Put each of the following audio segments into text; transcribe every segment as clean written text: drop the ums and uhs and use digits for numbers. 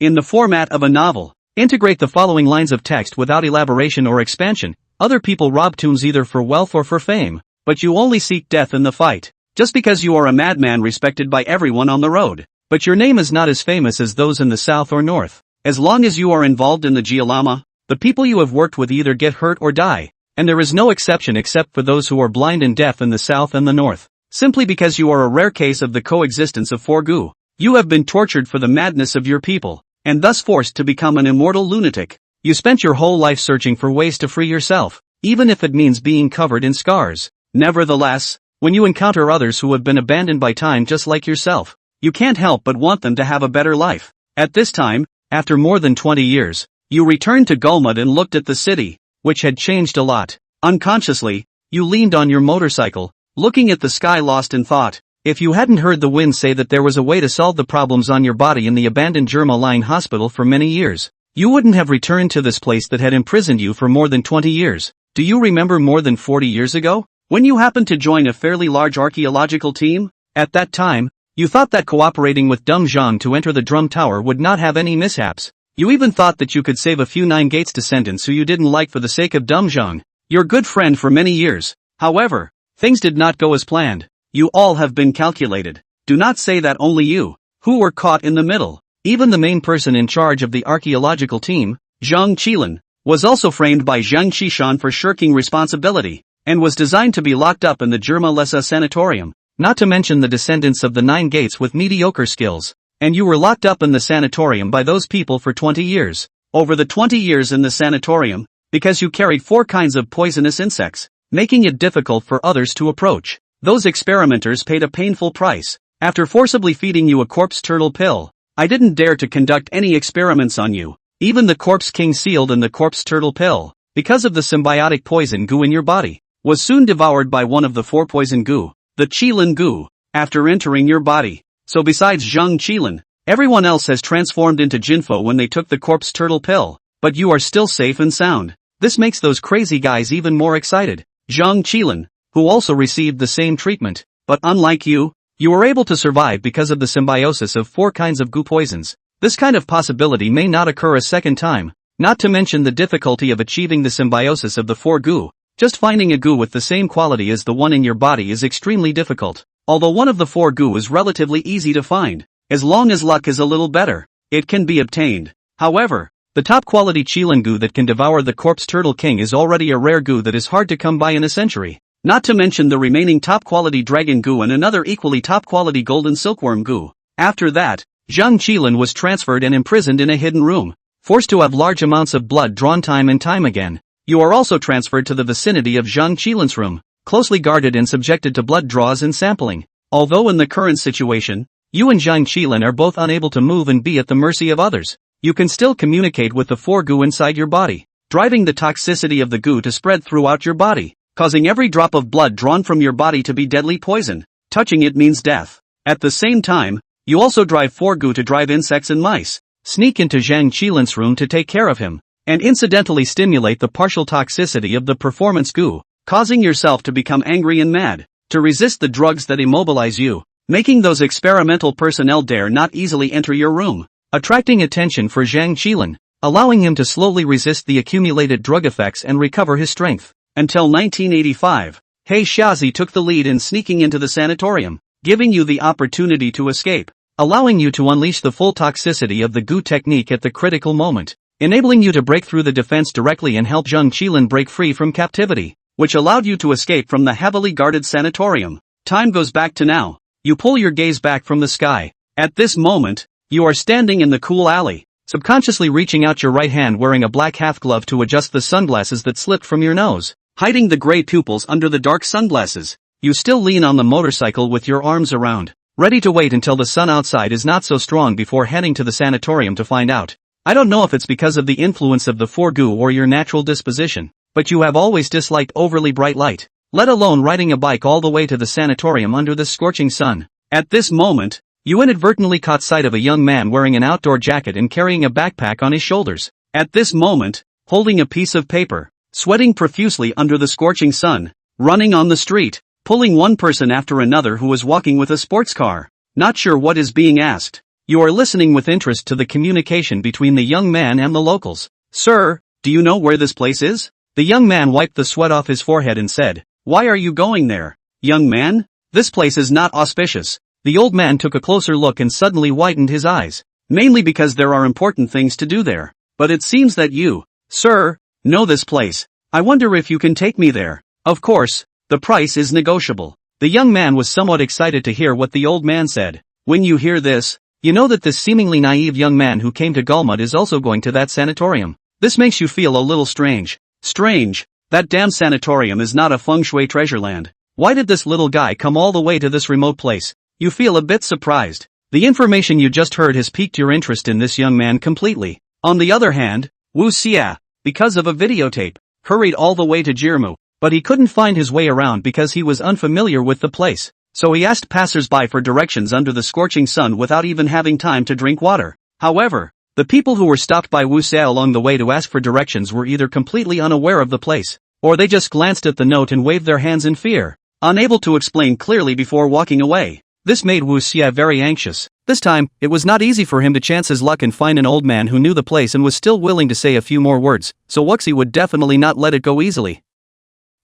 in the format of a novel. Integrate the following lines of text without elaboration or expansion. Other people rob tombs either for wealth or for fame, but you only seek death in the fight. Just because you are a madman respected by everyone on the road, but your name is not as famous as those in the south or north. As long as you are involved in the Gialama, the people you have worked with either get hurt or die, and there is no exception except for those who are blind and deaf in the south and the north. Simply because you are a rare case of the coexistence of four gu, you have been tortured for the madness of your people, and thus forced to become an immortal lunatic. You spent your whole life searching for ways to free yourself, even if it means being covered in scars. Nevertheless, when you encounter others who have been abandoned by time just like yourself, you can't help but want them to have a better life. At this time, after more than 20 years, you returned to Gulmud and looked at the city, which had changed a lot. Unconsciously, you leaned on your motorcycle, looking at the sky lost in thought. If you hadn't heard the wind say that there was a way to solve the problems on your body in the abandoned Germa Line hospital for many years, you wouldn't have returned to this place that had imprisoned you for more than 20 years. Do you remember more than 40 years ago, when you happened to join a fairly large archaeological team? At that time, you thought that cooperating with Dum Zhang to enter the Drum Tower would not have any mishaps. You even thought that you could save a few Nine Gates descendants who you didn't like for the sake of Dum Zhang, your good friend for many years. However, things did not go as planned. You all have been calculated. Do not say that only you, who were caught in the middle. Even the main person in charge of the archaeological team, Zhang Qilin, was also framed by Zhang Qishan for shirking responsibility, and was designed to be locked up in the Germa Lesa Sanatorium, not to mention the descendants of the Nine Gates with mediocre skills. And you were locked up in the sanatorium by those people for 20 years. Over the 20 years in the sanatorium, because you carried 4 kinds of poisonous insects, making it difficult for others to approach. Those experimenters paid a painful price. After forcibly feeding you a corpse turtle pill, I didn't dare to conduct any experiments on you. Even the corpse king sealed in the corpse turtle pill, because of the symbiotic poison goo in your body, was soon devoured by one of the 4 poison goo, the Qilin goo, after entering your body. So besides Zhang Qilin, everyone else has transformed into Jinfo when they took the corpse turtle pill, but you are still safe and sound. This makes those crazy guys even more excited. Zhang Qilin, who also received the same treatment, but unlike you, you were able to survive because of the symbiosis of 4 kinds of goo poisons. This kind of possibility may not occur a second time, not to mention the difficulty of achieving the symbiosis of the 4 goo. Just finding a goo with the same quality as the one in your body is extremely difficult. Although one of the 4 goo is relatively easy to find, as long as luck is a little better, it can be obtained. However, the top quality Qilin goo that can devour the corpse turtle king is already a rare goo that is hard to come by in a century. Not to mention the remaining top quality dragon goo and another equally top quality golden silkworm goo. After that, Zhang Qilin was transferred and imprisoned in a hidden room, forced to have large amounts of blood drawn time and time again. You are also transferred to the vicinity of Zhang Qilin's room, closely guarded and subjected to blood draws and sampling. Although in the current situation, you and Zhang Qilin are both unable to move and be at the mercy of others, you can still communicate with the 4 goo inside your body, driving the toxicity of the goo to spread throughout your body, causing every drop of blood drawn from your body to be deadly poison. Touching it means death. At the same time, you also drive 4 goo to drive insects and mice, sneak into Zhang Qilin's room to take care of him, and incidentally stimulate the partial toxicity of the performance goo, causing yourself to become angry and mad, to resist the drugs that immobilize you, making those experimental personnel dare not easily enter your room, attracting attention for Zhang Qilin, allowing him to slowly resist the accumulated drug effects and recover his strength. Until 1985, He Xiaozi took the lead in sneaking into the sanatorium, giving you the opportunity to escape, allowing you to unleash the full toxicity of the goo technique at the critical moment, enabling you to break through the defense directly and help Zhang Qilin break free from captivity, which allowed you to escape from the heavily guarded sanatorium. Time goes back to now. You pull your gaze back from the sky. At this moment, you are standing in the cool alley, subconsciously reaching out your right hand wearing a black half glove to adjust the sunglasses that slipped from your nose, hiding the gray pupils under the dark sunglasses. You still lean on the motorcycle with your arms around, ready to wait until the sun outside is not so strong before heading to the sanatorium to find out. I don't know if it's because of the influence of the 4 goo or your natural disposition, but you have always disliked overly bright light, let alone riding a bike all the way to the sanatorium under the scorching sun. At this moment, you inadvertently caught sight of a young man wearing an outdoor jacket and carrying a backpack on his shoulders. At this moment, holding a piece of paper, sweating profusely under the scorching sun, running on the street, pulling one person after another who was walking with a sports car. Not sure what is being asked. You are listening with interest to the communication between the young man and the locals. Sir, do you know where this place is? The young man wiped the sweat off his forehead and said, Why are you going there? Young man? This place is not auspicious. The old man took a closer look and suddenly widened his eyes. Mainly because there are important things to do there. But it seems that you, sir, know this place. I wonder if you can take me there. Of course, the price is negotiable. The young man was somewhat excited to hear what the old man said. When you hear this, you know that this seemingly naive young man who came to Gulmud is also going to that sanatorium. This makes you feel a little strange. Strange? That damn sanatorium is not a feng shui treasure land. Why did this little guy come all the way to this remote place? You feel a bit surprised. The information you just heard has piqued your interest in this young man completely. On the other hand, Wu Xia, because of a videotape, hurried all the way to Jirmu, but he couldn't find his way around because he was unfamiliar with the place. So he asked passers-by for directions under the scorching sun without even having time to drink water. However, the people who were stopped by Wu Xia along the way to ask for directions were either completely unaware of the place, or they just glanced at the note and waved their hands in fear, unable to explain clearly before walking away. This made Wu Xia very anxious. This time, it was not easy for him to chance his luck and find an old man who knew the place and was still willing to say a few more words, so Wuxi would definitely not let it go easily.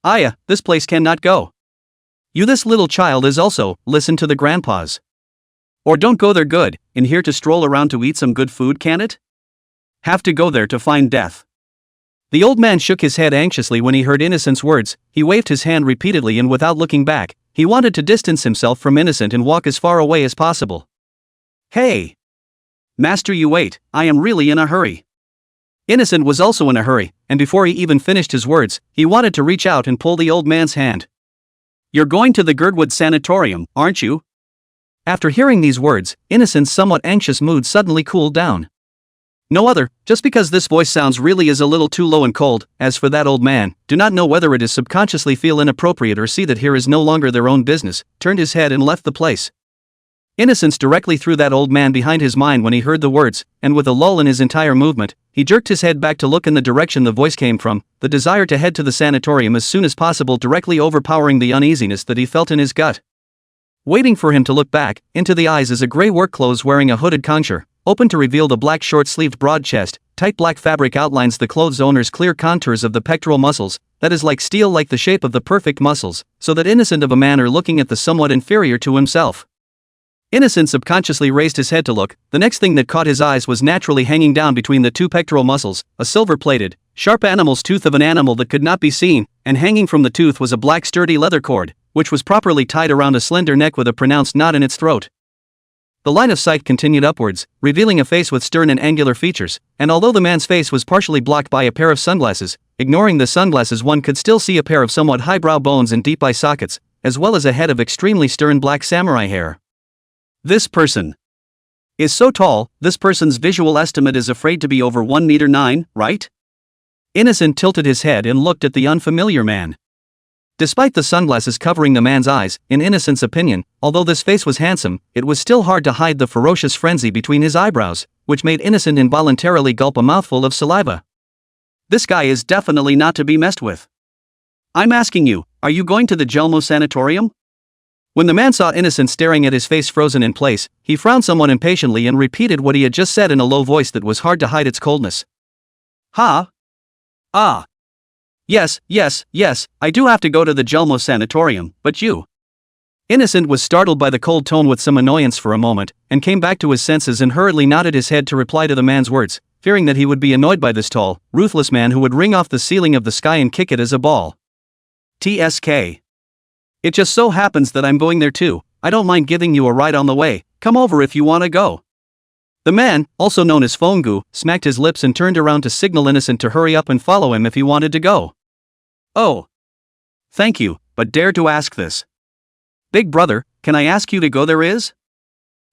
Aya, this place cannot go. You this little child is also, listen to the grandpas. Or don't go there good, in here to stroll around to eat some good food can it? Have to go there to find death. The old man shook his head anxiously when he heard Innocent's words. He waved his hand repeatedly and without looking back, he wanted to distance himself from Innocent and walk as far away as possible. Hey! Master, you wait, I am really in a hurry. Innocent was also in a hurry, and before he even finished his words, he wanted to reach out and pull the old man's hand. You're going to the Girdwood Sanatorium, aren't you? After hearing these words, Innocent's somewhat anxious mood suddenly cooled down. No other, just because this voice sounds really is a little too low and cold. As for that old man, do not know whether it is subconsciously feel inappropriate or see that here is no longer their own business, turned his head and left the place. Innocence directly threw that old man behind his mind when he heard the words, and with a lull in his entire movement, he jerked his head back to look in the direction the voice came from, the desire to head to the sanatorium as soon as possible directly overpowering the uneasiness that he felt in his gut. Waiting for him to look back, into the eyes is a grey work clothes wearing a hooded concher, open to reveal the black short-sleeved broad chest, tight black fabric outlines the clothes owner's clear contours of the pectoral muscles, that is like steel like the shape of the perfect muscles, so that Innocent of a manner looking at the somewhat inferior to himself. Innocent subconsciously raised his head to look. The next thing that caught his eyes was naturally hanging down between the two pectoral muscles, a silver-plated, sharp animal's tooth of an animal that could not be seen, and hanging from the tooth was a black sturdy leather cord, which was properly tied around a slender neck with a pronounced knot in its throat. The line of sight continued upwards, revealing a face with stern and angular features, and although the man's face was partially blocked by a pair of sunglasses, ignoring the sunglasses one could still see a pair of somewhat highbrow bones and deep eye sockets, as well as a head of extremely stern black samurai hair. This person is so tall, this person's visual estimate is afraid to be over 1 meter 9, right? Innocent tilted his head and looked at the unfamiliar man. Despite the sunglasses covering the man's eyes, in Innocent's opinion, although this face was handsome, it was still hard to hide the ferocious frenzy between his eyebrows, which made Innocent involuntarily gulp a mouthful of saliva. This guy is definitely not to be messed with. I'm asking you, are you going to the Jelmo Sanatorium? When the man saw Innocent staring at his face frozen in place, he frowned somewhat impatiently and repeated what he had just said in a low voice that was hard to hide its coldness. Ha? Ah. Yes, I do have to go to the Jelmo Sanatorium, but you? Innocent was startled by the cold tone with some annoyance for a moment, and came back to his senses and hurriedly nodded his head to reply to the man's words, fearing that he would be annoyed by this tall, ruthless man who would ring off the ceiling of the sky and kick it as a ball. TSK. It just so happens that I'm going there too. I don't mind giving you a ride on the way, come over if you want to go. The man, also known as Fongu, smacked his lips and turned around to signal Innocent to hurry up and follow him if he wanted to go. Oh. Thank you, but dare to ask this. Big brother, can I ask you to go there is?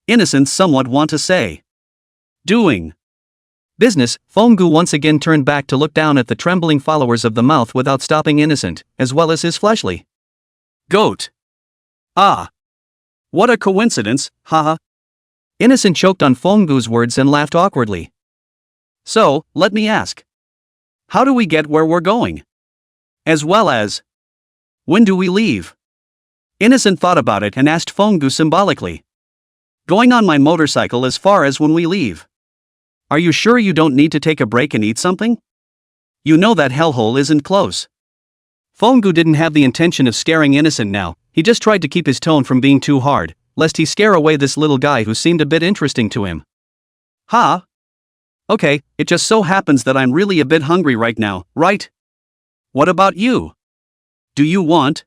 Innocent somewhat want to say. Doing business, Fongu once again turned back to look down at the trembling followers of the mouth without stopping Innocent, as well as his fleshly goat. Ah. What a coincidence, haha. Innocent choked on Fongu's words and laughed awkwardly. So, let me ask. How do we get where we're going? As well as, when do we leave? Innocent thought about it and asked Fongu symbolically. Going on my motorcycle as far as when we leave. Are you sure you don't need to take a break and eat something? You know that hellhole isn't close. Fonggu didn't have the intention of scaring Innocent now, he just tried to keep his tone from being too hard, lest he scare away this little guy who seemed a bit interesting to him. Huh? Okay, it just so happens that I'm really a bit hungry right now, right? What about you? Do you want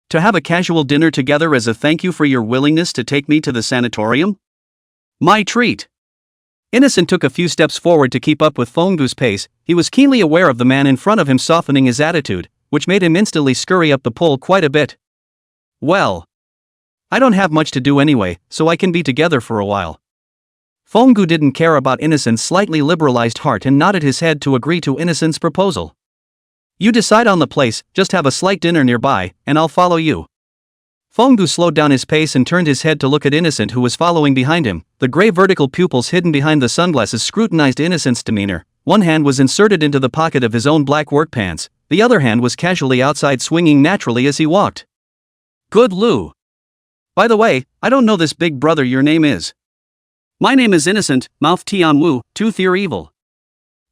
to have a casual dinner together as a thank you for your willingness to take me to the sanatorium? My treat. Innocent took a few steps forward to keep up with Fonggu's pace. He was keenly aware of the man in front of him softening his attitude, which made him instantly scurry up the pole quite a bit. Well, I don't have much to do anyway, so I can be together for a while. Fonggu didn't care about Innocent's slightly liberalized heart and nodded his head to agree to Innocent's proposal. You decide on the place, just have a slight dinner nearby, and I'll follow you. Fonggu slowed down his pace and turned his head to look at Innocent, who was following behind him. The gray vertical pupils hidden behind the sunglasses scrutinized Innocent's demeanor. One hand was inserted into the pocket of his own black work pants, the other hand was casually outside, swinging naturally as he walked. Good Lou. By the way, I don't know this big brother your name is. My name is Innocent, mouth Tianwu, tooth ear evil.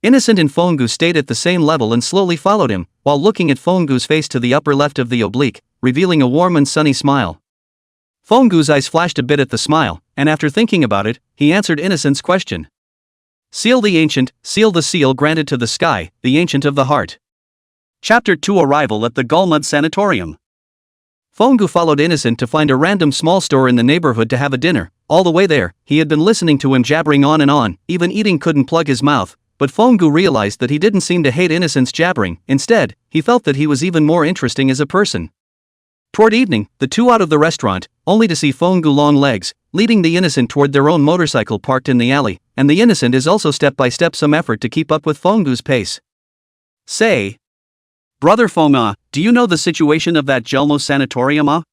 Innocent and Fonggu stayed at the same level and slowly followed him, while looking at Fonggu's face to the upper left of the oblique, revealing a warm and sunny smile. Fonggu's eyes flashed a bit at the smile, and after thinking about it, he answered Innocent's question. Seal the ancient, seal the seal granted to the sky, the ancient of the heart. Chapter 2: Arrival at the Gulmud Sanatorium. Fonggu followed Innocent to find a random small store in the neighborhood to have a dinner. All the way there, he had been listening to him jabbering on and on, even eating couldn't plug his mouth, but Fonggu realized that he didn't seem to hate Innocent's jabbering. Instead, he felt that he was even more interesting as a person. Toward evening, the two out of the restaurant, only to see Fonggu long legs, leading the Innocent toward their own motorcycle parked in the alley, and the Innocent is also step by step some effort to keep up with Fonggu's pace. Say, Brother Foma, do you know the situation of that Jelmo sanatorium?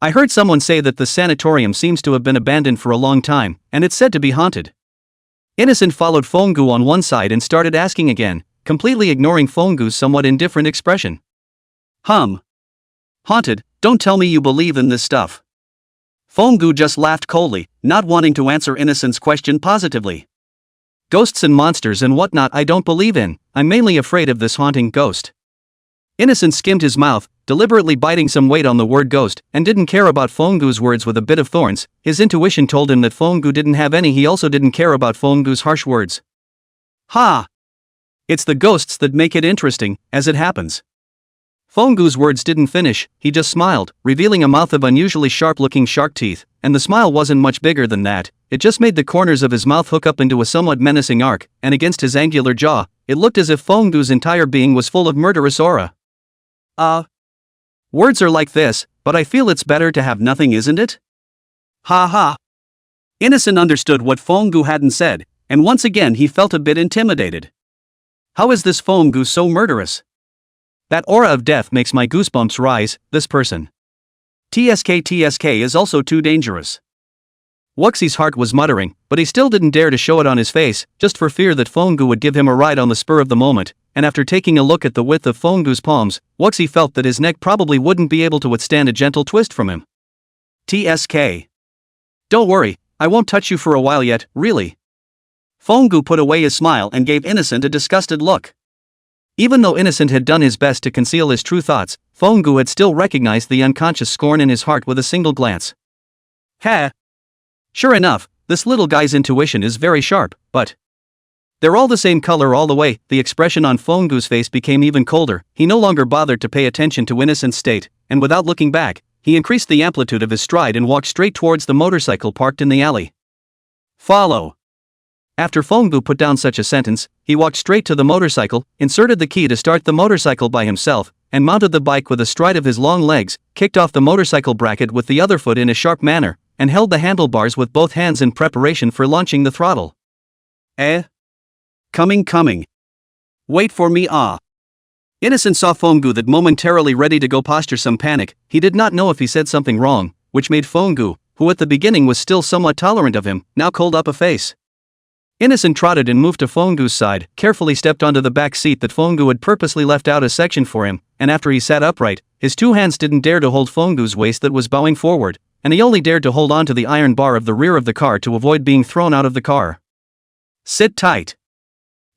I heard someone say that the sanatorium seems to have been abandoned for a long time, and it's said to be haunted. Innocent followed Fonggu on one side and started asking again, completely ignoring Fonggu's somewhat indifferent expression. Haunted? Don't tell me you believe in this stuff. Fonggu just laughed coldly, not wanting to answer Innocent's question positively. Ghosts and monsters and whatnot I don't believe in, I'm mainly afraid of this haunting ghost. Innocent skimmed his mouth, deliberately biting some weight on the word ghost, and didn't care about Fonggu's words with a bit of thorns. His intuition told him that Fonggu didn't have any. He also didn't care about Fonggu's harsh words. Ha! It's the ghosts that make it interesting, as it happens. Fonggu's words didn't finish, he just smiled, revealing a mouth of unusually sharp-looking shark teeth, and the smile wasn't much bigger than that. It just made the corners of his mouth hook up into a somewhat menacing arc, and against his angular jaw, it looked as if Fonggu's entire being was full of murderous aura. Words are like this, but I feel it's better to have nothing, isn't it? Ha ha. Innocent understood what Fonggu hadn't said, and once again he felt a bit intimidated. How is this Fonggu so murderous? That aura of death makes my goosebumps rise, this person. TSK is also too dangerous. Wuxi's heart was muttering, but he still didn't dare to show it on his face, just for fear that Fonggu would give him a ride on the spur of the moment, and after taking a look at the width of Fonggu's palms, Wuxi felt that his neck probably wouldn't be able to withstand a gentle twist from him. TSK. Don't worry, I won't touch you for a while yet, really. Fonggu put away his smile and gave Innocent a disgusted look. Even though Innocent had done his best to conceal his true thoughts, Fonggu had still recognized the unconscious scorn in his heart with a single glance. Ha! Sure enough, this little guy's intuition is very sharp, but they're all the same color all the way. The expression on Fonggu's face became even colder. He no longer bothered to pay attention to Innocent's state, and without looking back, he increased the amplitude of his stride and walked straight towards the motorcycle parked in the alley. Follow. After Fonggu put down such a sentence, he walked straight to the motorcycle, inserted the key to start the motorcycle by himself, and mounted the bike with a stride of his long legs, kicked off the motorcycle bracket with the other foot in a sharp manner, and held the handlebars with both hands in preparation for launching the throttle. Coming. Wait for me, Innocent saw Fonggu that momentarily ready to go posture some panic. He did not know if he said something wrong, which made Fonggu, who at the beginning was still somewhat tolerant of him, now cold up a face. Innocent trotted and moved to Fonggu's side, carefully stepped onto the back seat that Fonggu had purposely left out a section for him, and after he sat upright, his two hands didn't dare to hold Fonggu's waist that was bowing forward, and he only dared to hold on to the iron bar of the rear of the car to avoid being thrown out of the car. Sit tight.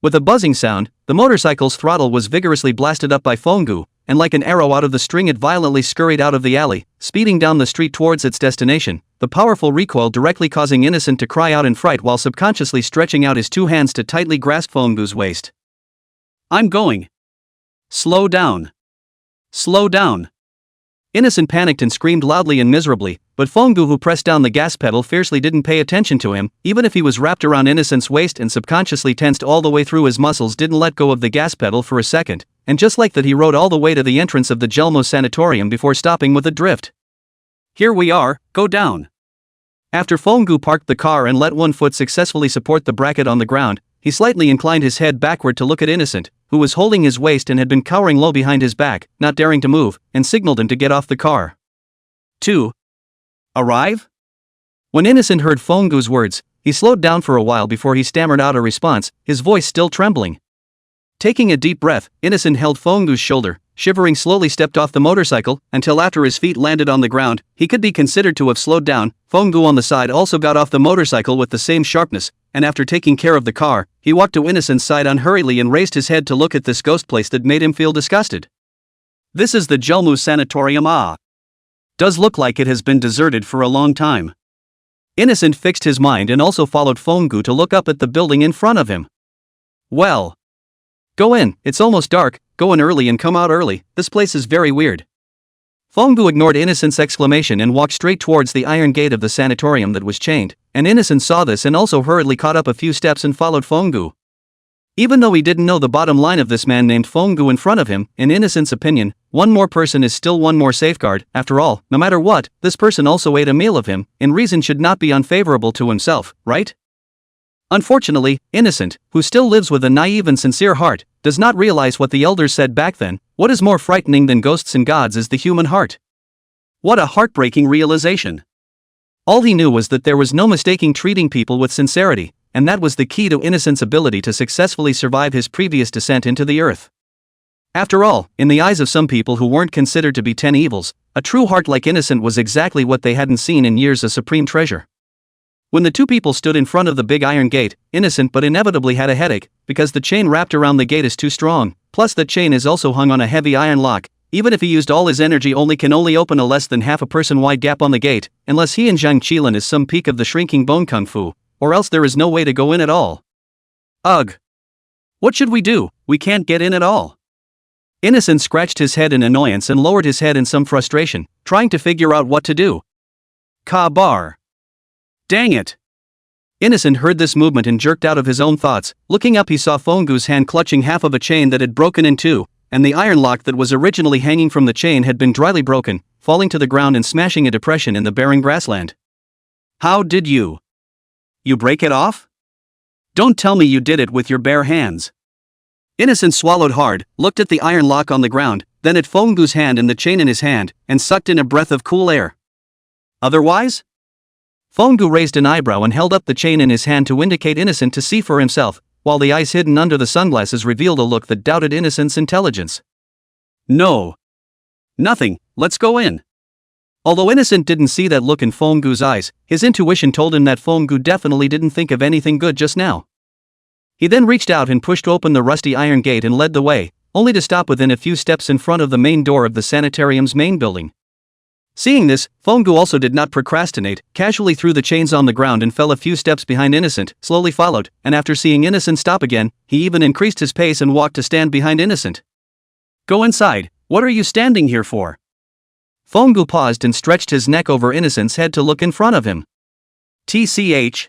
With a buzzing sound, the motorcycle's throttle was vigorously blasted up by Fonggu, and like an arrow out of the string it violently scurried out of the alley, speeding down the street towards its destination, the powerful recoil directly causing Innocent to cry out in fright while subconsciously stretching out his two hands to tightly grasp Fonggu's waist. I'm going. Slow down. Slow down. Innocent panicked and screamed loudly and miserably, but Fonggu, who pressed down the gas pedal fiercely, didn't pay attention to him. Even if he was wrapped around Innocent's waist and subconsciously tensed all the way through his muscles, didn't let go of the gas pedal for a second, and just like that he rode all the way to the entrance of the Jelmo Sanatorium before stopping with a drift. Here we are, go down. After Fonggu parked the car and let one foot successfully support the bracket on the ground, he slightly inclined his head backward to look at Innocent, who was holding his waist and had been cowering low behind his back, not daring to move, and signaled him to get off the car. 2. Arrive? When Innocent heard Fonggu's words, he slowed down for a while before he stammered out a response, his voice still trembling. Taking a deep breath, Innocent held Fonggu's shoulder, shivering slowly stepped off the motorcycle, until after his feet landed on the ground, he could be considered to have slowed down. Fonggu on the side also got off the motorcycle with the same sharpness, and after taking care of the car, he walked to Innocent's side unhurriedly and raised his head to look at this ghost place that made him feel disgusted. This is the Jelmo Sanatorium. Does look like it has been deserted for a long time. Innocent fixed his mind and also followed Fonggu to look up at the building in front of him. Well. Go in, it's almost dark, go in early and come out early, this place is very weird. Fonggu ignored Innocent's exclamation and walked straight towards the iron gate of the sanatorium that was chained, and Innocent saw this and also hurriedly caught up a few steps and followed Fonggu. Even though he didn't know the bottom line of this man named Fonggu in front of him, in Innocent's opinion, one more person is still one more safeguard. After all, no matter what, this person also ate a meal of him, and reason should not be unfavorable to himself, right? Unfortunately, Innocent, who still lives with a naive and sincere heart, does not realize what the elders said back then: what is more frightening than ghosts and gods is the human heart. What a heartbreaking realization. All he knew was that there was no mistaking treating people with sincerity, and that was the key to Innocent's ability to successfully survive his previous descent into the earth. After all, in the eyes of some people who weren't considered to be 10 evils, a true heart like Innocent was exactly what they hadn't seen in years: a supreme treasure. When the two people stood in front of the big iron gate, Innocent but inevitably had a headache, because the chain wrapped around the gate is too strong, plus the chain is also hung on a heavy iron lock. Even if he used all his energy, can only open a less than half a person wide gap on the gate, unless he and Zhang Qilin is some peak of the shrinking bone kung fu, or else there is no way to go in at all. Ugh. What should we do? We can't get in at all. Innocent scratched his head in annoyance and lowered his head in some frustration, trying to figure out what to do. Ka-bar. Dang it! Innocent heard this movement and jerked out of his own thoughts. Looking up, he saw Fonggu's hand clutching half of a chain that had broken in two, and the iron lock that was originally hanging from the chain had been dryly broken, falling to the ground and smashing a depression in the barren grassland. How did you? You break it off? Don't tell me you did it with your bare hands. Innocent swallowed hard, looked at the iron lock on the ground, then at Fonggu's hand and the chain in his hand, and sucked in a breath of cool air. Otherwise? Fonggu raised an eyebrow and held up the chain in his hand to indicate Innocent to see for himself, while the eyes hidden under the sunglasses revealed a look that doubted Innocent's intelligence. No. Nothing, let's go in. Although Innocent didn't see that look in Fonggu's eyes, his intuition told him that Fonggu definitely didn't think of anything good just now. He then reached out and pushed open the rusty iron gate and led the way, only to stop within a few steps in front of the main door of the sanatorium's main building. Seeing this, Fonggu also did not procrastinate, casually threw the chains on the ground and fell a few steps behind Innocent, slowly followed, and after seeing Innocent stop again, he even increased his pace and walked to stand behind Innocent. Go inside, what are you standing here for? Fonggu paused and stretched his neck over Innocent's head to look in front of him. TCH.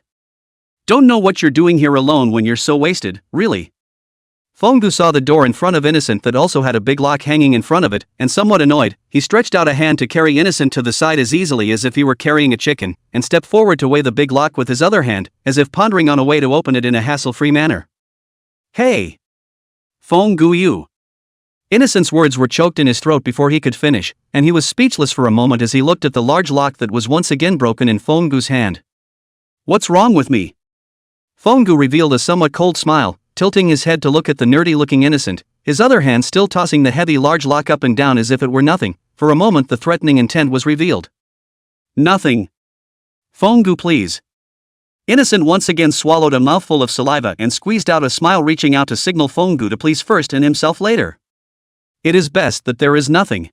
Don't know what you're doing here alone when you're so wasted, really. Fonggu saw the door in front of Innocent that also had a big lock hanging in front of it, and somewhat annoyed, he stretched out a hand to carry Innocent to the side as easily as if he were carrying a chicken, and stepped forward to weigh the big lock with his other hand, as if pondering on a way to open it in a hassle-free manner. Hey! Fonggu you! Innocent's words were choked in his throat before he could finish, and he was speechless for a moment as he looked at the large lock that was once again broken in Fonggu's hand. What's wrong with me? Fonggu revealed a somewhat cold smile, tilting his head to look at the nerdy-looking Innocent, his other hand still tossing the heavy large lock up and down as if it were nothing. For a moment the threatening intent was revealed. Nothing. Fonggu, please. Innocent once again swallowed a mouthful of saliva and squeezed out a smile, reaching out to signal Fonggu to please first and himself later. It is best that there is nothing.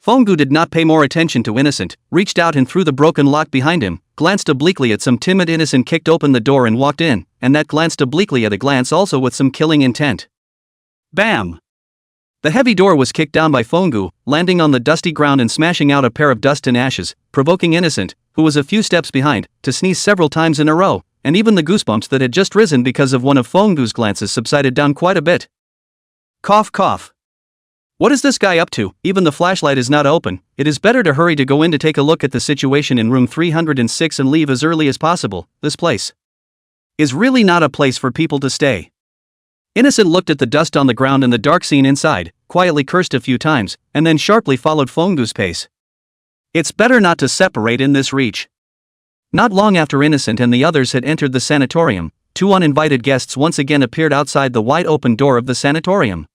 Fonggu did not pay more attention to Innocent, reached out and through the broken lock behind him, glanced obliquely at some timid Innocent, kicked open the door and walked in, and that glanced obliquely at a glance also with some killing intent. Bam! The heavy door was kicked down by Fonggu, landing on the dusty ground and smashing out a pair of dust and ashes, provoking Innocent, who was a few steps behind, to sneeze several times in a row, and even the goosebumps that had just risen because of one of Fonggu's glances subsided down quite a bit. Cough cough. What is this guy up to? Even the flashlight is not open. It is better to hurry to go in to take a look at the situation in room 306 and leave as early as possible. This place is really not a place for people to stay. Innocent looked at the dust on the ground and the dark scene inside, quietly cursed a few times, and then sharply followed Fonggu's pace. It's better not to separate in this reach. Not long after Innocent and the others had entered the sanatorium, two uninvited guests once again appeared outside the wide-open door of the sanatorium.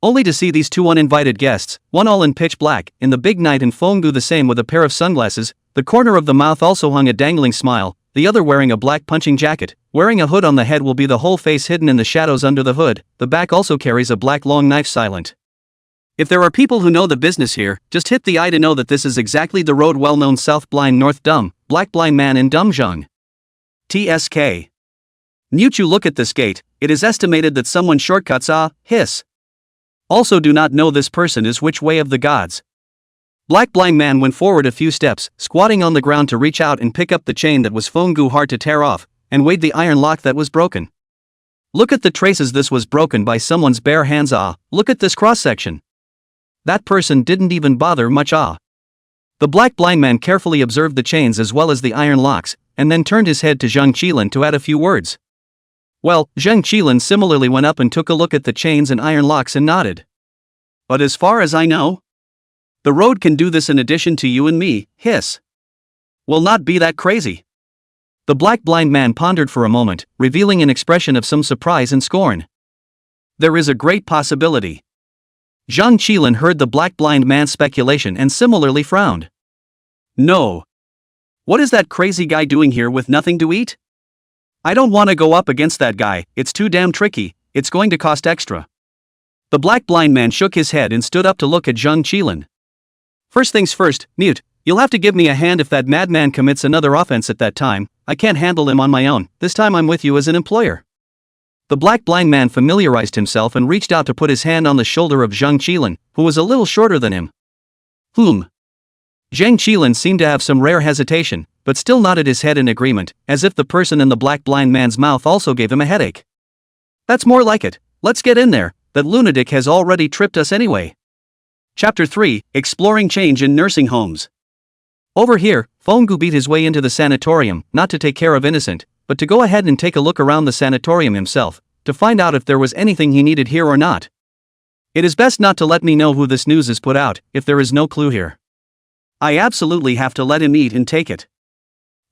Only to see these two uninvited guests, one all in pitch black, in the big night, and Fonggu the same with a pair of sunglasses, the corner of the mouth also hung a dangling smile, the other wearing a black punching jacket, wearing a hood on the head will be the whole face hidden in the shadows under the hood, the back also carries a black long knife silent. If there are people who know the business here, just hit the eye to know that this is exactly the road well-known South Blind North Dumb, Black Blind Man in Dumjung. TSK. Muchu, look at this gate, it is estimated that someone shortcuts hiss. Also do not know this person is which way of the gods. Black Blind Man went forward a few steps, squatting on the ground to reach out and pick up the chain that was Fonggu hard to tear off, and weighed the iron lock that was broken. Look at the traces, this was broken by someone's bare hands. Look at this cross-section. That person didn't even bother much. The Black Blind Man carefully observed the chains as well as the iron locks, and then turned his head to Zhang Qilin to add a few words. Well, Zhang Qilin similarly went up and took a look at the chains and iron locks and nodded. But as far as I know, the road can do this in addition to you and me, hiss. Will not be that crazy. The Black Blind Man pondered for a moment, revealing an expression of some surprise and scorn. There is a great possibility. Zhang Qilin heard the Black Blind Man's speculation and similarly frowned. No. What is that crazy guy doing here with nothing to eat? I don't want to go up against that guy, it's too damn tricky, it's going to cost extra. The Black Blind Man shook his head and stood up to look at Zhang Qilin. First things first, Mute, you'll have to give me a hand if that madman commits another offense at that time. I can't handle him on my own, this time I'm with you as an employer. The Black Blind Man familiarized himself and reached out to put his hand on the shoulder of Zhang Qilin, who was a little shorter than him. Zhang Qilin seemed to have some rare hesitation, but still nodded his head in agreement, as if the person in the Black Blind Man's mouth also gave him a headache. That's more like it, let's get in there, that lunatic has already tripped us anyway. Chapter 3, Exploring Change in Nursing Homes. Over here, Fonggu beat his way into the sanatorium, not to take care of Innocent, but to go ahead and take a look around the sanatorium himself, to find out if there was anything he needed here or not. It is best not to let me know who this news is put out, if there is no clue here. I absolutely have to let him eat and take it.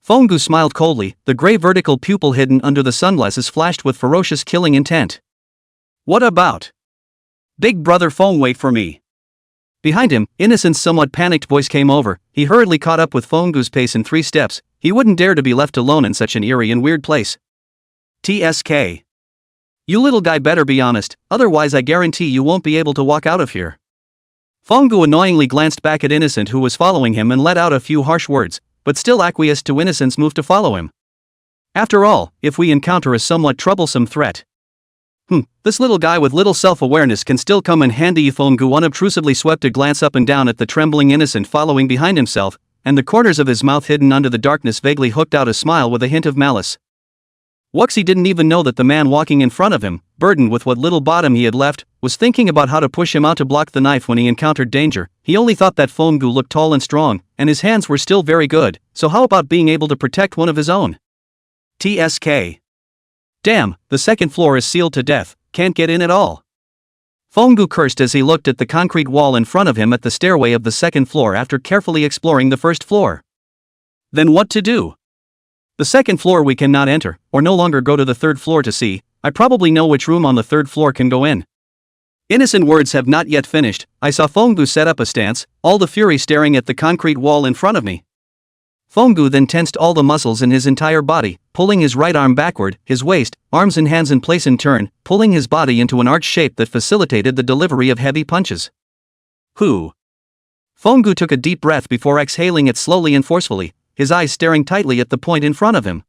Fonggu smiled coldly, the gray vertical pupil hidden under the sunglasses flashed with ferocious killing intent. What about? Big brother Fong, wait for me. Behind him, Innocent's somewhat panicked voice came over. He hurriedly caught up with Fonggu's pace in 3 steps. He wouldn't dare to be left alone in such an eerie and weird place. TSK. You little guy better be honest, otherwise I guarantee you won't be able to walk out of here. Fonggu annoyingly glanced back at Innocent, who was following him, and let out a few harsh words, but still acquiesced to Innocent's move to follow him. After all, if we encounter a somewhat troublesome threat, this little guy with little self-awareness can still come in handy. Fonggu unobtrusively swept a glance up and down at the trembling Innocent following behind himself, and the corners of his mouth hidden under the darkness vaguely hooked out a smile with a hint of malice. Wuxi didn't even know that the man walking in front of him, burdened with what little bottom he had left, was thinking about how to push him out to block the knife when he encountered danger. He only thought that Fonggu looked tall and strong, and his hands were still very good, so how about being able to protect one of his own? TSK. Damn, the second floor is sealed to death, can't get in at all. Fonggu cursed as he looked at the concrete wall in front of him at the stairway of the second floor after carefully exploring the first floor. Then what to do? The second floor we cannot enter, or no longer go to the third floor to see. I probably know which room on the third floor can go in. Innocent words have not yet finished. I saw Fonggu set up a stance, all the fury staring at the concrete wall in front of me. Fonggu then tensed all the muscles in his entire body, pulling his right arm backward, his waist, arms and hands in place in turn, pulling his body into an arch shape that facilitated the delivery of heavy punches. Who? Fonggu took a deep breath before exhaling it slowly and forcefully, his eyes staring tightly at the point in front of him.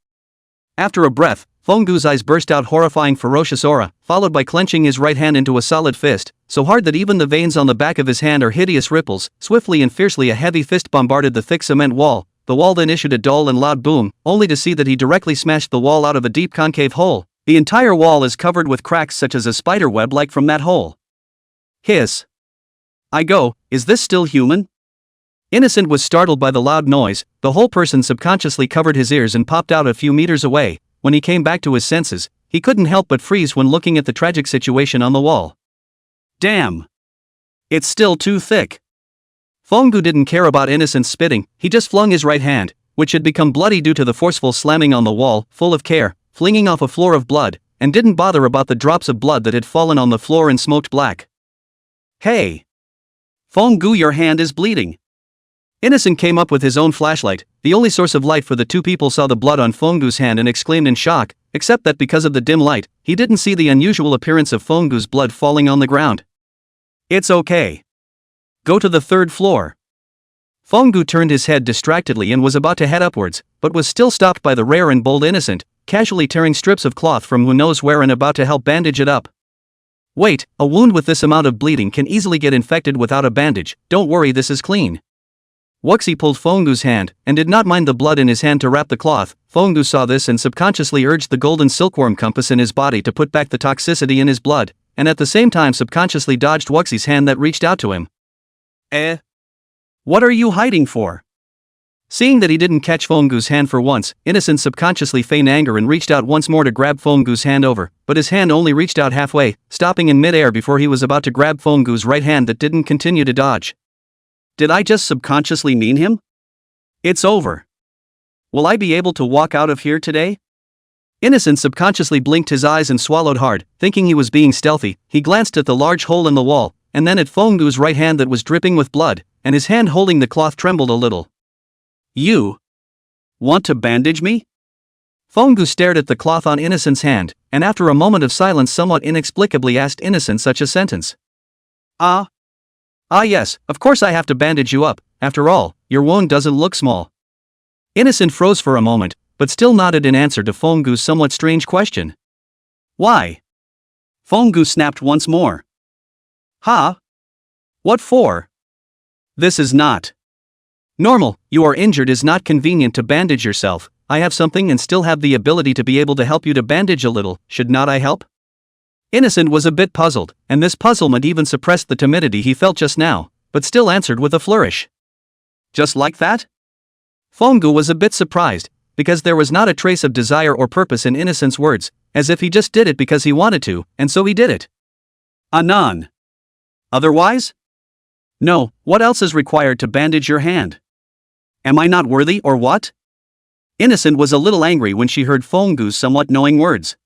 After a breath, Fonggu's eyes burst out horrifying ferocious aura, followed by clenching his right hand into a solid fist, so hard that even the veins on the back of his hand are hideous ripples. Swiftly and fiercely a heavy fist bombarded the thick cement wall. The wall then issued a dull and loud boom, only to see that he directly smashed the wall out of a deep concave hole. The entire wall is covered with cracks such as a spider web like from that hole. Hiss. I go, is this still human? Innocent was startled by the loud noise. The whole person subconsciously covered his ears and popped out a few meters away. When he came back to his senses, he couldn't help but freeze when looking at the tragic situation on the wall. Damn. It's still too thick. Fonggu didn't care about Innocent's spitting, he just flung his right hand, which had become bloody due to the forceful slamming on the wall, full of care, flinging off a floor of blood, and didn't bother about the drops of blood that had fallen on the floor and smoked black. Hey! Fonggu, your hand is bleeding. Innocent came up with his own flashlight, the only source of light for the two people saw the blood on Fonggu's hand and exclaimed in shock, except that because of the dim light, he didn't see the unusual appearance of Fonggu's blood falling on the ground. It's okay. Go to the 3rd floor. Fonggu turned his head distractedly and was about to head upwards, but was still stopped by the rare and bold Innocent, casually tearing strips of cloth from who knows where and about to help bandage it up. Wait, a wound with this amount of bleeding can easily get infected without a bandage, don't worry, this is clean. Wuxi pulled Fonggu's hand, and did not mind the blood in his hand to wrap the cloth. Fonggu saw this and subconsciously urged the golden silkworm compass in his body to put back the toxicity in his blood, and at the same time subconsciously dodged Wuxi's hand that reached out to him. What are you hiding for? Seeing that he didn't catch Fonggu's hand for once, Innocent subconsciously feigned anger and reached out once more to grab Fonggu's hand over, but his hand only reached out halfway, stopping in mid-air before he was about to grab Fonggu's right hand that didn't continue to dodge. Did I just subconsciously mean him? It's over. Will I be able to walk out of here today? Innocent subconsciously blinked his eyes and swallowed hard, thinking he was being stealthy. He glanced at the large hole in the wall, and then at Fonggu's right hand that was dripping with blood, and his hand holding the cloth trembled a little. You want to bandage me? Fonggu stared at the cloth on Innocent's hand, and after a moment of silence somewhat inexplicably asked Innocent such a sentence. Yes, of course I have to bandage you up, after all, your wound doesn't look small. Innocent froze for a moment, but still nodded in answer to Fonggu's somewhat strange question. Why? Fonggu snapped once more. What for? This is not normal. You are injured, is not convenient to bandage yourself. I have something and still have the ability to be able to help you to bandage a little, should not I help? Innocent was a bit puzzled, and this puzzlement even suppressed the timidity he felt just now, but still answered with a flourish. Just like that? Fonggu was a bit surprised, because there was not a trace of desire or purpose in Innocent's words, as if he just did it because he wanted to, and so he did it. None. Otherwise? No, what else is required to bandage your hand? Am I not worthy or what? Innocent was a little angry when she heard Fonggu's somewhat knowing words.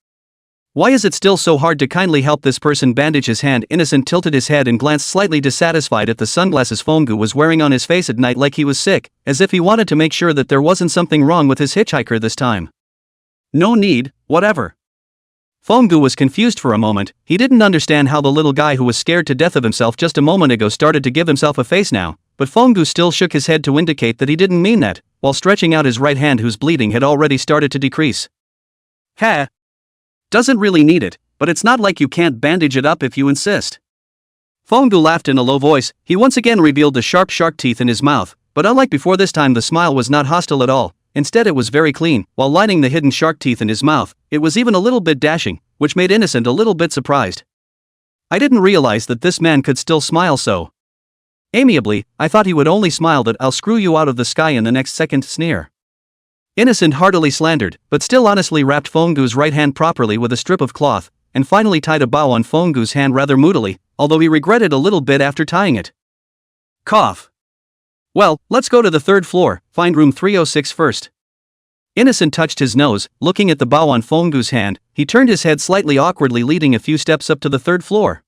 Why is it still so hard to kindly help this person bandage his hand? Innocent tilted his head and glanced slightly dissatisfied at the sunglasses Fonggu was wearing on his face at night, like he was sick, as if he wanted to make sure that there wasn't something wrong with his hitchhiker this time. No need, whatever. Fonggu was confused for a moment. He didn't understand how the little guy who was scared to death of himself just a moment ago started to give himself a face now, but Fonggu still shook his head to indicate that he didn't mean that, while stretching out his right hand whose bleeding had already started to decrease. Doesn't really need it, but it's not like you can't bandage it up if you insist. Fonggu laughed in a low voice. He once again revealed the sharp shark teeth in his mouth, but unlike before, this time the smile was not hostile at all. Instead, it was very clean. While lining the hidden shark teeth in his mouth, it was even a little bit dashing, which made Innocent a little bit surprised. I didn't realize that this man could still smile so amiably. I thought he would only smile that "I'll screw you out of the sky in the next second" sneer. Innocent heartily slandered, but still honestly wrapped Fonggu's right hand properly with a strip of cloth, and finally tied a bow on Fonggu's hand rather moodily, although he regretted a little bit after tying it. Cough. Well, let's go to the 3rd floor, find room 306 first. Innocent touched his nose, looking at the bow on Fonggu's hand. He turned his head slightly awkwardly, leading a few steps up to the 3rd floor.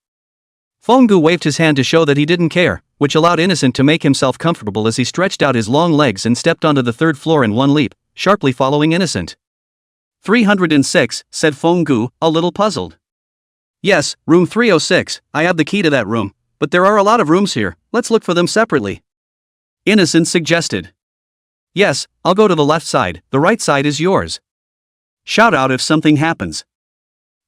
Fenggu waved his hand to show that he didn't care, which allowed Innocent to make himself comfortable as he stretched out his long legs and stepped onto the third floor in one leap, sharply following Innocent. 306, said Fenggu, a little puzzled. Yes, room 306, I have the key to that room, but there are a lot of rooms here, let's look for them separately. Innocent suggested. Yes, I'll go to the left side, the right side is yours. Shout out if something happens.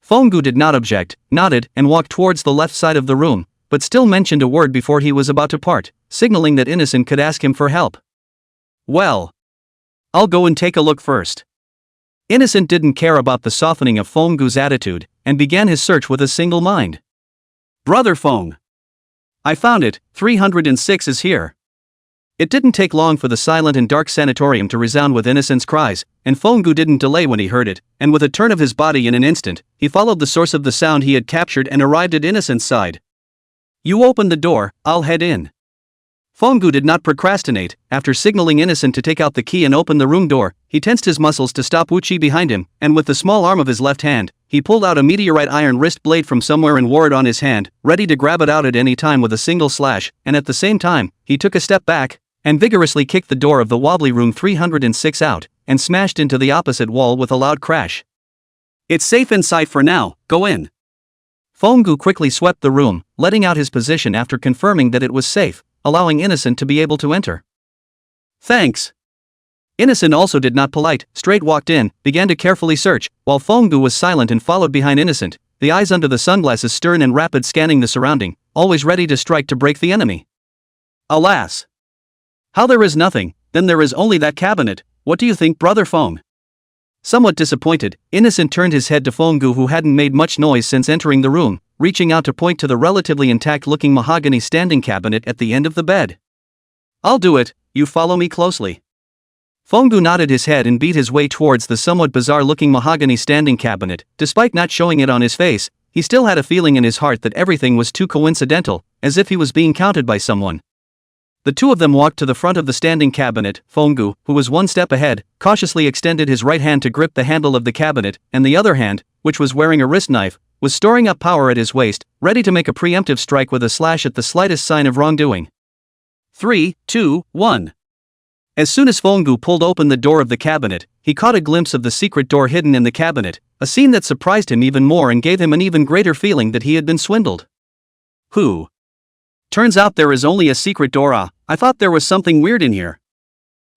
Fenggu did not object, nodded, and walked towards the left side of the room, but still mentioned a word before he was about to part, signaling that Innocent could ask him for help. Well, I'll go and take a look first. Innocent didn't care about the softening of Fenggu's attitude, and began his search with a single mind. Brother Feng. I found it, 306 is here. It didn't take long for the silent and dark sanatorium to resound with Innocent's cries, and Fenggu didn't delay when he heard it, and with a turn of his body in an instant, he followed the source of the sound he had captured and arrived at Innocent's side. You open the door, I'll head in. Fenggu did not procrastinate. After signaling Innocent to take out the key and open the room door, he tensed his muscles to stop Wuchi behind him, and with the small arm of his left hand, he pulled out a meteorite iron wrist blade from somewhere and wore it on his hand, ready to grab it out at any time with a single slash, and at the same time, he took a step back, and vigorously kicked the door of the wobbly room 306 out, and smashed into the opposite wall with a loud crash. It's safe inside for now, go in. Fenggu quickly swept the room, letting out his position after confirming that it was safe, allowing Innocent to be able to enter. Thanks. Innocent also did not polite, straight walked in, began to carefully search, while Fenggu was silent and followed behind Innocent, the eyes under the sunglasses stern and rapid scanning the surrounding, always ready to strike to break the enemy. Alas! How there is nothing, then there is only that cabinet, what do you think, Brother Feng? Somewhat disappointed, Innocent turned his head to Fenggu, who hadn't made much noise since entering the room, reaching out to point to the relatively intact-looking mahogany standing cabinet at the end of the bed. I'll do it, you follow me closely. Fenggu nodded his head and beat his way towards the somewhat bizarre-looking mahogany standing cabinet. Despite not showing it on his face, he still had a feeling in his heart that everything was too coincidental, as if he was being counted by someone. The two of them walked to the front of the standing cabinet. Fenggu, who was one step ahead, cautiously extended his right hand to grip the handle of the cabinet, and the other hand, which was wearing a wrist knife, was storing up power at his waist, ready to make a preemptive strike with a slash at the slightest sign of wrongdoing. 3, 2, 1. As soon as Fenggu pulled open the door of the cabinet, he caught a glimpse of the secret door hidden in the cabinet, a scene that surprised him even more and gave him an even greater feeling that he had been swindled. Who? Turns out there is only a secret door. I thought there was something weird in here.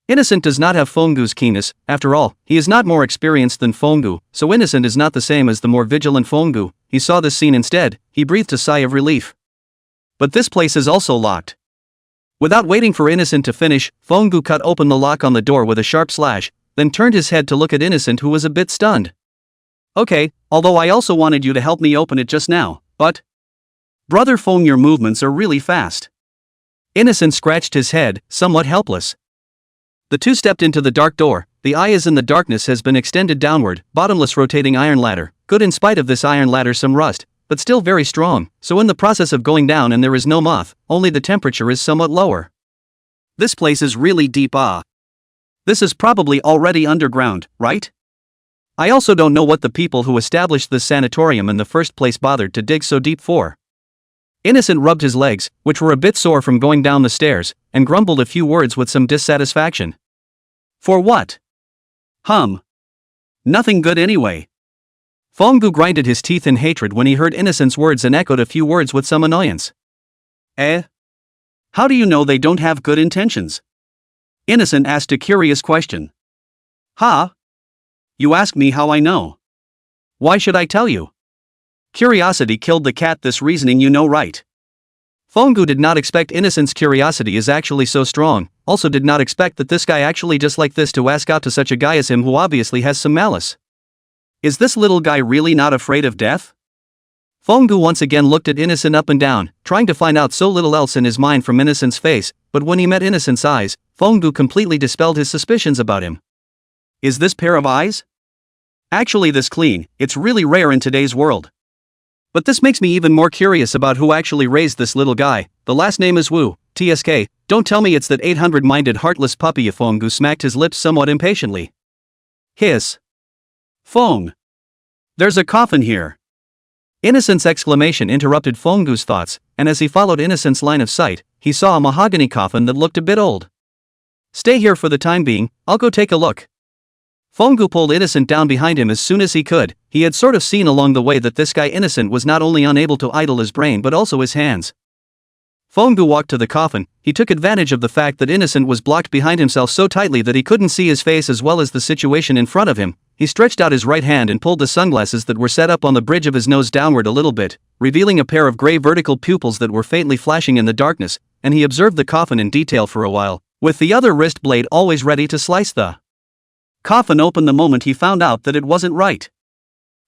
Innocent does not have Fenggu's keenness. After all, he is not more experienced than Fenggu, so Innocent is not the same as the more vigilant Fenggu. He saw this scene instead, he breathed a sigh of relief. But this place is also locked. Without waiting for Innocent to finish, Fenggu cut open the lock on the door with a sharp slash, then turned his head to look at Innocent, who was a bit stunned. Okay, although I also wanted you to help me open it just now, but... Brother Feng, your movements are really fast. Innocent scratched his head, somewhat helpless. The two stepped into the dark door. The eye is in the darkness has been extended downward, bottomless rotating iron ladder, good in spite of this iron ladder some rust, but still very strong, so in the process of going down and there is no moth, only the temperature is somewhat lower. This place is really deep. This is probably already underground, right? I also don't know what the people who established this sanatorium in the first place bothered to dig so deep for. Innocent rubbed his legs, which were a bit sore from going down the stairs, and grumbled a few words with some dissatisfaction. For what? Nothing good anyway. Fenggu grinded his teeth in hatred when he heard Innocent's words and echoed a few words with some annoyance. How do you know they don't have good intentions? Innocent asked a curious question. You ask me how I know. Why should I tell you? Curiosity killed the cat, this reasoning you know, right? Fenggu did not expect Innocent's curiosity is actually so strong, also did not expect that this guy actually just like this to ask out to such a guy as him who obviously has some malice. Is this little guy really not afraid of death? Fenggu once again looked at Innocent up and down, trying to find out so little else in his mind from Innocent's face, but when he met Innocent's eyes, Fenggu completely dispelled his suspicions about him. Is this pair of eyes? Actually this clean, it's really rare in today's world. But this makes me even more curious about who actually raised this little guy. The last name is Wu, TSK, don't tell me it's that 800-minded heartless puppy. Fenggu smacked his lips somewhat impatiently. Hiss. Feng. There's a coffin here. Innocent's exclamation interrupted Fonggu's thoughts, and as he followed Innocent's line of sight, he saw a mahogany coffin that looked a bit old. Stay here for the time being, I'll go take a look. Fonggu pulled Innocent down behind him as soon as he could. He had sort of seen along the way that this guy Innocent was not only unable to idle his brain but also his hands. Fonggu walked to the coffin. He took advantage of the fact that Innocent was blocked behind himself so tightly that he couldn't see his face as well as the situation in front of him. He stretched out his right hand and pulled the sunglasses that were set up on the bridge of his nose downward a little bit, revealing a pair of gray vertical pupils that were faintly flashing in the darkness, and he observed the coffin in detail for a while, with the other wrist blade always ready to slice the coffin open the moment he found out that it wasn't right.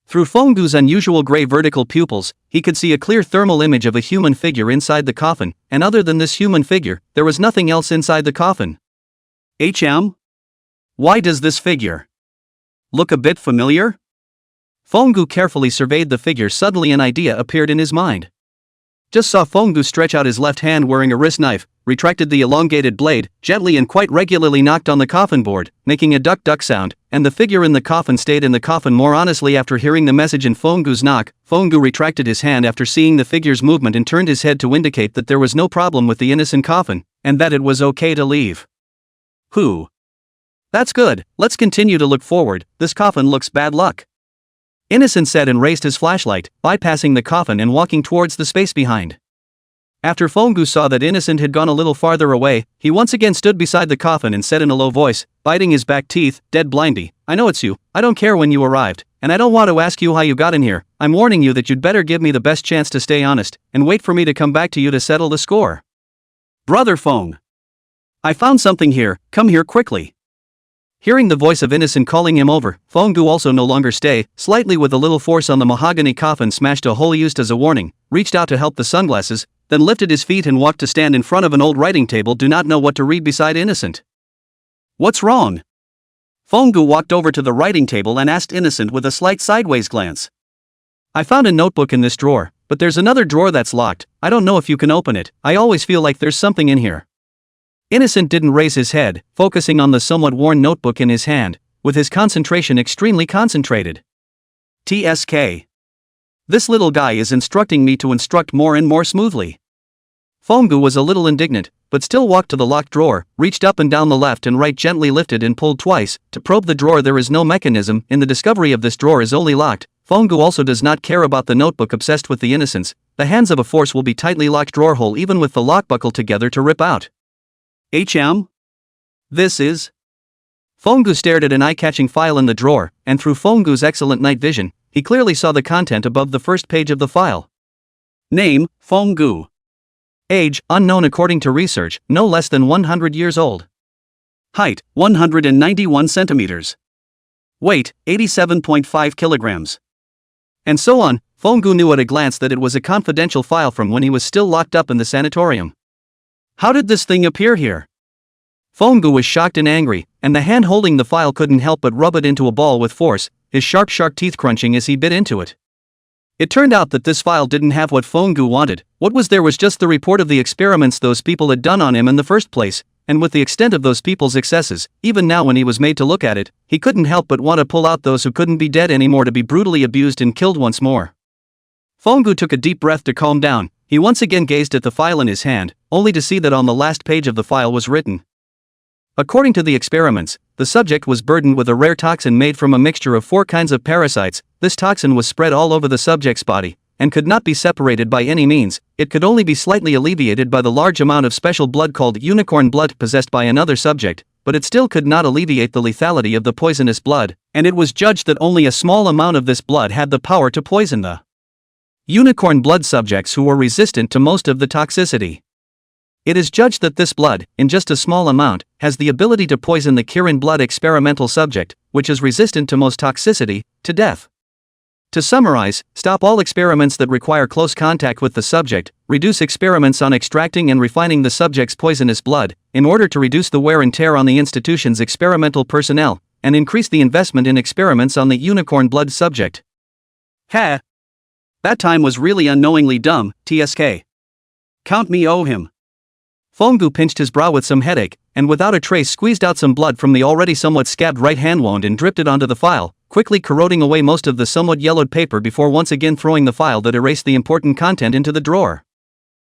Through Fonggu's unusual gray vertical pupils, he could see a clear thermal image of a human figure inside the coffin, and other than this human figure, there was nothing else inside the coffin. Why does this figure look a bit familiar? Fonggu carefully surveyed the figure. Suddenly an idea appeared in his mind. Just saw Fonggu stretch out his left hand wearing a wrist knife, retracted the elongated blade, gently and quite regularly knocked on the coffin board, making a duck-duck sound, and the figure in the coffin stayed in the coffin more honestly after hearing the message in Fonggu's knock. Fonggu retracted his hand after seeing the figure's movement and turned his head to indicate that there was no problem with the innocent coffin, and that it was okay to leave. That's good, let's continue to look forward, this coffin looks bad luck. Innocent said and raised his flashlight, bypassing the coffin and walking towards the space behind. After Fonggu saw that Innocent had gone a little farther away, he once again stood beside the coffin and said in a low voice, biting his back teeth, dead blindy, I know it's you, I don't care when you arrived, and I don't want to ask you how you got in here. I'm warning you that you'd better give me the best chance to stay honest, and wait for me to come back to you to settle the score. Brother Fong, I found something here, come here quickly. Hearing the voice of Innocent calling him over, Fonggu also no longer stay, slightly with a little force on the mahogany coffin smashed a hole used as a warning, reached out to help the sunglasses, then lifted his feet and walked to stand in front of an old writing table. Do not know what to read beside Innocent. What's wrong? Fonggu walked over to the writing table and asked Innocent with a slight sideways glance. I found a notebook in this drawer, but there's another drawer that's locked. I don't know if you can open it. I always feel like there's something in here. Innocent didn't raise his head, focusing on the somewhat worn notebook in his hand, with his concentration extremely concentrated. TSK. This little guy is instructing me to instruct more and more smoothly. Fonggu was a little indignant, but still walked to the locked drawer, reached up and down the left and right, gently lifted and pulled twice, to probe the drawer. There is no mechanism, in the discovery of this drawer is only locked. Fonggu also does not care about the notebook, obsessed with the innocence. The hands of a force will be tightly locked drawer hole even with the lock buckle together to rip out. This is? Fonggu stared at an eye-catching file in the drawer, and through Fonggu's excellent night vision, he clearly saw the content above the first page of the file. Name, Fonggu. Age, unknown according to research, no less than 100 years old. Height, 191 centimeters. Weight, 87.5 kilograms. And so on. Fonggu knew at a glance that it was a confidential file from when he was still locked up in the sanatorium. How did this thing appear here? Fonggu was shocked and angry, and the hand holding the file couldn't help but rub it into a ball with force, his sharp teeth crunching as he bit into it. It turned out that this file didn't have what Fonggu wanted. What was there was just the report of the experiments those people had done on him in the first place, and with the extent of those people's excesses, even now when he was made to look at it, he couldn't help but want to pull out those who couldn't be dead anymore to be brutally abused and killed once more. Fonggu took a deep breath to calm down. He once again gazed at the file in his hand, only to see that on the last page of the file was written. According to the experiments, the subject was burdened with a rare toxin made from a mixture of 4 kinds of parasites. This toxin was spread all over the subject's body, and could not be separated by any means. It could only be slightly alleviated by the large amount of special blood called unicorn blood possessed by another subject, but it still could not alleviate the lethality of the poisonous blood, and it was judged that only a small amount of this blood had the power to poison the unicorn blood subjects who were resistant to most of the toxicity. It is judged that this blood, in just a small amount, has the ability to poison the Kirin blood experimental subject, which is resistant to most toxicity, to death. To summarize, stop all experiments that require close contact with the subject, reduce experiments on extracting and refining the subject's poisonous blood, in order to reduce the wear and tear on the institution's experimental personnel, and increase the investment in experiments on the unicorn blood subject. Ha! That time was really unknowingly dumb, TSK. Count me owe him. Fonggu pinched his brow with some headache, and without a trace squeezed out some blood from the already somewhat scabbed right hand wound and dripped it onto the file, quickly corroding away most of the somewhat yellowed paper before once again throwing the file that erased the important content into the drawer.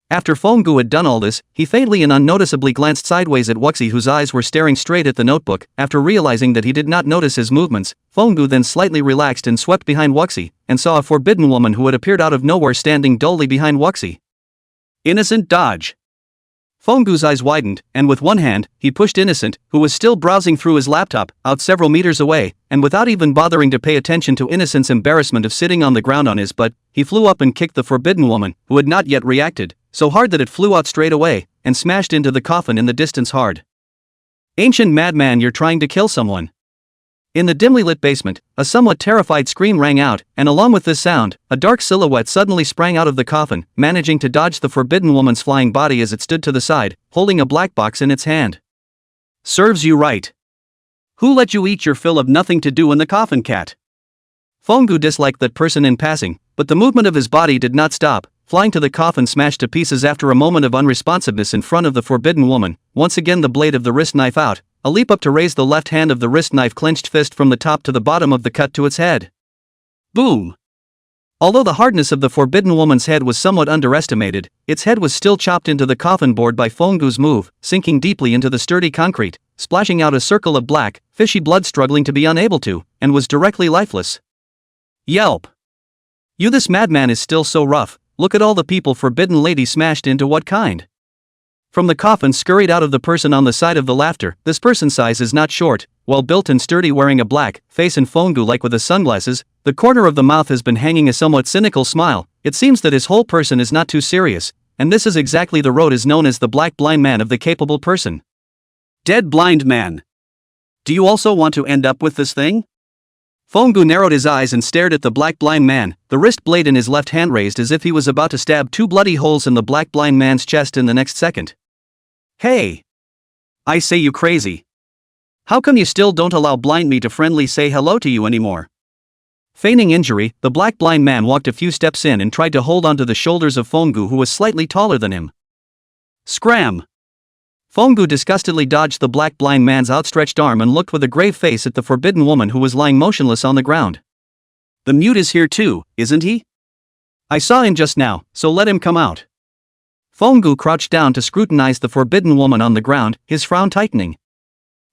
After Fonggu had done all this, he faintly and unnoticeably glanced sideways at Wuxi, whose eyes were staring straight at the notebook. After realizing that he did not notice his movements, Fonggu then slightly relaxed and swept behind Wuxi, and saw a forbidden woman who had appeared out of nowhere standing dully behind Wuxi. Innocent dodge. Fonggu's eyes widened, and with one hand, he pushed Innocent, who was still browsing through his laptop, out several meters away, and without even bothering to pay attention to Innocent's embarrassment of sitting on the ground on his butt, he flew up and kicked the forbidden woman, who had not yet reacted, so hard that it flew out straight away, and smashed into the coffin in the distance hard. Ancient madman, you're trying to kill someone. In the dimly lit basement, a somewhat terrified scream rang out, and along with this sound, a dark silhouette suddenly sprang out of the coffin, managing to dodge the forbidden woman's flying body as it stood to the side, holding a black box in its hand. Serves you right. Who let you eat your fill of nothing to do in the coffin, cat? Fonggu disliked that person in passing, but the movement of his body did not stop, flying to the coffin smashed to pieces after a moment of unresponsiveness in front of the forbidden woman, once again the blade of the wrist knife out, a leap up to raise the left hand of the wrist knife clenched fist from the top to the bottom of the cut to its head. Boom! Although the hardness of the forbidden woman's head was somewhat underestimated, its head was still chopped into the coffin board by Fonggu's move, sinking deeply into the sturdy concrete, splashing out a circle of black, fishy blood struggling to be unable to, and was directly lifeless. Yelp! You, this madman is still so rough. Look at all the people forbidden lady smashed into. What kind? From the coffin scurried out of the person on the side of the laughter. This person's size is not short, well built and sturdy, wearing a black face and Fonggu like with the sunglasses. The corner of the mouth has been hanging a somewhat cynical smile. It seems that his whole person is not too serious, and this is exactly the road is known as the black blind man of the capable person. Dead blind man. Do you also want to end up with this thing? Fonggu narrowed his eyes and stared at the black blind man, the wrist blade in his left hand raised as if he was about to stab two bloody holes in the black blind man's chest in the next second. Hey! I say, you crazy. How come you still don't allow blind me to friendly say hello to you anymore? Feigning injury, the black blind man walked a few steps in and tried to hold onto the shoulders of Fonggu, who was slightly taller than him. Scram! Fonggu disgustedly dodged the black blind man's outstretched arm and looked with a grave face at the forbidden woman who was lying motionless on the ground. The mute is here too, isn't he? I saw him just now, so let him come out. Fonggu crouched down to scrutinize the forbidden woman on the ground, his frown tightening.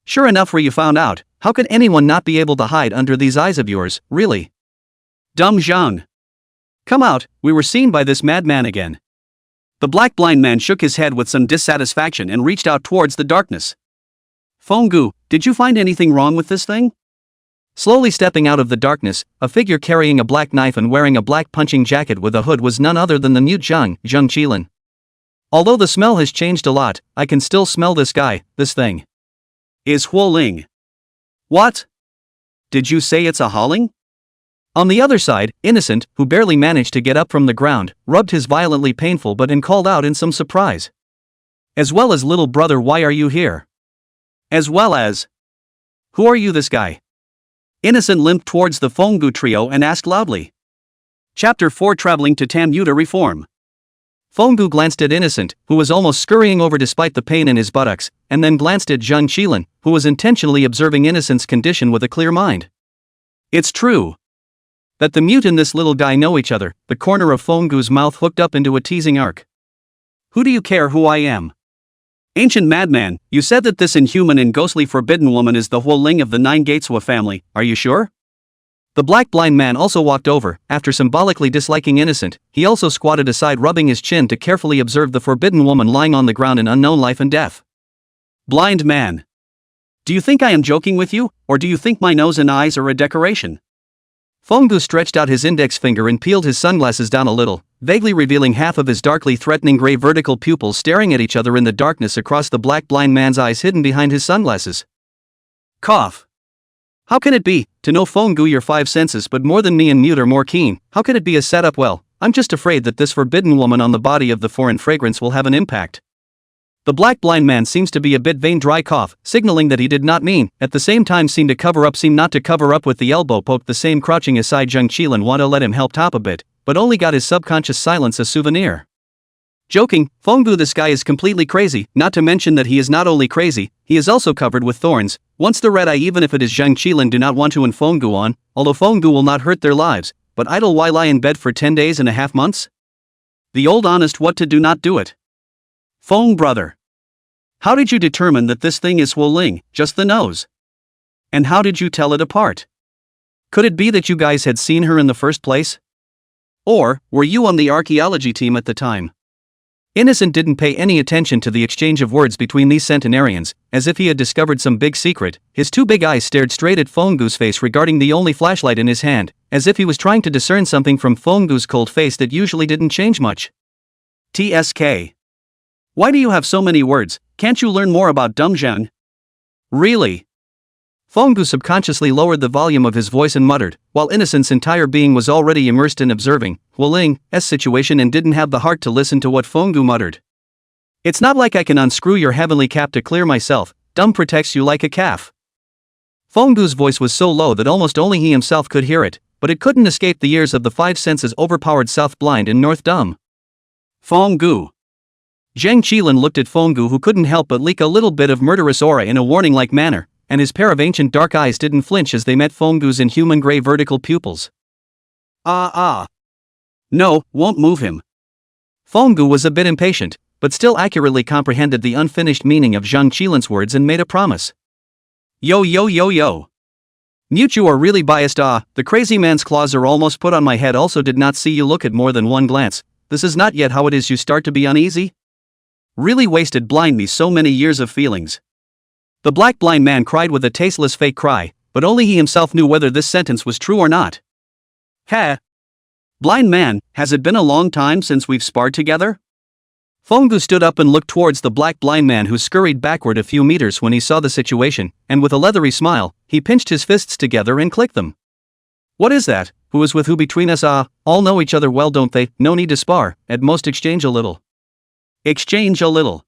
Sure enough, where you found out, how could anyone not be able to hide under these eyes of yours, really? Dumb Zhang. Come out, we were seen by this madman again. The black blind man shook his head with some dissatisfaction and reached out towards the darkness. Fonggu, did you find anything wrong with this thing? Slowly stepping out of the darkness, a figure carrying a black knife and wearing a black punching jacket with a hood was none other than the mute Zhang Qilin. Although the smell has changed a lot, I can still smell this guy, this thing. Is Huo Ling. What? Did you say it's a Haling? On the other side, Innocent, who barely managed to get up from the ground, rubbed his violently painful butt and called out in some surprise. As well as little brother, why are you here? As well as... Who are you, this guy? Innocent limped towards the Fonggu trio and asked loudly. Chapter 4, Traveling to Tamuta Reform. Fonggu glanced at Innocent, who was almost scurrying over despite the pain in his buttocks, and then glanced at Zhang Qilin, who was intentionally observing Innocent's condition with a clear mind. It's true that the mute and this little guy know each other. The corner of Fonggu's mouth hooked up into a teasing arc. Who do you care who I am? Ancient madman, you said that this inhuman and ghostly forbidden woman is the Huo Ling of the Nine Gateswa family, are you sure? The black blind man also walked over. After symbolically disliking Innocent, he also squatted aside, rubbing his chin to carefully observe the forbidden woman lying on the ground in unknown life and death. Blind man. Do you think I am joking with you, or do you think my nose and eyes are a decoration? Fonggu stretched out his index finger and peeled his sunglasses down a little, vaguely revealing half of his darkly threatening gray vertical pupils staring at each other in the darkness across the black blind man's eyes hidden behind his sunglasses. Cough. How can it be, to know Fonggu your five senses but more than me and mute are more keen? How can it be a setup? Well, I'm just afraid that this forbidden woman on the body of the foreign fragrance will have an impact. The black blind man seems to be a bit vain, dry cough, signaling that he did not mean, at the same time seemed not to cover up with the elbow poke. The same crouching aside Zhang Qilin wanted to let him help top a bit, but only got his subconscious silence a souvenir. Joking, Fonggu, this guy is completely crazy, not to mention that he is not only crazy, he is also covered with thorns. Once the red eye, even if it is Zhang Qilin, do not want to and Fonggu on, although Fonggu will not hurt their lives, but idle why lie in bed for 10 days and a half months? The old honest what to do not do it. Fong brother. How did you determine that this thing is Wu Ling, just the nose? And how did you tell it apart? Could it be that you guys had seen her in the first place? Or, were you on the archaeology team at the time? Innocent didn't pay any attention to the exchange of words between these centenarians, as if he had discovered some big secret. His two big eyes stared straight at Fonggu's face regarding the only flashlight in his hand, as if he was trying to discern something from Fonggu's cold face that usually didn't change much. TSK. Why do you have so many words? Can't you learn more about Dumjiang? Really? Fonggu subconsciously lowered the volume of his voice and muttered, while Innocent's entire being was already immersed in observing Wu Ling's situation and didn't have the heart to listen to what Fonggu muttered. It's not like I can unscrew your heavenly cap to clear myself, dumb protects you like a calf. Fonggu's voice was so low that almost only he himself could hear it, but it couldn't escape the ears of the five senses overpowered South Blind and North Dumb. Fonggu. Zhang Qilin looked at Fonggu, who couldn't help but leak a little bit of murderous aura in a warning-like manner, and his pair of ancient dark eyes didn't flinch as they met Fonggu's inhuman gray vertical pupils. No, won't move him. Fonggu was a bit impatient, but still accurately comprehended the unfinished meaning of Zhang Qilin's words and made a promise. Yo. Mute, you are really biased. The crazy man's claws are almost put on my head. Also did not see you look at more than one glance. This is not yet how it is you start to be uneasy? Really wasted blind me so many years of feelings. The black blind man cried with a tasteless fake cry, but only he himself knew whether this sentence was true or not. Heh. Blind man, has it been a long time since we've sparred together? Fonggu stood up and looked towards the black blind man, who scurried backward a few meters when he saw the situation, and with a leathery smile, he pinched his fists together and clicked them. What is that? Who is with who between us? All know each other well, don't they? No need to spar, at most exchange a little. Exchange a little.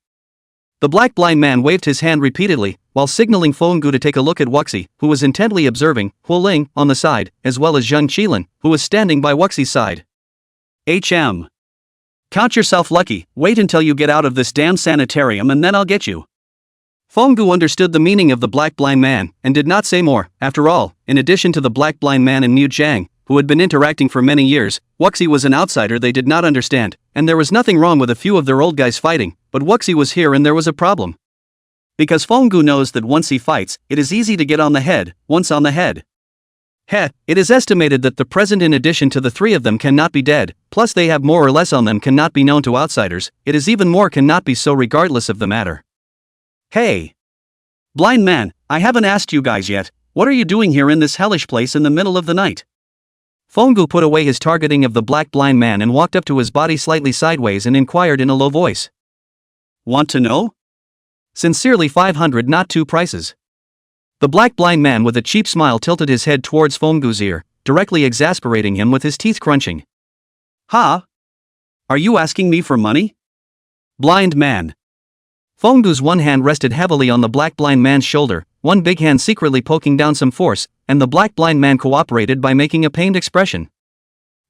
The black blind man waved his hand repeatedly, while signaling Fonggu to take a look at Wuxi, who was intently observing Wu Ling on the side, as well as Zhang Qilin, who was standing by Wuxi's side. Count yourself lucky, wait until you get out of this damn sanitarium and then I'll get you. Fonggu understood the meaning of the black blind man, and did not say more. After all, in addition to the black blind man and Mu Zhang, who had been interacting for many years, Wuxi was an outsider they did not understand, and there was nothing wrong with a few of their old guys fighting, but Wuxi was here and there was a problem. Because Fonggu knows that once he fights, it is easy to get on the head, once on the head. It is estimated that the present, in addition to the three of them, cannot be dead, plus they have more or less on them, cannot be known to outsiders, it is even more cannot be so regardless of the matter. Hey! Blind man, I haven't asked you guys yet, what are you doing here in this hellish place in the middle of the night? Fonggu put away his targeting of the black blind man and walked up to his body slightly sideways and inquired in a low voice. Want to know? Sincerely 500, not 2 prices. The black blind man with a cheap smile tilted his head towards Fonggu's ear, directly exasperating him with his teeth crunching. Ha? Are you asking me for money? Blind man. Fonggu's one hand rested heavily on the black blind man's shoulder, one big hand secretly poking down some force, and the black blind man cooperated by making a pained expression.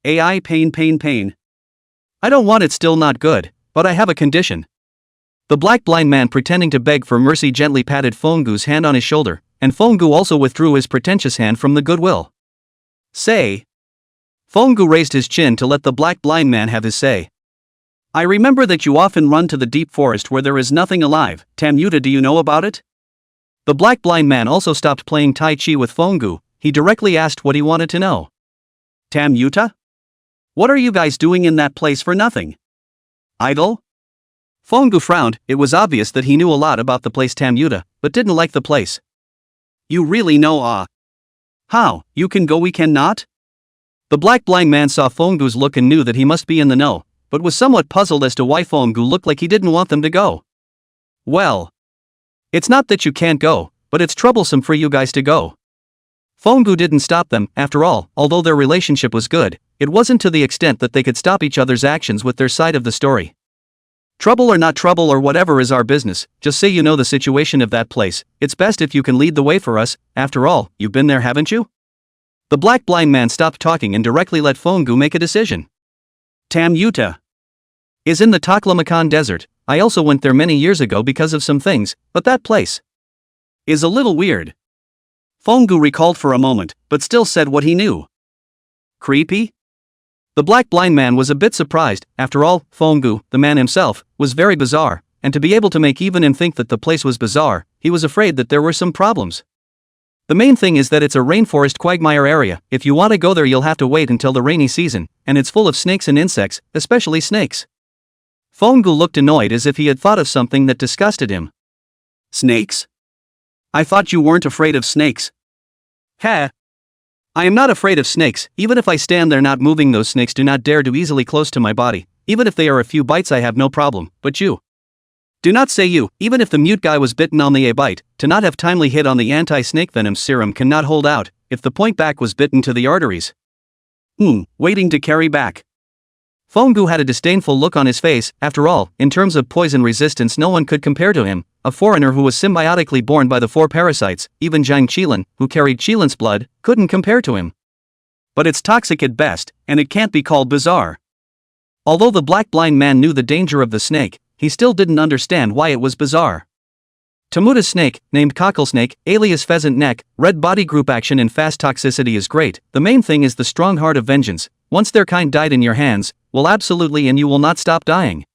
AI pain. I don't want it, still not good, but I have a condition. The black blind man, pretending to beg for mercy, gently patted Fonggu's hand on his shoulder, and Fonggu also withdrew his pretentious hand from the goodwill. Say. Fonggu raised his chin to let the black blind man have his say. I remember that you often run to the deep forest where there is nothing alive. Tamuta, do you know about it? The black blind man also stopped playing Tai Chi with Fonggu. He directly asked what he wanted to know. Tamuta? What are you guys doing in that place for nothing? Idle? Fonggu frowned. It was obvious that he knew a lot about the place Tamuta, but didn't like the place. You really know? How? You can go, we cannot? The black blind man saw Fonggu's look and knew that he must be in the know, but was somewhat puzzled as to why Fonggu looked like he didn't want them to go. Well, it's not that you can't go, but it's troublesome for you guys to go. Fonggu didn't stop them. After all, although their relationship was good, it wasn't to the extent that they could stop each other's actions with their side of the story. Trouble or not trouble or whatever is our business, just say you know the situation of that place. It's best if you can lead the way for us. After all, you've been there, haven't you? The black blind man stopped talking and directly let Fonggu make a decision. Tamuta. Is in the Taklamakan Desert. I also went there many years ago because of some things, but that place is a little weird. Fongu recalled for a moment, but still said what he knew. Creepy? The black blind man was a bit surprised. After all, Fongu, the man himself, was very bizarre, and to be able to make even him think that the place was bizarre, he was afraid that there were some problems. The main thing is that it's a rainforest quagmire area. If you want to go there you'll have to wait until the rainy season, and it's full of snakes and insects, especially snakes. Fongu looked annoyed as if he had thought of something that disgusted him. Snakes? I thought you weren't afraid of snakes. Ha! I am not afraid of snakes. Even if I stand there not moving, those snakes do not dare to easily close to my body. Even if they are a few bites I have no problem, but you. Do not say you. Even if the mute guy was bitten on the bite, to not have timely hit on the anti-snake venom serum cannot hold out, if the point back was bitten to the arteries. Waiting to carry back. Fongu had a disdainful look on his face. After all, in terms of poison resistance no one could compare to him, a foreigner who was symbiotically born by the 4 parasites. Even Zhang Qilin, who carried Qilin's blood, couldn't compare to him. But it's toxic at best, and it can't be called bizarre. Although the black blind man knew the danger of the snake, he still didn't understand why it was bizarre. Tamuta's snake, named Cocklesnake, alias Pheasant Neck, red body group action and fast toxicity is great. The main thing is the strong heart of vengeance. Once their kind died in your hands, well absolutely, and you will not stop dying.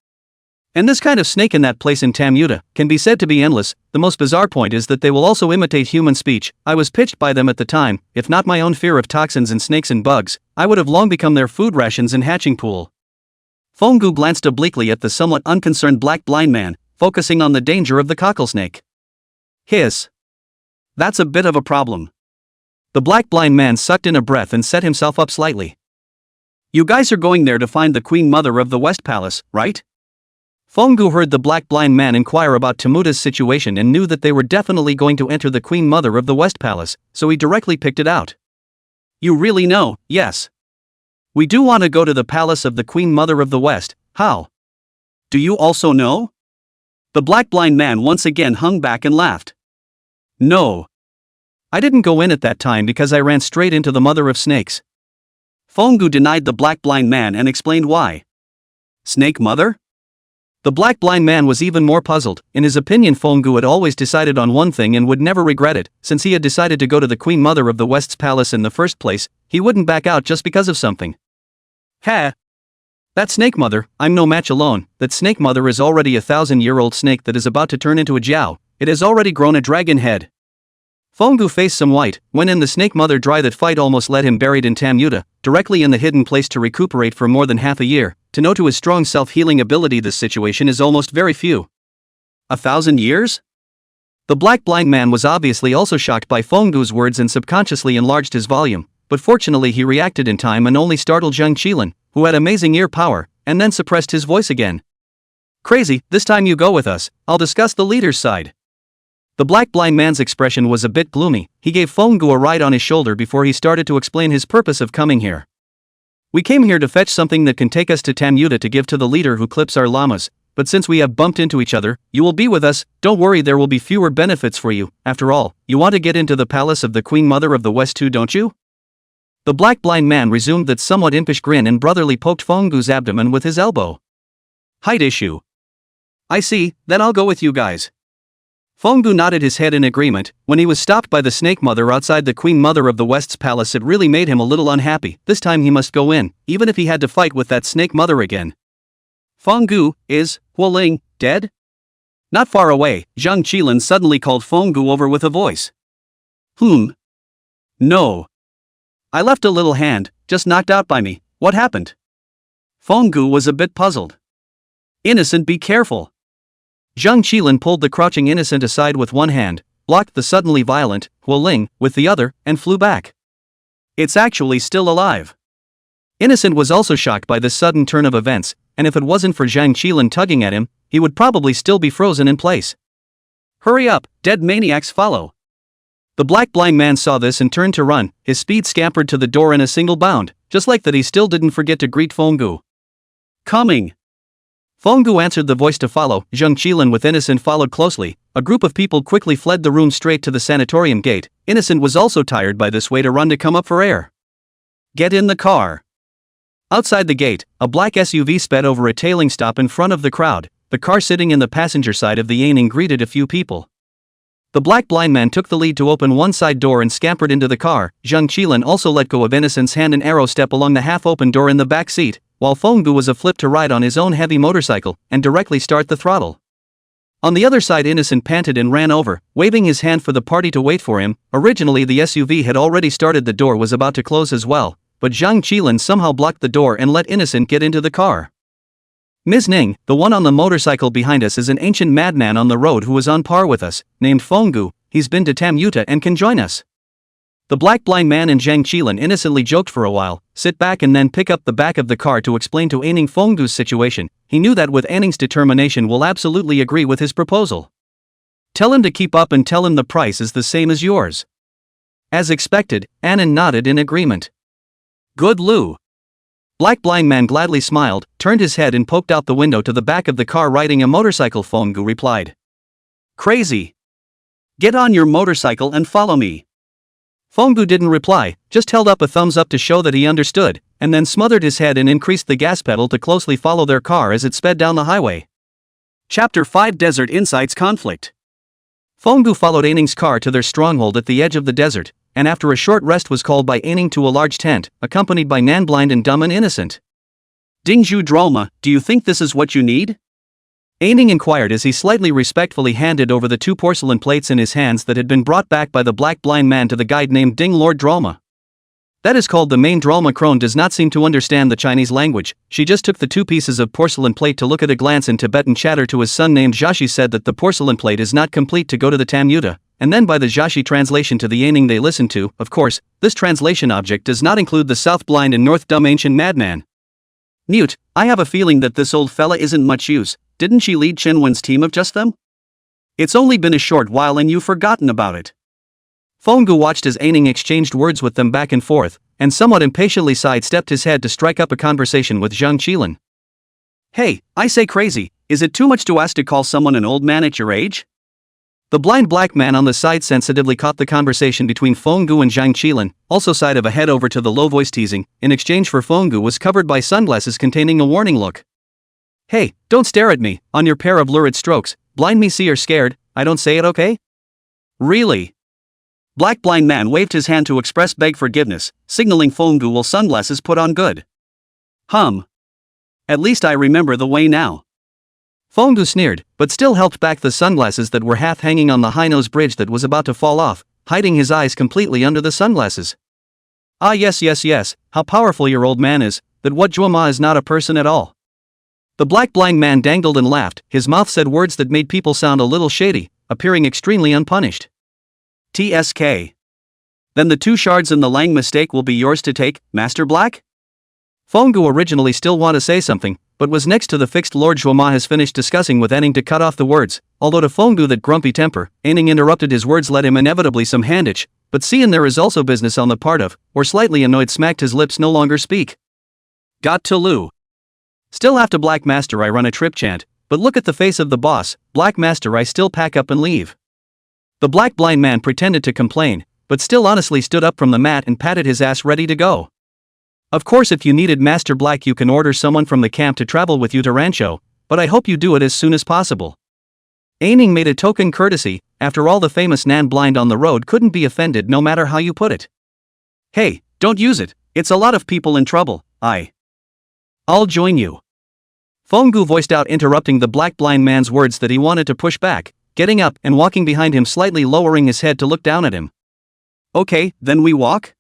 And this kind of snake in that place in Tamuta can be said to be endless. The most bizarre point is that they will also imitate human speech. I was pitched by them at the time. If not my own fear of toxins and snakes and bugs, I would have long become their food rations and hatching pool. Fongu glanced obliquely at the somewhat unconcerned black blind man, focusing on the danger of the cocklesnake. Hiss. That's a bit of a problem. The black blind man sucked in a breath and set himself up slightly. You guys are going there to find the Queen Mother of the West Palace, right? Fongu heard the black blind man inquire about Tamuta's situation and knew that they were definitely going to enter the Queen Mother of the West Palace, so he directly picked it out. You really know? Yes. We do want to go to the palace of the Queen Mother of the West. How? Do you also know? The black blind man once again hung back and laughed. No. I didn't go in at that time because I ran straight into the Mother of Snakes. Fongu denied the black blind man and explained why. Snake Mother? The black blind man was even more puzzled. In his opinion, Fongu had always decided on one thing and would never regret it. Since he had decided to go to the Queen Mother of the West's palace in the first place, he wouldn't back out just because of something. Ha! That Snake Mother, I'm no match alone. That Snake Mother is already a 1,000-year-old snake that is about to turn into a jiao. It has already grown a dragon head. Fongu faced some white. When in the Snake Mother dry, that fight almost led him buried in Tamuta, directly in the hidden place to recuperate for more than half a year. To know to his strong self-healing ability this situation is almost very few. 1,000 years? The black blind man was obviously also shocked by Fongu's words and subconsciously enlarged his volume, but fortunately he reacted in time and only startled Zhang Qilin, who had amazing ear power, and then suppressed his voice again. Crazy, this time you go with us, I'll discuss the leader's side. The black blind man's expression was a bit gloomy. He gave Fongu a ride on his shoulder before he started to explain his purpose of coming here. We came here to fetch something that can take us to Tamuta to give to the leader who clips our llamas, but since we have bumped into each other, you will be with us. Don't worry, there will be fewer benefits for you. After all, you want to get into the palace of the Queen Mother of the West too, don't you? The black blind man resumed that somewhat impish grin and brotherly poked Fongu's abdomen with his elbow. Height issue. I see, then I'll go with you guys. Fongu nodded his head in agreement. When he was stopped by the Snake Mother outside the Queen Mother of the West's palace, it really made him a little unhappy. This time he must go in, even if he had to fight with that Snake Mother again. Fongu, is Hualing dead? Not far away, Zhang Qilin suddenly called Fongu over with a voice. No. I left a little hand, just knocked out by me. What happened? Fongu was a bit puzzled. Innocent, be careful. Zhang Qilin pulled the crouching innocent aside with one hand, blocked the suddenly violent Hualing with the other, and flew back. It's actually still alive. Innocent was also shocked by this sudden turn of events, and if it wasn't for Zhang Qilin tugging at him, he would probably still be frozen in place. Hurry up, dead maniacs follow. The black blind man saw this and turned to run. His speed scampered to the door in a single bound. Just like that, he still didn't forget to greet Fongu. Coming. Fongu answered the voice to follow. Zhang Qilin with Innocent followed closely. A group of people quickly fled the room straight to the sanatorium gate. Innocent was also tired by this way to run to come up for air. Get in the car. Outside the gate, a black SUV sped over a tailing stop in front of the crowd. The car sitting in the passenger side of the Aining greeted a few people. The black blind man took the lead to open one side door and scampered into the car. Zhang Qilin also let go of Innocent's hand and arrow step along the half-open door in the back seat, while Fenggu was flip to ride on his own heavy motorcycle and directly start the throttle. On the other side, Innocent panted and ran over, waving his hand for the party to wait for him. Originally the SUV had already started, the door was about to close as well, but Zhang Qilin somehow blocked the door and let Innocent get into the car. Ms. Ning, the one on the motorcycle behind us, is an ancient madman on the road who is on par with us, named Fenggu. He's been to Tamuta and can join us. The black blind man and Zhang Qilin innocently joked for a while, sit back and then pick up the back of the car to explain to Aining Fenggu's situation. He knew that with Anning's determination will absolutely agree with his proposal. Tell him to keep up and tell him the price is the same as yours. As expected, Annin nodded in agreement. Good Lu. Black blind man gladly smiled, turned his head and poked out the window to the back of the car riding a motorcycle. Fenggu replied. Crazy. Get on your motorcycle and follow me. Fenggu didn't reply, just held up a thumbs up to show that he understood, and then smothered his head and increased the gas pedal to closely follow their car as it sped down the highway. Chapter 5 Desert Insights Conflict. Fenggu followed Aining's car to their stronghold at the edge of the desert, and after a short rest was called by Aining to a large tent, accompanied by Nan Blind and Dumb and Innocent. Dingzhu Droma, do you think this is what you need? Aining inquired as he slightly respectfully handed over the 2 porcelain plates in his hands that had been brought back by the black blind man to the guide named Ding Lord Droma. That is called the main Droma. Crone does not seem to understand the Chinese language. She just took the 2 pieces of porcelain plate to look at a glance in Tibetan chatter to his son named Zhashi said that the porcelain plate is not complete to go to the Tamuta, and then by the Zhashi translation to the Aining they listened to. Of course, this translation object does not include the South Blind and North Dumb Ancient Madman. Mute, I have a feeling that this old fella isn't much use. Didn't she lead Chenwen's team of just them? It's only been a short while and you've forgotten about it. Fenggu watched as Aining exchanged words with them back and forth, and somewhat impatiently sidestepped his head to strike up a conversation with Zhang Qilin. Hey, I say crazy, is it too much to ask to call someone an old man at your age? The blind black man on the side sensitively caught the conversation between Fenggu and Zhang Qilin, also side of a head over to the low voice teasing, in exchange for Fenggu was covered by sunglasses containing a warning look. Hey, don't stare at me, on your pair of lurid strokes, blind me see you're scared, I don't say it okay? Really? Black blind man waved his hand to express beg forgiveness, signaling Fenggu will sunglasses put on good. At least I remember the way now. Fenggu sneered, but still helped back the sunglasses that were half hanging on the high nose bridge that was about to fall off, hiding his eyes completely under the sunglasses. Ah yes, how powerful your old man is, that what Zhuoma is not a person at all. The black blind man dangled and laughed, his mouth said words that made people sound a little shady, appearing extremely unpunished. TSK. Then the 2 shards and the Lang mistake will be yours to take, Master Black? Fenggu originally still wanted to say something, but was next to the fixed Lord Zhuoma has finished discussing with Aining to cut off the words, although to Fenggu that grumpy temper, Aining interrupted his words led him inevitably some handage, but seeing there is also business on the part of, or slightly annoyed smacked his lips no longer speak. Got to Lu. Still have to Black Master I run a trip chant, but look at the face of the boss, Black Master I still pack up and leave. The black blind man pretended to complain, but still honestly stood up from the mat and patted his ass ready to go. Of course if you needed Master Black you can order someone from the camp to travel with you to Rancho, but I hope you do it as soon as possible. Aining made a token courtesy, after all the famous Nan Blind on the road couldn't be offended no matter how you put it. Hey, don't use it, it's a lot of people in trouble, I'll join you. Fenggu voiced out interrupting the black blind man's words that he wanted to push back, getting up and walking behind him slightly lowering his head to look down at him. Okay, then we walk?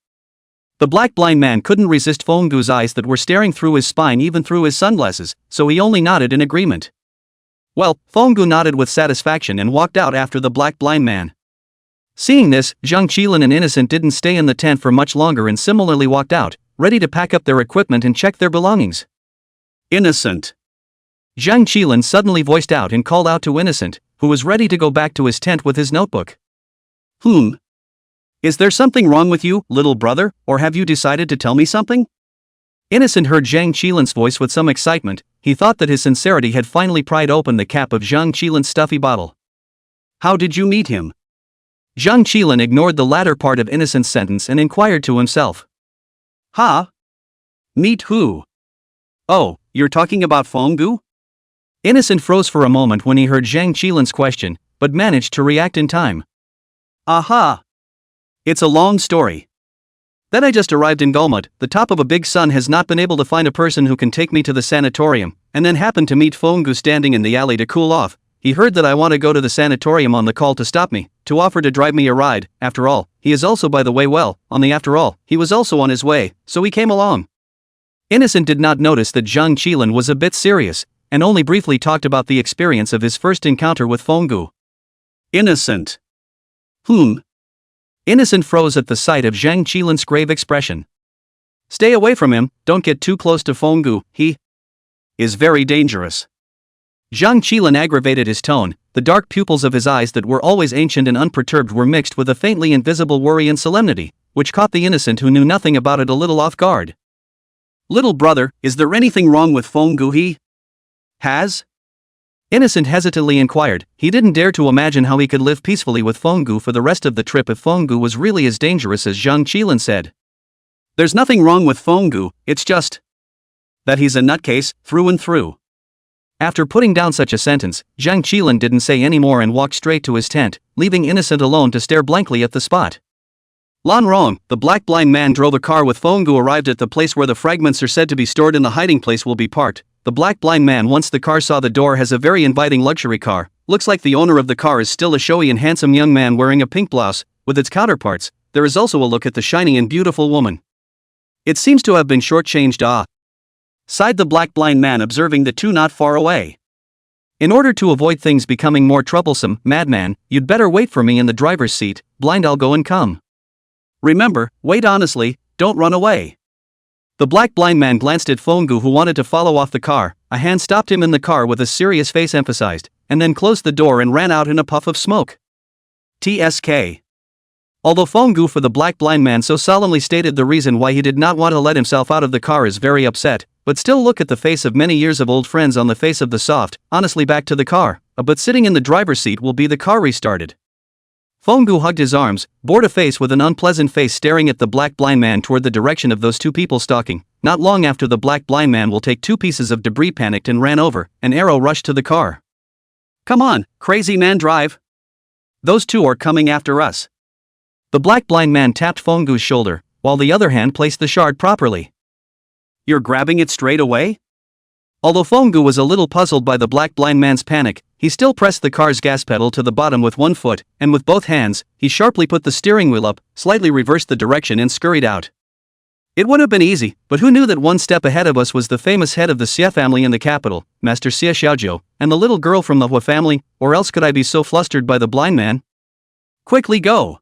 The black blind man couldn't resist Fenggu's eyes that were staring through his spine even through his sunglasses, so he only nodded in agreement. Well, Fenggu nodded with satisfaction and walked out after the black blind man. Seeing this, Zhang Qilin and Innocent didn't stay in the tent for much longer and similarly walked out, ready to pack up their equipment and check their belongings. Innocent. Zhang Qilin suddenly voiced out and called out to Innocent, who was ready to go back to his tent with his notebook. Is there something wrong with you, little brother, or have you decided to tell me something? Innocent heard Zhang Qilin's voice with some excitement. He thought that his sincerity had finally pried open the cap of Zhang Qilin's stuffy bottle. How did you meet him? Zhang Qilin ignored the latter part of Innocent's sentence and inquired to himself. Meet who? Oh, you're talking about Fenggu? Innocent froze for a moment when he heard Zhang Qilin's question, but managed to react in time. Aha! It's a long story. Then I just arrived in Gulmud, the top of a big sun, has not been able to find a person who can take me to the sanatorium, and then happened to meet Fenggu standing in the alley to cool off. He heard that I want to go to the sanatorium on the call to stop me, to offer to drive me a ride. After all, he is also, by the way, after all, he was also on his way, so he came along. Innocent did not notice that Zhang Qilin was a bit serious, and only briefly talked about the experience of his first encounter with Fenggu. Innocent. Innocent froze at the sight of Zhang Qilin's grave expression. Stay away from him, don't get too close to Fenggu, he is very dangerous. Zhang Qilin aggravated his tone, the dark pupils of his eyes that were always ancient and unperturbed were mixed with a faintly invisible worry and solemnity, which caught the innocent who knew nothing about it a little off guard. Little brother, is there anything wrong with Fenggu? He has? Innocent hesitantly inquired. He didn't dare to imagine how he could live peacefully with Fenggu for the rest of the trip if Fenggu was really as dangerous as Zhang Qilin said. There's nothing wrong with Fenggu, it's just that he's a nutcase, through and through. After putting down such a sentence, Zhang Qilin didn't say any more and walked straight to his tent, leaving Innocent alone to stare blankly at the spot. Lan Rong, the black blind man, drove a car with Fenggu, arrived at the place where the fragments are said to be stored and the hiding place will be parked. The black blind man, once the car saw the door, has a very inviting luxury car. Looks like the owner of the car is still a showy and handsome young man wearing a pink blouse. With its counterparts, there is also a look at the shiny and beautiful woman. It seems to have been shortchanged, sighed the black blind man, observing the two not far away. In order to avoid things becoming more troublesome, madman, you'd better wait for me in the driver's seat. Blind, I'll go and come. Remember, wait honestly, don't run away. The black blind man glanced at Fenggu, who wanted to follow off the car. A hand stopped him in the car with a serious face emphasized, and then closed the door and ran out in a puff of smoke. TSK. Although Fenggu, for the black blind man so solemnly stated the reason why he did not want to let himself out of the car, is very upset, but still look at the face of many years of old friends on the face of the soft, honestly back to the car, but sitting in the driver's seat will be the car restarted. Fenggu hugged his arms, bored a face with an unpleasant face, staring at the black blind man toward the direction of those two people stalking. Not long after, the black blind man will take two pieces of debris, panicked and ran over. An arrow rushed to the car. Come on, crazy man, drive. Those two are coming after us. The black blind man tapped Fenggu's shoulder, while the other hand placed the shard properly. You're grabbing it straight away? Although Fenggu was a little puzzled by the black blind man's panic, he still pressed the car's gas pedal to the bottom with one foot, and with both hands, he sharply put the steering wheel up, slightly reversed the direction and scurried out. It would have been easy, but who knew that one step ahead of us was the famous head of the Xie family in the capital, Master Xie Xiaozhou, and the little girl from the Hua family, or else could I be so flustered by the blind man? Quickly go!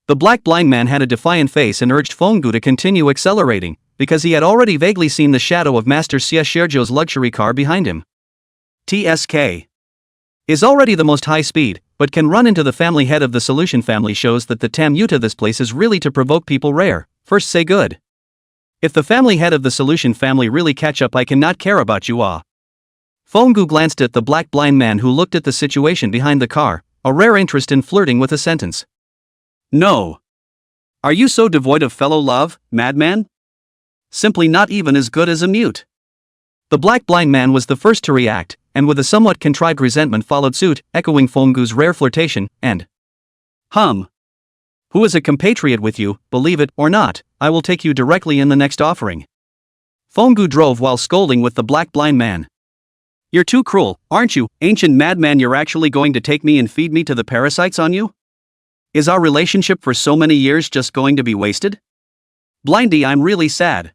The black blind man had a defiant face and urged Fenggu to continue accelerating, because he had already vaguely seen the shadow of Master Xie Xiaozhou's luxury car behind him. TSK is already the most high speed, but can run into the family head of the Solution family. Shows that the Tamuta this place is really to provoke people rare. First say good. If the family head of the Solution family really catch up, I cannot care about you. Fenggu glanced at the black blind man, who looked at the situation behind the car, a rare interest in flirting with a sentence. No. Are you so devoid of fellow love, madman? Simply not even as good as a mute. The black blind man was the first to react, and with a somewhat contrived resentment followed suit, echoing Fenggu's rare flirtation, and who is a compatriot with you, believe it or not, I will take you directly in the next offering. Fenggu drove while scolding with the black blind man. You're too cruel, aren't you, ancient madman? You're actually going to take me and feed me to the parasites on you? Is our relationship for so many years just going to be wasted? Blindy, I'm really sad.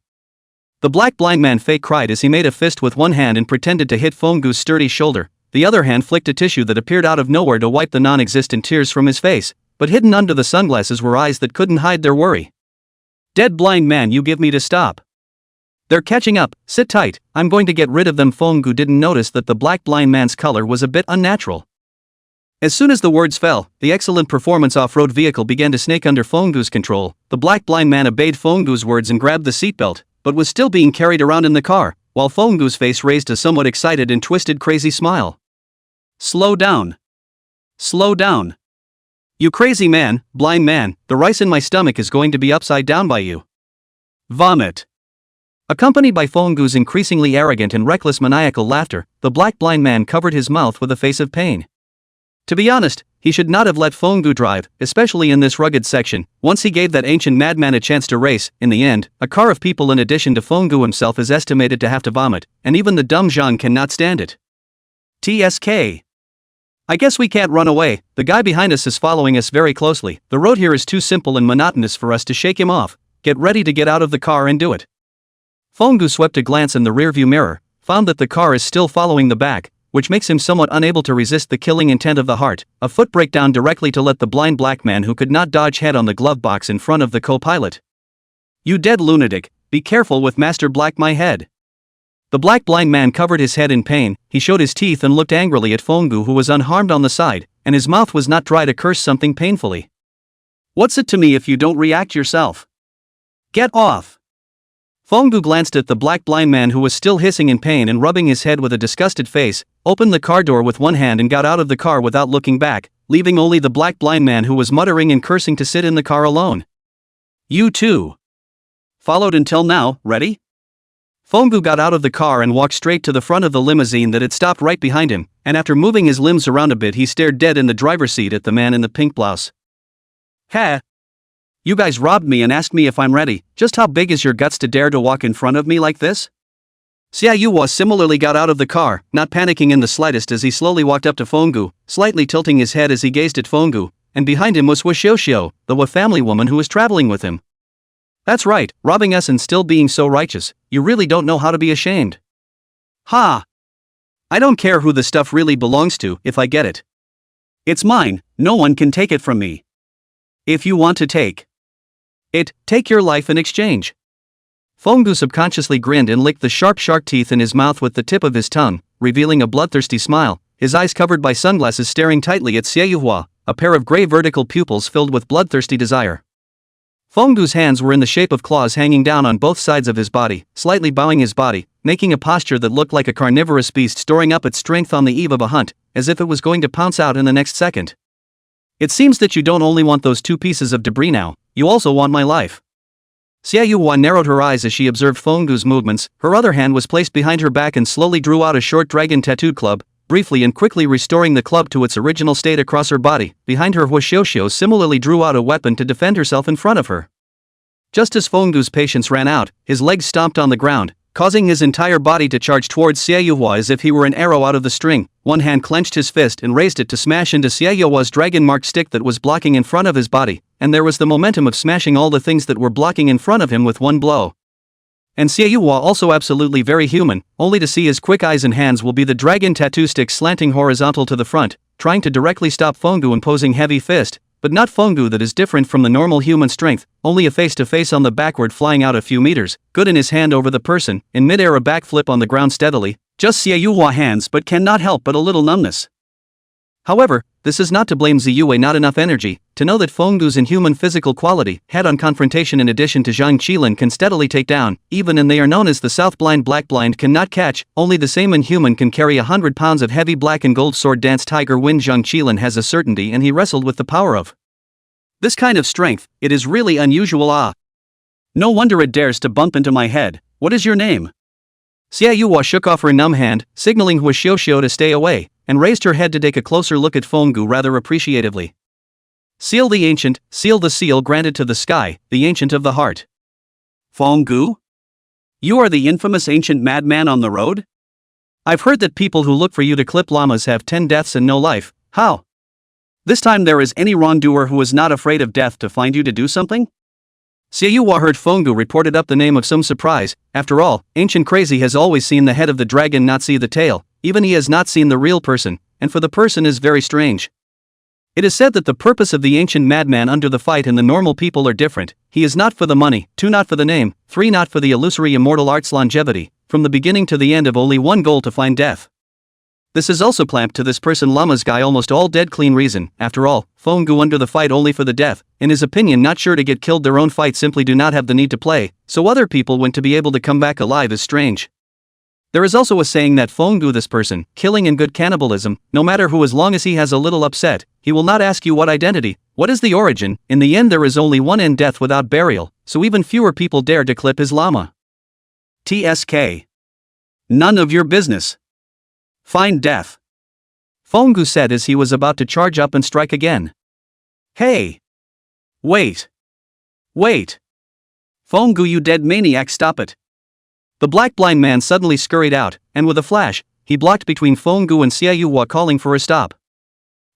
The black blind man fake cried as he made a fist with one hand and pretended to hit Fenggu's sturdy shoulder. The other hand flicked a tissue that appeared out of nowhere to wipe the non-existent tears from his face, but hidden under the sunglasses were eyes that couldn't hide their worry. Dead blind man, you give me to stop. They're catching up, sit tight, I'm going to get rid of them. Fenggu didn't notice that the black blind man's color was a bit unnatural. As soon as the words fell, the excellent performance off-road vehicle began to snake under Fenggu's control. The black blind man obeyed Fenggu's words and grabbed the seatbelt, but was still being carried around in the car, while Fenggu's face raised a somewhat excited and twisted crazy smile. Slow down. Slow down. You crazy man, blind man, the rice in my stomach is going to be upside down by you. Vomit. Accompanied by Fenggu's increasingly arrogant and reckless maniacal laughter, the black blind man covered his mouth with a face of pain. To be honest, he should not have let Fenggu drive, especially in this rugged section. Once he gave that ancient madman a chance to race, in the end, a car of people in addition to Fenggu himself is estimated to have to vomit, and even the dumb Zhang cannot stand it. TSK. I guess we can't run away, the guy behind us is following us very closely. The road here is too simple and monotonous for us to shake him off. Get ready to get out of the car and do it. Fenggu swept a glance in the rearview mirror, found that the car is still following the back, which makes him somewhat unable to resist the killing intent of the heart. A foot breakdown directly to let the blind black man who could not dodge head on the glove box in front of the co-pilot. You dead lunatic, be careful with Master Black my head. The black blind man covered his head in pain, he showed his teeth and looked angrily at Fenggu who was unharmed on the side, and his mouth was not dry to curse something painfully. What's it to me if you don't react yourself? Get off! Fenggu glanced at the black blind man who was still hissing in pain and rubbing his head with a disgusted face, opened the car door with one hand and got out of the car without looking back, leaving only the black blind man who was muttering and cursing to sit in the car alone. You too. Followed until now, ready? Fenggu got out of the car and walked straight to the front of the limousine that had stopped right behind him, and after moving his limbs around a bit he stared dead in the driver's seat at the man in the pink blouse. Ha! You guys robbed me and asked me if I'm ready. Just how big is your guts to dare to walk in front of me like this? Xia Yuhua similarly got out of the car, not panicking in the slightest as he slowly walked up to Fenggu, slightly tilting his head as he gazed at Fenggu, and behind him was Wu Xiuxiu, the Wu family woman who was traveling with him. That's right, robbing us and still being so righteous, you really don't know how to be ashamed. Ha! I don't care who the stuff really belongs to if I get it. It's mine, no one can take it from me. If you want to take it, take your life in exchange. Fenggu subconsciously grinned and licked the sharp shark teeth in his mouth with the tip of his tongue, revealing a bloodthirsty smile, his eyes covered by sunglasses staring tightly at Xie Yuhua, a pair of gray vertical pupils filled with bloodthirsty desire. Fenggu's hands were in the shape of claws hanging down on both sides of his body, slightly bowing his body, making a posture that looked like a carnivorous beast storing up its strength on the eve of a hunt, as if it was going to pounce out in the next second. It seems that you don't only want those two pieces of debris now, you also want my life. Xie Yuhua narrowed her eyes as she observed Fenggu's movements, her other hand was placed behind her back and slowly drew out a short dragon tattooed club, briefly and quickly restoring the club to its original state across her body. Behind her Wu Xiuxiu similarly drew out a weapon to defend herself in front of her. Just as Fenggu's patience ran out, his legs stomped on the ground, causing his entire body to charge towards Xie Yuhua as if he were an arrow out of the string. One hand clenched his fist and raised it to smash into Xie Yuhua's dragon-marked stick that was blocking in front of his body, and there was the momentum of smashing all the things that were blocking in front of him with one blow. And Xie Yuhua also absolutely very human, only to see his quick eyes and hands will be the dragon tattoo stick slanting horizontal to the front, trying to directly stop Fenggu imposing heavy fist, but not Fenggu that is different from the normal human strength, only a face-to-face on the backward flying out a few meters, good in his hand over the person, in mid-air a backflip on the ground steadily, just Xie Yuhua hands but cannot help but a little numbness. However, this is not to blame Ziyue not enough energy, to know that Fenggu's inhuman physical quality, head-on confrontation in addition to Zhang Qilin can steadily take down, even and they are known as the South Blind Black Blind cannot catch, only the same inhuman can carry 100 pounds of heavy black and gold sword dance tiger wind Zhang Qilin has a certainty and he wrestled with the power of this kind of strength, it is really unusual No wonder it dares to bump into my head, what is your name? Xie Yuhua shook off her numb hand, signaling Wu Xiuxiu to stay away, and raised her head to take a closer look at Fenggu rather appreciatively. Seal the ancient, seal the seal granted to the sky, the ancient of the heart. Fenggu? You are the infamous ancient madman on the road? I've heard that people who look for you to clip llamas have 10 deaths and no life, how? This time there is any wrongdoer who is not afraid of death to find you to do something? Xie Yuhua heard Fenggu reported up the name of some surprise. After all, Ancient Crazy has always seen the head of the dragon not see the tail, even he has not seen the real person, and for the person is very strange. It is said that the purpose of the ancient madman under the fight and the normal people are different. He is not for the money, 2 not for the name, 3 not for the illusory immortal art's longevity, from the beginning to the end of only one goal to find death. This is also clamped to this person llama's guy almost all dead clean reason. After all, Fenggu under the fight only for the death, in his opinion not sure to get killed their own fight simply do not have the need to play, so other people want to be able to come back alive is strange. There is also a saying that Fenggu this person, killing in good cannibalism, no matter who as long as he has a little upset, he will not ask you what identity, what is the origin, in the end there is only one end death without burial, so even fewer people dare to clip his llama. TSK. None of your business. Find death. Fonggu said as he was about to charge up and strike again. Hey! Wait! Wait! Fonggu, you dead maniac, stop it! The black blind man suddenly scurried out, and with a flash, he blocked between Fonggu and Xiaoyuhua, calling for a stop.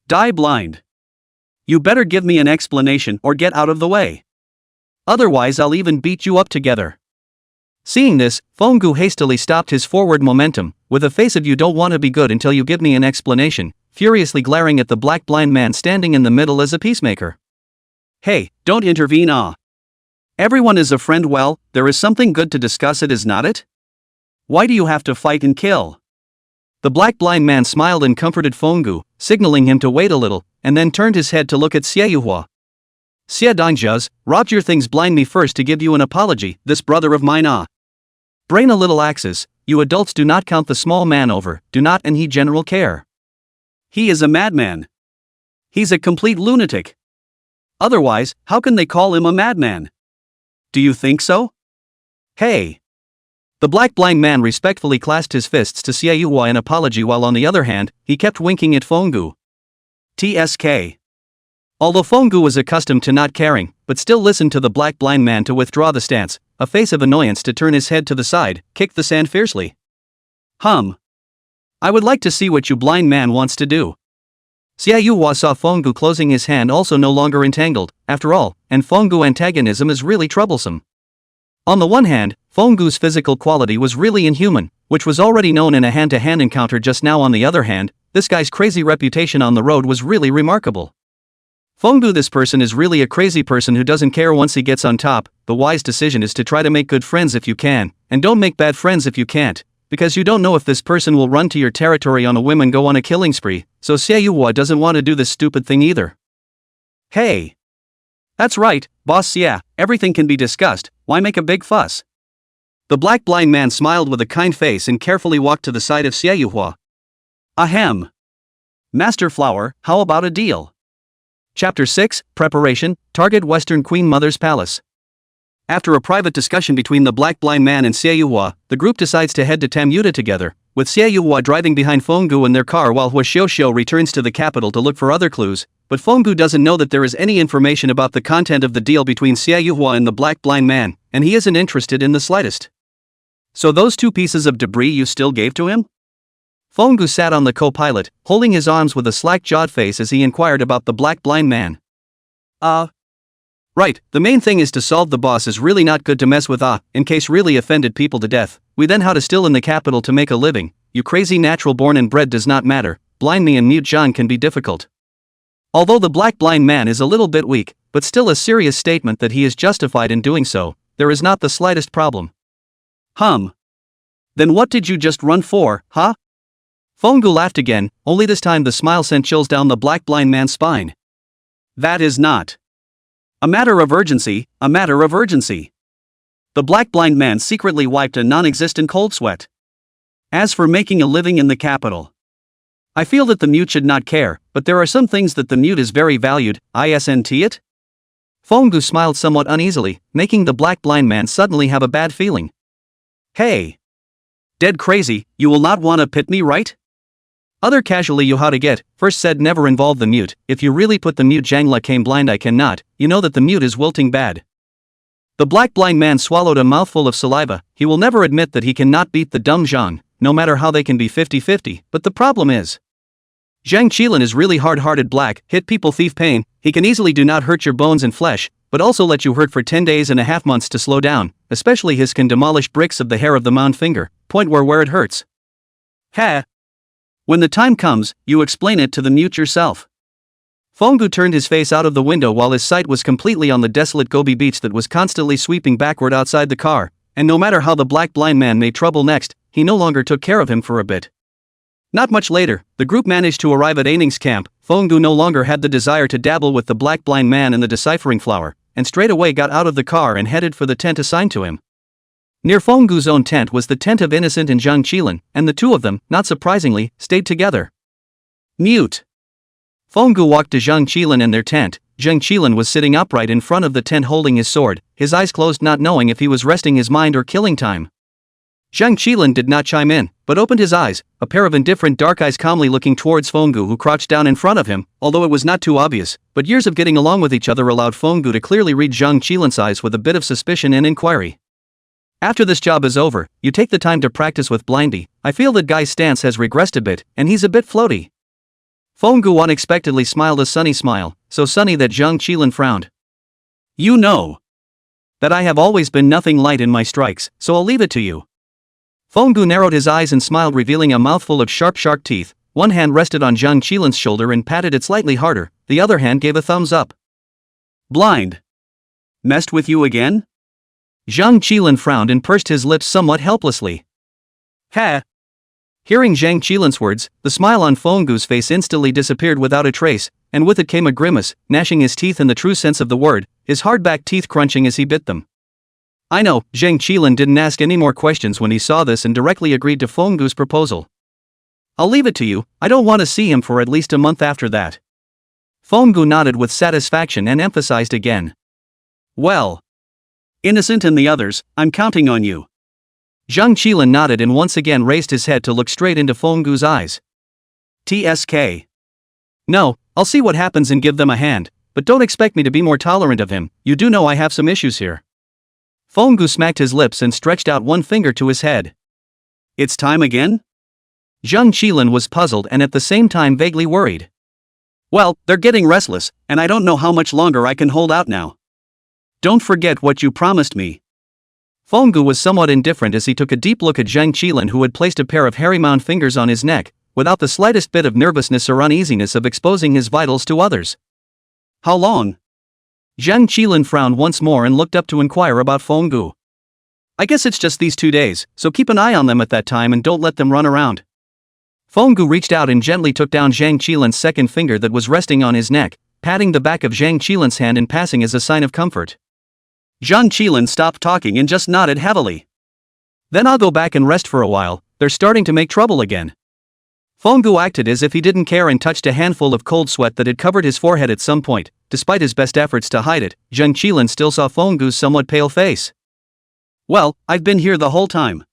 Die blind! You better give me an explanation or get out of the way. Otherwise I'll even beat you up together. Seeing this, Fonggu hastily stopped his forward momentum, with a face of "you don't want to be good until you give me an explanation," furiously glaring at the black blind man standing in the middle as a peacemaker. Hey, don't intervene, Everyone is a friend. Well, there is something good to discuss, it is not it? Why do you have to fight and kill? The black blind man smiled and comforted Fonggu, signaling him to wait a little, and then turned his head to look at Xiaoyuhua. Xia Dangjuz, robbed your things blind me first to give you an apology, this brother of mine Brain a little axis, you adults do not count the small man over, do not, and he general care. He is a madman. He's a complete lunatic. Otherwise, how can they call him a madman? Do you think so? Hey! The black blind man respectfully clasped his fists to Xiaoyuhua in apology, while on the other hand, he kept winking at Fonggu. TSK. Although Fonggu was accustomed to not caring, but still listened to the black blind man to withdraw the stance, a face of annoyance to turn his head to the side, kicked the sand fiercely. I would like to see what you blind man wants to do. Xiaoyuhua saw Fonggu closing his hand, also no longer entangled, after all, and Fonggu antagonism is really troublesome. On the one hand, Fonggu's physical quality was really inhuman, which was already known in a hand-to-hand encounter just now. On the other hand, this guy's crazy reputation on the road was really remarkable. Fonggu, this person is really a crazy person who doesn't care once he gets on top. The wise decision is to try to make good friends if you can, and don't make bad friends if you can't, because you don't know if this person will run to your territory on a whim and go on a killing spree, so Xiaoyuhua doesn't want to do this stupid thing either. Hey! That's right, boss. Yeah, everything can be discussed, why make a big fuss? The black blind man smiled with a kind face and carefully walked to the side of Xiaoyuhua. Ahem! Master Flower, how about a deal? Chapter 6, Preparation, Target Western Queen Mother's Palace. After a private discussion between the black blind man and Xiaoyuhua, the group decides to head to Tamuta together, with Xiaoyuhua driving behind Fonggu in their car while Huaxiaoxiao returns to the capital to look for other clues, but Fonggu doesn't know that there is any information about the content of the deal between Xiaoyuhua and the black blind man, and he isn't interested in the slightest. So those two pieces of debris you still gave to him? Fonggu sat on the co-pilot, holding his arms with a slack-jawed face as he inquired about the black blind man. Right, the main thing is to solve the boss is really not good to mess with in case really offended people to death. We then how to still in the capital to make a living, you crazy natural born and bred does not matter, blind me and mute John can be difficult. Although the black blind man is a little bit weak, but still a serious statement that he is justified in doing so, there is not the slightest problem. Then what did you just run for, huh? Fonggu laughed again, only this time the smile sent chills down the black blind man's spine. That is not a matter of urgency, a matter of urgency. The black blind man secretly wiped a non-existent cold sweat. As for making a living in the capital, I feel that the mute should not care, but there are some things that the mute is very valued, isn't it? Fonggu smiled somewhat uneasily, making the black blind man suddenly have a bad feeling. Hey! Dead crazy, you will not want to pit me, right? Other casually you how to get, first said never involve the mute, if you really put the mute Jangla came blind I cannot, you know that the mute is wilting bad. The black blind man swallowed a mouthful of saliva, he will never admit that he cannot beat the dumb Zhang, no matter how they can be 50-50, but the problem is Zhang Qilin is really hard-hearted black, hit people thief pain, he can easily do not hurt your bones and flesh, but also let you hurt for 10 days and a half months to slow down, especially his can demolish bricks of the hair of the mound finger, point where it hurts. Ha! When the time comes, you explain it to the mute yourself. Fonggu turned his face out of the window while his sight was completely on the desolate Gobi beach that was constantly sweeping backward outside the car, and no matter how the black blind man made trouble next, he no longer took care of him for a bit. Not much later, the group managed to arrive at Aining's camp. Fonggu no longer had the desire to dabble with the black blind man and the deciphering flower, and straight away got out of the car and headed for the tent assigned to him. Near Fonggu's own tent was the tent of Innocent and Zhang Qilin, and the two of them, not surprisingly, stayed together. Mute. Fonggu walked to Zhang Qilin and their tent. Zhang Qilin was sitting upright in front of the tent holding his sword, his eyes closed not knowing if he was resting his mind or killing time. Zhang Qilin did not chime in, but opened his eyes, a pair of indifferent dark eyes calmly looking towards Fenggu, who crouched down in front of him, although it was not too obvious, but years of getting along with each other allowed Fenggu to clearly read Zhang Qilin's eyes with a bit of suspicion and inquiry. After this job is over, you take the time to practice with Blindy. I feel that guy's stance has regressed a bit, and he's a bit floaty. Fenggu unexpectedly smiled a sunny smile, so sunny that Zhang Qilin frowned. You know that I have always been nothing light in my strikes, so I'll leave it to you. Fenggu narrowed his eyes and smiled, revealing a mouthful of sharp shark teeth. One hand rested on Zhang Qilin's shoulder and patted it slightly harder, the other hand gave a thumbs up. Blind. Messed with you again? Zhang Qilin frowned and pursed his lips somewhat helplessly. Ha! Hearing Zhang Qilin's words, the smile on Fenggu's face instantly disappeared without a trace, and with it came a grimace, gnashing his teeth in the true sense of the word, his hard-backed teeth crunching as he bit them. I know, Zhang Qilin didn't ask any more questions when he saw this and directly agreed to Fenggu's proposal. I'll leave it to you, I don't want to see him for at least a month after that. Fenggu nodded with satisfaction and emphasized again. Well, Innocent and the others, I'm counting on you. Zhang Qilin nodded and once again raised his head to look straight into Fenggu's eyes. TSK. No, I'll see what happens and give them a hand, but don't expect me to be more tolerant of him, you do know I have some issues here. Fenggu smacked his lips and stretched out one finger to his head. It's time again? Zhang Qilin was puzzled and at the same time vaguely worried. Well, they're getting restless, and I don't know how much longer I can hold out now. Don't forget what you promised me. Fenggu was somewhat indifferent as he took a deep look at Zhang Qilin, who had placed a pair of hairy-mound fingers on his neck, without the slightest bit of nervousness or uneasiness of exposing his vitals to others. How long? Zhang Qilin frowned once more and looked up to inquire about Fenggu. I guess it's just these 2 days, so keep an eye on them at that time and don't let them run around. Fenggu reached out and gently took down Zhang Qilin's second finger that was resting on his neck, patting the back of Zhang Qilin's hand in passing as a sign of comfort. Zhang Qilin stopped talking and just nodded heavily. Then I'll go back and rest for a while, they're starting to make trouble again. Fenggu acted as if he didn't care and touched a handful of cold sweat that had covered his forehead at some point. Despite his best efforts to hide it, Zhang Qilin still saw Fenggu's somewhat pale face. Well, I've been here the whole time.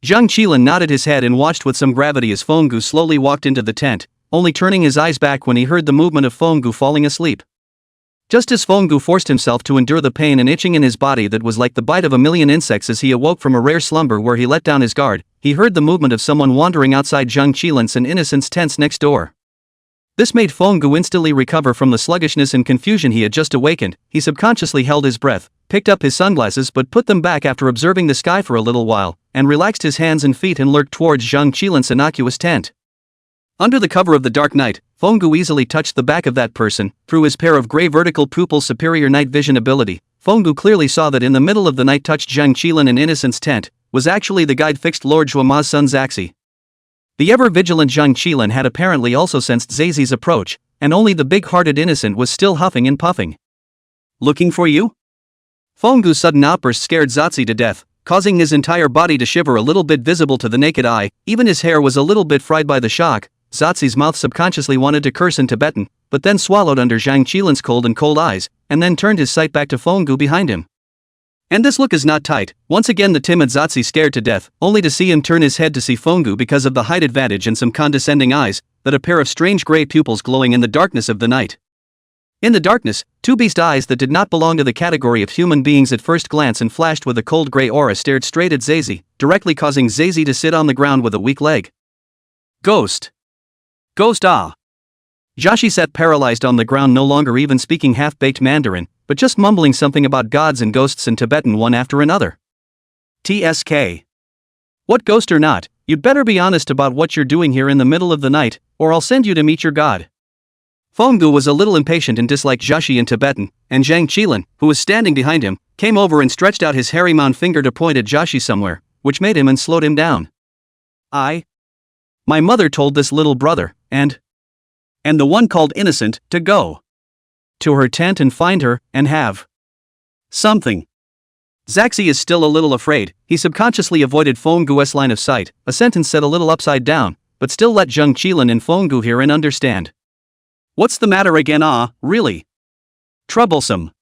Zhang Qilin nodded his head and watched with some gravity as Fenggu slowly walked into the tent, only turning his eyes back when he heard the movement of Fenggu falling asleep. Just as Fenggu forced himself to endure the pain and itching in his body that was like the bite of a million insects as he awoke from a rare slumber where he let down his guard, he heard the movement of someone wandering outside Zhang Qilin's and Innocent's tents next door. This made Fenggu instantly recover from the sluggishness and confusion he had just awakened. He subconsciously held his breath, picked up his sunglasses but put them back after observing the sky for a little while, and relaxed his hands and feet and lurked towards Zhang Qilin's innocuous tent. Under the cover of the dark night, Fenggu easily touched the back of that person. Through his pair of gray vertical pupils' superior night vision ability, Fenggu clearly saw that in the middle of the night touched Zhang Qilin and Innocent's tent was actually the guide fixed Lord Zhuama's son Zaxi. The ever-vigilant Zhang Qilin had apparently also sensed Zaxi's approach, and only the big-hearted Innocent was still huffing and puffing. Looking for you? Fenggu's sudden outburst scared Zaxi to death, causing his entire body to shiver a little bit visible to the naked eye. Even his hair was a little bit fried by the shock. Zaxi's mouth subconsciously wanted to curse in Tibetan, but then swallowed under Zhang Qilin's cold eyes, and then turned his sight back to Fenggu behind him. And this look is not tight. Once again the timid Zaxi stared to death, only to see him turn his head to see Fenggu because of the height advantage and some condescending eyes, that a pair of strange gray pupils glowing in the darkness of the night. In the darkness, two beast eyes that did not belong to the category of human beings at first glance and flashed with a cold gray aura stared straight at Zaxi, directly causing Zaxi to sit on the ground with a weak leg. Ghost. Ghost ah. Zaxi sat paralyzed on the ground, no longer even speaking half-baked Mandarin, but just mumbling something about gods and ghosts in Tibetan one after another. TSK. What ghost or not, you'd better be honest about what you're doing here in the middle of the night, or I'll send you to meet your god. Fenggu was a little impatient and disliked Zaxi in Tibetan, and Zhang Qilin, who was standing behind him, came over and stretched out his hairy mound finger to point at Zaxi somewhere, which made him and slowed him down. My mother told this little brother, and the one called Innocent, to go to her tent and find her, and have something. Zaxi is still a little afraid. He subconsciously avoided Fenggu's line of sight, a sentence said a little upside down, but still let Zhang Qilin and Fenggu hear and understand. What's the matter again? Really? Troublesome.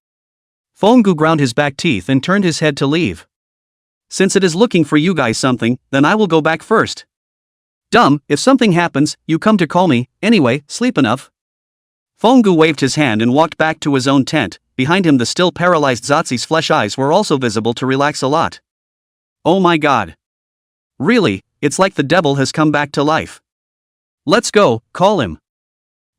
Fenggu ground his back teeth and turned his head to leave. Since it is looking for you guys something, then I will go back first. Dumb, if something happens, you come to call me, anyway, sleep enough. Fonggu waved his hand and walked back to his own tent. Behind him the still paralyzed Zotzi's flesh eyes were also visible to relax a lot. Oh my god. Really, it's like the devil has come back to life. Let's go, call him.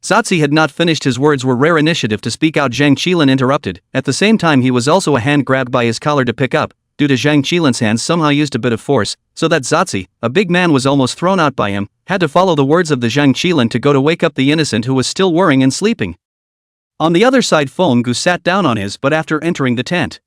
Zotzi had not finished his words were rare initiative to speak out. Zhang Qilin interrupted. At the same time he was also a hand grabbed by his collar to pick up, due to Zhang Qilin's hands somehow used a bit of force, so that Zotzi, a big man was almost thrown out by him, had to follow the words of the Zhang Qilin to go to wake up the innocent who was still worrying and sleeping. On the other side Fonggu sat down on his butt after entering the tent.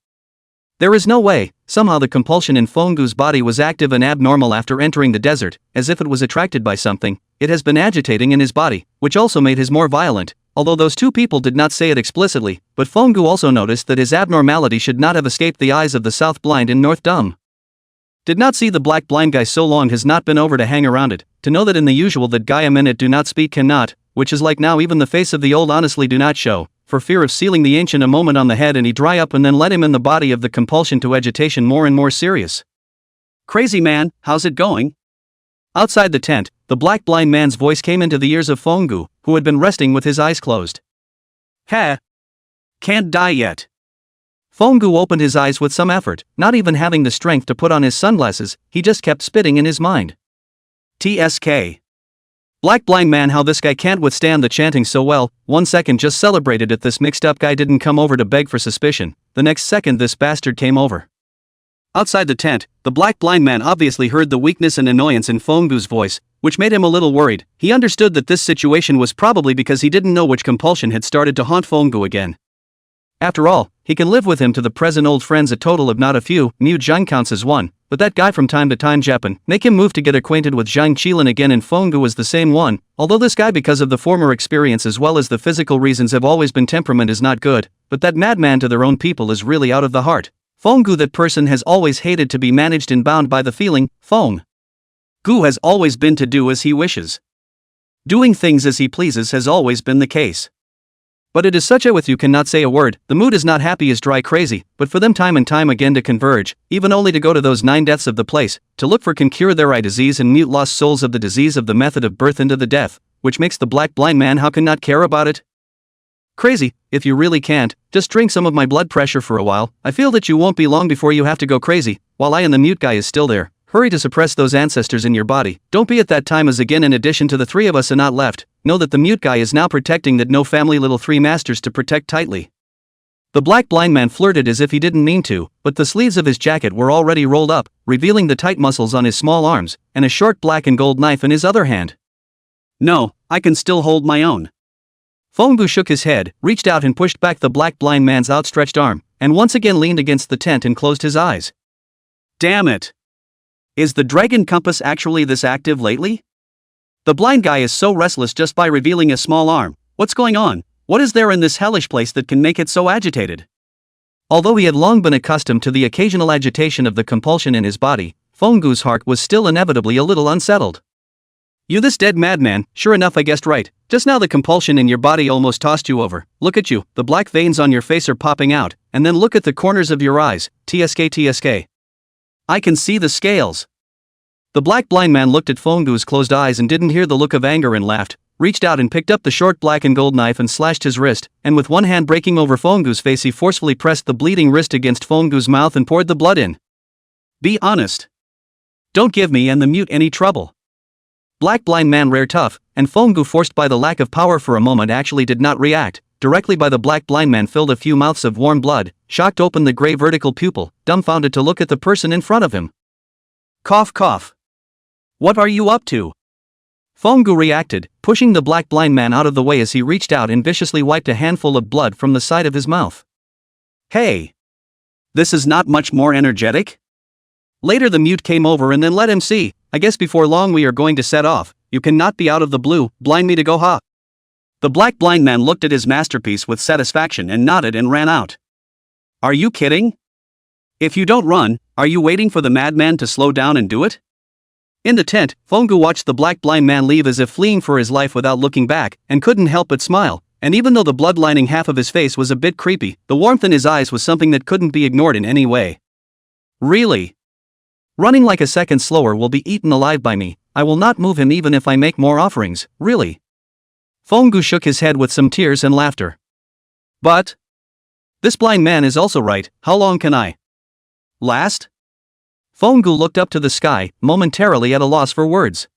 There is no way, somehow the compulsion in Fonggu's body was active and abnormal after entering the desert, as if it was attracted by something. It has been agitating in his body, which also made his more violent, although those two people did not say it explicitly, but Fonggu also noticed that his abnormality should not have escaped the eyes of the South Blind and North Dumb. Did not see the black blind guy so long has not been over to hang around it, to know that in the usual that Gaia minute do not speak cannot, which is like now even the face of the old honestly do not show, for fear of sealing the ancient a moment on the head and he dry up and then let him in the body of the compulsion to agitation more and more serious. Crazy man, how's it going? Outside the tent, the black blind man's voice came into the ears of Fonggu, who had been resting with his eyes closed. Ha! Can't die yet. Fonggu opened his eyes with some effort, not even having the strength to put on his sunglasses, he just kept spitting in his mind. TSK. Black blind man, how this guy can't withstand the chanting so well. 1 second just celebrated it, this mixed up guy didn't come over to beg for suspicion, the next second this bastard came over. Outside the tent, the black blind man obviously heard the weakness and annoyance in Fonggu's voice, which made him a little worried. He understood that this situation was probably because he didn't know which compulsion had started to haunt Fonggu again. After all, he can live with him to the present old friends a total of not a few. Mu Zhang counts as one, but that guy from time to time Japan, make him move to get acquainted with Zhang Qilin again, and Fonggu was the same one, although this guy because of the former experience as well as the physical reasons have always been temperament is not good, but that madman to their own people is really out of the heart. Fonggu that person has always hated to be managed and bound by the feeling, Fong. Gu has always been to do as he wishes. Doing things as he pleases has always been the case. But it is such a with you cannot say a word, the mood is not happy is dry crazy, but for them time and time again to converge, even only to go to those 9 deaths of the place, to look for can cure their eye disease and mute lost souls of the disease of the method of birth into the death, which makes the black blind man how can not care about it? Crazy, if you really can't, just drink some of my blood pressure for a while, I feel that you won't be long before you have to go crazy, while I and the mute guy is still there. Hurry to suppress those ancestors in your body, don't be at that time as again in addition to the 3 of us and not left, know that the mute guy is now protecting that no family little 3 masters to protect tightly. The black blind man flirted as if he didn't mean to, but the sleeves of his jacket were already rolled up, revealing the tight muscles on his small arms, and a short black and gold knife in his other hand. No, I can still hold my own. Fonggu shook his head, reached out and pushed back the black blind man's outstretched arm, and once again leaned against the tent and closed his eyes. Damn it! Is the dragon compass actually this active lately? The blind guy is so restless just by revealing a small arm. What's going on? What is there in this hellish place that can make it so agitated? Although he had long been accustomed to the occasional agitation of the compulsion in his body, Fonggu's heart was still inevitably a little unsettled. You this dead madman, sure enough I guessed right, just now the compulsion in your body almost tossed you over. Look at you, the black veins on your face are popping out, and then look at the corners of your eyes, TSK. I can see the scales. The black blind man looked at Fonggu's closed eyes and didn't hear the look of anger and laughed, reached out and picked up the short black and gold knife and slashed his wrist, and with one hand breaking over Fonggu's face he forcefully pressed the bleeding wrist against Fonggu's mouth and poured the blood in. Be honest. Don't give me and the mute any trouble. Black blind man rare tough, and Fonggu forced by the lack of power for a moment actually did not react. Directly by the black blind man filled a few mouths of warm blood, shocked open the gray vertical pupil, dumbfounded to look at the person in front of him. Cough cough. What are you up to? Fonggu reacted, pushing the black blind man out of the way as he reached out and viciously wiped a handful of blood from the side of his mouth. Hey! This is not much more energetic? Later the mute came over and then let him see, I guess before long we are going to set off, you cannot be out of the blue, blind me to go ha. The black blind man looked at his masterpiece with satisfaction and nodded and ran out. Are you kidding? If you don't run, are you waiting for the madman to slow down and do it? In the tent, Fonggu watched the black blind man leave as if fleeing for his life without looking back, and couldn't help but smile, and even though the blood lining half of his face was a bit creepy, the warmth in his eyes was something that couldn't be ignored in any way. Really? Running like a second slower will be eaten alive by me. I will not move him even if I make more offerings, really. Fonggu shook his head with some tears and laughter. But this blind man is also right. How long can I last? Fonggu looked up to the sky, momentarily at a loss for words.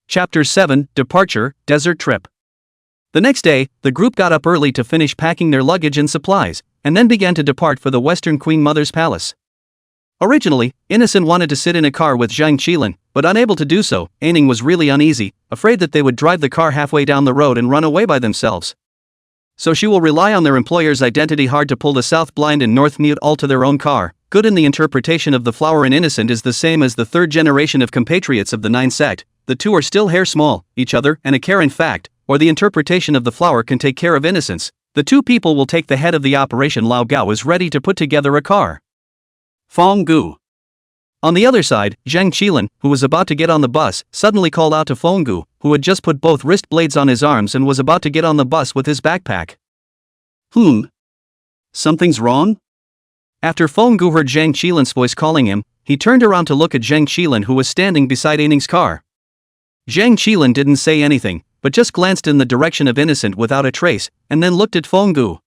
Chapter 7, Departure, Desert Trip. The next day, the group got up early to finish packing their luggage and supplies, and then began to depart for the Western Queen Mother's palace. Originally, Innocent wanted to sit in a car with Zhang Qilin, but unable to do so, Aining was really uneasy, afraid that they would drive the car halfway down the road and run away by themselves. So she will rely on their employer's identity hard to pull the South Blind and North Mute all to their own car. Good in the interpretation of the flower in Innocent is the same as the third generation of compatriots of the Nine Sect. The two are still hair small, each other, and a care in fact, or the interpretation of the flower can take care of Innocence. The two people will take the head of the operation. Lao Gao is ready to put together a car. Fonggu. On the other side, Zhang Qilin, who was about to get on the bus, suddenly called out to Fonggu, who had just put both wrist blades on his arms and was about to get on the bus with his backpack. Something's wrong? After Fonggu heard Zhang Qilin's voice calling him, he turned around to look at Zhang Qilin, who was standing beside Aining's car. Zhang Qilin didn't say anything, but just glanced in the direction of Innocent without a trace, and then looked at Fonggu.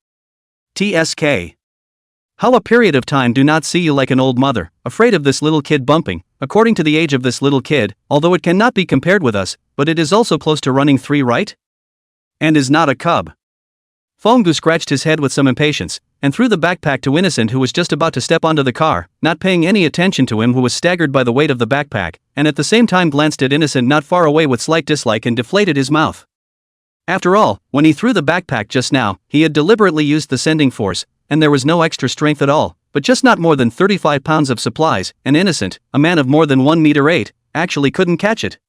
TSK. How a period of time do not see you like an old mother, afraid of this little kid bumping, according to the age of this little kid, although it cannot be compared with us, but it is also close to running 3, right? And is not a cub. Fonggu scratched his head with some impatience, and threw the backpack to Innocent, who was just about to step onto the car, not paying any attention to him, who was staggered by the weight of the backpack, and at the same time glanced at Innocent not far away with slight dislike and deflated his mouth. After all, when he threw the backpack just now, he had deliberately used the sending force, and there was no extra strength at all, but just not more than 35 pounds of supplies, and Innocent, a man of more than 1 meter 8, actually couldn't catch it.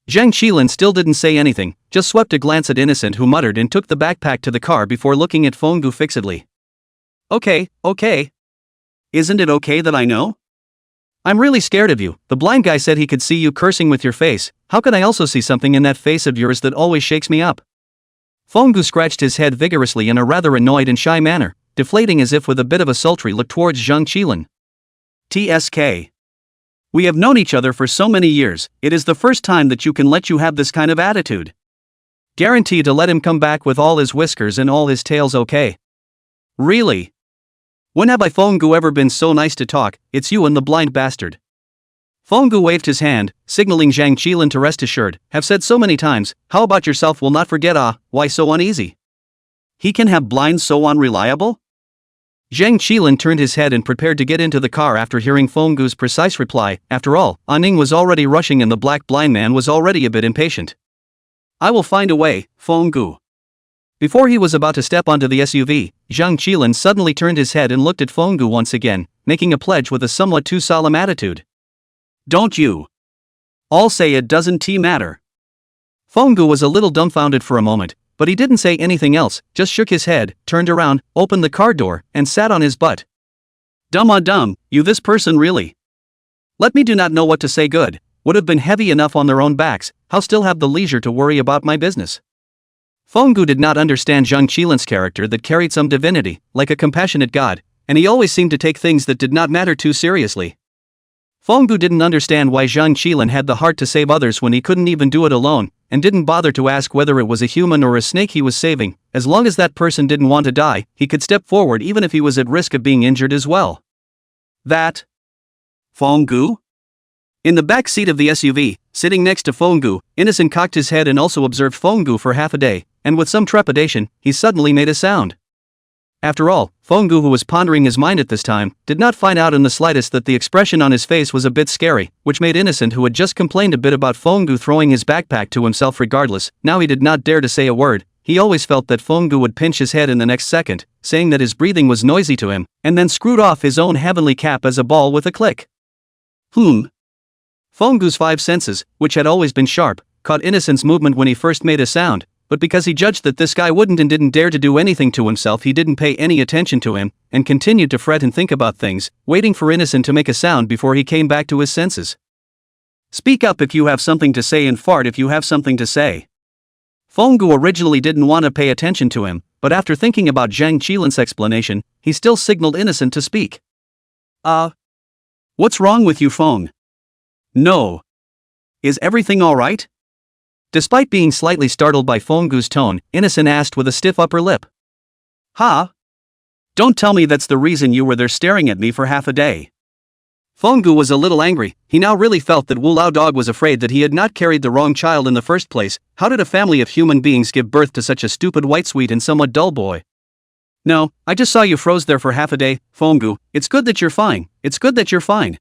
Zhang Qilin still didn't say anything, just swept a glance at Innocent, who muttered and took the backpack to the car before looking at Fonggu fixedly. Okay. Isn't it okay that I know? I'm really scared of you. The blind guy said he could see you cursing with your face. How can I also see something in that face of yours that always shakes me up? Fonggu scratched his head vigorously in a rather annoyed and shy manner, deflating as if with a bit of a sultry look towards Zhang Qilin. TSK. We have known each other for so many years, it is the first time that you can let you have this kind of attitude. Guarantee to let him come back with all his whiskers and all his tails, okay? Really? When have I, Fonggu, ever been so nice to talk? It's you and the blind bastard. Fonggu waved his hand, signaling Zhang Qilin to rest assured. Have said so many times, how about yourself will not forget. Why so uneasy? He can have blind so unreliable? Zhang Qilin turned his head and prepared to get into the car after hearing Fonggu's precise reply. After all, Aning was already rushing and the black blind man was already a bit impatient. I will find a way, Fonggu. Before he was about to step onto the SUV, Zhang Qilin suddenly turned his head and looked at Fonggu once again, making a pledge with a somewhat too solemn attitude. Don't you all say it doesn't matter. Fonggu was a little dumbfounded for a moment, but he didn't say anything else, just shook his head, turned around, opened the car door, and sat on his butt. Dumb, you this person really. Let me do not know what to say. Good, would have been heavy enough on their own backs, how still have the leisure to worry about my business? Fonggu did not understand Zhang Qilin's character that carried some divinity, like a compassionate god, and he always seemed to take things that did not matter too seriously. Fonggu didn't understand why Zhang Qilin had the heart to save others when he couldn't even do it alone, and didn't bother to ask whether it was a human or a snake he was saving. As long as that person didn't want to die, he could step forward even if he was at risk of being injured as well. That Fonggu? In the back seat of the SUV, sitting next to Fonggu, Innocent cocked his head and also observed Fonggu for half a day, and with some trepidation, he suddenly made a sound. After all, Fonggu, who was pondering his mind at this time, did not find out in the slightest that the expression on his face was a bit scary, which made Innocent, who had just complained a bit about Fonggu throwing his backpack to himself regardless, now he did not dare to say a word. He always felt that Fonggu would pinch his head in the next second, saying that his breathing was noisy to him, and then screwed off his own heavenly cap as a ball with a click. Fonggu's 5 senses, which had always been sharp, caught Innocent's movement when he first made a sound, but because he judged that this guy wouldn't and didn't dare to do anything to himself, he didn't pay any attention to him, and continued to fret and think about things, waiting for Innocent to make a sound before he came back to his senses. Speak up if you have something to say and fart if you have something to say. Fonggu originally didn't want to pay attention to him, but after thinking about Zhang Qilin's explanation, he still signaled Innocent to speak. What's wrong with you, Feng? No. Is everything alright? Despite being slightly startled by Fenggu's tone, Innocent asked with a stiff upper lip. Huh? Don't tell me that's the reason you were there staring at me for half a day. Fenggu was a little angry. He now really felt that Wu Lao Dog was afraid that he had not carried the wrong child in the first place. How did a family of human beings give birth to such a stupid, white, sweet and somewhat dull boy? No, I just saw you froze there for half a day, Fenggu. It's good that you're fine. It's good that you're fine.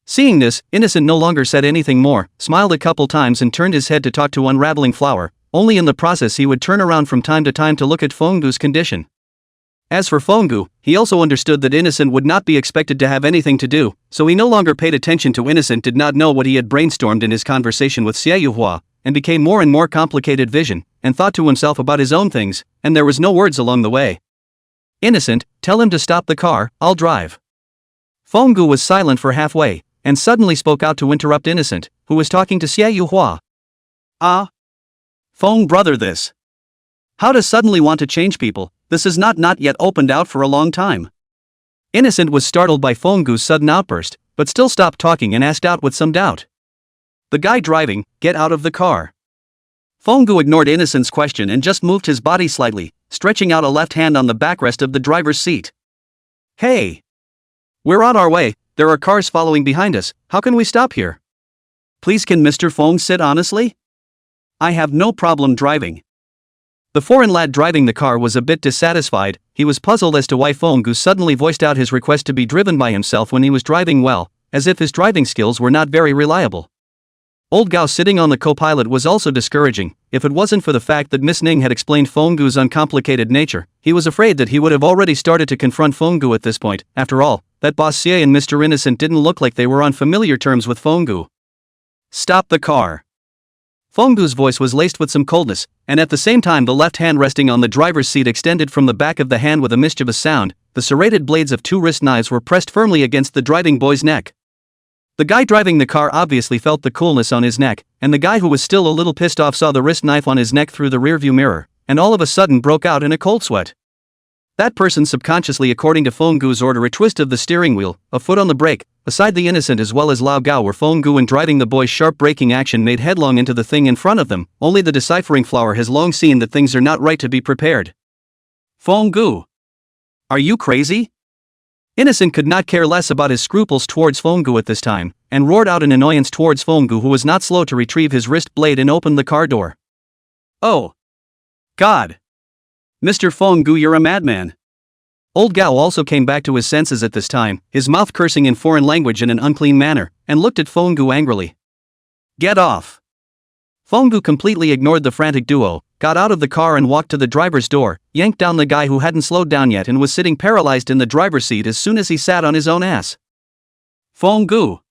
Seeing this, Innocent no longer said anything more, smiled a couple times and turned his head to talk to Unraveling Flower. Only in the process he would turn around from time to time to look at Fenggu's condition. As for Fenggu, he also understood that Innocent would not be expected to have anything to do, so he no longer paid attention to Innocent did not know what he had brainstormed in his conversation with Xie Yuhua, and became more and more complicated vision, and thought to himself about his own things, and there was no words along the way. Innocent, tell him to stop the car, I'll drive. Fenggu was silent for halfway, and suddenly spoke out to interrupt Innocent, who was talking to Xie Yuhua. Ah? Feng brother this. How to suddenly want to change people? This is not yet opened out for a long time. Innocent was startled by Fenggu's sudden outburst, but still stopped talking and asked out with some doubt. The guy driving, get out of the car. Fenggu ignored Innocent's question and just moved his body slightly, stretching out a left hand on the backrest of the driver's seat. Hey! We're on our way, there are cars following behind us, how can we stop here? Please can Mr. Feng sit honestly? I have no problem driving. The foreign lad driving the car was a bit dissatisfied. He was puzzled as to why Fenggu suddenly voiced out his request to be driven by himself when he was driving well, as if his driving skills were not very reliable. Old Gao sitting on the co-pilot was also discouraging. If it wasn't for the fact that Miss Ning had explained Fenggu's uncomplicated nature, he was afraid that he would have already started to confront Fenggu at this point. After all, that boss Xie and Mr. Innocent didn't look like they were on familiar terms with Fenggu. Stop the car. Fenggu's voice was laced with some coldness, and at the same time the left hand resting on the driver's seat extended from the back of the hand with a mischievous sound. The serrated blades of 2 wrist knives were pressed firmly against the driving boy's neck. The guy driving the car obviously felt the coolness on his neck, and the guy who was still a little pissed off saw the wrist knife on his neck through the rearview mirror, and all of a sudden broke out in a cold sweat. That person subconsciously, according to Fenggu's order, a twist of the steering wheel, a foot on the brake. Beside the Innocent as well as Lao Gao were Fenggu, and driving the boy's sharp braking action made headlong into the thing in front of them. Only the deciphering flower has long seen that things are not right to be prepared. Fenggu! Are you crazy? Innocent could not care less about his scruples towards Fenggu at this time, and roared out in annoyance towards Fenggu, who was not slow to retrieve his wrist blade and open the car door. Oh! God! Mr. Fenggu, you're a madman! Old Gao also came back to his senses at this time, his mouth cursing in foreign language in an unclean manner, and looked at Fenggu angrily. Get off! Fenggu completely ignored the frantic duo, got out of the car and walked to the driver's door, yanked down the guy who hadn't slowed down yet and was sitting paralyzed in the driver's seat as soon as he sat on his own ass. Fenggu!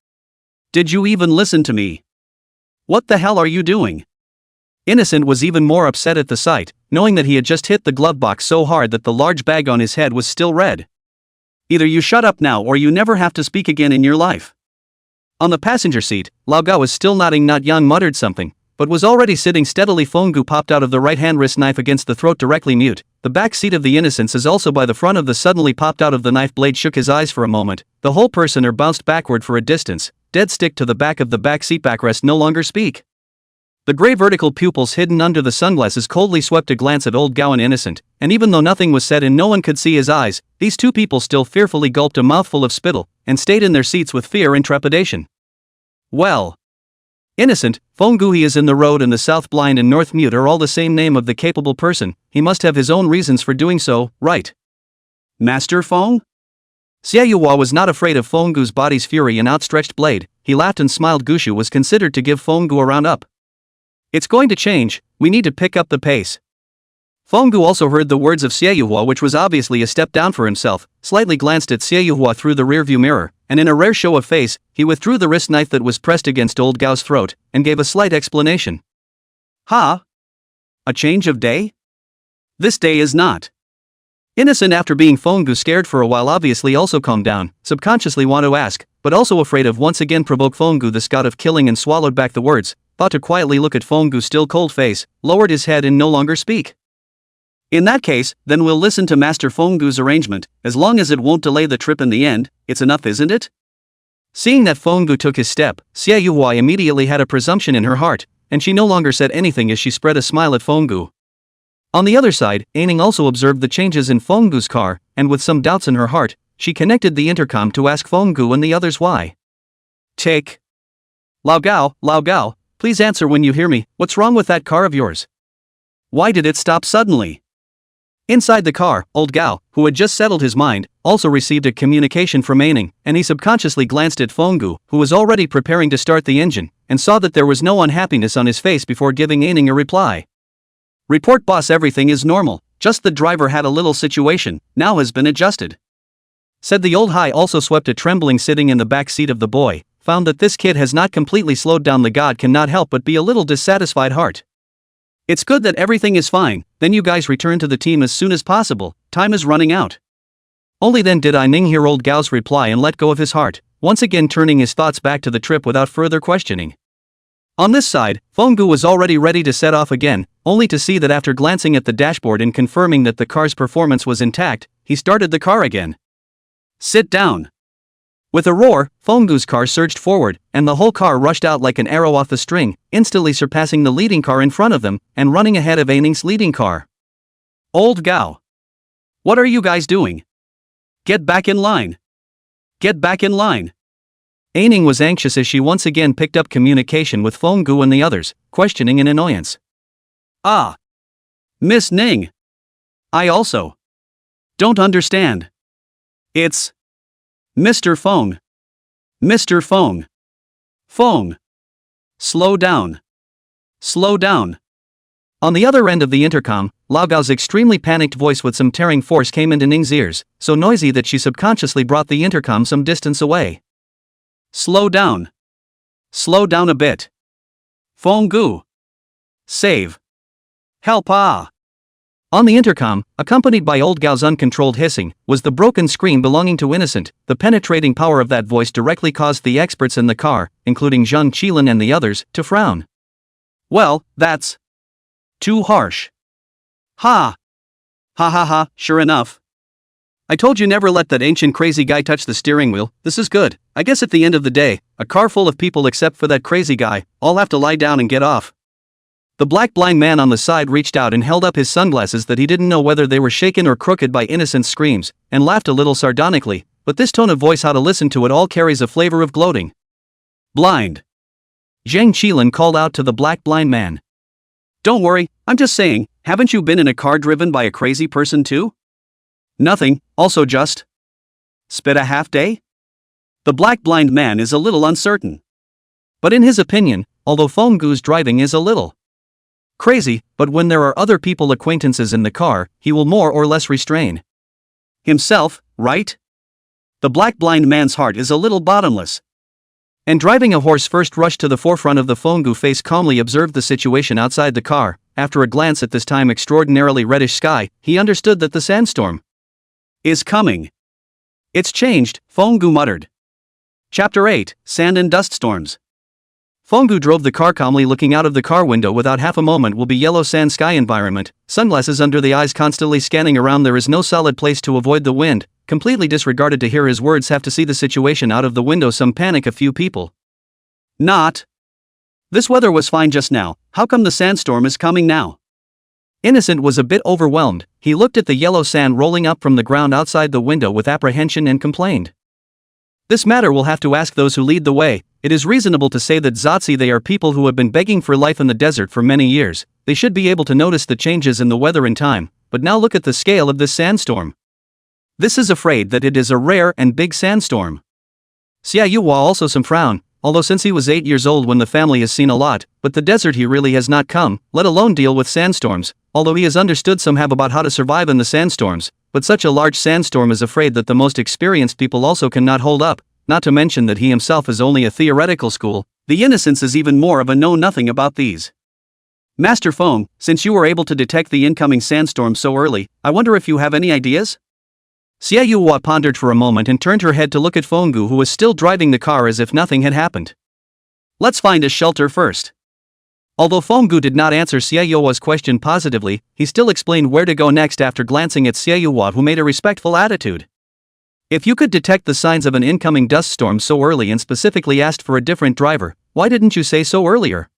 Did you even listen to me? What the hell are you doing? Innocent was even more upset at the sight, knowing that he had just hit the glove box so hard that the large bag on his head was still red. Either you shut up now or you never have to speak again in your life. On the passenger seat, Lao Gao was still nodding. Not Yang muttered something, but was already sitting steadily. Fenggu popped out of the right-hand wrist knife against the throat directly mute. The back seat of the Innocence is also by the front of the suddenly popped out of the knife blade. Shook his eyes for a moment. The whole person bounced backward for a distance, dead stick to the back of the back seat backrest. No longer speak. The gray vertical pupils hidden under the sunglasses coldly swept a glance at Old Gao and Innocent, and even though nothing was said and no one could see his eyes, these two people still fearfully gulped a mouthful of spittle, and stayed in their seats with fear and trepidation. Well. Innocent, Fenggu, he is in the road and the south blind and north mute are all the same name of the capable person. He must have his own reasons for doing so, right? Master Feng? Xie Yuhua was not afraid of Fenggu's body's fury and outstretched blade. He laughed and smiled. Gushu was considered to give Fenggu a round up. It's going to change, we need to pick up the pace. Fenggu also heard the words of Xie Yuhua, which was obviously a step down for himself, slightly glanced at Xie Yuhua through the rearview mirror, and in a rare show of face, he withdrew the wrist knife that was pressed against Old Gao's throat, and gave a slight explanation. Ha? A change of day? This day is not. Innocent, after being Fenggu scared for a while, obviously also calmed down, subconsciously want to ask, but also afraid of once again provoke Fenggu the scout of killing, and swallowed back the words, thought to quietly look at Fenggu's still cold face, lowered his head and no longer speak. In that case, then we'll listen to Master Fenggu's arrangement, as long as it won't delay the trip in the end. It's enough, isn't it? Seeing that Fonggu took his step, Xie Yuhua immediately had a presumption in her heart, and she no longer said anything as she spread a smile at Fonggu. On the other side, Aining also observed the changes in Fonggu's car, and with some doubts in her heart, she connected the intercom to ask Fonggu and the others why. Take. Lao Gao, please answer when you hear me, what's wrong with that car of yours? Why did it stop suddenly? Inside the car, old Gao, who had just settled his mind, also received a communication from Aining, and he subconsciously glanced at Fonggu, who was already preparing to start the engine, and saw that there was no unhappiness on his face before giving Aining a reply. Report boss, everything is normal, just the driver had a little situation, now has been adjusted. Said the old high also swept a trembling sitting in the back seat of the boy, found that this kid has not completely slowed down. The god cannot help but be a little dissatisfied heart. It's good that everything is fine, then you guys return to the team as soon as possible, time is running out. Only then did Aining hear old Gao's reply and let go of his heart, once again turning his thoughts back to the trip without further questioning. On this side, Fonggu was already ready to set off again, only to see that after glancing at the dashboard and confirming that the car's performance was intact, he started the car again. Sit down. With a roar, Fonggu's car surged forward, and the whole car rushed out like an arrow off the string, instantly surpassing the leading car in front of them, and running ahead of Aining's leading car. Old Gao. What are you guys doing? Get back in line. Get back in line. Aining was anxious as she once again picked up communication with Fonggu and the others, questioning in annoyance. Ah. Miss Ning. I also don't understand. It's Mr. Fong. Mr. Fong. Fong. Slow down. Slow down. On the other end of the intercom, Lao Gao's extremely panicked voice with some tearing force came into Ning's ears, so noisy that she subconsciously brought the intercom some distance away. Slow down. Slow down a bit. Fonggu. Save. Help ah. On the intercom, accompanied by old Gao's uncontrolled hissing, was the broken scream belonging to Innocent. The penetrating power of that voice directly caused the experts in the car, including Zhang Qilin and the others, to frown. Well, that's too harsh. Ha! Ha ha ha, sure enough. I told you never let that ancient crazy guy touch the steering wheel. This is good. I guess at the end of the day, a car full of people except for that crazy guy, all have to lie down and get off. The black blind man on the side reached out and held up his sunglasses that he didn't know whether they were shaken or crooked by Innocent's screams, and laughed a little sardonically, but this tone of voice, how to listen to it all, carries a flavor of gloating. Blind. Zhang Qilin called out to the black blind man. Don't worry, I'm just saying, haven't you been in a car driven by a crazy person too? Nothing, also just spit a half day? The black blind man is a little uncertain. But in his opinion, although Fonggu's driving is a little crazy, but when there are other people acquaintances in the car, he will more or less restrain himself, right? The black blind man's heart is a little bottomless. And driving a horse first rushed to the forefront of the Fonggu face, calmly observed the situation outside the car. After a glance at this time extraordinarily reddish sky, he understood that the sandstorm is coming. It's changed, Fonggu muttered. Chapter 8, Sand and Dust Storms. Fonggu drove the car calmly, looking out of the car window without half a moment will be yellow sand sky environment, sunglasses under the eyes constantly scanning around. There is no solid place to avoid the wind, completely disregarded to hear his words, have to see the situation out of the window, some panic, a few people. Not. This weather was fine just now, how come the sandstorm is coming now? Innocent was a bit overwhelmed. He looked at the yellow sand rolling up from the ground outside the window with apprehension and complained. This matter will have to ask those who lead the way. It is reasonable to say that Zotzi, they are people who have been begging for life in the desert for many years. They should be able to notice the changes in the weather in time, but now look at the scale of this sandstorm. This is afraid that it is a rare and big sandstorm. Xia Yuhua also some frown, although since he was 8 years old when the family has seen a lot, but the desert he really has not come, let alone deal with sandstorms, although he has understood some have about how to survive in the sandstorms, but such a large sandstorm is afraid that the most experienced people also cannot hold up, not to mention that he himself is only a theoretical school. The innocence is even more of a know-nothing about these. Master Fong, since you were able to detect the incoming sandstorm so early, I wonder if you have any ideas? Xia Yuhua pondered for a moment and turned her head to look at Fonggu, who was still driving the car as if nothing had happened. Let's find a shelter first. Although Fonggu did not answer Xia Yuhua's question positively, he still explained where to go next after glancing at Xia Yuhua, who made a respectful attitude. If you could detect the signs of an incoming dust storm so early and specifically asked for a different driver, why didn't you say so earlier?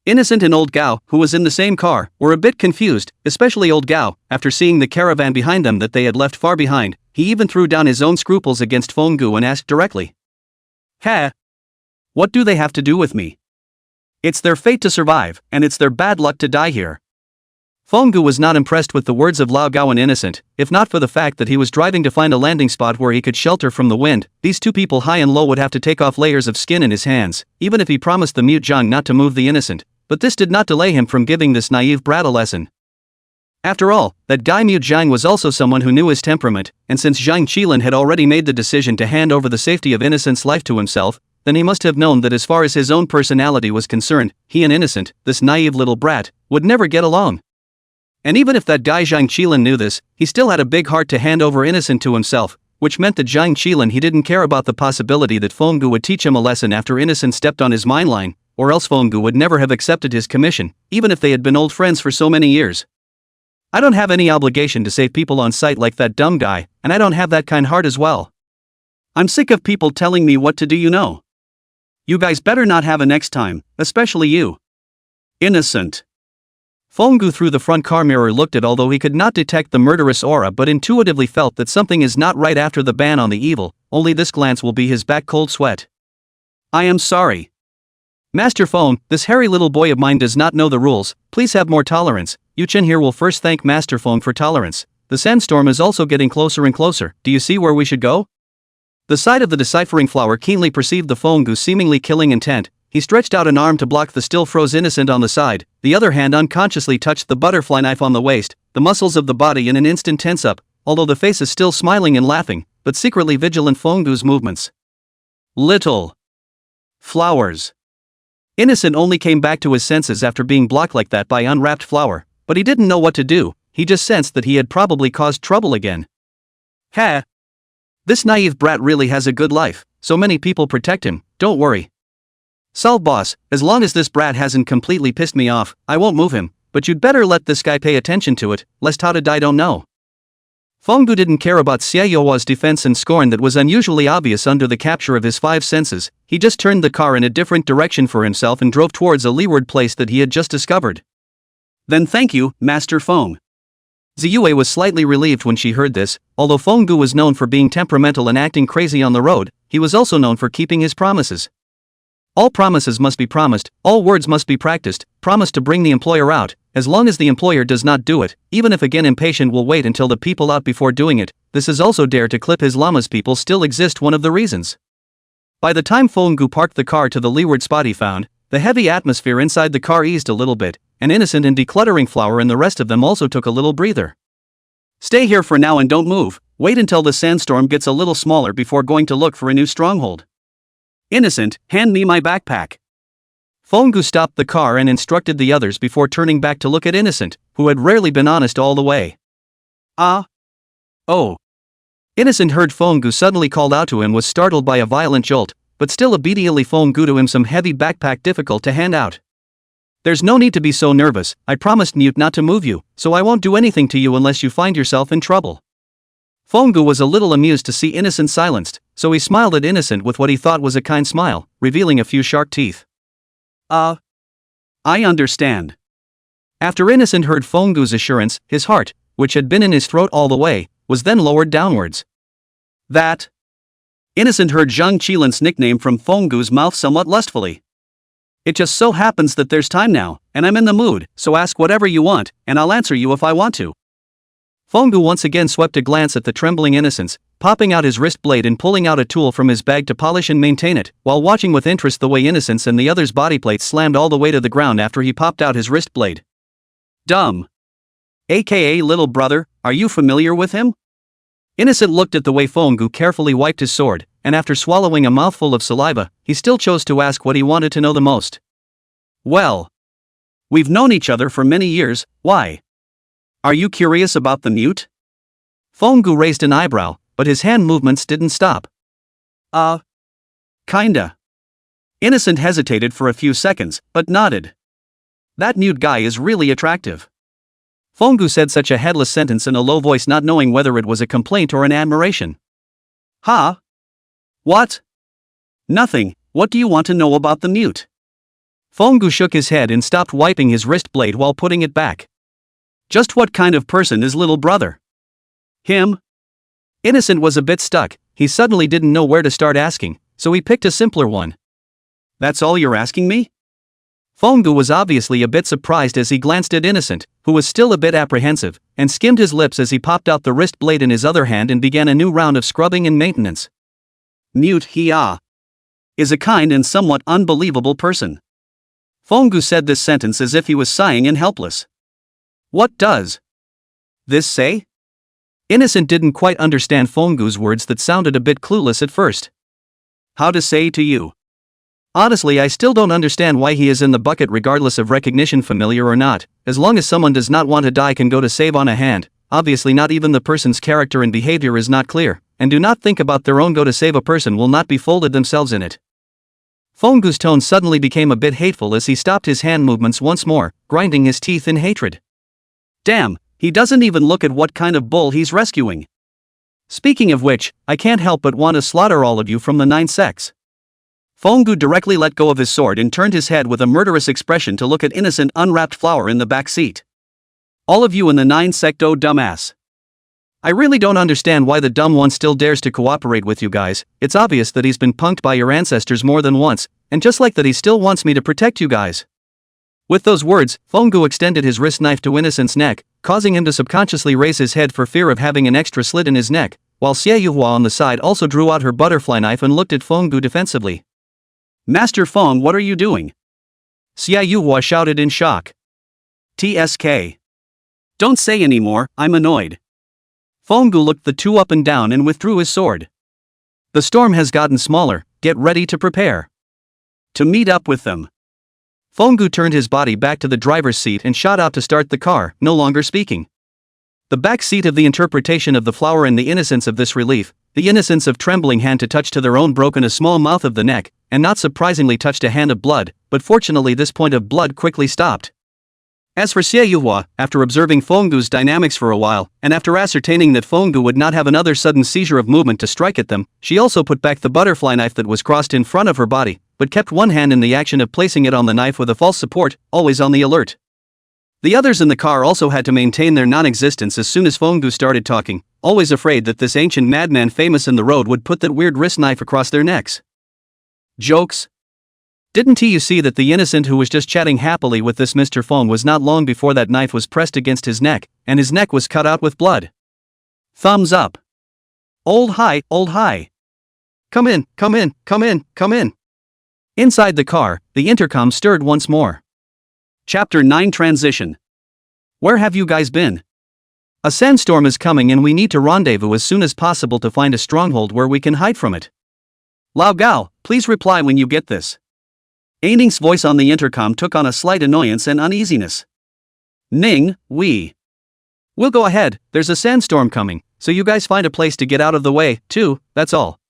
Innocent and Old Gao, who was in the same car, were a bit confused, especially Old Gao, after seeing the caravan behind them that they had left far behind. He even threw down his own scruples against Fenggu and asked directly. "Ha! What do they have to do with me? It's their fate to survive, and it's their bad luck to die here." Fenggu was not impressed with the words of Lao Gao and Innocent, if not for the fact that he was driving to find a landing spot where he could shelter from the wind. These two people high and low would have to take off layers of skin in his hands, even if he promised the mute Zhang not to move the Innocent, but this did not delay him from giving this naive brat a lesson. After all, that guy Mu Zhang was also someone who knew his temperament, and since Zhang Qilin had already made the decision to hand over the safety of Innocent's life to himself, then he must have known that as far as his own personality was concerned, he and Innocent, this naive little brat, would never get along. And even if that guy Zhang Qilin knew this, he still had a big heart to hand over Innocent to himself, which meant that Zhang Qilin he didn't care about the possibility that Fenggu would teach him a lesson after Innocent stepped on his mine line, or else Fenggu would never have accepted his commission, even if they had been old friends for so many years. I don't have any obligation to save people on sight like that dumb guy, and I don't have that kind heart as well. I'm sick of people telling me what to do, you know. You guys better not have a next time, especially you. Innocent. Fenggu through the front car mirror looked at, although he could not detect the murderous aura, but intuitively felt that something is not right after the ban on the evil. Only this glance will be his back cold sweat. I am sorry. Master Phone, this hairy little boy of mine does not know the rules, please have more tolerance. Yu-Chen here will first thank Master Phone for tolerance. The sandstorm is also getting closer and closer. Do you see where we should go? The side of the deciphering flower keenly perceived the Fenggu's seemingly killing intent. He stretched out an arm to block the still froze Innocent on the side, the other hand unconsciously touched the butterfly knife on the waist. The muscles of the body in an instant tense up, although the face is still smiling and laughing, but secretly vigilant Fenggu's movements. Little flowers. Innocent only came back to his senses after being blocked like that by unwrapped flower, but he didn't know what to do. He just sensed that he had probably caused trouble again. Ha! This naive brat really has a good life, so many people protect him, don't worry. Solve boss, as long as this brat hasn't completely pissed me off, I won't move him, but you'd better let this guy pay attention to it, lest how to die don't know. Fenggu didn't care about Xie Youa's defense and scorn that was unusually obvious under the capture of his five senses. He just turned the car in a different direction for himself and drove towards a leeward place that he had just discovered. Then thank you, Master Feng. Ziyue was slightly relieved when she heard this. Although Fenggu was known for being temperamental and acting crazy on the road, he was also known for keeping his promises. All promises must be promised, all words must be practiced. Promise to bring the employer out. As long as the employer does not do it, even if again impatient will wait until the people out before doing it. This is also dare to clip his llamas people still exist one of the reasons. By the time Fenggu parked the car to the leeward spot he found, the heavy atmosphere inside the car eased a little bit, and Innocent and decluttering flower and the rest of them also took a little breather. Stay here for now and don't move, wait until the sandstorm gets a little smaller before going to look for a new stronghold. Innocent, hand me my backpack. Fenggu stopped the car and instructed the others before turning back to look at Innocent, who had rarely been honest all the way. Ah. Oh. Innocent heard Fenggu suddenly called out to him, was startled by a violent jolt, but still obediently Fenggu to him some heavy backpack difficult to hand out. There's no need to be so nervous, I promised Newt not to move you, so I won't do anything to you unless you find yourself in trouble. Fenggu was a little amused to see Innocent silenced, so he smiled at Innocent with what he thought was a kind smile, revealing a few sharp teeth. I understand. After Innocent heard Fenggu's assurance, his heart, which had been in his throat all the way, was then lowered downwards. That. Innocent heard Zhang Qilin's nickname from Fenggu's mouth somewhat lustfully. It just so happens that there's time now, and I'm in the mood, so ask whatever you want, and I'll answer you if I want to. Fenggu once again swept a glance at the trembling Innocents, popping out his wrist blade and pulling out a tool from his bag to polish and maintain it, while watching with interest the way Innocents and the other's body plates slammed all the way to the ground after he popped out his wrist blade. Dumb. AKA little brother, are you familiar with him? Innocent looked at the way Fenggu carefully wiped his sword, and after swallowing a mouthful of saliva, he still chose to ask what he wanted to know the most. Well. We've known each other for many years, why? Are you curious about the mute? Fenggu raised an eyebrow, but his hand movements didn't stop. Kinda. Innocent hesitated for a few seconds, but nodded. That mute guy is really attractive. Fenggu said such a headless sentence in a low voice, not knowing whether it was a complaint or an admiration. Ha? What? Nothing. What do you want to know about the mute? Fonggu shook his head and stopped wiping his wrist blade while putting it back. Just what kind of person is little brother? Him? Innocent was a bit stuck. He suddenly didn't know where to start asking, so he picked a simpler one. That's all you're asking me? Fonggu was obviously a bit surprised as he glanced at Innocent, who was still a bit apprehensive, and skimmed his lips as he popped out the wrist blade in his other hand and began a new round of scrubbing and maintenance. Mute is a kind and somewhat unbelievable person. Fonggu said this sentence as if he was sighing and helpless. What does this say? Innocent didn't quite understand Fonggu's words that sounded a bit clueless at first. How to say to you? Honestly, I still don't understand why he is in the bucket regardless of recognition, familiar or not. As long as someone does not want to die, can go to save on a hand. Obviously not even the person's character and behavior is not clear, and do not think about their own go to save a person will not be folded themselves in it. Fonggu's tone suddenly became a bit hateful as he stopped his hand movements once more, grinding his teeth in hatred. Damn, he doesn't even look at what kind of bull he's rescuing. Speaking of which, I can't help but want to slaughter all of you from the 9 sects. Fonggu directly let go of his sword and turned his head with a murderous expression to look at Innocent unwrapped flower in the back seat. All of you in the 9 sect, oh dumbass. I really don't understand why the dumb one still dares to cooperate with you guys. It's obvious that he's been punked by your ancestors more than once, and just like that he still wants me to protect you guys. With those words, Fonggu extended his wrist knife to Innocent's neck, causing him to subconsciously raise his head for fear of having an extra slit in his neck, while Xie Yuhua on the side also drew out her butterfly knife and looked at Fonggu defensively. Master Fong, what are you doing? Xie Yuhua shouted in shock. TSK. Don't say anymore, I'm annoyed. Fonggu looked the two up and down and withdrew his sword. The storm has gotten smaller, get ready to prepare to meet up with them. Fonggu turned his body back to the driver's seat and shot out to start the car, no longer speaking. The back seat of the interpretation of the flower and the innocence of this relief, the innocence of trembling hand to touch to their own broken a small mouth of the neck, and not surprisingly touched a hand of blood, but fortunately this point of blood quickly stopped. As for Xie Yuhua, after observing Fonggu's dynamics for a while, and after ascertaining that Fonggu would not have another sudden seizure of movement to strike at them, she also put back the butterfly knife that was crossed in front of her body, but kept one hand in the action of placing it on the knife with a false support, always on the alert. The others in the car also had to maintain their non-existence as soon as Fonggu started talking, always afraid that this ancient madman famous in the road would put that weird wrist knife across their necks. Jokes? Didn't you see that the innocent who was just chatting happily with this Mr. Fong was not long before that knife was pressed against his neck, and his neck was cut out with blood? Thumbs up. Old hi, old hi. Come in, come in, come in, come in. Inside the car, the intercom stirred once more. Chapter 9 Transition. Where have you guys been? A sandstorm is coming and we need to rendezvous as soon as possible to find a stronghold where we can hide from it. Lao Gao, please reply when you get this. Aining's voice on the intercom took on a slight annoyance and uneasiness. Ning, we'll go ahead, there's a sandstorm coming, so you guys find a place to get out of the way, too, that's all.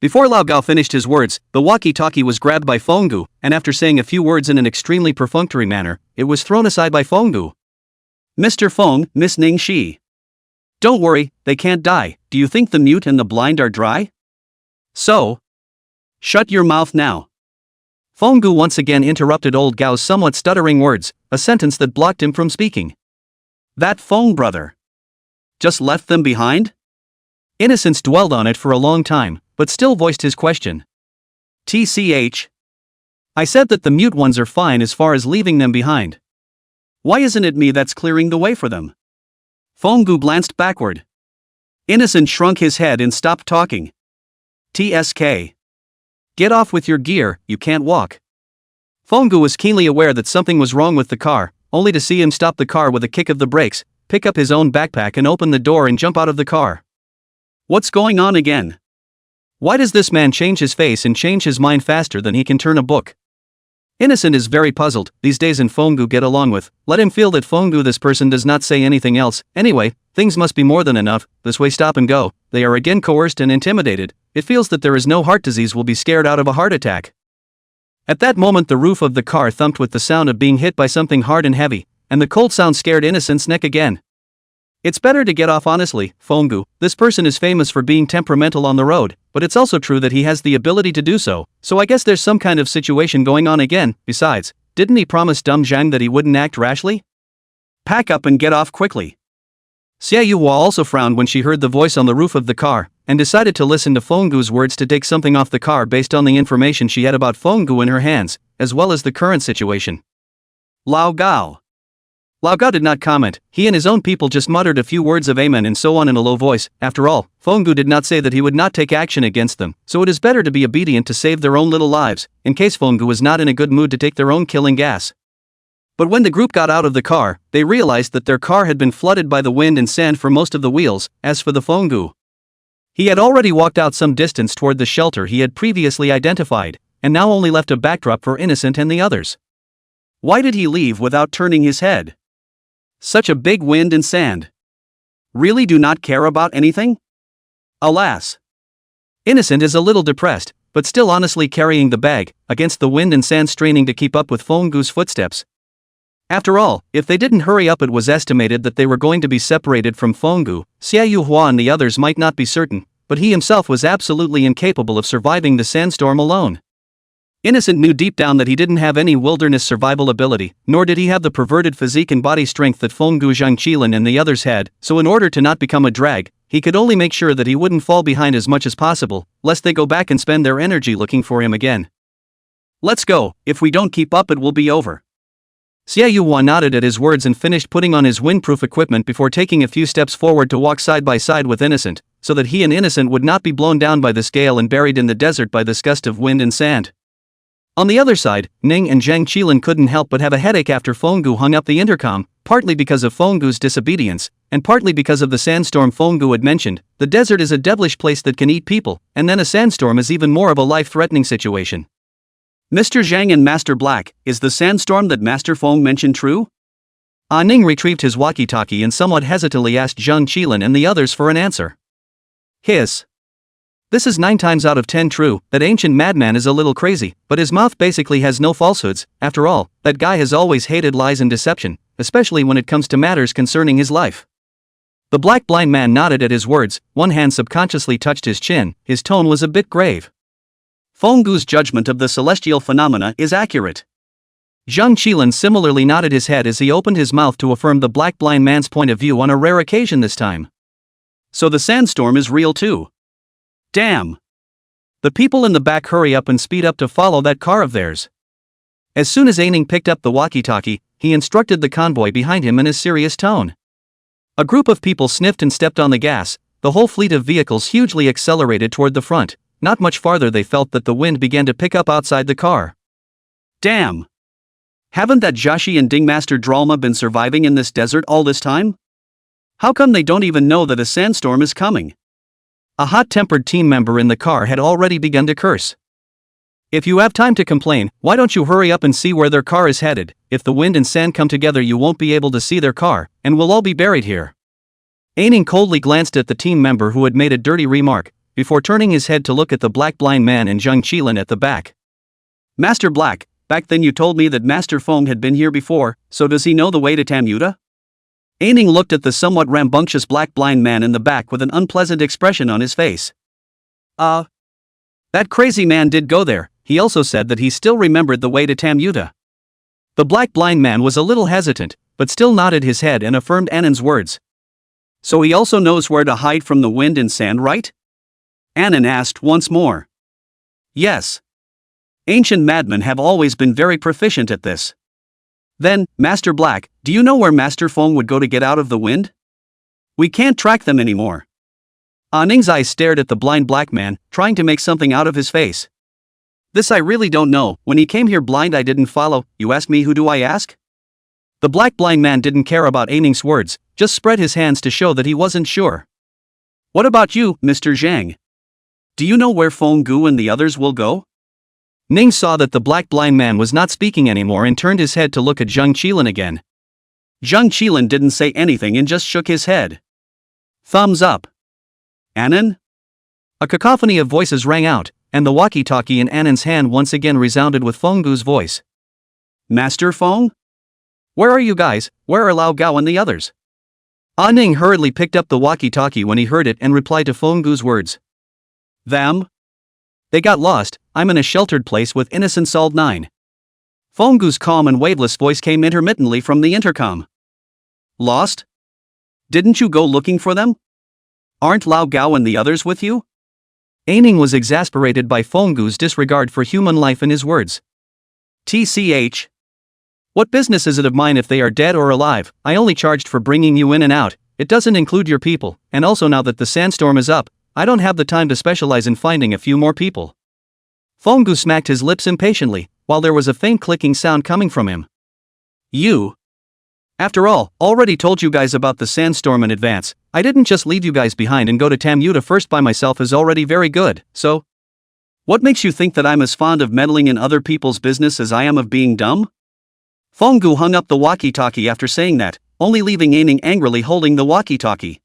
Before Lao Gao finished his words, the walkie-talkie was grabbed by Fonggu, and after saying a few words in an extremely perfunctory manner, it was thrown aside by Fonggu. Mr. Fong, Miss Ning Shi. Don't worry, they can't die. Do you think the mute and the blind are dry? So? Shut your mouth now. Fonggu once again interrupted old Gao's somewhat stuttering words, a sentence that blocked him from speaking. That Fong brother just left them behind? Innocence dwelled on it for a long time, but still voiced his question. TCH. I said that the mute ones are fine as far as leaving them behind. Why isn't it me that's clearing the way for them? Fonggu glanced backward. Innocent shrunk his head and stopped talking. TSK. Get off with your gear, you can't walk. Fonggu was keenly aware that something was wrong with the car, only to see him stop the car with a kick of the brakes, pick up his own backpack and open the door and jump out of the car. What's going on again? Why does this man change his face and change his mind faster than he can turn a book? Innocent is very puzzled, these days and Fonggu get along with, let him feel that Fonggu this person does not say anything else, anyway, things must be more than enough, this way stop and go, they are again coerced and intimidated, it feels that there is no heart disease will be scared out of a heart attack. At that moment the roof of the car thumped with the sound of being hit by something hard and heavy, and the cold sound scared Innocent's neck again. It's better to get off honestly, Fonggu. This person is famous for being temperamental on the road, but it's also true that he has the ability to do so I guess there's some kind of situation going on again. Besides, didn't he promise dumb Zhang that he wouldn't act rashly? Pack up and get off quickly. Xia Yuhua also frowned when she heard the voice on the roof of the car, and decided to listen to Fenggu's words to take something off the car based on the information she had about Fenggu in her hands, as well as the current situation. Lao Gao. Lao Gao did not comment. He and his own people just muttered a few words of amen and so on in a low voice. After all, Fenggu did not say that he would not take action against them, so it is better to be obedient to save their own little lives, in case Fenggu was not in a good mood to take their own killing gas. But when the group got out of the car, they realized that their car had been flooded by the wind and sand for most of the wheels. As for the Fenggu, he had already walked out some distance toward the shelter he had previously identified, and now only left a backdrop for Innocent and the others. Why did he leave without turning his head? Such a big wind and sand. Really do not care about anything? Alas. Innocent is a little depressed, but still honestly carrying the bag, against the wind and sand, straining to keep up with Fenggu's footsteps. After all, if they didn't hurry up, it was estimated that they were going to be separated from Fenggu. Xia Yuhua and the others might not be certain, but he himself was absolutely incapable of surviving the sandstorm alone. Innocent knew deep down that he didn't have any wilderness survival ability, nor did he have the perverted physique and body strength that Fenggu Zhangqilan and the others had, so in order to not become a drag, he could only make sure that he wouldn't fall behind as much as possible, lest they go back and spend their energy looking for him again. Let's go, if we don't keep up it will be over. Xia Yuhua nodded at his words and finished putting on his windproof equipment before taking a few steps forward to walk side by side with Innocent, so that he and Innocent would not be blown down by this gale and buried in the desert by this gust of wind and sand. On the other side, Ning and Zhang Qilin couldn't help but have a headache after Fenggu hung up the intercom, partly because of Fenggu's disobedience, and partly because of the sandstorm Fenggu had mentioned. The desert is a devilish place that can eat people, and then a sandstorm is even more of a life-threatening situation. Mr. Zhang and Master Black, is the sandstorm that Master Feng mentioned true? Ning retrieved his walkie-talkie and somewhat hesitantly asked Zhang Qilin and the others for an answer. Hiss. This is 9 times out of 10 true. That ancient madman is a little crazy, but his mouth basically has no falsehoods. After all, that guy has always hated lies and deception, especially when it comes to matters concerning his life. The black blind man nodded at his words, one hand subconsciously touched his chin. His tone was a bit grave. Fenggu's judgment of the celestial phenomena is accurate. Zhang Qilin similarly nodded his head as he opened his mouth to affirm the black blind man's point of view on a rare occasion this time. So the sandstorm is real too. Damn. The people in the back hurry up and speed up to follow that car of theirs. As soon as Aining picked up the walkie-talkie, he instructed the convoy behind him in a serious tone. A group of people sniffed and stepped on the gas. The whole fleet of vehicles hugely accelerated toward the front. Not much farther they felt that the wind began to pick up outside the car. Damn. Haven't that Jashi and Dingmaster Dralma been surviving in this desert all this time? How come they don't even know that a sandstorm is coming? A hot-tempered team member in the car had already begun to curse. If you have time to complain, why don't you hurry up and see where their car is headed? If the wind and sand come together you won't be able to see their car, and we'll all be buried here. Aining coldly glanced at the team member who had made a dirty remark, before turning his head to look at the black blind man and Zhang Qilin at the back. Master Black, back then you told me that Master Feng had been here before, so does he know the way to Tamuta? Aining looked at the somewhat rambunctious black blind man in the back with an unpleasant expression on his face. That crazy man did go there. He also said that he still remembered the way to Tamuta. The black blind man was a little hesitant, but still nodded his head and affirmed Annan's words. So he also knows where to hide from the wind and sand, right? Annan asked once more. Yes. Ancient madmen have always been very proficient at this. Then, Master Black, do you know where Master Feng would go to get out of the wind? We can't track them anymore. Ning's eyes stared at the blind black man, trying to make something out of his face. This I really don't know. When he came here blind I didn't follow. You ask me, who do I ask? The black blind man didn't care about Aining's words, just spread his hands to show that he wasn't sure. What about you, Mr. Zhang? Do you know where Fenggu and the others will go? Ning saw that the black blind man was not speaking anymore and turned his head to look at Zhang Qilin again. Zhang Qilin didn't say anything and just shook his head. Thumbs up. Annan? A cacophony of voices rang out, and the walkie-talkie in Annan's hand once again resounded with Fenggu's voice. Master Feng? Where are you guys? Where are Lao Gao and the others? Ah Ning hurriedly picked up the walkie-talkie when he heard it and replied to Fenggu's words. Them? They got lost. I'm in a sheltered place with innocent Sald 9. Fenggu's calm and waveless voice came intermittently from the intercom. Lost? Didn't you go looking for them? Aren't Lao Gao and the others with you? Aining was exasperated by Fenggu's disregard for human life in his words. TCH. What business is it of mine if they are dead or alive? I only charged for bringing you in and out. It doesn't include your people, and also now that the sandstorm is up, I don't have the time to specialize in finding a few more people. Fenggu smacked his lips impatiently, while there was a faint clicking sound coming from him. You. After all, already told you guys about the sandstorm in advance. I didn't just leave you guys behind and go to Tamuta first by myself is already very good, so? What makes you think that I'm as fond of meddling in other people's business as I am of being dumb? Fenggu hung up the walkie-talkie after saying that, only leaving Aining angrily holding the walkie-talkie.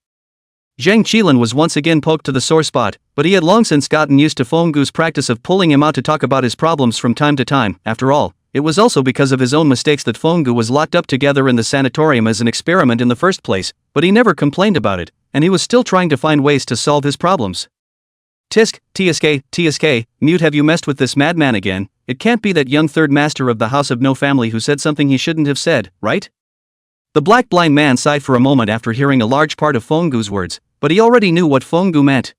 Zhang Qilin was once again poked to the sore spot, but he had long since gotten used to Fenggu's practice of pulling him out to talk about his problems from time to time. After all, it was also because of his own mistakes that Fenggu was locked up together in the sanatorium as an experiment in the first place, but he never complained about it, and he was still trying to find ways to solve his problems. Tisk, TSK, mute, have you messed with this madman again? It can't be that young third master of the House of No Family who said something he shouldn't have said, right? The black blind man sighed for a moment after hearing a large part of Fenggu's words, but he already knew what Fenggu meant.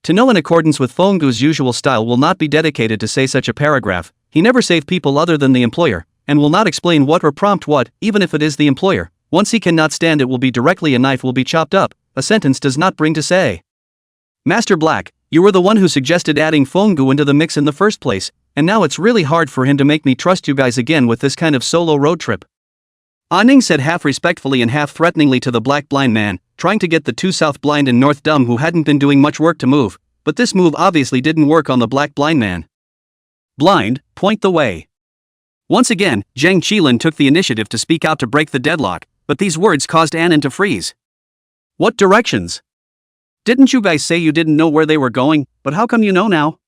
To know in accordance with Fenggu's usual style will not be dedicated to say such a paragraph. He never saved people other than the employer, and will not explain what or prompt what, even if it is the employer. Once he cannot stand it will be directly a knife will be chopped up. A sentence does not bring to say. Master Black, you were the one who suggested adding Fenggu into the mix in the first place, and now it's really hard for him to make me trust you guys again with this kind of solo road trip. Ah Ning said half respectfully and half threateningly to the black blind man, trying to get the two south blind and north dumb who hadn't been doing much work to move, but this move obviously didn't work on the black blind man. Blind, point the way. Once again, Zhang Qilin took the initiative to speak out to break the deadlock, but these words caused Anan to freeze. What directions? Didn't you guys say you didn't know where they were going, but how come you know now?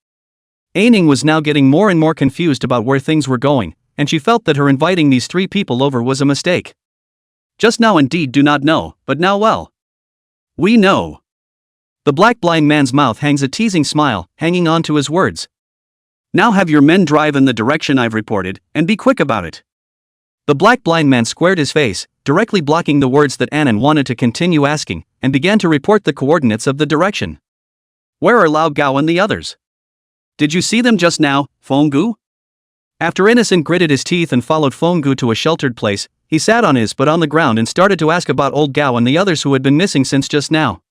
Aining was now getting more and more confused about where things were going, and she felt that her inviting these three people over was a mistake. Just now indeed do not know, but now well. We know. The black blind man's mouth hangs a teasing smile, hanging on to his words. Now have your men drive in the direction I've reported, and be quick about it. The black blind man squared his face, directly blocking the words that Anan wanted to continue asking, and began to report the coordinates of the direction. Where are Lao Gao and the others? Did you see them just now, Fenggu? After Innocent gritted his teeth and followed Fenggu to a sheltered place, he sat on his butt on the ground and started to ask about old Gao and the others who had been missing since just now.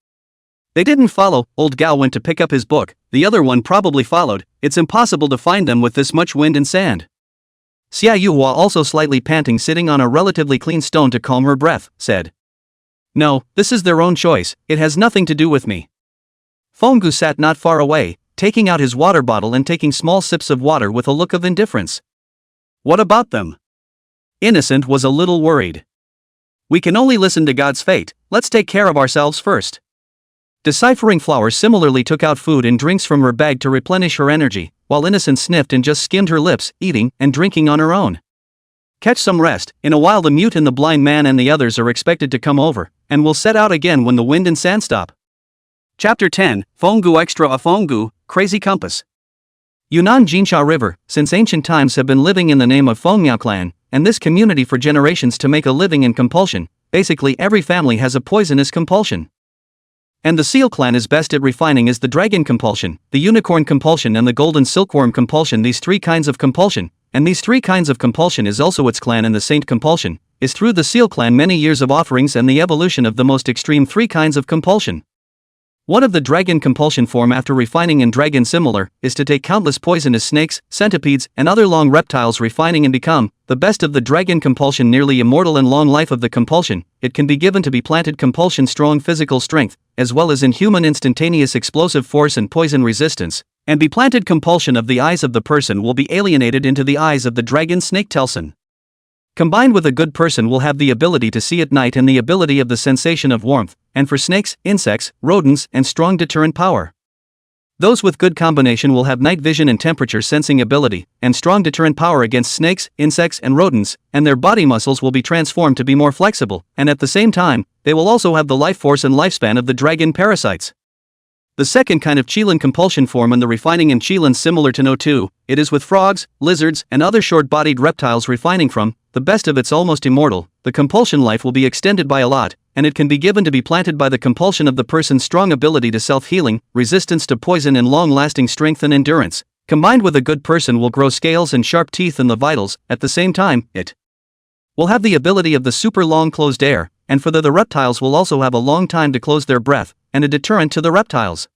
They didn't follow. Old Gao went to pick up his book, the other one probably followed. It's impossible to find them with this much wind and sand. Xia Yuhua, also slightly panting, sitting on a relatively clean stone to calm her breath, said. No, this is their own choice, it has nothing to do with me. Fenggu sat not far away, taking out his water bottle and taking small sips of water with a look of indifference. What about them? Innocent was a little worried. We can only listen to God's fate, let's take care of ourselves first. Deciphering Flower similarly took out food and drinks from her bag to replenish her energy, while Innocent sniffed and just skimmed her lips, eating and drinking on her own. Catch some rest. In a while the mute and the blind man and the others are expected to come over, and will set out again when the wind and sand stop. Chapter 10, Fenggu Extra. A Fenggu, Crazy Compass. Yunnan Jinsha River, since ancient times, have been living in the name of Fengmiao clan, and this community for generations to make a living in compulsion. Basically every family has a poisonous compulsion. And the seal clan is best at refining is the dragon compulsion, the unicorn compulsion and the golden silkworm compulsion. These three kinds of compulsion, and these three kinds of compulsion is also its clan, and the saint compulsion is through the seal clan many years of offerings and the evolution of the most extreme three kinds of compulsion. One of the dragon compulsion form after refining and dragon similar is to take countless poisonous snakes, centipedes and other long reptiles refining and become the best of the dragon compulsion, nearly immortal and long life of the compulsion. It can be given to be planted compulsion, strong physical strength, as well as inhuman instantaneous explosive force and poison resistance, and be planted compulsion of the eyes of the person will be alienated into the eyes of the dragon snake Telson. Combined with a good person will have the ability to see at night and the ability of the sensation of warmth, and for snakes, insects, rodents and strong deterrent power. Those with good combination will have night vision and temperature sensing ability, and strong deterrent power against snakes, insects, and rodents, and their body muscles will be transformed to be more flexible, and at the same time, they will also have the life force and lifespan of the dragon parasites. The second kind of Qilin compulsion form in the refining in Qilin similar to No 2, it is with frogs, lizards, and other short-bodied reptiles refining from, the best of its almost immortal, the compulsion life will be extended by a lot, and it can be given to be planted by the compulsion of the person's strong ability to self-healing, resistance to poison and long-lasting strength and endurance, combined with a good person will grow scales and sharp teeth in the vitals, at the same time, it will have the ability of the super long closed air, and for the reptiles will also have a long time to close their breath, and a deterrent to the reptiles.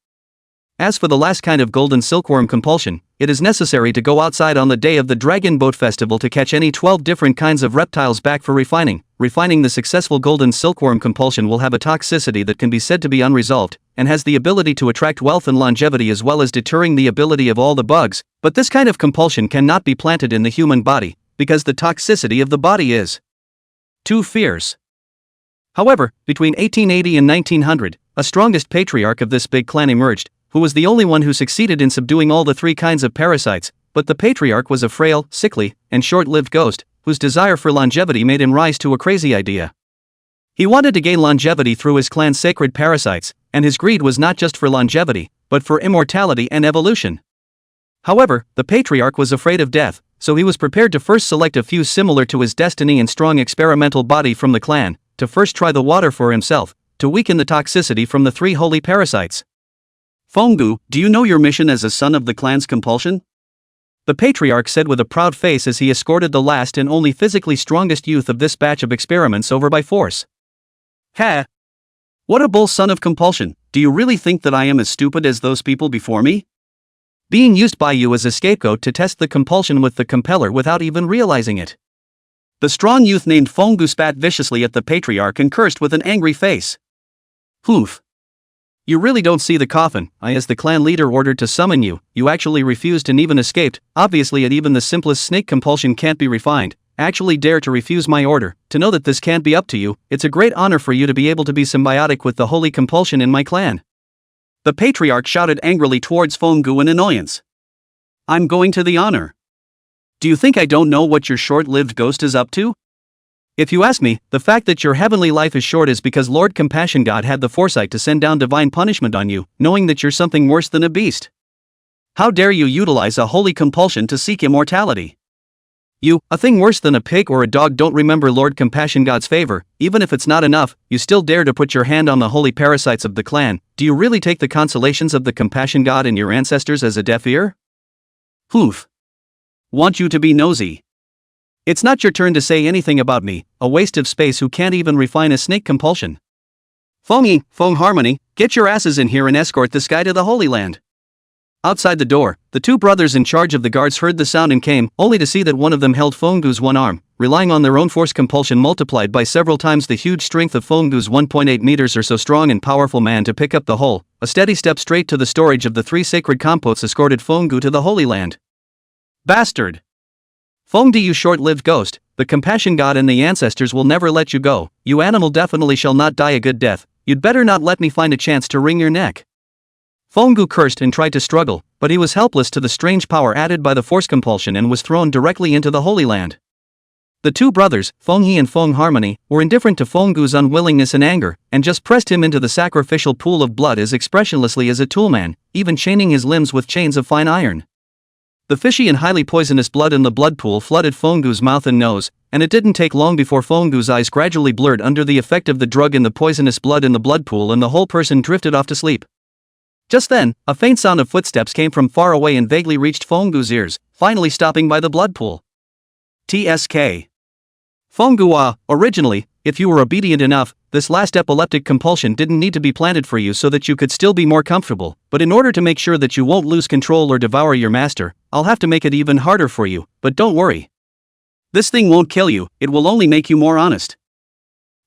As for the last kind of golden silkworm compulsion, it is necessary to go outside on the day of the Dragon Boat Festival to catch any 12 different kinds of reptiles back for refining. Refining the successful golden silkworm compulsion will have a toxicity that can be said to be unresolved, and has the ability to attract wealth and longevity as well as deterring the ability of all the bugs, but this kind of compulsion cannot be planted in the human body, because the toxicity of the body is too fierce. However, between 1880 and 1900, a strongest patriarch of this big clan emerged, who was the only one who succeeded in subduing all the three kinds of parasites, but the patriarch was a frail, sickly, and short-lived ghost, whose desire for longevity made him rise to a crazy idea. He wanted to gain longevity through his clan's sacred parasites, and his greed was not just for longevity, but for immortality and evolution. However, the patriarch was afraid of death, so he was prepared to first select a few similar to his destiny and strong experimental body from the clan, to first try the water for himself, to weaken the toxicity from the three holy parasites. Fonggu, do you know your mission as a son of the clan's compulsion? The patriarch said with a proud face as he escorted the last and only physically strongest youth of this batch of experiments over by force. Ha! What a bull son of compulsion, do you really think that I am as stupid as those people before me? Being used by you as a scapegoat to test the compulsion with the compeller without even realizing it. The strong youth named Fonggu spat viciously at the patriarch and cursed with an angry face. Hoof. You really don't see the coffin. As the clan leader ordered to summon you, you actually refused and even escaped. Obviously, at even the simplest snake compulsion can't be refined. Actually dare to refuse my order, to know that this can't be up to you. It's a great honor for you to be able to be symbiotic with the holy compulsion in my clan. The patriarch shouted angrily towards Fonggu in annoyance. I'm going to the honor. Do you think I don't know what your short-lived ghost is up to? If you ask me, the fact that your heavenly life is short is because Lord Compassion God had the foresight to send down divine punishment on you, knowing that you're something worse than a beast. How dare you utilize a holy compulsion to seek immortality? You, a thing worse than a pig or a dog, don't remember Lord Compassion God's favor. Even if it's not enough, you still dare to put your hand on the holy parasites of the clan. Do you really take the consolations of the Compassion God and your ancestors as a deaf ear? Hoof. Want you to be nosy. It's not your turn to say anything about me, a waste of space who can't even refine a snake compulsion. Fong Harmony, get your asses in here and escort this guy to the Holy Land. Outside the door, the two brothers in charge of the guards heard the sound and came, only to see that one of them held Fonggu's one arm, relying on their own force compulsion multiplied by several times the huge strength of Fonggu's 1.8 meters or so strong and powerful man to pick up the whole. A steady step straight to the storage of the three sacred compotes escorted Fonggu to the Holy Land. Bastard! Fongdi, you short-lived ghost, the Compassion God and the ancestors will never let you go. You animal definitely shall not die a good death. You'd better not let me find a chance to wring your neck. Fonggu cursed and tried to struggle, but he was helpless to the strange power added by the force compulsion and was thrown directly into the Holy Land. The two brothers, Fenghe and Feng Harmony, were indifferent to Fonggu's unwillingness and anger, and just pressed him into the sacrificial pool of blood as expressionlessly as a toolman, even chaining his limbs with chains of fine iron. The fishy and highly poisonous blood in the blood pool flooded Fonggu's mouth and nose, and it didn't take long before Fonggu's eyes gradually blurred under the effect of the drug in the poisonous blood in the blood pool and the whole person drifted off to sleep. Just then, a faint sound of footsteps came from far away and vaguely reached Fonggu's ears, finally stopping by the blood pool. TSK. Fonggu, originally, if you were obedient enough, this last epileptic compulsion didn't need to be planted for you so that you could still be more comfortable, but in order to make sure that you won't lose control or devour your master, I'll have to make it even harder for you, but don't worry. This thing won't kill you, it will only make you more honest.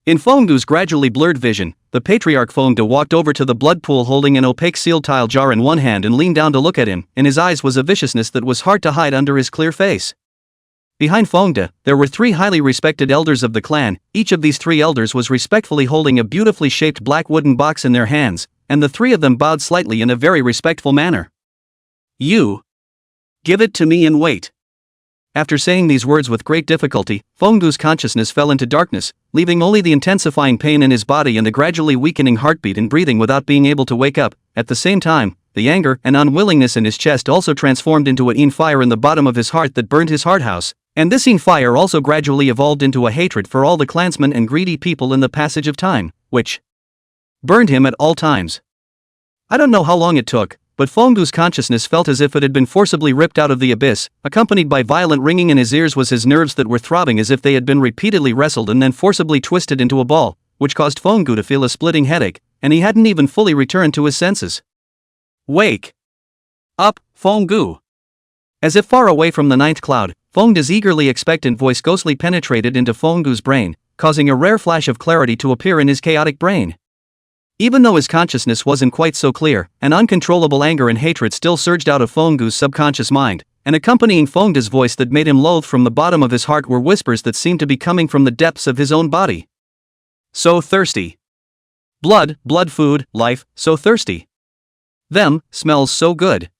In Fonggu's gradually blurred vision, the patriarch Fongdu walked over to the blood pool holding an opaque sealed tile jar in one hand and leaned down to look at him. In his eyes was a viciousness that was hard to hide under his clear face. Behind Fongda, there were three highly respected elders of the clan. Each of these three elders was respectfully holding a beautifully shaped black wooden box in their hands, and the three of them bowed slightly in a very respectful manner. You. Give it to me and wait. After saying these words with great difficulty, Fengdu's consciousness fell into darkness, leaving only the intensifying pain in his body and the gradually weakening heartbeat and breathing without being able to wake up. At the same time, the anger and unwillingness in his chest also transformed into a fire in the bottom of his heart that burned his heart house, and this fire also gradually evolved into a hatred for all the clansmen and greedy people in the passage of time, which burned him at all times. I don't know how long it took, but Fengdu's consciousness felt as if it had been forcibly ripped out of the abyss. Accompanied by violent ringing in his ears was his nerves that were throbbing as if they had been repeatedly wrestled and then forcibly twisted into a ball, which caused Fengdu to feel a splitting headache, and he hadn't even fully returned to his senses. Wake up, Fengdu! As if far away from the ninth cloud, Fengdu's eagerly expectant voice ghostly penetrated into Fengdu's brain, causing a rare flash of clarity to appear in his chaotic brain. Even though his consciousness wasn't quite so clear, an uncontrollable anger and hatred still surged out of Fengdu's subconscious mind, and accompanying Fengdu's voice that made him loathe from the bottom of his heart were whispers that seemed to be coming from the depths of his own body. So thirsty. Blood, food, life, so thirsty. Them, smells so good.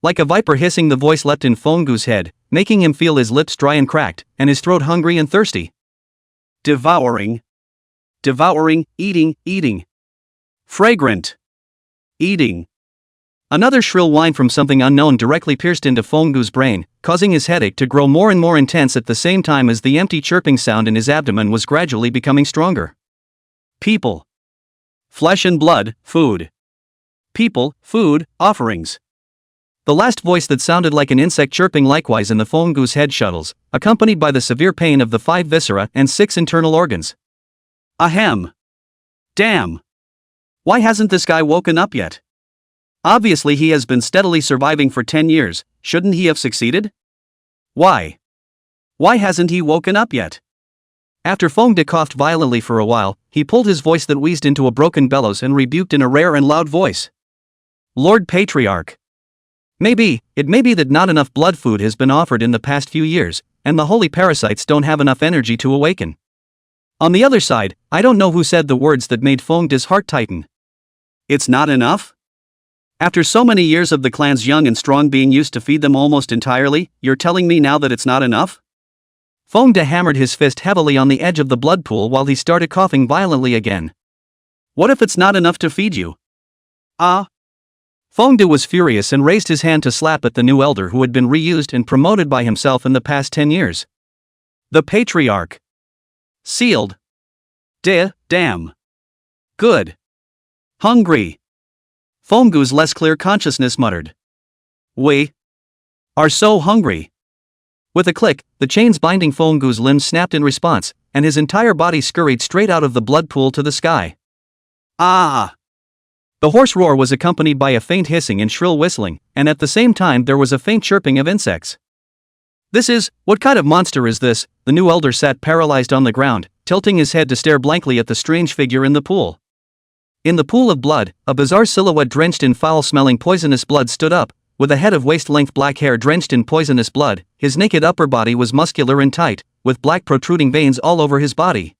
Like a viper hissing, the voice leapt in Fengdu's head, making him feel his lips dry and cracked, and his throat hungry and thirsty. Devouring. Eating. Fragrant. Eating. Another shrill whine from something unknown directly pierced into Fengdu's brain, causing his headache to grow more and more intense at the same time as the empty chirping sound in his abdomen was gradually becoming stronger. People. Flesh and blood, food. People, food, offerings. The last voice that sounded like an insect chirping likewise in the Fengdu's head shuttles, accompanied by the severe pain of the 5 viscera and 6 internal organs. Ahem. Damn. Why hasn't this guy woken up yet? Obviously he has been steadily surviving for 10 years, shouldn't he have succeeded? Why? Why hasn't he woken up yet? After Fengdu coughed violently for a while, he pulled his voice that wheezed into a broken bellows and rebuked in a rare and loud voice. Lord Patriarch. It may be that not enough blood food has been offered in the past few years, and the holy parasites don't have enough energy to awaken. On the other side, I don't know who said the words that made Fengdu's heart tighten. It's not enough? After so many years of the clan's young and strong being used to feed them almost entirely, you're telling me now that it's not enough? Fengdu hammered his fist heavily on the edge of the blood pool while he started coughing violently again. What if it's not enough to feed you? Fengdu was furious and raised his hand to slap at the new elder who had been reused and promoted by himself in the past 10 years. The Patriarch. Sealed. Damn. Good. Hungry. Fengdu's less clear consciousness muttered. We are so hungry. With a click, the chains binding Fengdu's limbs snapped in response, and his entire body scurried straight out of the blood pool to the sky. Ah! The hoarse roar was accompanied by a faint hissing and shrill whistling, and at the same time there was a faint chirping of insects. What kind of monster is this? The new elder sat paralyzed on the ground, tilting his head to stare blankly at the strange figure in the pool. In the pool of blood, a bizarre silhouette drenched in foul-smelling poisonous blood stood up, with a head of waist-length black hair drenched in poisonous blood. His naked upper body was muscular and tight, with black protruding veins all over his body.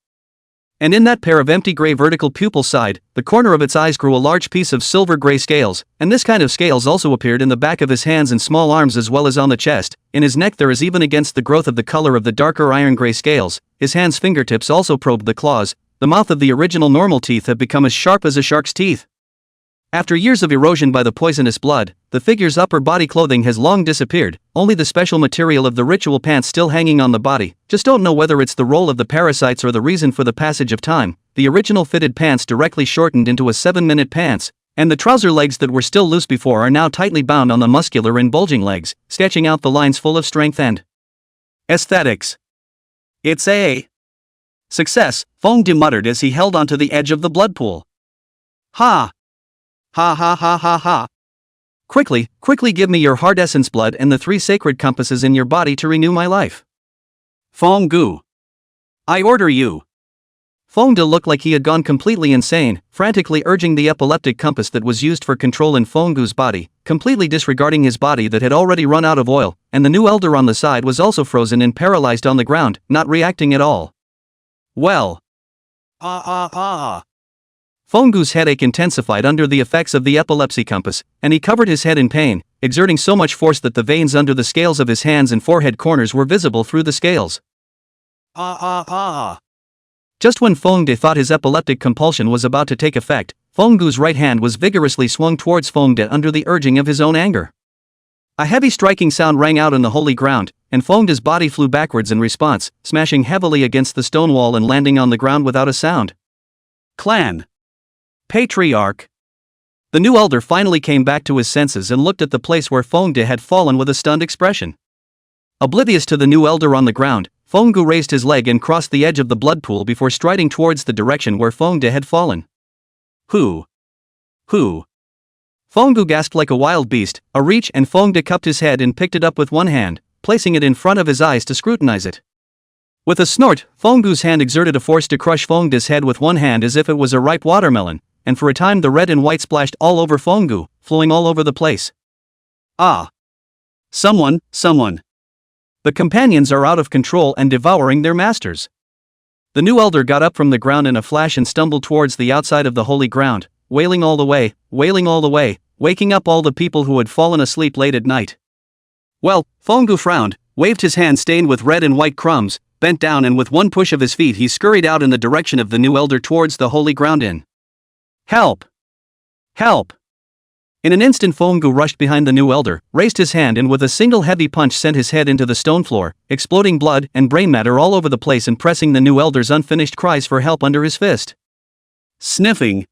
And in that pair of empty gray vertical pupils side, the corner of its eyes grew a large piece of silver-gray scales, and this kind of scales also appeared in the back of his hands and small arms as well as on the chest. In his neck there is even against the growth of the color of the darker iron-gray scales. His hands' fingertips also probed the claws. The mouth of the original normal teeth have become as sharp as a shark's teeth. After years of erosion by the poisonous blood, the figure's upper body clothing has long disappeared, only the special material of the ritual pants still hanging on the body. Just don't know whether it's the role of the parasites or the reason for the passage of time. The original fitted pants directly shortened into a 7-minute pants, and the trouser legs that were still loose before are now tightly bound on the muscular and bulging legs, sketching out the lines full of strength and aesthetics. It's a success, Fengdu muttered as he held onto the edge of the blood pool. Ha! Ha ha ha ha ha. Quickly give me your heart essence blood and the 3 sacred compasses in your body to renew my life. Fengdu. I order you. Fengdu looked like he had gone completely insane, frantically urging the epileptic compass that was used for control in Fengdu's body, completely disregarding his body that had already run out of oil, and the new elder on the side was also frozen and paralyzed on the ground, not reacting at all. Well. Fenggu's headache intensified under the effects of the epilepsy compass, and he covered his head in pain, exerting so much force that the veins under the scales of his hands and forehead corners were visible through the scales. Just when Fengde thought his epileptic compulsion was about to take effect, Fenggu's right hand was vigorously swung towards Fengde under the urging of his own anger. A heavy striking sound rang out on the holy ground, and Fengde's body flew backwards in response, smashing heavily against the stone wall and landing on the ground without a sound. Clan. Patriarch. The new elder finally came back to his senses and looked at the place where Fengde had fallen with a stunned expression. Oblivious to the new elder on the ground, Fenggu raised his leg and crossed the edge of the blood pool before striding towards the direction where Fengde had fallen. Who? Fenggu gasped like a wild beast, a reach, and Fengde cupped his head and picked it up with one hand, placing it in front of his eyes to scrutinize it. With a snort, Fenggu's hand exerted a force to crush Fengde's head with one hand as if it was a ripe watermelon, and for a time the red and white splashed all over Fenggu, flowing all over the place. Ah! Someone! The companions are out of control and devouring their masters. The new elder got up from the ground in a flash and stumbled towards the outside of the holy ground, wailing all the way, waking up all the people who had fallen asleep late at night. Well, Fenggu frowned, waved his hand stained with red and white crumbs, bent down, and with one push of his feet he scurried out in the direction of the new elder towards the holy ground. Help! Help! In an instant Fenggu rushed behind the new elder, raised his hand, and with a single heavy punch sent his head into the stone floor, exploding blood and brain matter all over the place and pressing the new elder's unfinished cries for help under his fist. Sniffing.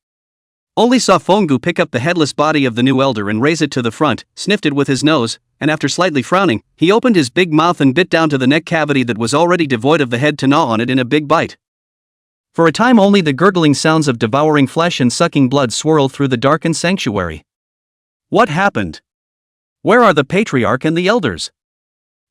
Only saw Fenggu pick up the headless body of the new elder and raise it to the front, sniffed it with his nose, and after slightly frowning, he opened his big mouth and bit down to the neck cavity that was already devoid of the head to gnaw on it in a big bite. For a time only the gurgling sounds of devouring flesh and sucking blood swirled through the darkened sanctuary. What happened? Where are the patriarch and the elders?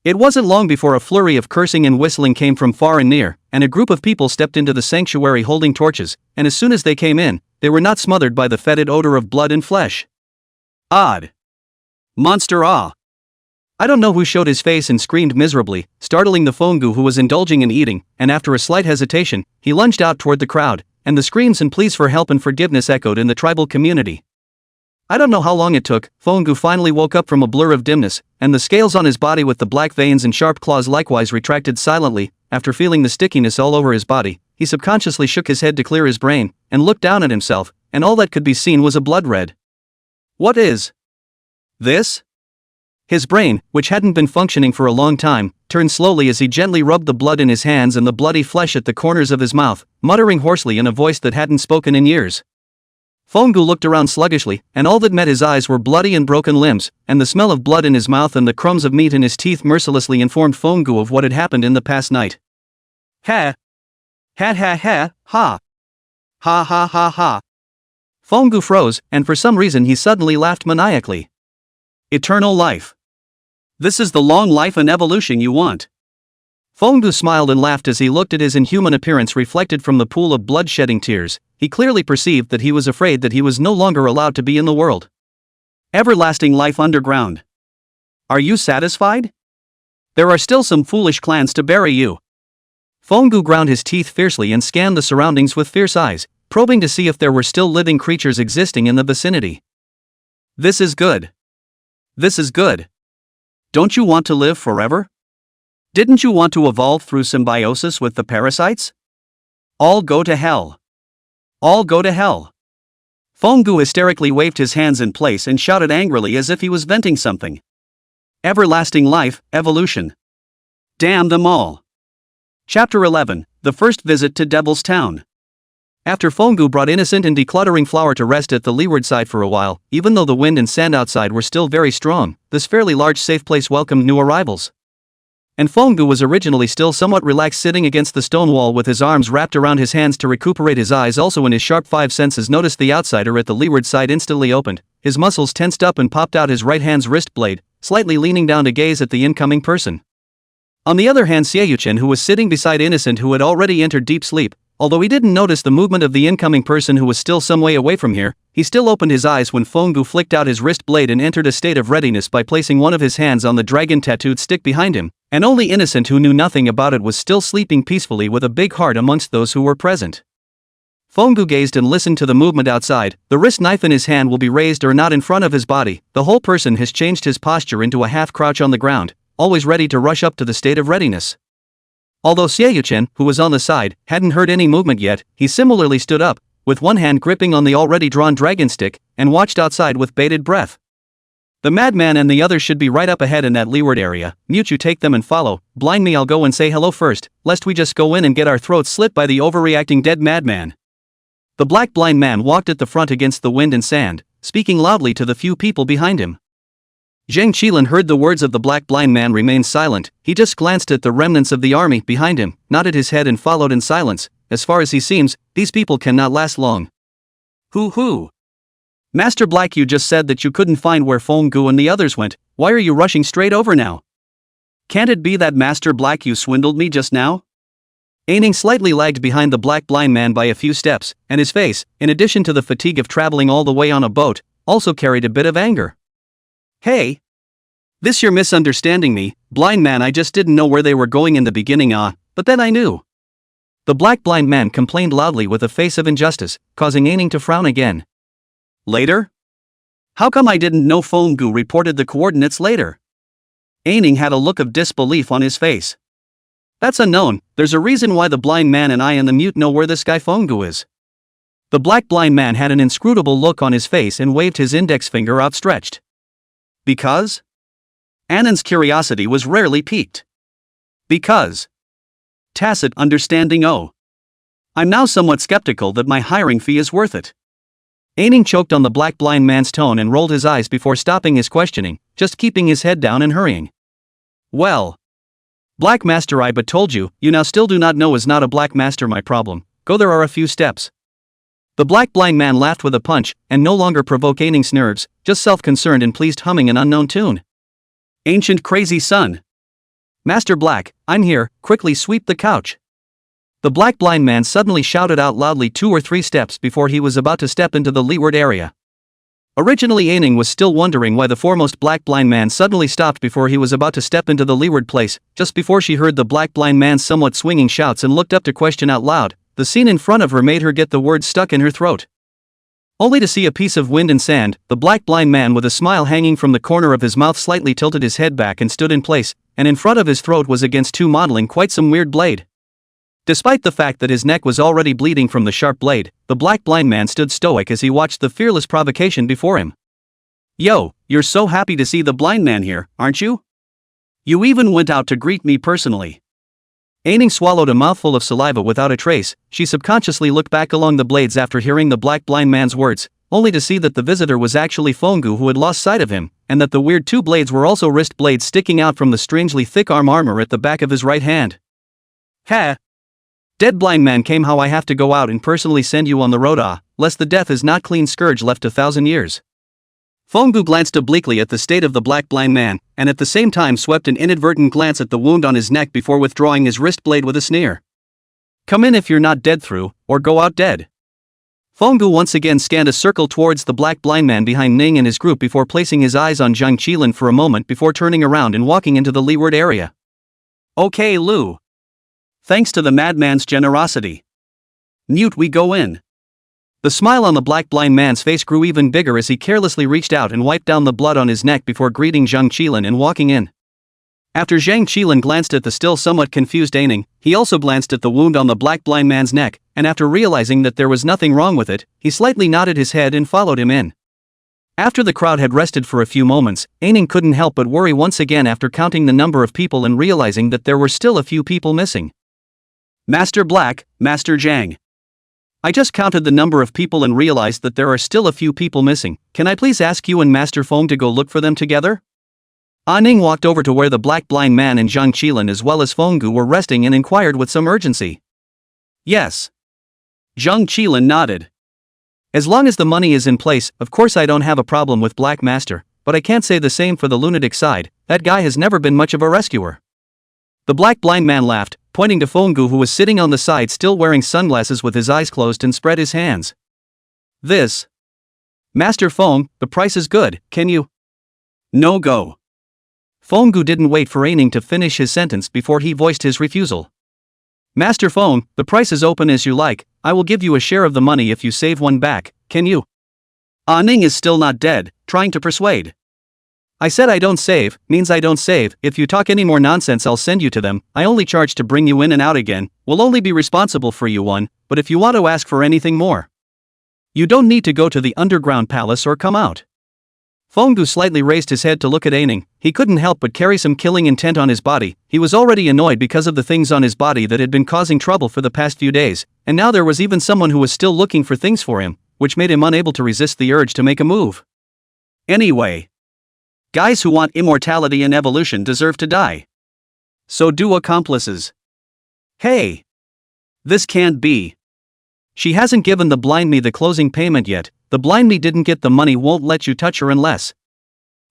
It wasn't long before a flurry of cursing and whistling came from far and near, and a group of people stepped into the sanctuary holding torches, and as soon as they came in, they were not smothered by the fetid odor of blood and flesh. Odd. Monster ah! I don't know who showed his face and screamed miserably, startling the Fenggu who was indulging in eating, and after a slight hesitation, he lunged out toward the crowd, and the screams and pleas for help and forgiveness echoed in the tribal community. I don't know how long it took, Fenggu finally woke up from a blur of dimness, and the scales on his body with the black veins and sharp claws likewise retracted silently. After feeling the stickiness all over his body, he subconsciously shook his head to clear his brain, and looked down at himself, and all that could be seen was a blood red. What is this? His brain, which hadn't been functioning for a long time, turned slowly as he gently rubbed the blood in his hands and the bloody flesh at the corners of his mouth, muttering hoarsely in a voice that hadn't spoken in years. Fenggu looked around sluggishly, and all that met his eyes were bloody and broken limbs, and the smell of blood in his mouth and the crumbs of meat in his teeth mercilessly informed Fenggu of what had happened in the past night. Ha! Ha ha ha, ha! Ha ha ha ha! Fenggu froze, and for some reason he suddenly laughed maniacally. Eternal life. This is the long life and evolution you want. Fenggu smiled and laughed as he looked at his inhuman appearance reflected from the pool of blood-shedding tears. He clearly perceived that he was afraid that he was no longer allowed to be in the world. Everlasting life underground. Are you satisfied? There are still some foolish clans to bury you. Fenggu ground his teeth fiercely and scanned the surroundings with fierce eyes, probing to see if there were still living creatures existing in the vicinity. This is good. This is good. Don't you want to live forever? Didn't you want to evolve through symbiosis with the parasites? All go to hell. All go to hell. Fenggu hysterically waved his hands in place and shouted angrily as if he was venting something. Everlasting life, evolution. Damn them all. Chapter 11, The First Visit to Devil's Town. After Fenggu brought innocent and decluttering Flower to rest at the leeward side for a while, even though the wind and sand outside were still very strong, this fairly large safe place welcomed new arrivals. And Fenggu was originally still somewhat relaxed sitting against the stone wall with his arms wrapped around his hands to recuperate his eyes. Also in his sharp five senses noticed the outsider at the leeward side instantly opened, his muscles tensed up and popped out his right hand's wrist blade, slightly leaning down to gaze at the incoming person. On the other hand, Xieyuchen, who was sitting beside Innocent, who had already entered deep sleep, although he didn't notice the movement of the incoming person who was still some way away from here, he still opened his eyes when Fenggu flicked out his wrist blade and entered a state of readiness by placing one of his hands on the dragon-tattooed stick behind him, and only Innocent, who knew nothing about it, was still sleeping peacefully with a big heart amongst those who were present. Fenggu gazed and listened to the movement outside. The wrist knife in his hand will be raised or not in front of his body. The whole person has changed his posture into a half crouch on the ground, always ready to rush up to the state of readiness. Although Xieyuchen, who was on the side, hadn't heard any movement yet, he similarly stood up, with one hand gripping on the already drawn dragon stick, and watched outside with bated breath. The madman and the others should be right up ahead in that leeward area. Mute, you take them and follow. Blind me, I'll go and say hello first, lest we just go in and get our throats slit by the overreacting dead madman. The black blind man walked at the front against the wind and sand, speaking loudly to the few people behind him. Zhang Qilin heard the words of the black blind man remain silent. He just glanced at the remnants of the army behind him, nodded his head and followed in silence. As far as he seems, these people cannot last long. Who? Master Black, you just said that you couldn't find where Fenggu and the others went. Why are you rushing straight over now? Can't it be that Master Black, you swindled me just now? Aining slightly lagged behind the black blind man by a few steps, and his face, in addition to the fatigue of traveling all the way on a boat, also carried a bit of anger. Hey! This you're misunderstanding me, blind man, I just didn't know where they were going in the beginning, but then I knew. The black blind man complained loudly with a face of injustice, causing Aining to frown again. Later? How come I didn't know Fenggu reported the coordinates later? Aining had a look of disbelief on his face. That's unknown, there's a reason why the blind man and I and the mute know where this guy Fenggu is. The black blind man had an inscrutable look on his face and waved his index finger outstretched. Because? Annan's curiosity was rarely piqued. Because. Tacit understanding. I'm now somewhat skeptical that my hiring fee is worth it. Aining choked on the black blind man's tone and rolled his eyes before stopping his questioning, just keeping his head down and hurrying. Well. Black Master, I but told you, you now still do not know is not a Black Master my problem. Go, there are a few steps. The black blind man laughed with a punch, and no longer provoke Aining's nerves, just self-concerned and pleased, humming an unknown tune. Ancient crazy son. Master Black, I'm here, quickly sweep the couch. The black blind man suddenly shouted out loudly 2 or 3 steps before he was about to step into the leeward area. Originally Aining was still wondering why the foremost black blind man suddenly stopped before he was about to step into the leeward place, just before she heard the black blind man's somewhat swinging shouts and looked up to question out loud. The scene in front of her made her get the words stuck in her throat. Only to see a piece of wind and sand, the black blind man with a smile hanging from the corner of his mouth slightly tilted his head back and stood in place, and in front of his throat was against 2 modeling quite some weird blade. Despite the fact that his neck was already bleeding from the sharp blade, the black blind man stood stoic as he watched the fearless provocation before him. Yo, you're so happy to see the blind man here, aren't you? You even went out to greet me personally. Aining swallowed a mouthful of saliva without a trace. She subconsciously looked back along the blades after hearing the black blind man's words, only to see that the visitor was actually Fenggu, who had lost sight of him, and that the weird 2 blades were also wrist blades sticking out from the strangely thick armor at the back of his right hand. Ha! Dead blind man came, how I have to go out and personally send you on the road, lest the death is not clean scourge left 1,000 years. Fenggu glanced obliquely at the state of the black blind man, and at the same time swept an inadvertent glance at the wound on his neck before withdrawing his wrist blade with a sneer. Come in if you're not dead through, or go out dead. Fenggu once again scanned a circle towards the black blind man behind Ning and his group before placing his eyes on Zhang Qilin for a moment before turning around and walking into the leeward area. Okay, Lu. Thanks to the madman's generosity. Mute, we go in. The smile on the black blind man's face grew even bigger as he carelessly reached out and wiped down the blood on his neck before greeting Zhang Qilin and walking in. After Zhang Qilin glanced at the still somewhat confused Aining, he also glanced at the wound on the black blind man's neck, and after realizing that there was nothing wrong with it, he slightly nodded his head and followed him in. After the crowd had rested for a few moments, Aining couldn't help but worry once again after counting the number of people and realizing that there were still a few people missing. Master Black, Master Zhang. I just counted the number of people and realized that there are still a few people missing. Can I please ask you and Master Feng to go look for them together? Ning walked over to where the black blind man and Zhang Qilin as well as Fenggu were resting and inquired with some urgency. Yes. Zhang Qilin nodded. As long as the money is in place, of course I don't have a problem with Black Master, but I can't say the same for the lunatic side. That guy has never been much of a rescuer. The black blind man laughed, pointing to Fenggu, who was sitting on the side still wearing sunglasses with his eyes closed, and spread his hands. This. Master Feng, the price is good, can you? No go. Fenggu didn't wait for Aining to finish his sentence before he voiced his refusal. Master Feng, the price is open as you like. I will give you a share of the money if you save one back, can you? Ah Ning is still not dead, trying to persuade. I said I don't save, means I don't save. If you talk any more nonsense I'll send you to them. I only charge to bring you in and out again, will only be responsible for you one, but if you want to ask for anything more, you don't need to go to the underground palace or come out. Fonggu slightly raised his head to look at Aining. He couldn't help but carry some killing intent on his body. He was already annoyed because of the things on his body that had been causing trouble for the past few days, and now there was even someone who was still looking for things for him, which made him unable to resist the urge to make a move. Anyway, guys who want immortality and evolution deserve to die. So do accomplices. Hey! This can't be. She hasn't given the blind me the closing payment yet. The blind me didn't get the money, won't let you touch her unless.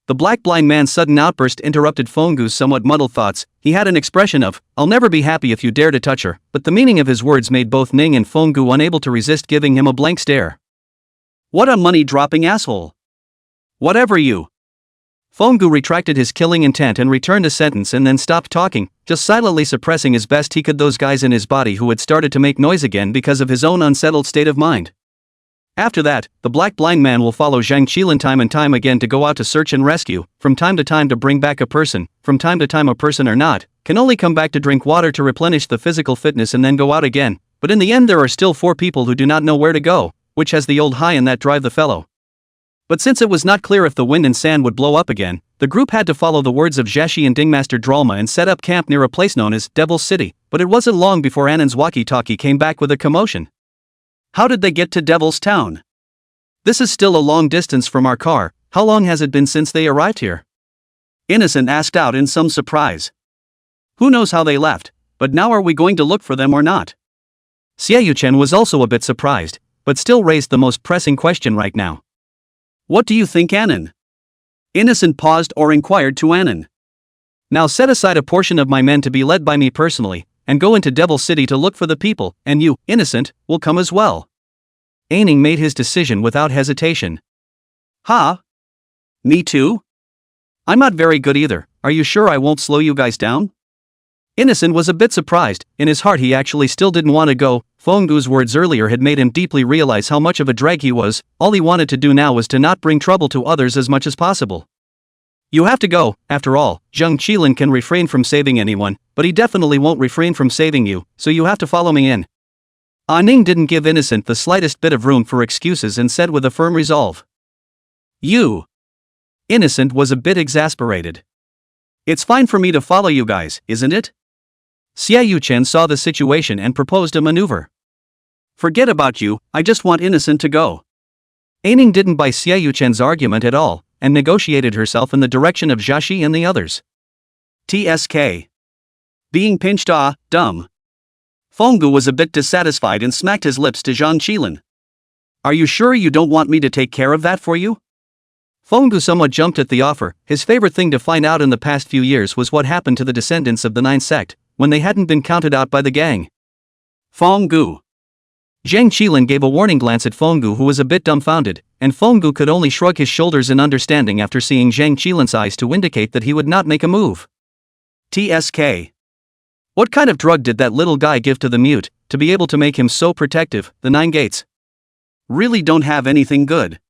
The black blind man's sudden outburst interrupted Fonggu's somewhat muddled thoughts. He had an expression of, I'll never be happy if you dare to touch her, but the meaning of his words made both Ning and Fonggu unable to resist giving him a blank stare. What a money-dropping asshole. Whatever you. Fonggu retracted his killing intent and returned a sentence and then stopped talking, just silently suppressing as best he could those guys in his body who had started to make noise again because of his own unsettled state of mind. After that, the black blind man will follow Zhang Qilin time and time again to go out to search and rescue, from time to time to bring back a person, from time to time a person or not, can only come back to drink water to replenish the physical fitness and then go out again, but in the end there are still 4 people who do not know where to go, which has the old high and that drive the fellow. But since it was not clear if the wind and sand would blow up again, the group had to follow the words of Zhashi and Dingmaster Drolma and set up camp near a place known as Devil's City, but it wasn't long before Annan's walkie-talkie came back with a commotion. How did they get to Devil's Town? This is still a long distance from our car. How long has it been since they arrived here? Innocent asked out in some surprise. Who knows how they left, but now are we going to look for them or not? Xiaoyu-chen was also a bit surprised, but still raised the most pressing question right now. What do you think, Annan? Innocent paused or inquired to Annan. Now set aside a portion of my men to be led by me personally, and go into Devil City to look for the people, and you, Innocent, will come as well. Aining made his decision without hesitation. Huh? Me too? I'm not very good either, are you sure I won't slow you guys down? Innocent was a bit surprised. In his heart he actually still didn't want to go. Fonggu's words earlier had made him deeply realize how much of a drag he was. All he wanted to do now was to not bring trouble to others as much as possible. You have to go, after all. Zhang Qilin can refrain from saving anyone, but he definitely won't refrain from saving you, so you have to follow me in. Ning didn't give Innocent the slightest bit of room for excuses and said with a firm resolve. You. Innocent was a bit exasperated. It's fine for me to follow you guys, isn't it? Xiaoyu-chen saw the situation and proposed a maneuver. Forget about you, I just want Innocent to go. Aining didn't buy Xiaoyu-chen's argument at all, and negotiated herself in the direction of Zhashi and the others. TSK. Being pinched dumb. Fonggu was a bit dissatisfied and smacked his lips to Zhang Qilin. Are you sure you don't want me to take care of that for you? Fonggu somewhat jumped at the offer. His favorite thing to find out in the past few years was what happened to the descendants of the Ninth Sect, when they hadn't been counted out by the gang. Fonggu. Zhang Qilin gave a warning glance at Fonggu, who was a bit dumbfounded, and Fonggu could only shrug his shoulders in understanding after seeing Zhang Qilin's eyes to indicate that he would not make a move. TSK. What kind of drug did that little guy give to the mute, to be able to make him so protective? The 9 gates really don't have anything good.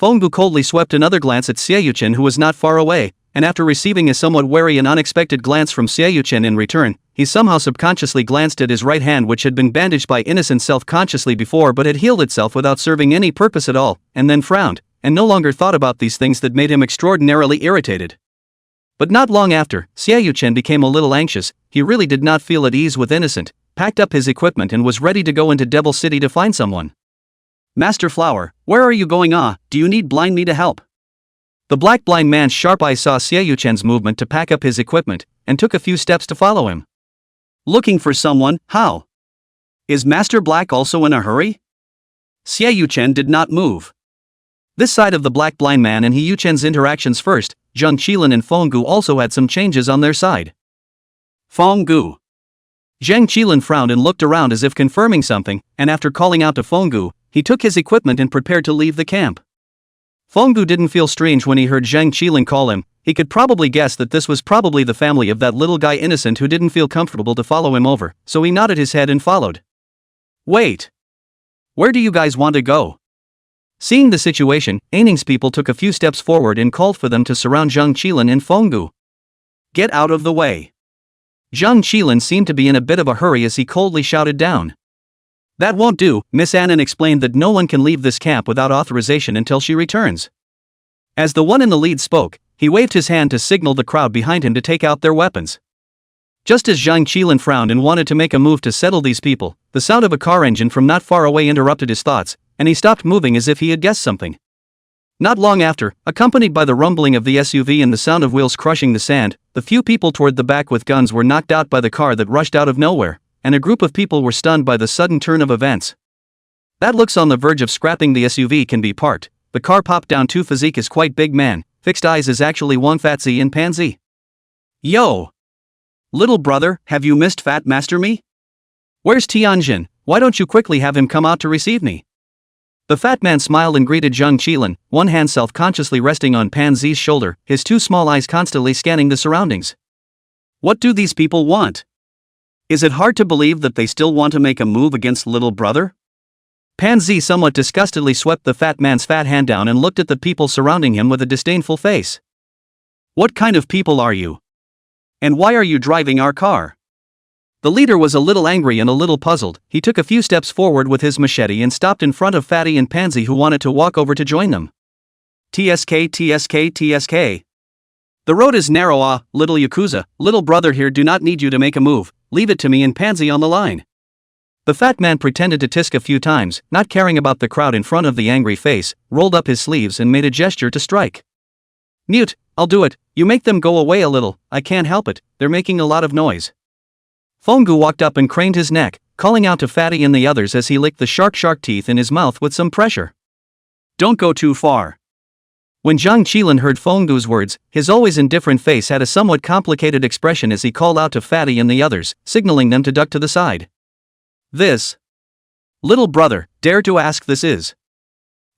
Fonggu coldly swept another glance at Xiaoyu-chen, who was not far away, and after receiving a somewhat wary and unexpected glance from Xiaoyu-chen in return, he somehow subconsciously glanced at his right hand, which had been bandaged by Innocent self-consciously before but had healed itself without serving any purpose at all, and then frowned, and no longer thought about these things that made him extraordinarily irritated. But not long after, Xiaoyu-chen became a little anxious. He really did not feel at ease with Innocent, packed up his equipment and was ready to go into Devil City to find someone. Master Flower, where are you going? Do you need blind me to help? The black blind man's sharp eyes saw Xiaoyu-chen's movement to pack up his equipment, and took a few steps to follow him. Looking for someone, how? Is Master Black also in a hurry? Xiaoyu-chen did not move. This side of the black blind man and Yu-chen's interactions first, Zhang Qilin and Fonggu also had some changes on their side. Fonggu. Zhang Qilin frowned and looked around as if confirming something, and after calling out to Fonggu, he took his equipment and prepared to leave the camp. Fonggu didn't feel strange when he heard Zhang Qilin call him. He could probably guess that this was probably the family of that little guy Innocent who didn't feel comfortable to follow him over, so he nodded his head and followed. Wait. Where do you guys want to go? Seeing the situation, Aining's people took a few steps forward and called for them to surround Zhang Qilin and Fenggu. Get out of the way. Zhang Qilin seemed to be in a bit of a hurry as he coldly shouted down. That won't do, Miss Annan explained that no one can leave this camp without authorization until she returns. As the one in the lead spoke, he waved his hand to signal the crowd behind him to take out their weapons. Just as Zhang Qilin frowned and wanted to make a move to settle these people, the sound of a car engine from not far away interrupted his thoughts, and he stopped moving as if he had guessed something. Not long after, accompanied by the rumbling of the SUV and the sound of wheels crushing the sand, the few people toward the back with guns were knocked out by the car that rushed out of nowhere, and a group of people were stunned by the sudden turn of events. That looks on the verge of scrapping the SUV can be parked. The car popped down. Two physique is quite big man, fixed eyes is actually one fat Z in pansy. Yo! Little brother, have you missed Fat Master me? Where's Tianjin? Why don't you quickly have him come out to receive me? The fat man smiled and greeted Zhang Qilin, one hand self-consciously resting on Pan Z's shoulder, his two small eyes constantly scanning the surroundings. What do these people want? Is it hard to believe that they still want to make a move against little brother? Pan Z somewhat disgustedly swept the fat man's fat hand down and looked at the people surrounding him with a disdainful face. What kind of people are you? And why are you driving our car? The leader was a little angry and a little puzzled. He took a few steps forward with his machete and stopped in front of Fatty and Pansy, who wanted to walk over to join them. TSK, TSK, TSK. The road is narrow, little Yakuza. Little brother here do not need you to make a move. Leave it to me and Pansy on the line. The fat man pretended to tisk a few times, not caring about the crowd in front of the angry face, rolled up his sleeves and made a gesture to strike. Mute, I'll do it. You make them go away a little. I can't help it, they're making a lot of noise. Fenggu walked up and craned his neck, calling out to Fatty and the others as he licked the shark teeth in his mouth with some pressure. Don't go too far. When Zhang Qilin heard Fenggu's words, his always indifferent face had a somewhat complicated expression as he called out to Fatty and the others, signaling them to duck to the side. This little brother, dare to ask this is.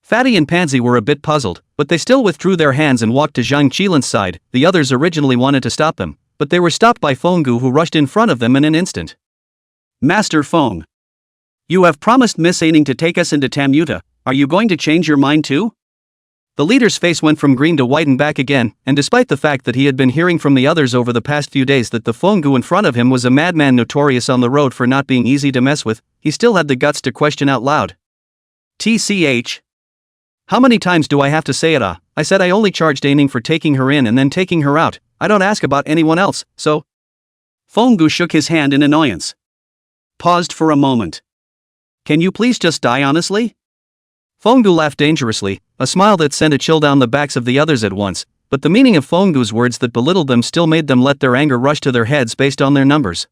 Fatty and Pansy were a bit puzzled, but they still withdrew their hands and walked to Zhang Qilin's side. The others originally wanted to stop them, but they were stopped by Fenggu, who rushed in front of them in an instant. Master Feng, you have promised Miss Aining to take us into Tamuta. Are you going to change your mind too? The leader's face went from green to white and back again, and despite the fact that he had been hearing from the others over the past few days that the Fenggu in front of him was a madman notorious on the road for not being easy to mess with, he still had the guts to question out loud. TCH. How many times do I have to say it? I said I only charged Aining for taking her in and then taking her out. I don't ask about anyone else, so. Fenggu shook his hand in annoyance. Paused for a moment. Can you please just die honestly? Fenggu laughed dangerously, a smile that sent a chill down the backs of the others at once, but the meaning of Fenggu's words that belittled them still made them let their anger rush to their heads based on their numbers.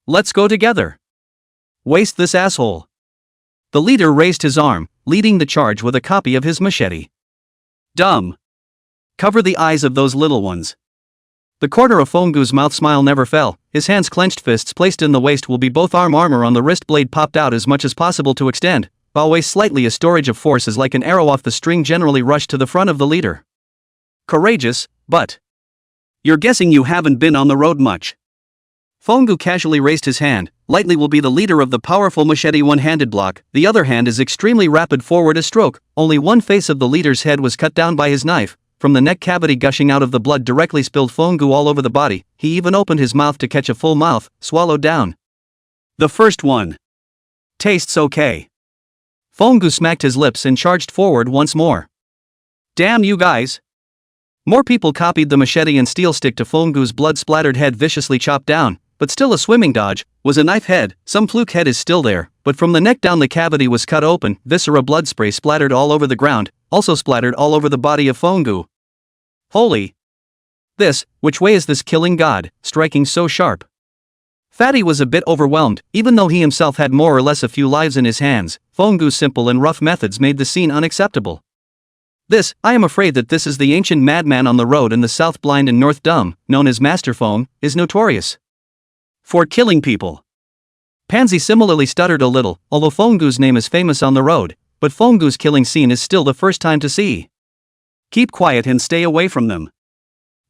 Let's go together. Waste this asshole. The leader raised his arm, leading the charge with a copy of his machete. Dumb. Cover the eyes of those little ones. The corner of Fenggu's mouth smile never fell. His hands clenched, fists placed in the waist will be both armor on the wrist blade popped out as much as possible to extend, while waist slightly as storage of force is like an arrow off the string generally rushed to the front of the leader. Courageous, but. You're guessing you haven't been on the road much. Fenggu casually raised his hand. Lightly will be the leader of the powerful machete one-handed block, the other hand is extremely rapid forward a stroke. Only one face of the leader's head was cut down by his knife. From the neck cavity gushing out of the blood directly spilled Fenggu all over the body. He even opened his mouth to catch a full mouth, swallowed down. The first one. Tastes okay. Fenggu smacked his lips and charged forward once more. Damn you guys! More people copied the machete and steel stick to Fenggu's blood-splattered head viciously chopped down, but still a swimming dodge, was a knife head. Some fluke head is still there, but from the neck down the cavity was cut open, viscera blood spray splattered all over the ground, also splattered all over the body of Fenggu. Holy! This, which way is this killing god, striking so sharp? Fatty was a bit overwhelmed, even though he himself had more or less a few lives in his hands. Fenggu's simple and rough methods made the scene unacceptable. This, I am afraid that this is the ancient madman on the road in the south blind and north dumb, known as Master Feng, is notorious for killing people. Pansy similarly stuttered a little, although Fenggu's name is famous on the road, but Fenggu's killing scene is still the first time to see. Keep quiet and stay away from them.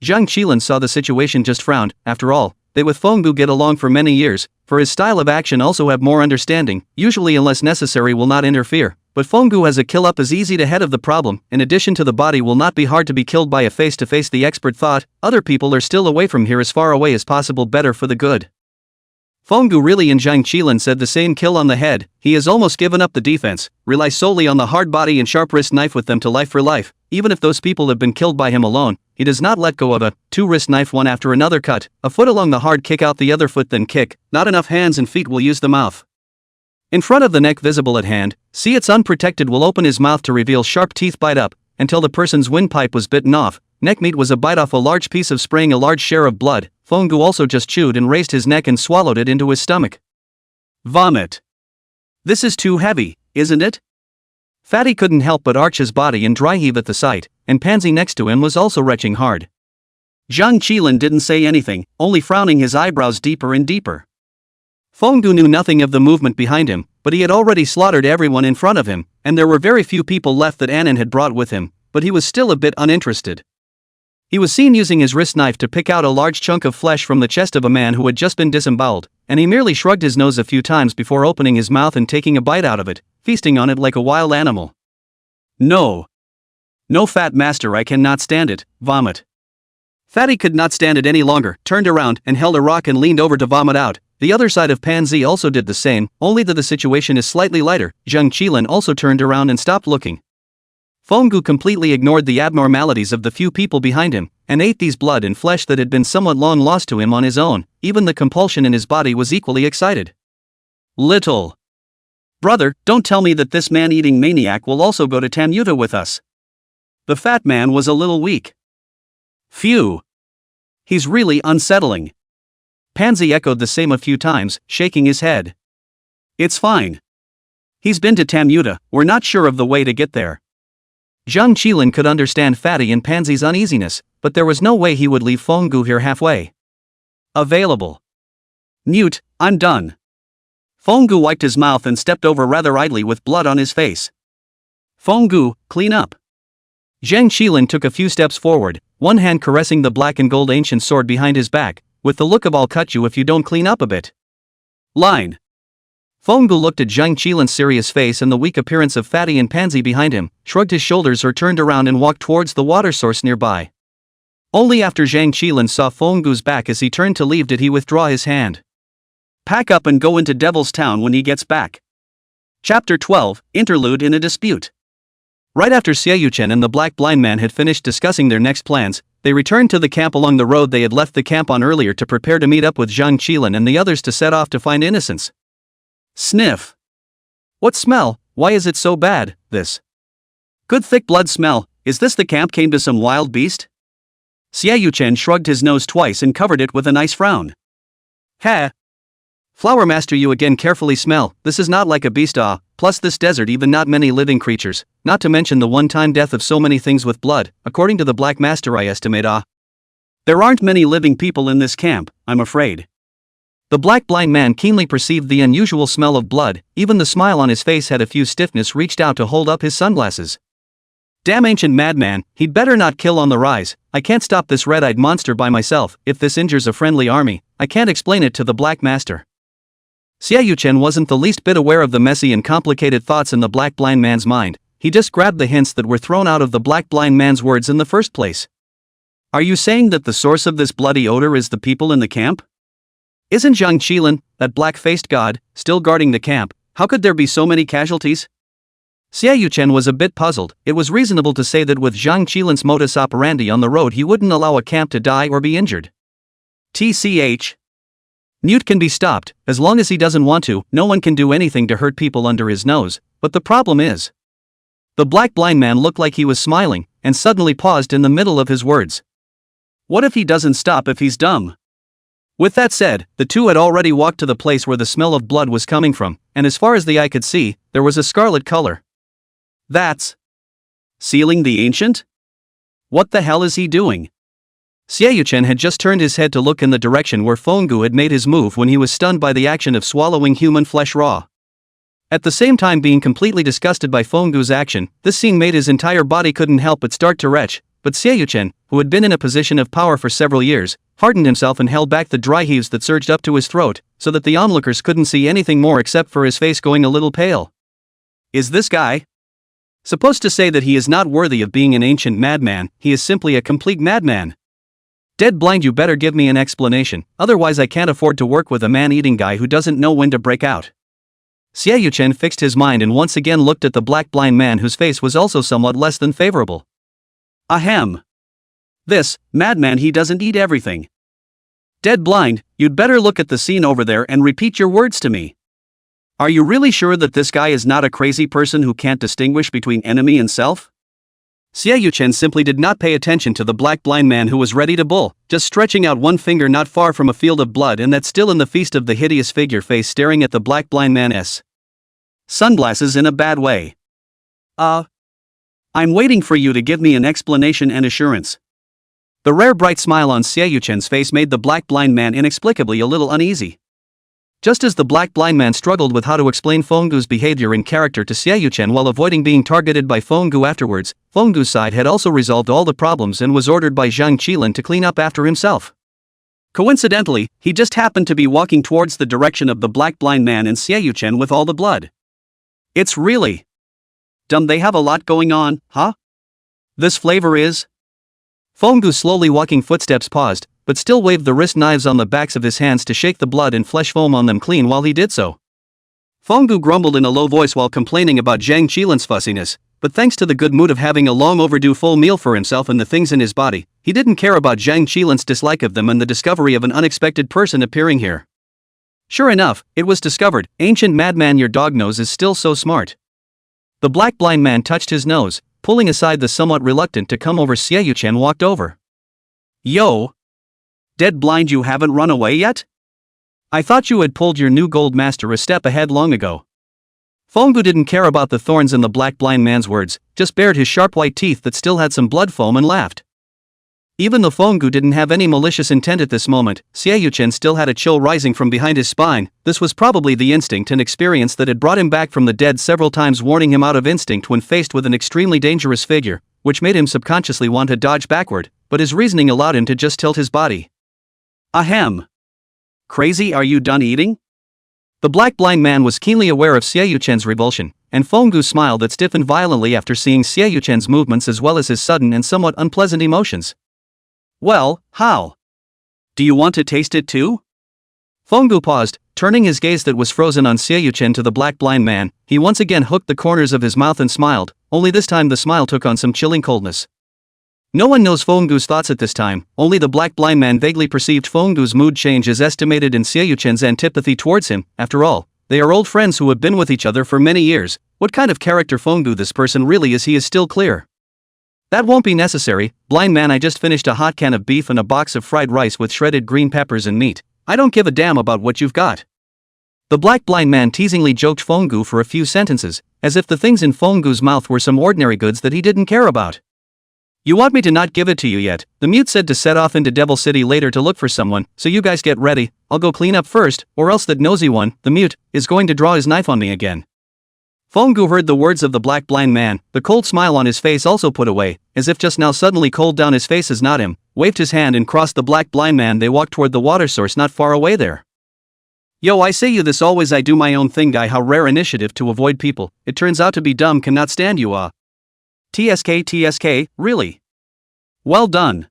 Zhang Qilin saw the situation just frowned. After all, they with Fenggu get along for many years, for his style of action also have more understanding, usually unless necessary will not interfere. But Fenggu has a kill up is easy to head of the problem, in addition to the body will not be hard to be killed by a face-to-face. The expert thought, other people are still away from here as far away as possible, better for the good. Fenggu really and Zhang Qilin said the same, kill on the head. He has almost given up the defense, rely solely on the hard body and sharp wrist knife with them to life for life. Even if those people have been killed by him alone, he does not let go of a two-wrist knife one after another cut, a foot along the hard kick out the other foot then kick, not enough hands and feet will use the mouth. In front of the neck visible at hand, see it's unprotected will open his mouth to reveal sharp teeth bite up, until the person's windpipe was bitten off. Neck meat was a bite off a large piece of spraying a large share of blood. Fenggu also just chewed and raised his neck and swallowed it into his stomach. Vomit. This is too heavy, isn't it? Fatty couldn't help but arch his body and dry heave at the sight, and Pansy next to him was also retching hard. Zhang Qilin didn't say anything, only frowning his eyebrows deeper and deeper. Fenggu knew nothing of the movement behind him, but he had already slaughtered everyone in front of him, and there were very few people left that Annan had brought with him, but he was still a bit uninterested. He was seen using his wrist knife to pick out a large chunk of flesh from the chest of a man who had just been disemboweled, and he merely shrugged his nose a few times before opening his mouth and taking a bite out of it, feasting on it like a wild animal. No. No, fat master, I cannot stand it, vomit. Fatty could not stand it any longer, turned around and held a rock and leaned over to vomit out. The other side of Pansy also did the same, only that the situation is slightly lighter. Zhang Qilin also turned around and stopped looking. Fenggu completely ignored the abnormalities of the few people behind him, and ate these blood and flesh that had been somewhat long lost to him on his own. Even the compulsion in his body was equally excited. Little brother, don't tell me that this man-eating maniac will also go to Tamuta with us. The fat man was a little weak. Phew. He's really unsettling. Pansy echoed the same a few times, shaking his head. It's fine. He's been to Tamuta, we're not sure of the way to get there. Zhang Qilin could understand Fatty and Pansy's uneasiness, but there was no way he would leave Fenggu here halfway. Available. Mute, I'm done. Fenggu wiped his mouth and stepped over rather idly with blood on his face. Fenggu, clean up. Zhang Qilin took a few steps forward, one hand caressing the black and gold ancient sword behind his back, with the look of I'll cut you if you don't clean up a bit. Line. Fenggu looked at Zhang Qilin's serious face and the weak appearance of Fatty and Pansy behind him, shrugged his shoulders or turned around and walked towards the water source nearby. Only after Zhang Qilin saw Fenggu's back as he turned to leave did he withdraw his hand. Pack up and go into Devil's Town when he gets back. Chapter 12, Interlude in a Dispute. Right after Xiaoyuchen and the Black Blind Man had finished discussing their next plans, they returned to the camp along the road they had left the camp on earlier to prepare to meet up with Zhang Qilin and the others to set off to find Innocence. Sniff. What smell? Why is it so bad, this? Good thick blood smell, is this the camp came to some wild beast? Xiaoyuchen shrugged his nose twice and covered it with a nice frown. Ha! Flower Master, you again carefully smell, this is not like a beast plus this desert even not many living creatures, not to mention the one-time death of so many things with blood, according to the Black Master I estimate There aren't many living people in this camp, I'm afraid. The Black Blind Man keenly perceived the unusual smell of blood, even the smile on his face had a few stiffness, reached out to hold up his sunglasses. Damn ancient madman, he'd better not kill on the rise, I can't stop this red-eyed monster by myself, if this injures a friendly army, I can't explain it to the Black Master. Xiaoyuchen wasn't the least bit aware of the messy and complicated thoughts in the Black Blind Man's mind, he just grabbed the hints that were thrown out of the Black Blind Man's words in the first place. Are you saying that the source of this bloody odor is the people in the camp? Isn't Zhang Qilin, that black-faced god, still guarding the camp? How could there be so many casualties? Xiaoyuchen was a bit puzzled. It was reasonable to say that with Zhang Qilin's modus operandi on the road he wouldn't allow a camp to die or be injured. TCH. Newt can be stopped, as long as he doesn't want to, no one can do anything to hurt people under his nose, but the problem is. The Black Blind Man looked like he was smiling, and suddenly paused in the middle of his words. What if he doesn't stop if he's dumb? With that said, the two had already walked to the place where the smell of blood was coming from, and as far as the eye could see, there was a scarlet color. That's sealing the ancient? What the hell is he doing? Xiaoyuchen had just turned his head to look in the direction where Fenggu had made his move when he was stunned by the action of swallowing human flesh raw. At the same time being completely disgusted by Fenggu's action, this scene made his entire body couldn't help but start to retch. but Xiaoyu-chen, who had been in a position of power for several years, hardened himself and held back the dry heaves that surged up to his throat, so that the onlookers couldn't see anything more except for his face going a little pale. Is this guy supposed to say that he is not worthy of being an ancient madman? He is simply a complete madman. Dead blind, you better give me an explanation, otherwise I can't afford to work with a man-eating guy who doesn't know when to break out. Xiaoyu-chen fixed his mind and once again looked at the black blind man, whose face was also somewhat less than favorable. Ahem. This madman, he doesn't eat everything. Dead blind, you'd better look at the scene over there and repeat your words to me. Are you really sure that this guy is not a crazy person who can't distinguish between enemy and self? Xiaoyu-chen simply did not pay attention to the black blind man, who was ready to bull, just stretching out one finger not far from a field of blood, and that still in the feast of the hideous figure face staring at the black blind man's sunglasses in a bad way. I'm waiting for you to give me an explanation and assurance. The rare bright smile on Xiaoyu-chen's face made the black blind man inexplicably a little uneasy. Just as the black blind man struggled with how to explain Fenggu's behavior and character to Xiaoyu-chen while avoiding being targeted by Fenggu afterwards, Fenggu's side had also resolved all the problems and was ordered by Zhang Qilin to clean up after himself. Coincidentally, he just happened to be walking towards the direction of the black blind man and Xiaoyu-chen with all the blood. It's really dumb. They have a lot going on, huh? This flavor is... Fenggu's slowly walking footsteps paused, but still waved the wrist knives on the backs of his hands to shake the blood and flesh foam on them clean while he did so. Fenggu grumbled in a low voice while complaining about Zhang Qilin's fussiness, but thanks to the good mood of having a long overdue full meal for himself and the things in his body, he didn't care about Zhang Qilin's dislike of them and the discovery of an unexpected person appearing here. Sure enough, it was discovered. Ancient madman, your dog nose is still so smart. The black blind man touched his nose, pulling aside the somewhat reluctant to come over Xiaoyu-chen walked over. Yo! Dead blind, you haven't run away yet? I thought you had pulled your new gold master a step ahead long ago. Fenggu didn't care about the thorns in the black blind man's words, just bared his sharp white teeth that still had some blood foam and laughed. Even though Fenggu didn't have any malicious intent at this moment, Xiaoyu-chen still had a chill rising from behind his spine. This was probably the instinct and experience that had brought him back from the dead several times, warning him out of instinct when faced with an extremely dangerous figure, which made him subconsciously want to dodge backward, but his reasoning allowed him to just tilt his body. Ahem. Crazy, are you done eating? The black blind man was keenly aware of Xiaoyu-chen's revulsion, and Fenggu's smile that stiffened violently after seeing Xiaoyu-chen's movements as well as his sudden and somewhat unpleasant emotions. Well, how? Do you want to taste it too? Fenggu paused, turning his gaze that was frozen on Xiaoyu-chen to the black blind man. He once again hooked the corners of his mouth and smiled, only this time the smile took on some chilling coldness. No one knows Fenggu's thoughts at this time, only the black blind man vaguely perceived Fenggu's mood change as estimated in Xiaoyu-chen's antipathy towards him. After all, they are old friends who have been with each other for many years. What kind of character Fenggu this person really is, he is still clear. That won't be necessary, blind man. I just finished a hot can of beef and a box of fried rice with shredded green peppers and meat. I don't give a damn about what you've got. The black blind man teasingly joked Fenggu for a few sentences, as if the things in Fenggu's mouth were some ordinary goods that he didn't care about. You want me to not give it to you yet? The mute said to set off into Devil City later to look for someone, so you guys get ready. I'll go clean up first, or else that nosy one, the mute, is going to draw his knife on me again. Fenggu heard the words of the black blind man, the cold smile on his face also put away, as if just now suddenly cold down his face is not him, waved his hand and crossed the black blind man. They walked toward the water source not far away there. Yo, I say you this always I do my own thing guy, how rare initiative to avoid people, it turns out to be dumb, cannot stand you TSK, really? Well done.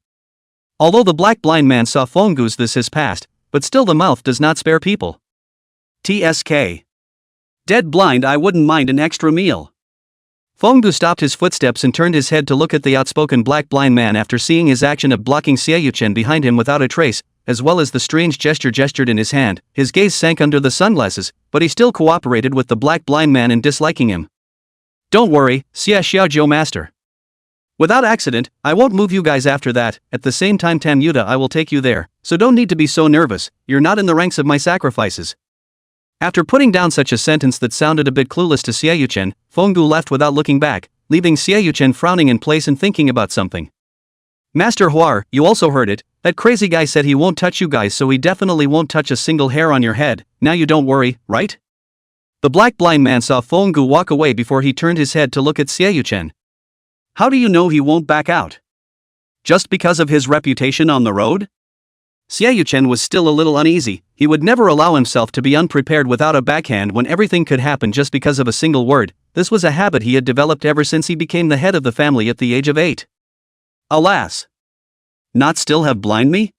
Although the black blind man saw Fenggu's this his past, but still the mouth does not spare people. TSK. Dead blind, I wouldn't mind an extra meal. Fenggu stopped his footsteps and turned his head to look at the outspoken black blind man after seeing his action of blocking Xiaoyu-chen behind him without a trace, as well as the strange gesture gestured in his hand. His gaze sank under the sunglasses, but he still cooperated with the black blind man in disliking him. Don't worry, Xiaojiu master. Without accident, I won't move you guys after that. At the same time, Tamuta, I will take you there, so don't need to be so nervous, you're not in the ranks of my sacrifices. After putting down such a sentence that sounded a bit clueless to Xiaoyu-chen, Fenggu left without looking back, leaving Xiaoyu-chen frowning in place and thinking about something. Master Huar, you also heard it, that crazy guy said he won't touch you guys, so he definitely won't touch a single hair on your head. Now you don't worry, right? The black blind man saw Fenggu walk away before he turned his head to look at Xiaoyu-chen. How do you know he won't back out? Just because of his reputation on the road? Xiaoyu was still a little uneasy. He would never allow himself to be unprepared without a backhand when everything could happen just because of a single word. This was a habit he had developed ever since he became the head of the family at the age of 8. Alas! Not still have blind me?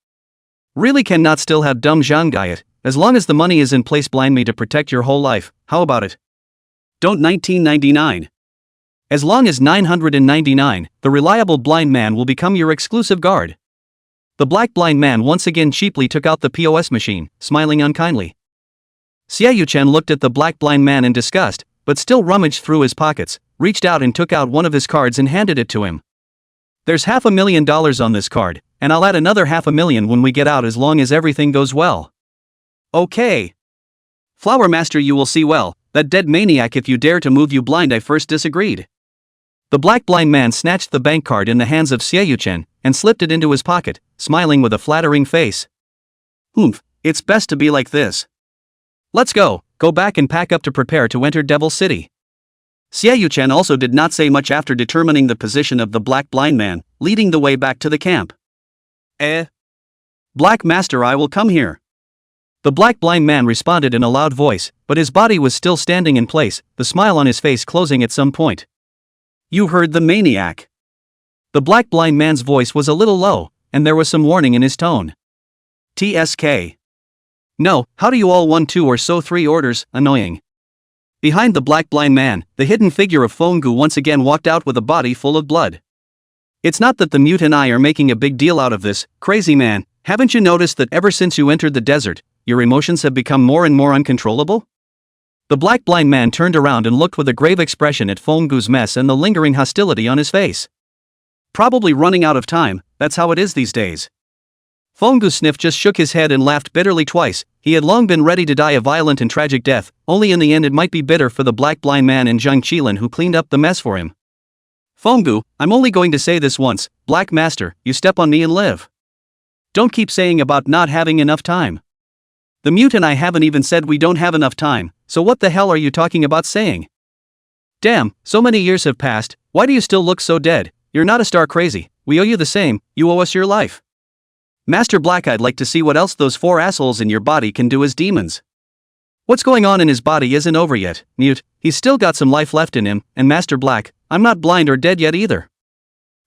Really cannot still have dumb Zhang. As long as the money is in place, blind me to protect your whole life. How about it? Don't 1999. As long as 999, the reliable blind man will become your exclusive guard. The black blind man once again cheaply took out the POS machine, smiling unkindly. Xiaoyu looked at the black blind man in disgust, but still rummaged through his pockets, reached out and took out one of his cards and handed it to him. There's $500,000 on this card, and I'll add another $500,000 when we get out as long as everything goes well. Okay. Flower Master, you will see well, that dead maniac if you dare to move you blind. I first disagreed. The black blind man snatched the bank card in the hands of Xiaoyu and slipped it into his pocket, smiling with a flattering face. It's best to be like this. Let's go back and pack up to prepare to enter Devil City. Xiaoyu also did not say much after determining the position of the black blind man, leading the way back to the camp. Black Master, I will come here. The black blind man responded in a loud voice, but his body was still standing in place, the smile on his face closing at some point. You heard the maniac. The black blind man's voice was a little low, and there was some warning in his tone. TSK. No, how do you all want 2 or so 3 orders? Annoying. Behind the black blind man, the hidden figure of Fenggu once again walked out with a body full of blood. It's not that the mute and I are making a big deal out of this, crazy man. Haven't you noticed that ever since you entered the desert, your emotions have become more and more uncontrollable? The black blind man turned around and looked with a grave expression at Fenggu's mess and the lingering hostility on his face. Probably running out of time, that's how it is these days. Fenggu Sniff just shook his head and laughed bitterly twice. He had long been ready to die a violent and tragic death, only in the end it might be bitter for the black blind man and Zhang Qilin who cleaned up the mess for him. Fenggu, I'm only going to say this once, Black Master, you step on me and live. Don't keep saying about not having enough time. The mute and I haven't even said we don't have enough time, so what the hell are you talking about saying? Damn, so many years have passed, why do you still look so dead? You're not a star crazy, we owe you the same, you owe us your life. Master Black, I'd like to see what else those 4 assholes in your body can do as demons. What's going on in his body isn't over yet, mute, he's still got some life left in him, and Master Black, I'm not blind or dead yet either.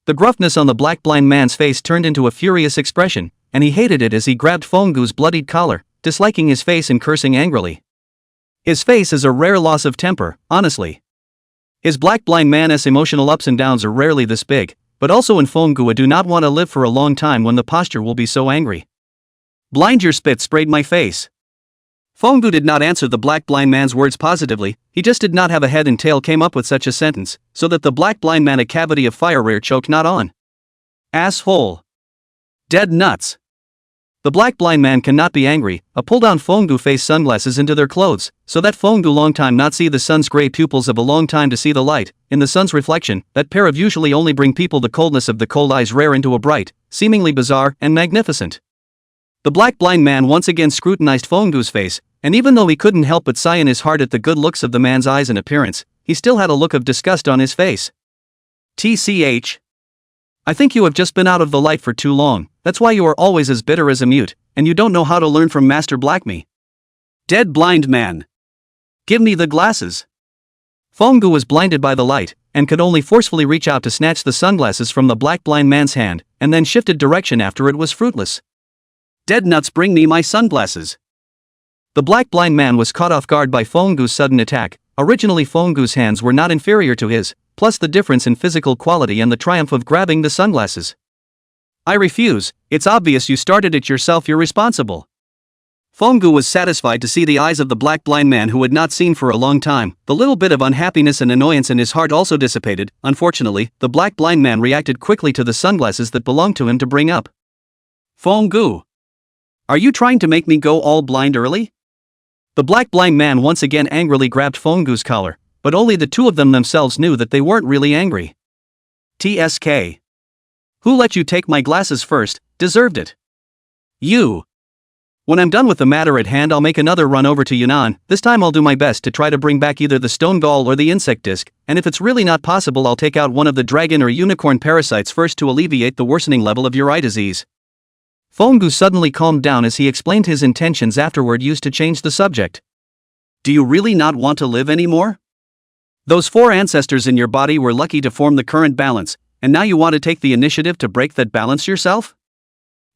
The gruffness on the black blind man's face turned into a furious expression, and he hated it as he grabbed Fenggu's bloodied collar, disliking his face and cursing angrily. His face is a rare loss of temper, honestly. His black blind man's emotional ups and downs are rarely this big, but also in Fenggu I do not want to live for a long time when the posture will be so angry. Blind, your spit sprayed my face. Fenggu did not answer the black blind man's words positively, he just did not have a head and tail came up with such a sentence, so that the black blind man a cavity of fire rare choked not on. Asshole. Dead nuts. The black blind man cannot be angry, a pull down Fenggu face sunglasses into their clothes, so that Fenggu long time not see the sun's grey pupils of a long time to see the light, in the sun's reflection, that pair of usually only bring people the coldness of the cold eyes rare into a bright, seemingly bizarre and magnificent. The black blind man once again scrutinized Fenggu's face, and even though he couldn't help but sigh in his heart at the good looks of the man's eyes and appearance, he still had a look of disgust on his face. TCH. I think you have just been out of the light for too long, that's why you are always as bitter as a mute, and you don't know how to learn from Master Black me. Dead blind man. Give me the glasses. Fenggu was blinded by the light, and could only forcefully reach out to snatch the sunglasses from the black blind man's hand, and then shifted direction after it was fruitless. Dead nuts, bring me my sunglasses. The black blind man was caught off guard by Fenggu's sudden attack. Originally Fenggu's hands were not inferior to his, plus the difference in physical quality and the triumph of grabbing the sunglasses. I refuse, it's obvious you started it yourself, you're responsible. Fenggu was satisfied to see the eyes of the black blind man who had not seen for a long time. The little bit of unhappiness and annoyance in his heart also dissipated. Unfortunately, the black blind man reacted quickly to the sunglasses that belonged to him to bring up. Fenggu. Are you trying to make me go all blind early? The black blind man once again angrily grabbed Fenggu's collar, but only the two of them themselves knew that they weren't really angry. TSK. Who let you take my glasses first, deserved it. You. When I'm done with the matter at hand, I'll make another run over to Yunnan. This time I'll do my best to try to bring back either the stone gall or the insect disc, and if it's really not possible I'll take out one of the dragon or unicorn parasites first to alleviate the worsening level of your eye disease. Fongu suddenly calmed down as he explained his intentions afterward, used to change the subject. Do you really not want to live anymore? Those 4 ancestors in your body were lucky to form the current balance, and now you want to take the initiative to break that balance yourself?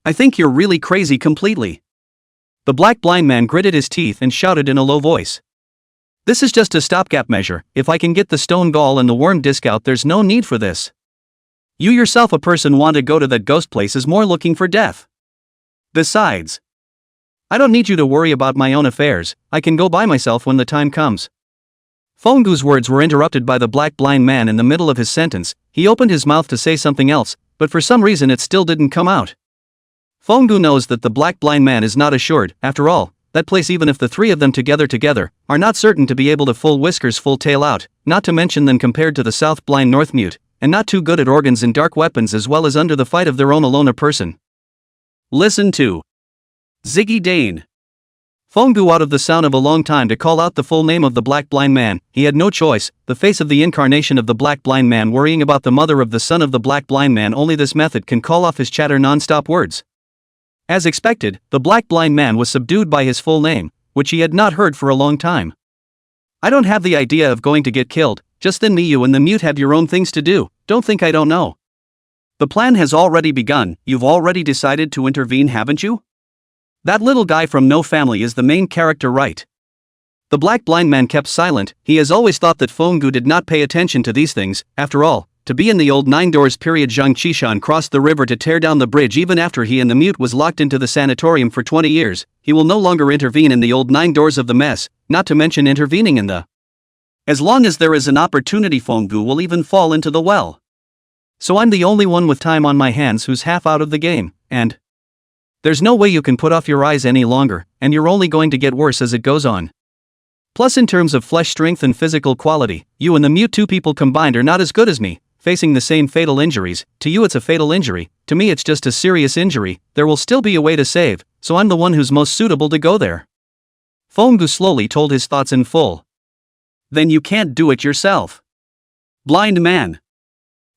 I think you're really crazy completely. The black blind man gritted his teeth and shouted in a low voice. This is just a stopgap measure. If I can get the stone gall and the worm disc out, there's no need for this. You yourself, a person want to go to that ghost place, is more looking for death. Besides, I don't need you to worry about my own affairs. I can go by myself when the time comes. Fongu's words were interrupted by the black blind man in the middle of his sentence. He opened his mouth to say something else, but for some reason it still didn't come out. Fongu knows that the black blind man is not assured. After all, that place, even if the 3 of them together, are not certain to be able to full whiskers full tail out, not to mention then compared to the south blind north mute, and not too good at organs and dark weapons as well as under the fight of their own alone a person. Listen to Ziggy Dane. Fongu out of the sound of a long time to call out the full name of the black blind man. He had no choice, the face of the incarnation of the black blind man worrying about the mother of the son of the black blind man. Only this method can call off his chatter non-stop words. As expected, the black blind man was subdued by his full name, which he had not heard for a long time. I don't have the idea of going to get killed. Just then me, you and the mute have your own things to do. Don't think I don't know. The plan has already begun. You've already decided to intervene, haven't you? That little guy from No Family is the main character, right? The black blind man kept silent. He has always thought that Fongu did not pay attention to these things. After all, to be in the old 9 doors period, Zhang Qishan crossed the river to tear down the bridge even after he and the mute was locked into the sanatorium for 20 years. He will no longer intervene in the old 9 doors of the mess, not to mention intervening in the... As long as there is an opportunity, Fongu will even fall into the well. So I'm the only one with time on my hands who's half out of the game, and... There's no way you can put off your eyes any longer, and you're only going to get worse as it goes on. Plus, in terms of flesh strength and physical quality, you and the mute 2 people combined are not as good as me. Facing the same fatal injuries, to you it's a fatal injury, to me it's just a serious injury. There will still be a way to save, so I'm the one who's most suitable to go there. Fongu slowly told his thoughts in full. Then you can't do it yourself. Blind man.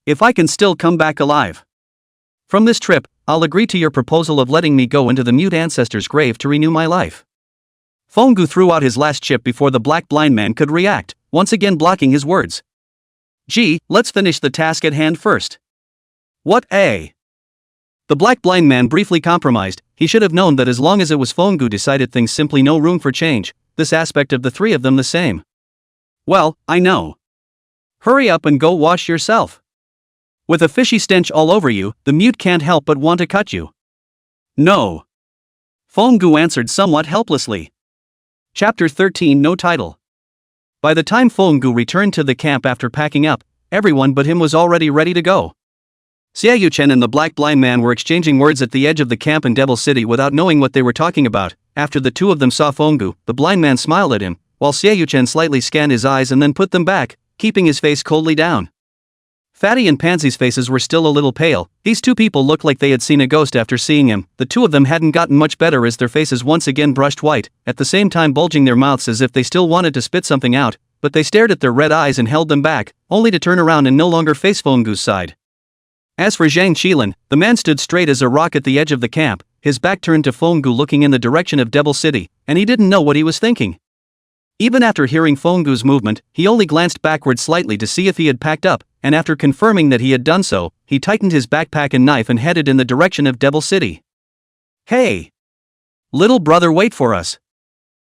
If I can still come back alive from this trip, I'll agree to your proposal of letting me go into the mute ancestor's grave to renew my life. Fongu threw out his last chip before the black blind man could react, once again blocking his words. Gee, let's finish the task at hand first. What a? The black blind man briefly compromised. He should have known that as long as it was Fongu decided things, simply no room for change, this aspect of the 3 of them the same. Well, I know. Hurry up and go wash yourself. With a fishy stench all over you, the mute can't help but want to cut you. No. Fongu answered somewhat helplessly. Chapter 13, no title. By the time Fongu returned to the camp after packing up, everyone but him was already ready to go. Xiaoyuchen and the black blind man were exchanging words at the edge of the camp in Devil City without knowing what they were talking about. After the 2 of them saw Fongu, the blind man smiled at him, while Xiaoyuchen slightly scanned his eyes and then put them back, keeping his face coldly down. Fatty and Pansy's faces were still a little pale. These 2 people looked like they had seen a ghost after seeing him. The 2 of them hadn't gotten much better as their faces once again brushed white, at the same time bulging their mouths as if they still wanted to spit something out, but they stared at their red eyes and held them back, only to turn around and no longer face Fongu's side. As for Zhang Qilin, the man stood straight as a rock at the edge of the camp, his back turned to Fongu looking in the direction of Devil City, and he didn't know what he was thinking. Even after hearing Fongu's movement, he only glanced backward slightly to see if he had packed up, and after confirming that he had done so, he tightened his backpack and knife and headed in the direction of Devil City. Hey! Little brother, wait for us.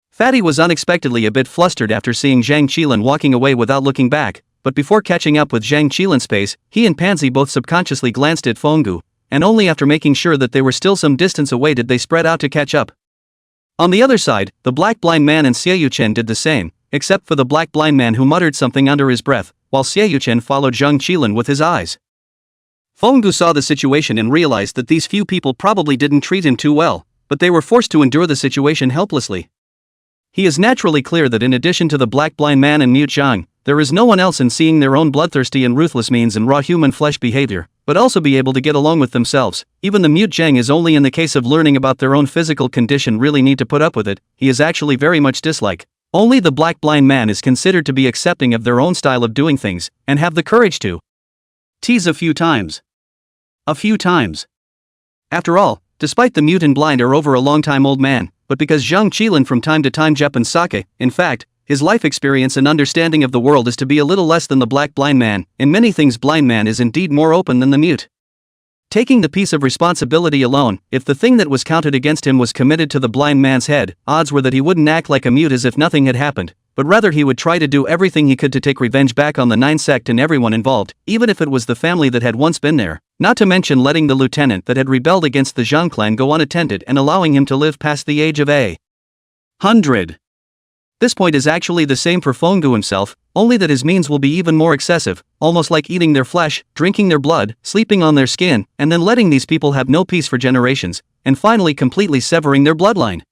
Fatty was unexpectedly a bit flustered after seeing Zhang Qilin walking away without looking back, but before catching up with Zhang Qilin's pace, he and Pansy both subconsciously glanced at Fongu, and only after making sure that they were still some distance away did they spread out to catch up. On the other side, the black blind man and Xiaoyuchen did the same, except for the black blind man who muttered something under his breath, while Xiaoyuchen followed Zhang Qilin with his eyes. Fongu saw the situation and realized that these few people probably didn't treat him too well, but they were forced to endure the situation helplessly. He is naturally clear that in addition to the black blind man and mute Zhang, there is no one else, in seeing their own bloodthirsty and ruthless means and raw human flesh behavior, but also be able to get along with themselves. Even the mute Zheng is only in the case of learning about their own physical condition really need to put up with it, he is actually very much dislike. Only the black blind man is considered to be accepting of their own style of doing things, and have the courage to tease a few times. A few times. After all, despite the mute and blind are over a long time old man, but because Zhang Qilin from time to time Japan sake, in fact, his life experience and understanding of the world is to be a little less than the black blind man. In many things blind man is indeed more open than the mute. Taking the piece of responsibility alone, if the thing that was counted against him was committed to the blind man's head, odds were that he wouldn't act like a mute as if nothing had happened, but rather he would try to do everything he could to take revenge back on the Nine Sect and everyone involved, even if it was the family that had once been there, not to mention letting the lieutenant that had rebelled against the Zhang clan go unattended and allowing him to live past the age of 100. This point is actually the same for Fenggu himself, only that his means will be even more excessive, almost like eating their flesh, drinking their blood, sleeping on their skin, and then letting these people have no peace for generations, and finally completely severing their bloodline.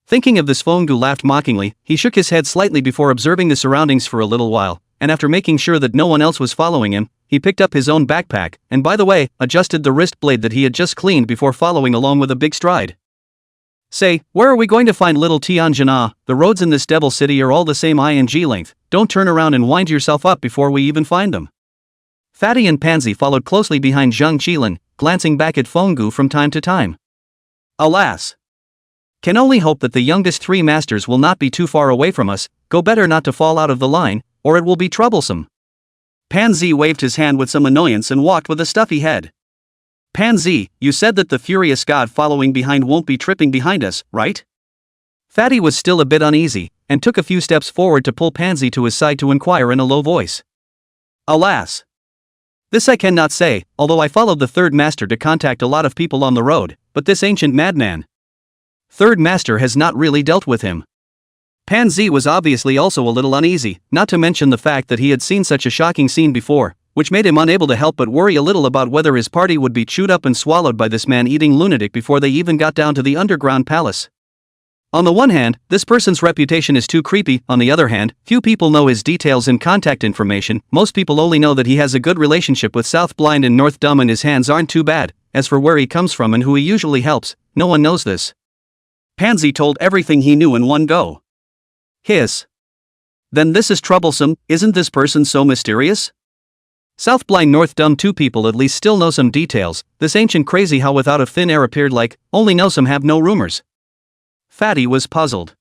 Thinking of this, Fenggu laughed mockingly. He shook his head slightly before observing the surroundings for a little while, and after making sure that no one else was following him, he picked up his own backpack, and by the way, adjusted the wrist blade that he had just cleaned before following along with a big stride. Say, where are we going to find little Tianjin? The roads in this devil city are all the same ing length, don't turn around and wind yourself up before we even find them. Fatty and Pansy followed closely behind Zhang Qilin, glancing back at Fenggu from time to time. Alas! Can only hope that the youngest three masters will not be too far away from us, go better not to fall out of the line, or it will be troublesome. Pansy waved his hand with some annoyance and walked with a stuffy head. Pansy, you said that the furious god following behind won't be tripping behind us, right? Fatty was still a bit uneasy, and took a few steps forward to pull Pansy to his side to inquire in a low voice. Alas! This I cannot say, although I followed the third master to contact a lot of people on the road, but this ancient madman. Third master has not really dealt with him. Pansy was obviously also a little uneasy, not to mention the fact that he had seen such a shocking scene before, which made him unable to help but worry a little about whether his party would be chewed up and swallowed by this man-eating lunatic before they even got down to the underground palace. On the one hand, this person's reputation is too creepy. On the other hand, few people know his details and contact information. Most people only know that he has a good relationship with South Blind and North Dumb and his hands aren't too bad. As for where he comes from and who he usually helps, no one knows this. Pansy told everything he knew in one go. Hiss. Then this is troublesome. Isn't this person so mysterious? South Blind North Dumb, two people at least still know some details. This ancient crazy how without a thin air appeared like, only know some have no rumors. Fatty was puzzled.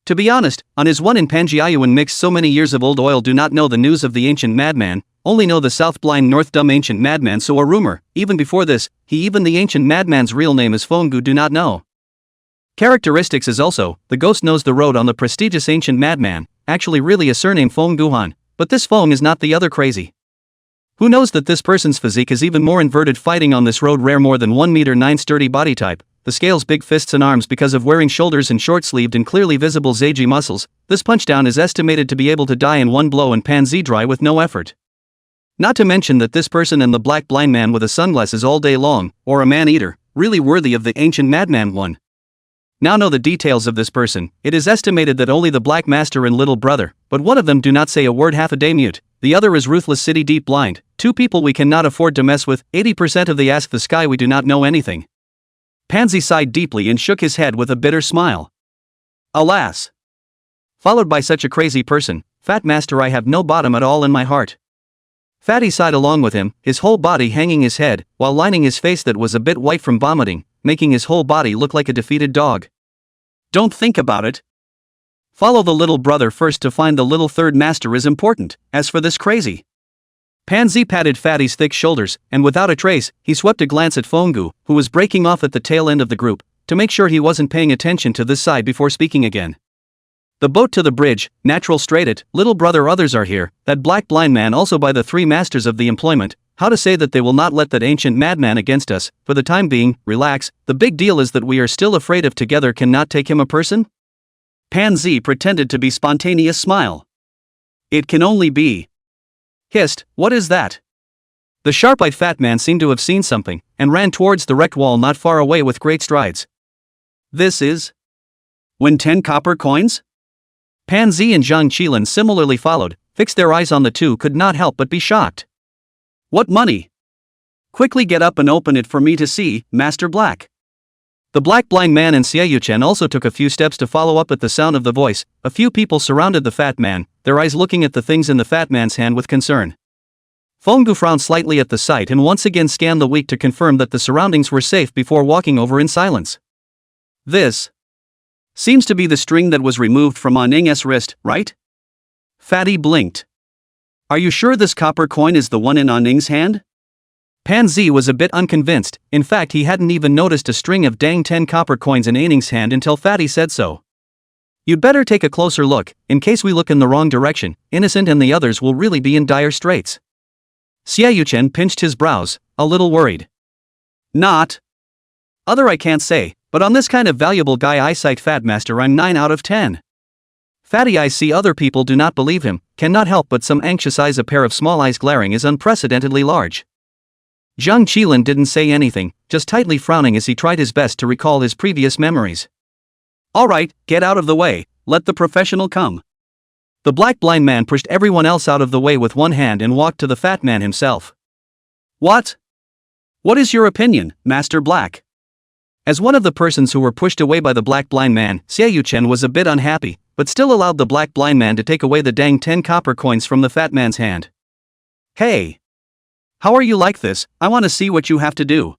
To be honest, on his one in Panjiayuan mix so many years of old oil do not know the news of the ancient madman, only know the South Blind North Dumb ancient madman so a rumor, even before this, even the ancient madman's real name is Fenggu do not know. Characteristics is also, the ghost knows the road on the prestigious ancient madman, actually really a surname Fengguhan, but this Feng is not the other crazy. Who knows that this person's physique is even more inverted fighting on this road rare more than 1 meter 9 sturdy body type, the scales big fists and arms because of wearing shoulders and short-sleeved and clearly visible Zeiji muscles, this punchdown is estimated to be able to die in one blow and Pansy dry with no effort. Not to mention that this person and the black blind man with the sunglasses all day long, or a man-eater, really worthy of the ancient madman one. Now know the details of this person. It is estimated that only the Black Master and Little Brother, but one of them do not say a word half a day mute, the other is Ruthless City Deep Blind, two people we cannot afford to mess with, 80% of the Ask the Sky we do not know anything. Pansy sighed deeply and shook his head with a bitter smile. Alas! Followed by such a crazy person, Fat Master I have no bottom at all in my heart. Fatty sighed along with him, his whole body hanging his head, while lining his face that was a bit white from vomiting, making his whole body look like a defeated dog. Don't think about it. Follow the little brother first to find the little third master is important. As for this crazy. Pansy patted Fatty's thick shoulders, and without a trace, he swept a glance at Fenggu, who was breaking off at the tail end of the group, to make sure he wasn't paying attention to this side before speaking again. The boat to the bridge, natural straight it, little brother others are here, that black blind man also by the three masters of the employment, how to say that they will not let that ancient madman against us, for the time being, relax, the big deal is that we are still afraid of together cannot take him a person? Pansy pretended to be spontaneous smile. It can only be. Hissed, what is that? The sharp-eyed fat man seemed to have seen something, and ran towards the wrecked wall not far away with great strides. This is? When 10 copper coins? Pansy and Zhang Qilin similarly followed, fixed their eyes on the two could not help but be shocked. What money? Quickly get up and open it for me to see, Master Black. The black blind man and Xiaoyu-chen also took a few steps to follow up at the sound of the voice. A few people surrounded the fat man, their eyes looking at the things in the fat man's hand with concern. Fenggu frowned slightly at the sight and once again scanned the week to confirm that the surroundings were safe before walking over in silence. This seems to be the string that was removed from Ning's wrist, right? Fatty blinked. Are you sure this copper coin is the one in Ning's hand? Pan Zi was a bit unconvinced. In fact, he hadn't even noticed a string of dang 10 copper coins in Ning's hand until Fatty said so. You'd better take a closer look, in case we look in the wrong direction. Innocent and the others will really be in dire straits. Xiaoyu-chen pinched his brows, a little worried. Not other I can't say, but on this kind of valuable guy eyesight Fat Master I'm 9 out of 10. Fatty eyes see other people do not believe him, cannot help but some anxious eyes a pair of small eyes glaring is unprecedentedly large. Zhang Qilin didn't say anything, just tightly frowning as he tried his best to recall his previous memories. Alright, get out of the way, let the professional come. The black blind man pushed everyone else out of the way with one hand and walked to the fat man himself. What? What is your opinion, Master Black? As one of the persons who were pushed away by the black blind man, Xiaoyu-chen was a bit unhappy, but still allowed the black blind man to take away the dang 10 copper coins from the fat man's hand. Hey! How are you like this? I want to see what you have to do.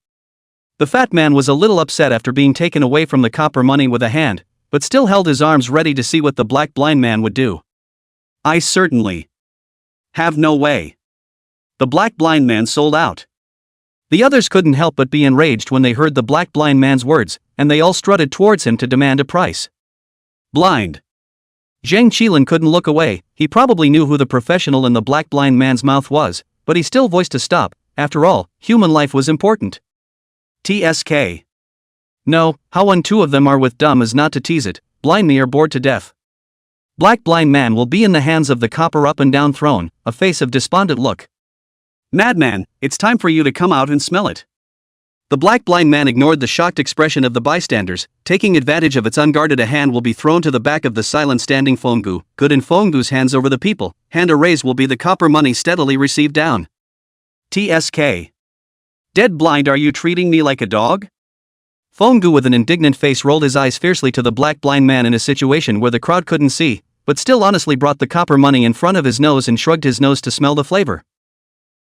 The fat man was a little upset after being taken away from the copper money with a hand, but still held his arms ready to see what the black blind man would do. I certainly have no way. The black blind man sold out. The others couldn't help but be enraged when they heard the black blind man's words, and they all strutted towards him to demand a price. Blind. Zhang Qilin couldn't look away. He probably knew who the professional in the black blind man's mouth was, but he still voiced to stop. After all, human life was important. TSK. No, how one two of them are with dumb as not to tease it, blind me or bored to death. Black blind man will be in the hands of the copper up and down throne, a face of despondent look. Madman, it's time for you to come out and smell it. The black blind man ignored the shocked expression of the bystanders, taking advantage of its unguarded a hand will be thrown to the back of the silent standing Fenggu, good in Fenggu's hands over the people, hand a raise will be the copper money steadily received down. TSK. Dead blind, are you treating me like a dog? Fenggu with an indignant face rolled his eyes fiercely to the black blind man in a situation where the crowd couldn't see, but still honestly brought the copper money in front of his nose and shrugged his nose to smell the flavor.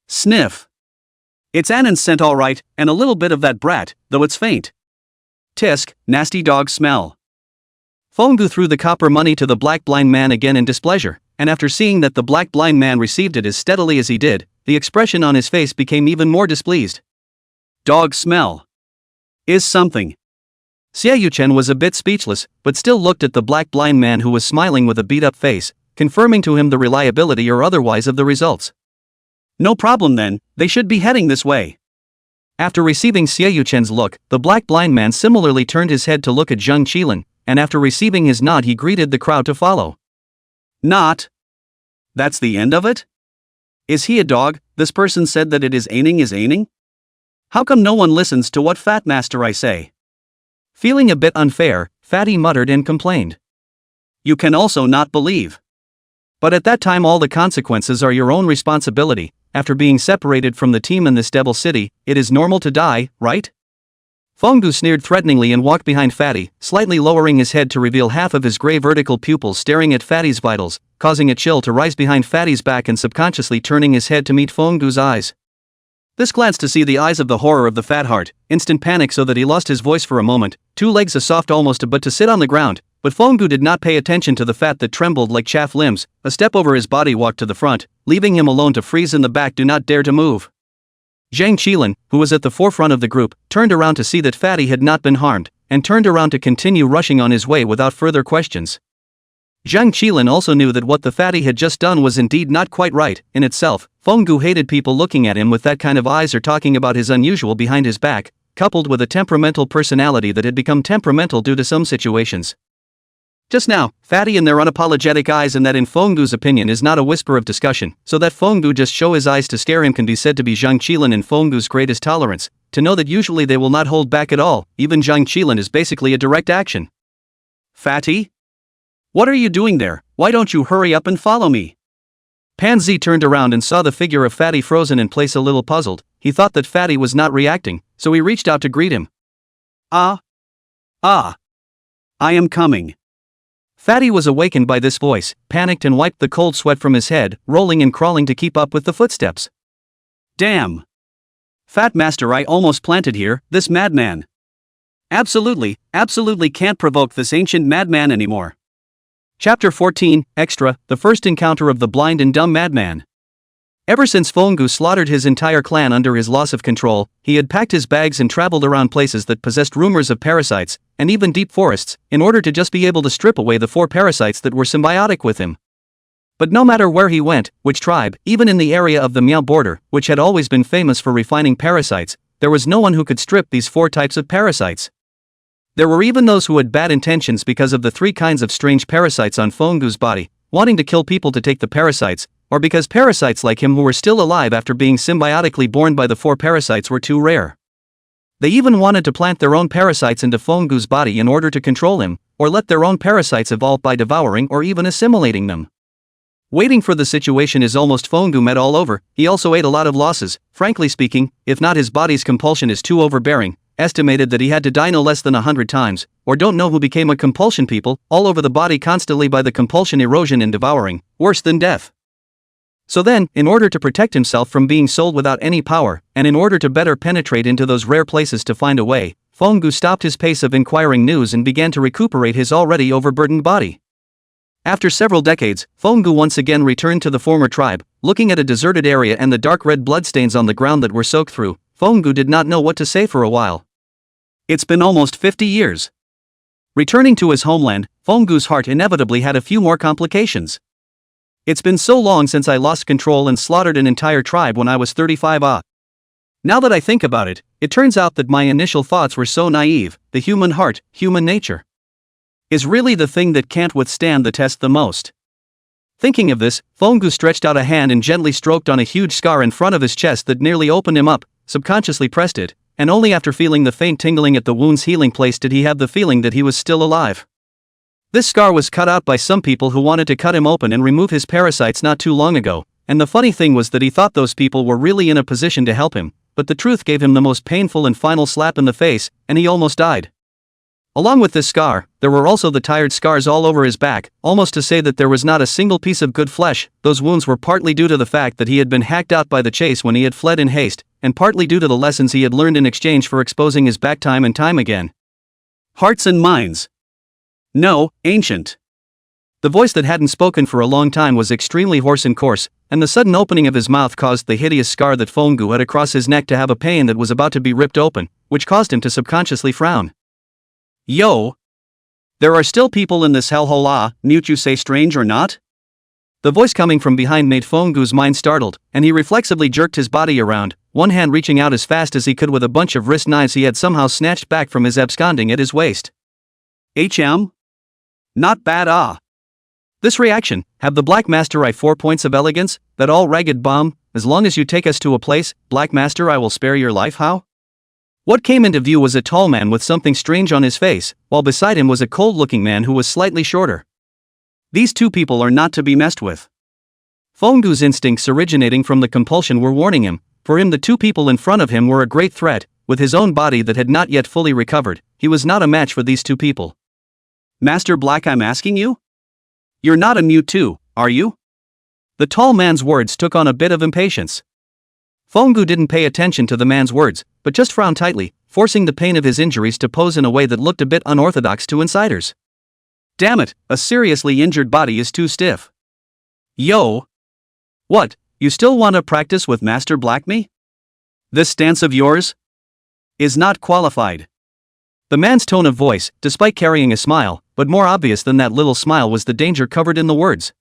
Sniff. It's Annan's scent all right, and a little bit of that brat, though it's faint. Tisk, nasty dog smell. Fenggu threw the copper money to the black blind man again in displeasure, and after seeing that the black blind man received it as steadily as he did, the expression on his face became even more displeased. Dog smell. Is something. Xiaoyu-chen was a bit speechless, but still looked at the black blind man who was smiling with a beat-up face, confirming to him the reliability or otherwise of the results. No problem then, they should be heading this way. After receiving Xiaoyu-chen's look, the black blind man similarly turned his head to look at Zhang Qilin, and after receiving his nod he greeted the crowd to follow. Not. That's the end of it? Is he a dog? This person said that it is aining? How come no one listens to what Fat Master I say? Feeling a bit unfair, Fatty muttered and complained. You can also not believe. But at that time all the consequences are your own responsibility. After being separated from the team in this devil city, it is normal to die, right? Fenggu sneered threateningly and walked behind Fatty, slightly lowering his head to reveal half of his gray vertical pupils staring at Fatty's vitals, causing a chill to rise behind Fatty's back and subconsciously turning his head to meet Fenggu's eyes. This glance to see the eyes of the horror of the fat heart, instant panic so that he lost his voice for a moment, 2 legs a soft almost but to sit on the ground, but Fenggu did not pay attention to the fat that trembled like chaff limbs, a step over his body walked to the front, leaving him alone to freeze in the back, do not dare to move. Zhang Qilin, who was at the forefront of the group, turned around to see that Fatty had not been harmed, and turned around to continue rushing on his way without further questions. Zhang Qilin also knew that what the fatty had just done was indeed not quite right in itself. Fenggu hated people looking at him with that kind of eyes or talking about his unusual behind his back, coupled with a temperamental personality that had become temperamental due to some situations. Just now, Fatty and their unapologetic eyes, and that in Fenggu's opinion is not a whisper of discussion, so that Fenggu just show his eyes to stare him can be said to be Zhang Qilin and Fenggu's greatest tolerance, to know that usually they will not hold back at all, even Zhang Qilin is basically a direct action. Fatty? What are you doing there? Why don't you hurry up and follow me? Pan Zi turned around and saw the figure of Fatty frozen in place, a little puzzled, he thought that Fatty was not reacting, so he reached out to greet him. I am coming. Fatty was awakened by this voice, panicked and wiped the cold sweat from his head, rolling and crawling to keep up with the footsteps. Damn! Fat Master, I almost planted here, this madman. Absolutely can't provoke this ancient madman anymore. Chapter 14, Extra, the first encounter of the blind and dumb madman. Ever since Fongu slaughtered his entire clan under his loss of control, he had packed his bags and traveled around places that possessed rumors of parasites, and even deep forests, in order to just be able to strip away the 4 parasites that were symbiotic with him. But no matter where he went, which tribe, even in the area of the Miao border, which had always been famous for refining parasites, there was no one who could strip these 4 types of parasites. There were even those who had bad intentions because of the 3 kinds of strange parasites on Fongu's body, wanting to kill people to take the parasites, or because parasites like him who were still alive after being symbiotically born by the 4 parasites were too rare. They even wanted to plant their own parasites into Fongu's body in order to control him, or let their own parasites evolve by devouring or even assimilating them. Waiting for the situation is almost Fongu met all over. He also ate a lot of losses, frankly speaking, if not his body's compulsion is too overbearing, estimated that he had to die no less than 100 times, or don't know who became a compulsion people, all over the body constantly by the compulsion erosion and devouring, worse than death. So then, in order to protect himself from being sold without any power, and in order to better penetrate into those rare places to find a way, Fongu stopped his pace of inquiring news and began to recuperate his already overburdened body. After several decades, Fongu once again returned to the former tribe. Looking at a deserted area and the dark red bloodstains on the ground that were soaked through, Fongu did not know what to say for a while. It's been almost 50 years. Returning to his homeland, Fongu's heart inevitably had a few more complications. It's been so long since I lost control and slaughtered an entire tribe when I was 35. Now that I think about it, it turns out that my initial thoughts were so naive. The human heart, human nature, is really the thing that can't withstand the test the most. Thinking of this, Fongu stretched out a hand and gently stroked on a huge scar in front of his chest that nearly opened him up, subconsciously pressed it, and only after feeling the faint tingling at the wound's healing place did he have the feeling that he was still alive. This scar was cut out by some people who wanted to cut him open and remove his parasites not too long ago, and the funny thing was that he thought those people were really in a position to help him, but the truth gave him the most painful and final slap in the face, and he almost died. Along with this scar, there were also the tired scars all over his back, almost to say that there was not a single piece of good flesh. Those wounds were partly due to the fact that he had been hacked out by the chase when he had fled in haste, and partly due to the lessons he had learned in exchange for exposing his back time and time again. Hearts and minds. No, ancient. The voice that hadn't spoken for a long time was extremely hoarse and coarse, and the sudden opening of his mouth caused the hideous scar that Fongu had across his neck to have a pain that was about to be ripped open, which caused him to subconsciously frown. Yo! There are still people in this hellhole, mute you say, strange or not? The voice coming from behind made Fongu's mind startled, and he reflexively jerked his body around, one hand reaching out as fast as he could with a bunch of wrist knives he had somehow snatched back from his absconding at his waist. Not bad. This reaction, have the Black Master I 4 points of elegance, that all ragged bomb, as long as you take us to a place, Black Master I will spare your life how? What came into view was a tall man with something strange on his face, while beside him was a cold-looking man who was slightly shorter. These 2 people are not to be messed with. Fongu's instincts originating from the compulsion were warning him. For him the 2 people in front of him were a great threat. With his own body that had not yet fully recovered, he was not a match for these 2 people. Master Black, I'm asking you? You're not a mute too, are you? The tall man's words took on a bit of impatience. Fongu didn't pay attention to the man's words, but just frowned tightly, forcing the pain of his injuries to pose in a way that looked a bit unorthodox to insiders. Damn it, a seriously injured body is too stiff. Yo! What, you still want to practice with Master Black me? This stance of yours is not qualified. The man's tone of voice, despite carrying a smile, but more obvious than that little smile was the danger covered in the words.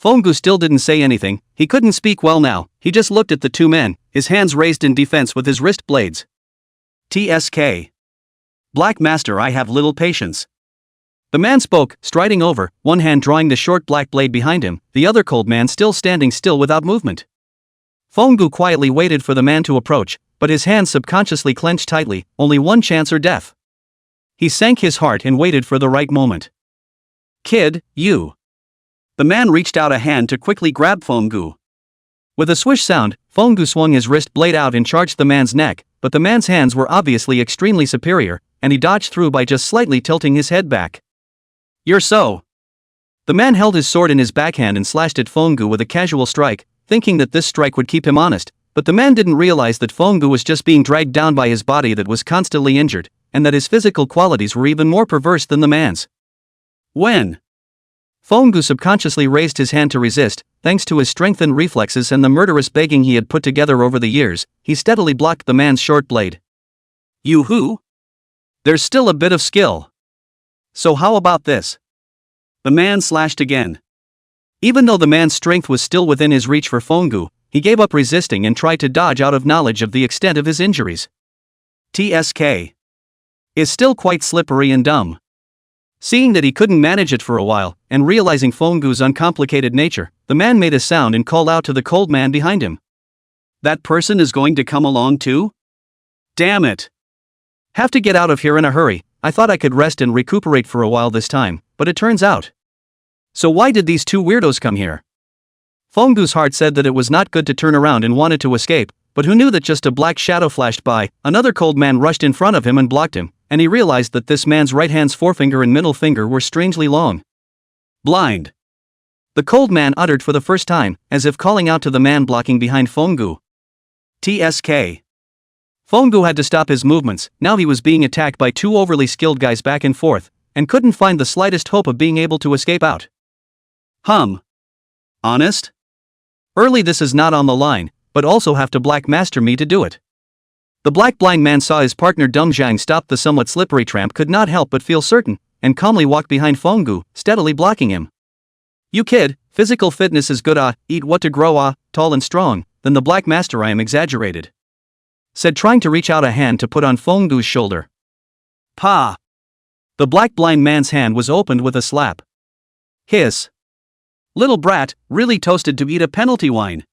Fongu still didn't say anything. He couldn't speak well now. He just looked at the 2 men, his hands raised in defense with his wrist blades. TSK. Black Master, I have little patience. The man spoke, striding over, one hand drawing the short black blade behind him, the other cold man still standing still without movement. Fongu quietly waited for the man to approach, but his hands subconsciously clenched tightly, only one chance or death. He sank his heart and waited for the right moment. Kid, you. The man reached out a hand to quickly grab Fongu. With a swish sound, Fenggu swung his wrist blade out and charged the man's neck, but the man's hands were obviously extremely superior, and he dodged through by just slightly tilting his head back. "You're so." The man held his sword in his backhand and slashed at Fenggu with a casual strike, thinking that this strike would keep him honest, but the man didn't realize that Fenggu was just being dragged down by his body that was constantly injured, and that his physical qualities were even more perverse than the man's. When Fenggu subconsciously raised his hand to resist, thanks to his strengthened reflexes and the murderous begging he had put together over the years, he steadily blocked the man's short blade. "You who? There's still a bit of skill. So how about this?" The man slashed again. Even though the man's strength was still within his reach for Fenggu, he gave up resisting and tried to dodge out of knowledge of the extent of his injuries. TSK is still quite slippery and dumb. Seeing that he couldn't manage it for a while, and realizing Fenggu's uncomplicated nature, the man made a sound and called out to the cold man behind him. "That person is going to come along too? Damn it. Have to get out of here in a hurry. I thought I could rest and recuperate for a while this time, but it turns out. So why did these two weirdos come here?" Fenggu's heart said that it was not good to turn around and wanted to escape, but who knew that just a black shadow flashed by, another cold man rushed in front of him and blocked him, and he realized that this man's right hand's forefinger and middle finger were strangely long. "Blind," the cold man uttered for the first time, as if calling out to the man blocking behind Fenggu. TSK. Fenggu had to stop his movements. Now he was being attacked by two overly skilled guys back and forth, and couldn't find the slightest hope of being able to escape out. Honest? Early this is not on the line, but also have to black master me to do it. The black blind man saw his partner Dum Zhang stop the somewhat slippery tramp, could not help but feel certain, and calmly walked behind Fenggu, steadily blocking him. "You kid, physical fitness is good eat what to grow tall and strong, then the black master I am exaggerated," said, trying to reach out a hand to put on Fenggu's shoulder. "Pa!" The black blind man's hand was opened with a slap. "Hiss. Little brat, really toasted to eat a penalty wine."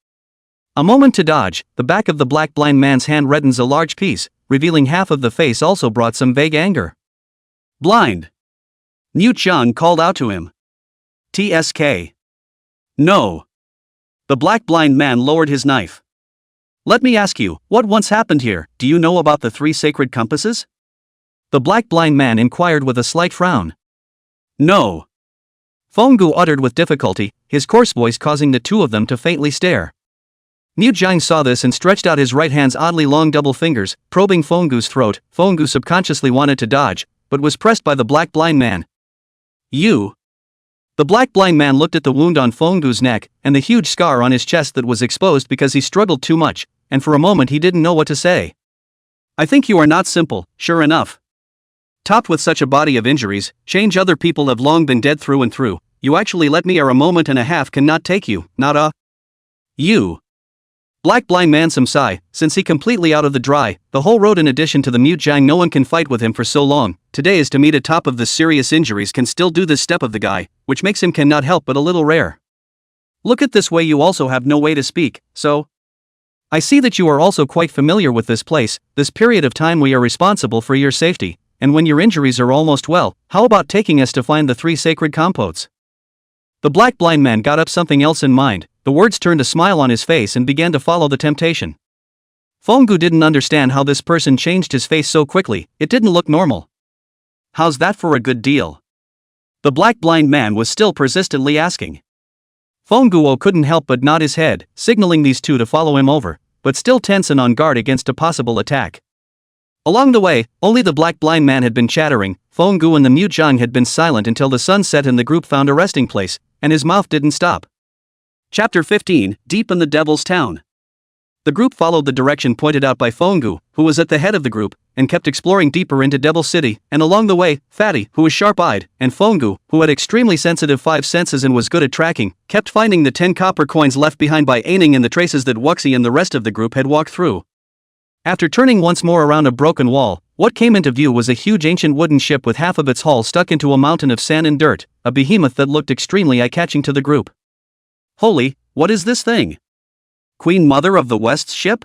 A moment to dodge, the back of the black blind man's hand reddens a large piece, revealing half of the face also brought some vague anger. "Blind!" Niu Chang called out to him. TSK. "No." The black blind man lowered his knife. "Let me ask you, what once happened here? Do you know about the 3 sacred compasses?" The black blind man inquired with a slight frown. "No." Fenggu uttered with difficulty, his coarse voice causing the two of them to faintly stare. Niu Jiang saw this and stretched out his right hand's oddly long double fingers, probing Fenggu's throat. Fenggu subconsciously wanted to dodge, but was pressed by the black blind man. "You?" The black blind man looked at the wound on Fenggu's neck, and the huge scar on his chest that was exposed because he struggled too much, and for a moment he didn't know what to say. "I think you are not simple, sure enough. Topped with such a body of injuries, change other people have long been dead through and through. You actually let me a moment and a half cannot take you, not a. You." Black blind man some sigh, since he completely out of the dry, the whole road. In addition to the mute Jiang, no one can fight with him for so long, today is to meet a top of the serious injuries can still do this step of the guy, which makes him cannot help but a little rare. "Look at this way, you also have no way to speak, so. I see that you are also quite familiar with this place. This period of time we are responsible for your safety, and when your injuries are almost well, how about taking us to find the 3 sacred compotes?" The black blind man got up something else in mind. The words turned a smile on his face and began to follow the temptation. Fenggu didn't understand how this person changed his face so quickly. It didn't look normal. "How's that for a good deal?" The black blind man was still persistently asking. Fenggu couldn't help but nod his head, signaling these two to follow him over, but still tense and on guard against a possible attack. Along the way, only the black blind man had been chattering. Fenggu and the mute Zhang had been silent until the sun set and the group found a resting place, and his mouth didn't stop. Chapter 15, Deep in the Devil's Town. The group followed the direction pointed out by Fenggu, who was at the head of the group, and kept exploring deeper into Devil City, and along the way, Fatty, who was sharp-eyed, and Fenggu, who had extremely sensitive 5 senses and was good at tracking, kept finding the 10 copper coins left behind by Aining and the traces that Wuxi and the rest of the group had walked through. After turning once more around a broken wall, what came into view was a huge ancient wooden ship with half of its hull stuck into a mountain of sand and dirt, a behemoth that looked extremely eye-catching to the group. "Holy, what is this thing? Queen Mother of the West's ship?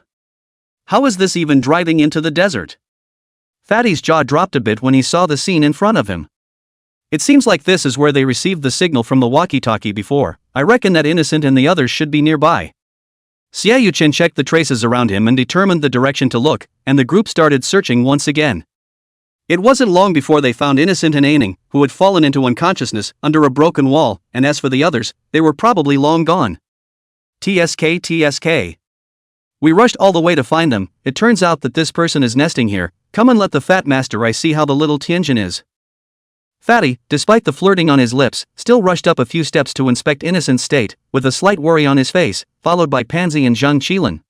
How is this even driving into the desert?" Fatty's jaw dropped a bit when he saw the scene in front of him. "It seems like this is where they received the signal from the walkie-talkie before. I reckon that Innocent and the others should be nearby." Xiaoyu-chen checked the traces around him and determined the direction to look, and the group started searching once again. It wasn't long before they found Innocent and Aining, who had fallen into unconsciousness under a broken wall, and as for the others, they were probably long gone. TSK. We rushed all the way to find them. It turns out that this person is nesting here. Come and let the fat master I see how the little Tianjin is. Fatty, despite the flirting on his lips, still rushed up a few steps to inspect Innocent's state, with a slight worry on his face, followed by Pansy and Zhang Qilin.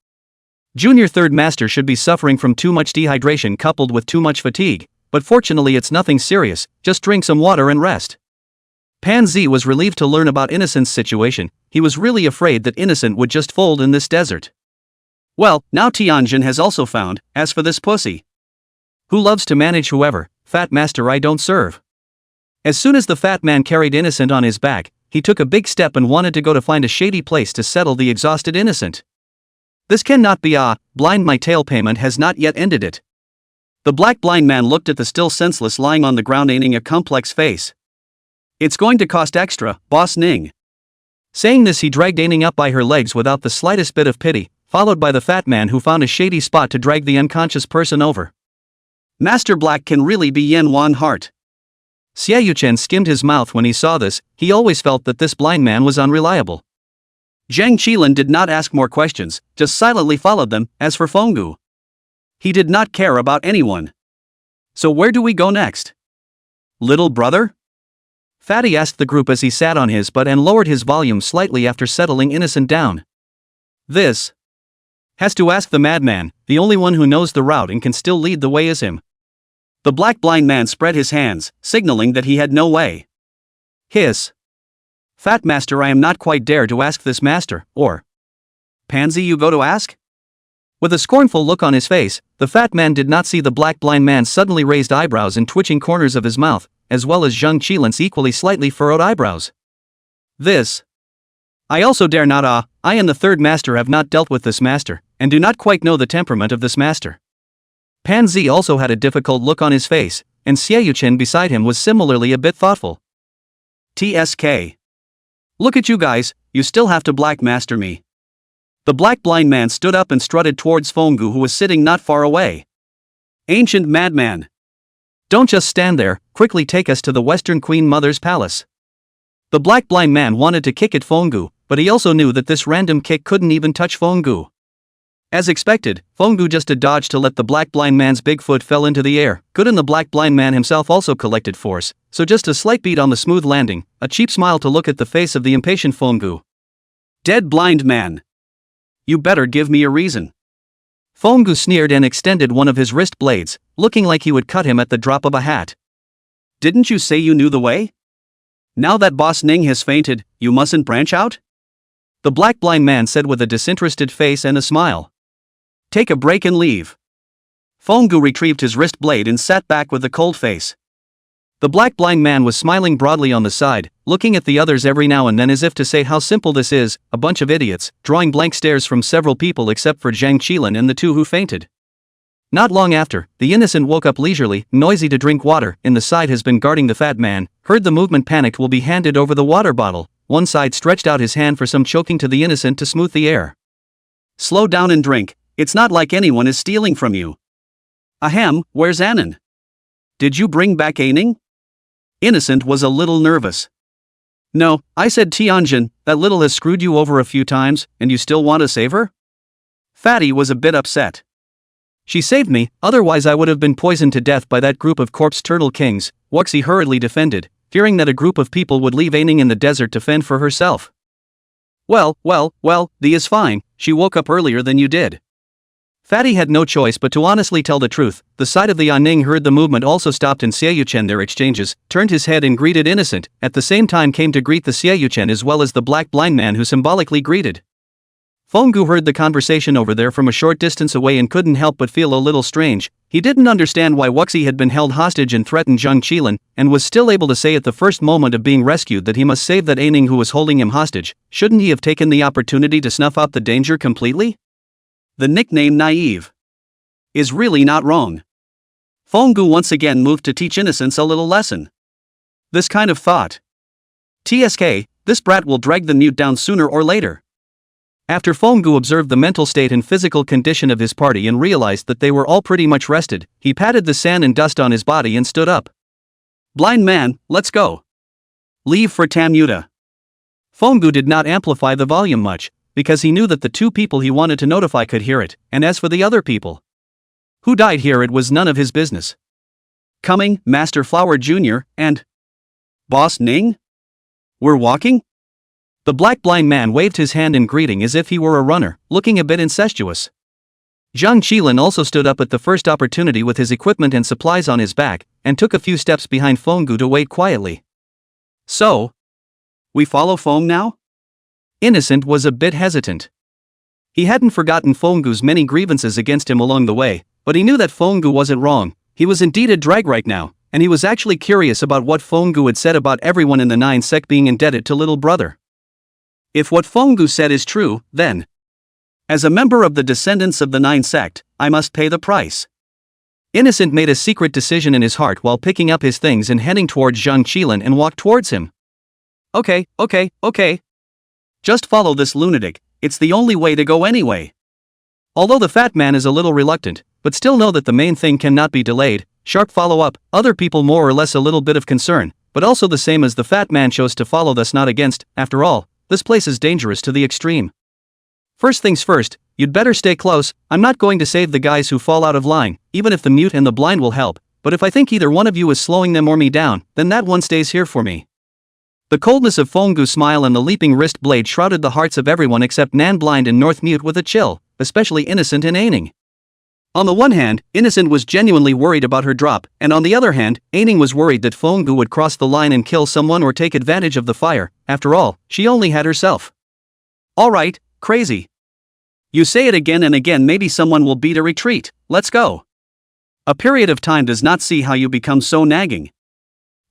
Junior third master should be suffering from too much dehydration coupled with too much fatigue, but fortunately it's nothing serious, just drink some water and rest. Pansy was relieved to learn about Innocent's situation. He was really afraid that Innocent would just fold in this desert. Well, now Tianjin has also found, as for this pussy who loves to manage whoever, fat master I don't serve. As soon as the fat man carried Innocent on his back, he took a big step and wanted to go to find a shady place to settle the exhausted Innocent. This cannot be blind, my tail payment has not yet ended it. The black blind man looked at the still senseless lying on the ground, aining a complex face. It's going to cost extra, Boss Ning. Saying this, he dragged Aining up by her legs without the slightest bit of pity, followed by the fat man who found a shady spot to drag the unconscious person over. Master Black can really be Yen Wan Heart. Xiaoyu-chen skimmed his mouth when he saw this. He always felt that this blind man was unreliable. Zhang Qilin did not ask more questions, just silently followed them. As for Fenggu, he did not care about anyone. So where do we go next? Little brother? Fatty asked the group as he sat on his butt and lowered his volume slightly after settling Innocent down. This has to ask the madman. The only one who knows the route and can still lead the way is him. The black blind man spread his hands, signaling that he had no way. Hiss. Fat master, I am not quite dare to ask this master, or Pansy you go to ask? With a scornful look on his face, the fat man did not see the black blind man's suddenly raised eyebrows and twitching corners of his mouth, as well as Zhang Qilin's equally slightly furrowed eyebrows. This I also dare not. I and the third master have not dealt with this master, and do not quite know the temperament of this master. Pansy also had a difficult look on his face, and Xiaoyu-chen beside him was similarly a bit thoughtful. TSK. Look at you guys, you still have to black master me. The black blind man stood up and strutted towards Fenggu, who was sitting not far away. Ancient madman. Don't just stand there, quickly take us to the Western Queen Mother's palace. The black blind man wanted to kick at Fenggu, but he also knew that this random kick couldn't even touch Fenggu. As expected, Fenggu just dodged to let the black blind man's big foot fell into the air. Good, and the black blind man himself also collected force, so just a slight beat on the smooth landing, a cheap smile to look at the face of the impatient Fenggu. Dead blind man. You better give me a reason. Fenggu sneered and extended one of his wrist blades, looking like he would cut him at the drop of a hat. Didn't you say you knew the way? Now that Boss Ning has fainted, you mustn't branch out? The black blind man said with a disinterested face and a smile. Take a break and leave. Fenggu retrieved his wrist blade and sat back with a cold face. The black blind man was smiling broadly on the side, looking at the others every now and then as if to say how simple this is, a bunch of idiots, drawing blank stares from several people except for Zhang Qilin and the two who fainted. Not long after, the Innocent woke up leisurely, noisy to drink water. In the side has been guarding the fat man, heard the movement, panicked, will be handed over the water bottle. One side stretched out his hand for some, choking to the Innocent to smooth the air. Slow down and drink, it's not like anyone is stealing from you. Ahem, where's Annan? Did you bring back Aining? Innocent was a little nervous. No, I said Tianjin, that little has screwed you over a few times, and you still want to save her? Fatty was a bit upset. She saved me, otherwise I would have been poisoned to death by that group of corpse turtle kings, Wuxi hurriedly defended, fearing that a group of people would leave Aining in the desert to fend for herself. Well, the is fine, she woke up earlier than you did. Fatty had no choice but to honestly tell the truth. The side of the Aning heard the movement also stopped, and Xiaoyu-chen, their exchanges, turned his head and greeted Innocent, at the same time came to greet the Xiaoyu-chen as well as the black blind man, who symbolically greeted. Fenggu heard the conversation over there from a short distance away and couldn't help but feel a little strange. He didn't understand why Wuxi had been held hostage and threatened Zhang Qilin, and was still able to say at the first moment of being rescued that he must save that Aining who was holding him hostage. Shouldn't he have taken the opportunity to snuff out the danger completely? The nickname Naive is really not wrong. Fenggu once again moved to teach Innocence a little lesson. This kind of thought. TSK, this brat will drag the mute down sooner or later. After Fonggu observed the mental state and physical condition of his party and realized that they were all pretty much rested, he patted the sand and dust on his body and stood up. "Blind man, let's go. Leave for Tamuta." Fonggu did not amplify the volume much, because he knew that the two people he wanted to notify could hear it, and as for the other people who died here, it was none of his business. "Coming, Master Flower Jr. and Boss Ning? We're walking?" The black blind man waved his hand in greeting as if he were a runner, looking a bit incestuous. Zhang Qilin also stood up at the first opportunity with his equipment and supplies on his back, and took a few steps behind Fonggu to wait quietly. "So, we follow Fong now?" Innocent was a bit hesitant. He hadn't forgotten Fonggu's many grievances against him along the way, but he knew that Fonggu wasn't wrong. He was indeed a drag right now, and he was actually curious about what Fonggu had said about everyone in the Nine Sect being indebted to Little Brother. If what Fonggu said is true, then, as a member of the descendants of the Nine Sect, I must pay the price. Innocent made a secret decision in his heart while picking up his things and heading towards Zhang Qilin and walked towards him. Okay. Just follow this lunatic, it's the only way to go anyway." Although the fat man is a little reluctant, but still know that the main thing cannot be delayed, sharp follow-up, other people more or less a little bit of concern, but also the same as the fat man chose to follow, thus not against. After all, this place is dangerous to the extreme. First things first, you'd better stay close. I'm not going to save the guys who fall out of line, even if the mute and the blind will help, but if I think either one of you is slowing them or me down, then that one stays here for me. The coldness of Fonggu's smile and the leaping wrist blade shrouded the hearts of everyone except Nan Blind and North Mute with a chill, especially Innocent and Aining. On the one hand, Innocent was genuinely worried about her drop, and on the other hand, Aining was worried that Fonggu would cross the line and kill someone or take advantage of the fire. After all, she only had herself. "Alright, crazy. You say it again and again, maybe someone will beat a retreat. Let's go." A period of time does not see how you become so nagging.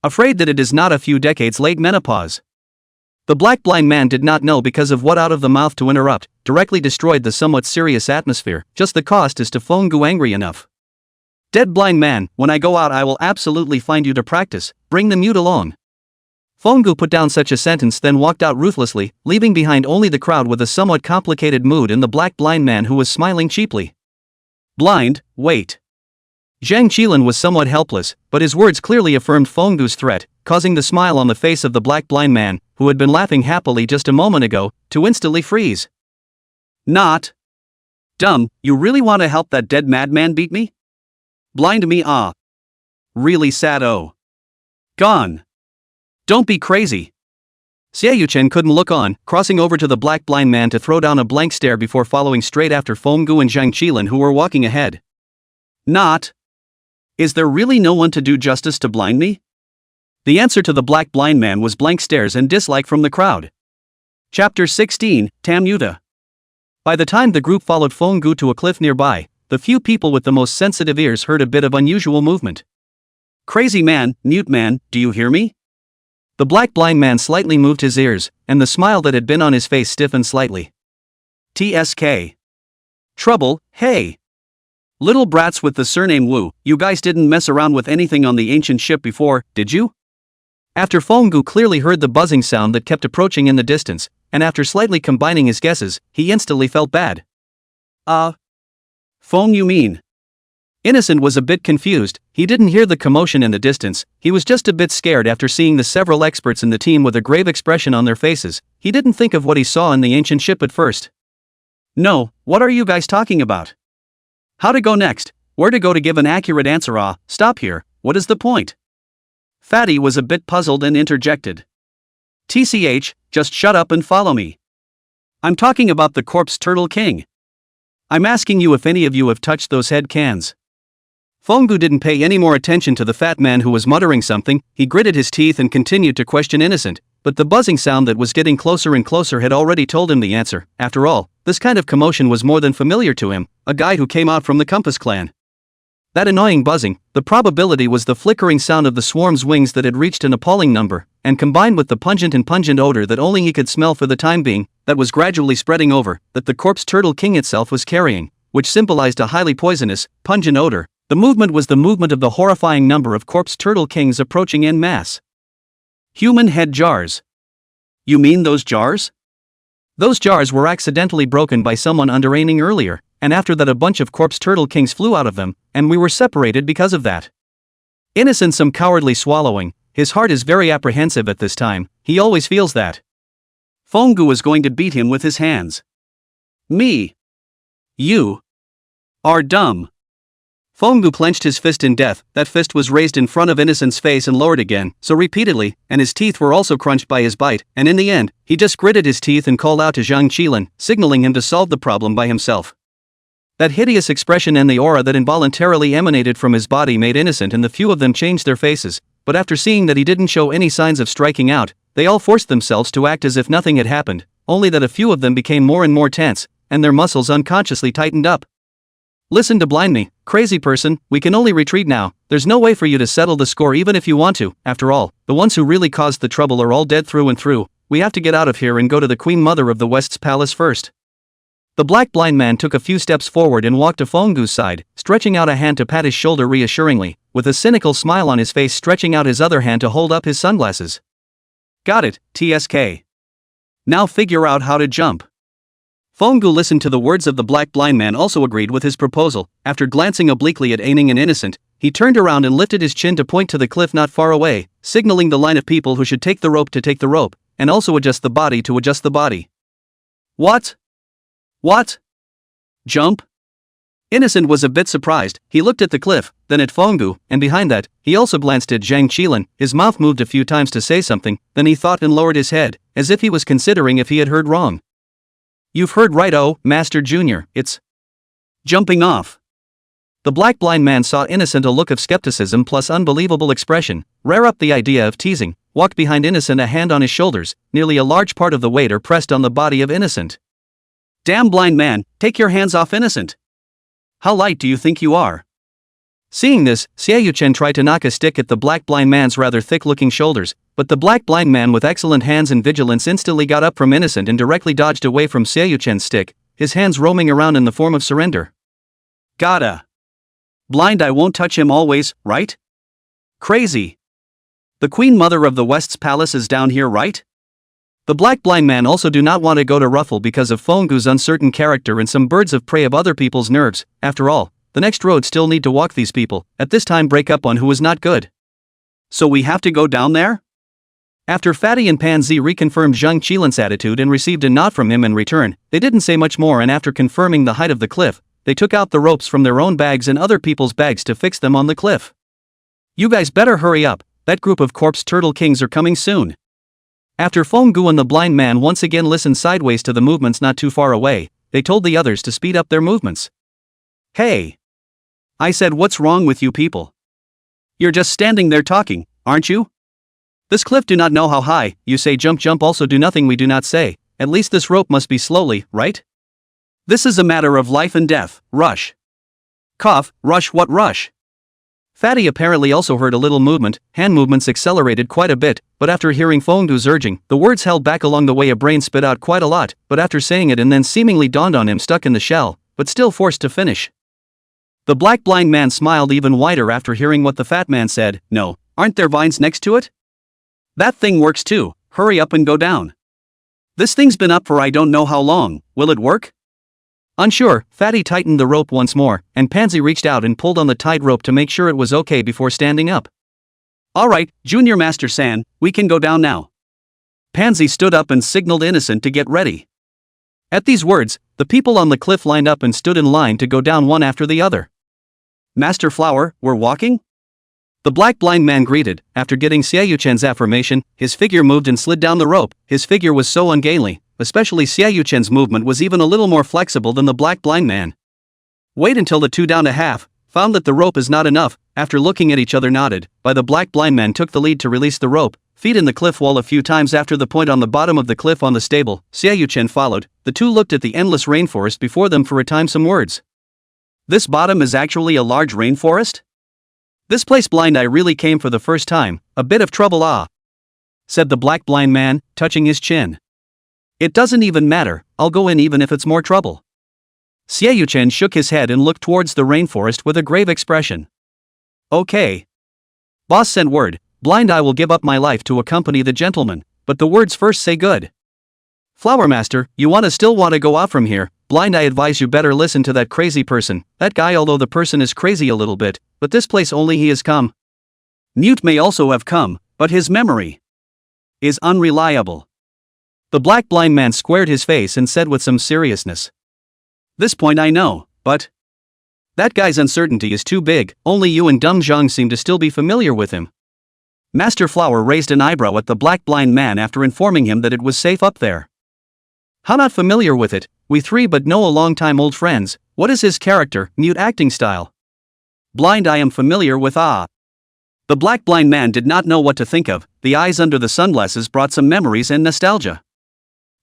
Afraid that it is not a few decades late menopause. The black blind man did not know because of what out of the mouth to interrupt, directly destroyed the somewhat serious atmosphere. Just the cost is to Fonggu angry enough. "Dead blind man, when I go out I will absolutely find you to practice, bring the mute along." Fonggu put down such a sentence, then walked out ruthlessly, leaving behind only the crowd with a somewhat complicated mood and the black blind man who was smiling cheaply. "Blind, wait." Zhang Qilin was somewhat helpless, but his words clearly affirmed Fonggu's threat, causing the smile on the face of the black blind man, who had been laughing happily just a moment ago, to instantly freeze. "Not dumb, you really want to help that dead madman beat me? Blind me, ah. Really sad, oh. Gone. Don't be crazy." Xiaoyuchen couldn't look on, crossing over to the black blind man to throw down a blank stare before following straight after Fonggu and Zhang Qilin, who were walking ahead. "Not. Is there really no one to do justice to blind me?" The answer to the black blind man was blank stares and dislike from the crowd. Chapter 16, Tamuta. By the time the group followed Fonggu to a cliff nearby, the few people with the most sensitive ears heard a bit of unusual movement. "Crazy man, mute man, do you hear me?" The black blind man slightly moved his ears, and the smile that had been on his face stiffened slightly. "TSK. Trouble, hey. Little brats with the surname Wu, you guys didn't mess around with anything on the ancient ship before, did you?" After Fonggu clearly heard the buzzing sound that kept approaching in the distance, and after slightly combining his guesses, he instantly felt bad. Fong, you mean?" Innocent was a bit confused. He didn't hear the commotion in the distance, he was just a bit scared after seeing the several experts in the team with a grave expression on their faces. He didn't think of what he saw in the ancient ship at first. "No, what are you guys talking about? How to go next, where to go to give an accurate answer? Stop here, what is the point?" Fatty was a bit puzzled and interjected. "TCH, just shut up and follow me. I'm talking about the corpse turtle king. I'm asking you if any of you have touched those head cans." Fonggu didn't pay any more attention to the fat man who was muttering something. He gritted his teeth and continued to question Innocent, but the buzzing sound that was getting closer and closer had already told him the answer. After all, this kind of commotion was more than familiar to him, a guy who came out from the Compass clan. That annoying buzzing, the probability was the flickering sound of the swarm's wings that had reached an appalling number, and combined with the pungent odor that only he could smell for the time being, that was gradually spreading over, that the corpse turtle king itself was carrying, which symbolized a highly poisonous, pungent odor. The movement was the movement of the horrifying number of corpse turtle kings approaching en masse. "Human head jars. You mean those jars? Those jars were accidentally broken by someone underaiming earlier, and after that a bunch of corpse turtle kings flew out of them, and we were separated because of that. Innocent some cowardly swallowing, his heart is very apprehensive at this time, he always feels that Fonggu is going to beat him with his hands. Me. You. Are dumb. Fonggu clenched his fist in death, that fist was raised in front of Innocent's face and lowered again, so repeatedly, and his teeth were also crunched by his bite, and in the end, he just gritted his teeth and called out to Zhang Qilin, signaling him to solve the problem by himself. That hideous expression and the aura that involuntarily emanated from his body made Innocent and the few of them change their faces, but after seeing that he didn't show any signs of striking out, they all forced themselves to act as if nothing had happened, only that a few of them became more and more tense, and their muscles unconsciously tightened up. Listen to blind me, crazy person, we can only retreat now, there's no way for you to settle the score even if you want to, after all, the ones who really caused the trouble are all dead through and through, we have to get out of here and go to the Queen Mother of the West's palace first. The black blind man took a few steps forward and walked to Fonggu's side, stretching out a hand to pat his shoulder reassuringly, with a cynical smile on his face stretching out his other hand to hold up his sunglasses. Got it, TSK. Now figure out how to jump. Fonggu listened to the words of the black blind man also agreed with his proposal, after glancing obliquely at Aining and Innocent, he turned around and lifted his chin to point to the cliff not far away, signaling the line of people who should take the rope to take the rope, and also adjust the body to adjust the body. What? What? Jump? Innocent was a bit surprised, he looked at the cliff, then at Fonggu, and behind that, he also glanced at Zhang Qilin, his mouth moved a few times to say something, then he thought and lowered his head, as if he was considering if he had heard wrong. You've heard right, oh, Master Junior, it's jumping off. The black blind man saw Innocent a look of skepticism plus unbelievable expression, rear up the idea of teasing, walked behind Innocent a hand on his shoulders, nearly a large part of the weight are pressed on the body of Innocent. Damn blind man, take your hands off Innocent. How light do you think you are? Seeing this, Xiaoyuchen tried to knock a stick at the black blind man's rather thick-looking shoulders, but the black blind man with excellent hands and vigilance instantly got up from Innocent and directly dodged away from Xiaoyuchen's stick, his hands roaming around in the form of surrender. Gotta. Blind I won't touch him always, right? Crazy. The Queen Mother of the West's palace is down here, right? The black blind man also do not want to go to Ruffle because of Fonggu's uncertain character and some birds of prey of other people's nerves, after all. The next road still need to walk these people, at this time break up on who is not good. So we have to go down there? After Fatty and Pansy reconfirmed Zhang Qilin's attitude and received a nod from him in return, they didn't say much more and after confirming the height of the cliff, they took out the ropes from their own bags and other people's bags to fix them on the cliff. You guys better hurry up, that group of corpse turtle kings are coming soon. After Fonggu and the blind man once again listened sideways to the movements not too far away, they told the others to speed up their movements. Hey! I said what's wrong with you people? You're just standing there talking, aren't you? This cliff do not know how high, you say jump jump also do nothing we do not say, at least this rope must be slowly, right? This is a matter of life and death, rush. Cough, rush what rush? Fatty apparently also heard a little movement, hand movements accelerated quite a bit, but after hearing Fongdu's urging, the words held back along the way a brain spit out quite a lot, but after saying it and then seemingly dawned on him stuck in the shell, but still forced to finish. The black blind man smiled even wider after hearing what the fat man said, no, aren't there vines next to it? That thing works too, hurry up and go down. This thing's been up for I don't know how long, will it work? Unsure, Fatty tightened the rope once more, and Pansy reached out and pulled on the tied rope to make sure it was okay before standing up. Alright, Junior Master San, we can go down now. Pansy stood up and signaled Innocent to get ready. At these words, the people on the cliff lined up and stood in line to go down one after the other. Master Flower, we're walking? The black blind man greeted, after getting Xiaoyuchen's affirmation, his figure moved and slid down the rope, his figure was so ungainly, especially Xiaoyuchen's movement was even a little more flexible than the black blind man. Wait until the two down to half, found that the rope is not enough, after looking at each other nodded, by the black blind man took the lead to release the rope, feet in the cliff wall a few times after the point on the bottom of the cliff on the stable, Xiaoyuchen followed, the two looked at the endless rainforest before them for a time some words. This bottom is actually a large rainforest? This place blind I really came for the first time, a bit of trouble said the black blind man, touching his chin. It doesn't even matter, I'll go in even if it's more trouble. Xiaoyuchen shook his head and looked towards the rainforest with a grave expression. Okay. Boss sent word, blind I will give up my life to accompany the gentleman, but the words first say good. Flower Master, you still want to go out from here? Blind, I advise you better listen to that crazy person. That guy, although the person is crazy a little bit, but this place only he has come. Mute may also have come, but his memory is unreliable. The black blind man squared his face and said with some seriousness. This point I know, but that guy's uncertainty is too big. Only you and Deng Zhang seem to still be familiar with him. Master Flower raised an eyebrow at the black blind man after informing him that it was safe up there. How not familiar with it? We three but know a long time old friends. What is his character, mute acting style? Blind, I am familiar with The black blind man did not know what to think of. The eyes under the sunglasses brought some memories and nostalgia.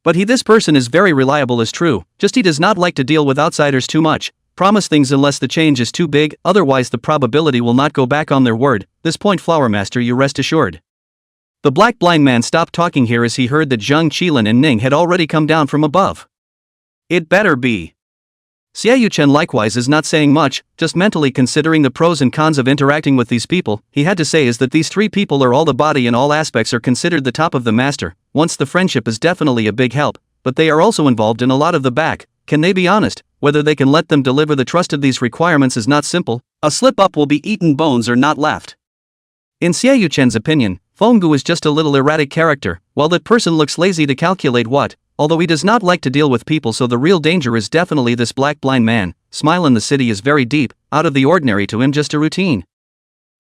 But this person is very reliable is true, just he does not like to deal with outsiders too much. Promise things unless the change is too big, otherwise the probability will not go back on their word. This point, Flower Master, you rest assured. The black blind man stopped talking here as he heard that Zhang Qilin and Ning had already come down from above. It better be. Xiaoyu Chen likewise is not saying much, just mentally considering the pros and cons of interacting with these people. He had to say is that these three people are all the body in all aspects are considered the top of the master. Once the friendship is definitely a big help, but they are also involved in a lot of the back. Can they be honest? Whether they can let them deliver the trust of these requirements is not simple. A slip-up will be eaten, bones are not left. In Xiaoyu Chen's opinion, Fenggu is just a little erratic character, while that person looks lazy to calculate what, although he does not like to deal with people, so the real danger is definitely this black blind man. Smile in the city is very deep, out of the ordinary to him just a routine.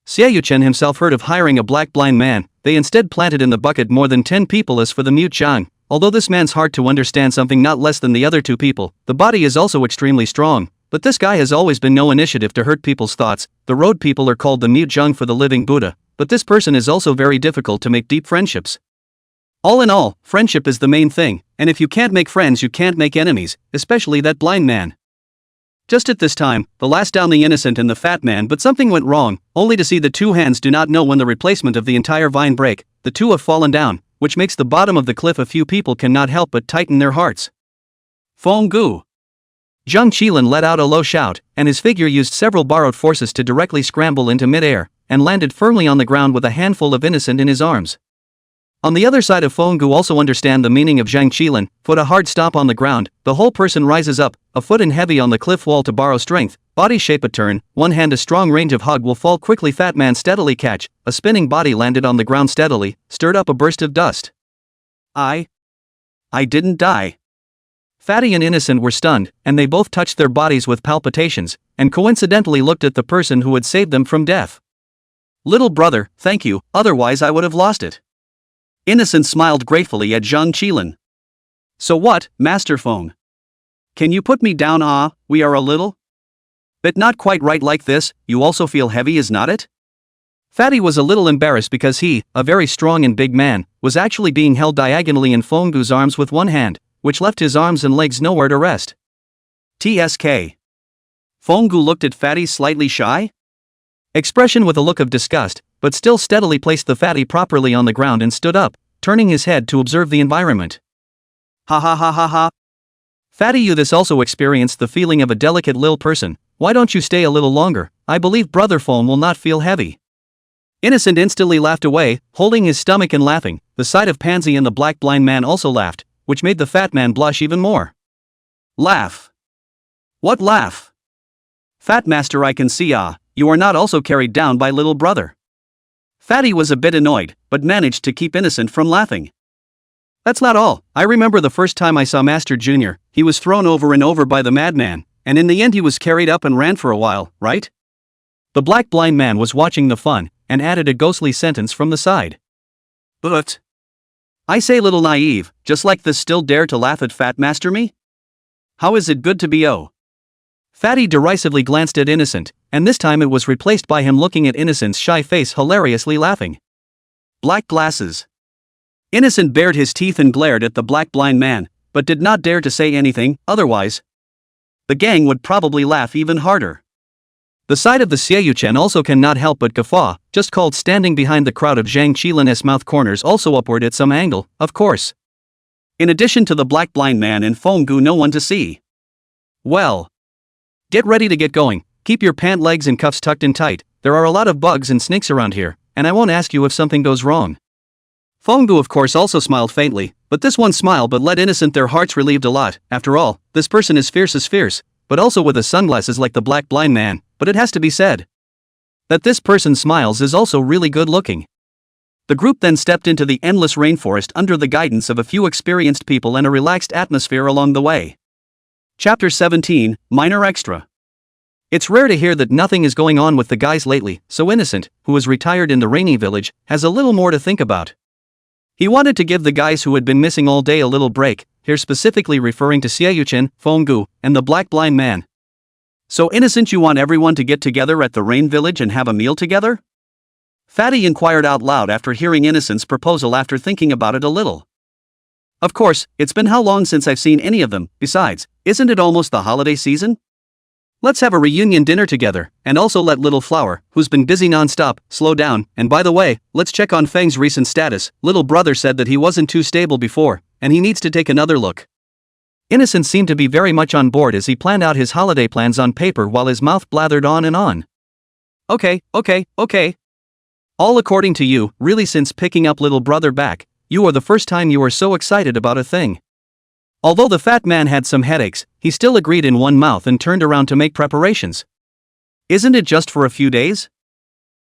Xiaoyu Chen himself heard of hiring a black blind man. They instead planted in the bucket more than 10 people. As for the mute Zhang, although this man's hard to understand something not less than the other two people, the body is also extremely strong, but this guy has always been no initiative to hurt people's thoughts. The road people are called the mute Zhang for the living Buddha, but this person is also very difficult to make deep friendships. All in all, friendship is the main thing, and if you can't make friends you can't make enemies, especially that blind man. Just at this time, the last down the innocent and the fat man, but something went wrong, only to see the two hands do not know when the replacement of the entire vine break. The two have fallen down, which makes the bottom of the cliff. A few people cannot help but tighten their hearts. Fenggu. Zhang Qilin let out a low shout, and his figure used several borrowed forces to directly scramble into mid-air, and landed firmly on the ground with a handful of innocent in his arms. On the other side of Fenggu also understand the meaning of Zhang Qilin. Put a hard stomp on the ground, the whole person rises up, a foot and heavy on the cliff wall to borrow strength, body shape a turn, one hand a strong range of hug will fall quickly. Fat man steadily catch, a spinning body landed on the ground steadily, stirred up a burst of dust. I didn't die. Fatty and Innocent were stunned, and they both touched their bodies with palpitations, and coincidentally looked at the person who had saved them from death. Little brother, thank you, otherwise I would have lost it. Innocent smiled gratefully at Zhang Qilin. So what, Master Feng? Can you put me down? We are a little bit not quite right like this. You also feel heavy, is not it? Fatty was a little embarrassed because he, a very strong and big man, was actually being held diagonally in Fenggu's arms with one hand, which left his arms and legs nowhere to rest. TSK. Fenggu looked at Fatty's slightly shy expression with a look of disgust, but still steadily placed the fatty properly on the ground and stood up, turning his head to observe the environment. Ha ha ha ha ha. Fatty, you this also experienced the feeling of a delicate lil person. Why don't you stay a little longer? I believe Brother Phone will not feel heavy. Innocent instantly laughed away, holding his stomach and laughing. The sight of Pansy and the black blind man also laughed, which made the fat man blush even more. Laugh. What laugh? Fat master, I can see you are not also carried down by little brother. Fatty was a bit annoyed, but managed to keep Innocent from laughing. That's not all. I remember the first time I saw Master Jr., he was thrown over and over by the madman, and in the end he was carried up and ran for a while, right? The black blind man was watching the fun, and added a ghostly sentence from the side. But I say, little naive, just like this still dare to laugh at Fat Master me? How is it good to be Fatty derisively glanced at Innocent, and this time it was replaced by him looking at Innocent's shy face hilariously laughing. Black glasses. Innocent bared his teeth and glared at the black blind man, but did not dare to say anything, otherwise the gang would probably laugh even harder. The sight of the Xiaoyu also cannot help but guffaw, just called standing behind the crowd of Zhang Qilin's mouth corners also upward at some angle, of course. In addition to the black blind man and Fenggu, no one to see. Well, get ready to get going, keep your pant legs and cuffs tucked in tight, there are a lot of bugs and snakes around here, and I won't ask you if something goes wrong. Fonggu of course also smiled faintly, but this one smile but let innocent their hearts relieved a lot. After all, this person is fierce as fierce, but also with the sunglasses like the black blind man, but it has to be said that this person smiles is also really good looking. The group then stepped into the endless rainforest under the guidance of a few experienced people and a relaxed atmosphere along the way. Chapter 17, Minor Extra. It's rare to hear that nothing is going on with the guys lately, so Innocent, who is retired in the rainy village, has a little more to think about. He wanted to give the guys who had been missing all day a little break, here specifically referring to Xieyuchen, Fonggu, and the black blind man. So Innocent, you want everyone to get together at the rain village and have a meal together? Fatty inquired out loud after hearing Innocent's proposal after thinking about it a little. Of course, it's been how long since I've seen any of them, besides, isn't it almost the holiday season? Let's have a reunion dinner together, and also let Little Flower, who's been busy non-stop, slow down, and by the way, let's check on Feng's recent status. Little brother said that he wasn't too stable before, and he needs to take another look. Innocent seemed to be very much on board as he planned out his holiday plans on paper while his mouth blathered on and on. Okay. All according to you, really, since picking up little brother back, you are the first time you are so excited about a thing. Although the fat man had some headaches, he still agreed in one mouth and turned around to make preparations. Isn't it just for a few days?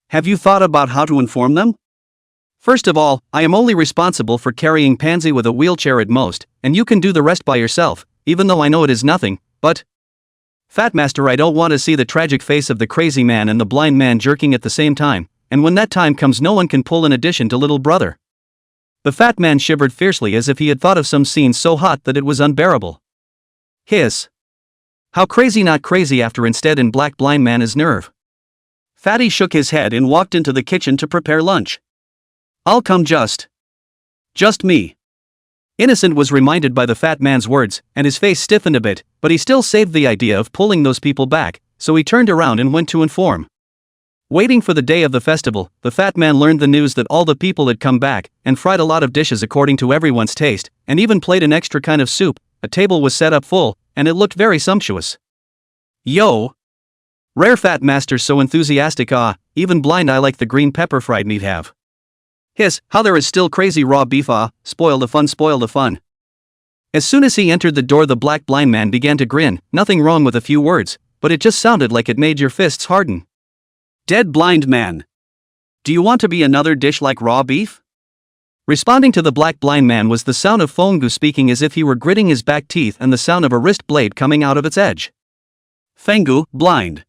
Have you thought about how to inform them? First of all, I am only responsible for carrying Pansy with a wheelchair at most, and you can do the rest by yourself, even though I know it is nothing, but... Fat Master, I don't want to see the tragic face of the crazy man and the blind man jerking at the same time. And when that time comes, no one can pull an addition to little brother. The fat man shivered fiercely as if he had thought of some scene so hot that it was unbearable. Hiss. How crazy, not crazy after instead in black blind man is nerve. Fatty shook his head and walked into the kitchen to prepare lunch. I'll come just me. Innocent was reminded by the fat man's words, and his face stiffened a bit, but he still saved the idea of pulling those people back, so he turned around and went to inform. Waiting for the day of the festival, the fat man learned the news that all the people had come back, and fried a lot of dishes according to everyone's taste, and even played an extra kind of soup. A table was set up full, and it looked very sumptuous. Yo! Rare Fat Master so enthusiastic, even blind I like the green pepper fried meat have. Hiss, how there is still crazy raw beef, spoil the fun. As soon as he entered the door, the black blind man began to grin, nothing wrong with a few words, but it just sounded like it made your fists harden. Dead blind man. Do you want to be another dish like raw beef? Responding to the black blind man was the sound of Fonggu speaking as if he were gritting his back teeth and the sound of a wrist blade coming out of its edge. Fenggu, blind.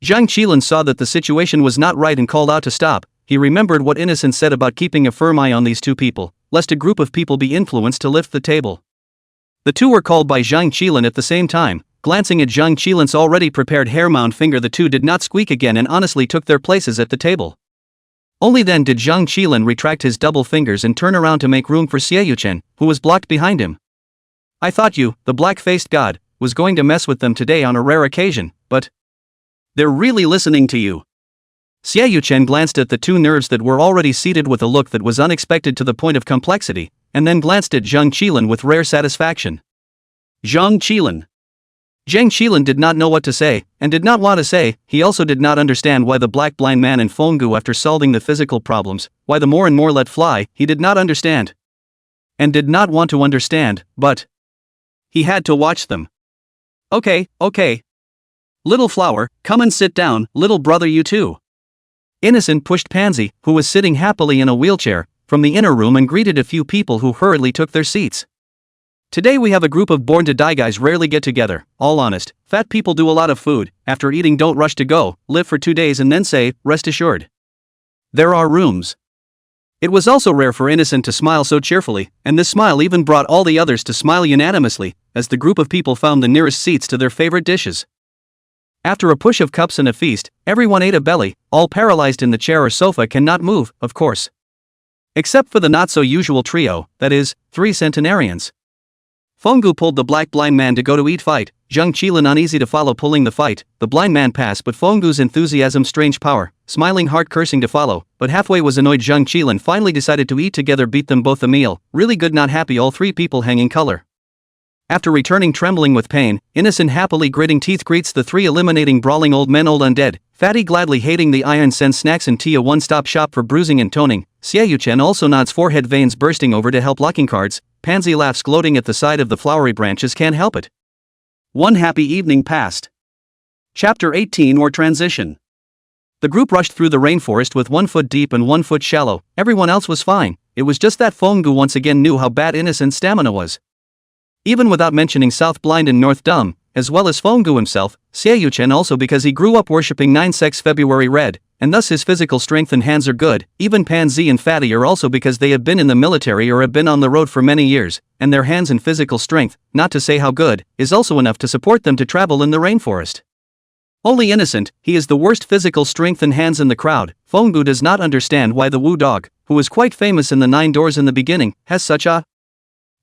Zhang Qilin saw that the situation was not right and called out to stop. He remembered what Innocent said about keeping a firm eye on these two people, lest a group of people be influenced to lift the table. The two were called by Zhang Qilin at the same time. Glancing at Zhang Qilin's already prepared hair-mound finger, the two did not squeak again and honestly took their places at the table. Only then did Zhang Qilin retract his double fingers and turn around to make room for Xieyuchen, who was blocked behind him. I thought you, the black-faced god, was going to mess with them today on a rare occasion, but... They're really listening to you. Xieyuchen glanced at the two nerves that were already seated with a look that was unexpected to the point of complexity, and then glanced at Zhang Qilin with rare satisfaction. Zhang Qilin. Zhang Qilin did not know what to say, and did not want to say. He also did not understand why the black blind man and Fonggu, after solving the physical problems, why the more and more let fly, he did not understand. And did not want to understand, but... he had to watch them. Okay. Little Flower, come and sit down, little brother, you too. Innocent pushed Pansy, who was sitting happily in a wheelchair, from the inner room and greeted a few people who hurriedly took their seats. Today we have a group of born to die guys rarely get together, all honest. Fat people do a lot of food, after eating don't rush to go, live for 2 days and then say, rest assured. There are rooms. It was also rare for Innocent to smile so cheerfully, and this smile even brought all the others to smile unanimously, as the group of people found the nearest seats to their favorite dishes. After a push of cups and a feast, everyone ate a belly, all paralyzed in the chair or sofa, cannot move, of course. Except for the not-so-usual trio, that is, 3 centenarians. Fonggu pulled the black blind man to go to eat fight, Zhang Qilin uneasy to follow pulling the fight, the blind man passed but Fonggu's enthusiasm strange power, smiling hard cursing to follow, but halfway was annoyed. Zhang Qilin finally decided to eat together, beat them both a meal, really good not happy, all 3 people hanging color. After returning trembling with pain, Innocent happily gritting teeth greets the 3 eliminating brawling old men, old undead, Fatty gladly hating the iron sends snacks and tea a one-stop shop for bruising and toning. Seiyuchen also nods, forehead veins bursting over to help locking cards. Pansy laughs gloating at the side of the flowery branches, can't help it. One happy evening passed. Chapter 18 or Transition. The group rushed through the rainforest with 1 foot deep and 1 foot shallow. Everyone else was fine. It was just that Fonggu once again knew how bad Innocent's stamina was. Even without mentioning South Blind and North Dumb, as well as Fonggu himself, Seiyuchen also, because he grew up worshipping 9-sex February Red, and thus his physical strength and hands are good. Even Pansy and Fatty are also, because they have been in the military or have been on the road for many years, and their hands and physical strength, not to say how good, is also enough to support them to travel in the rainforest. Only Innocent, he is the worst physical strength and hands in the crowd. Fonggu does not understand why the Wu dog, who was quite famous in the 9 doors in the beginning, has such a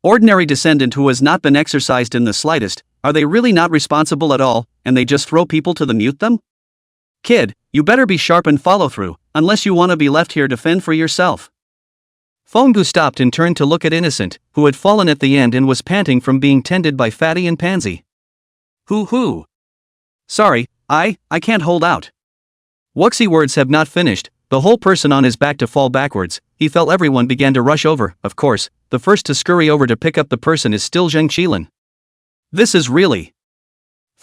ordinary descendant who has not been exercised in the slightest. Are they really not responsible at all, and they just throw people to the mute them? Kid, you better be sharp and follow through, unless you want to be left here to fend for yourself. Fonggu stopped and turned to look at Innocent, who had fallen at the end and was panting from being tended by Fatty and Pansy. Hoo. Sorry, I can't hold out. Wuxi words have not finished, the whole person on his back to fall backwards. He felt everyone began to rush over. Of course, the first to scurry over to pick up the person is still Zhang Qilin. This is really...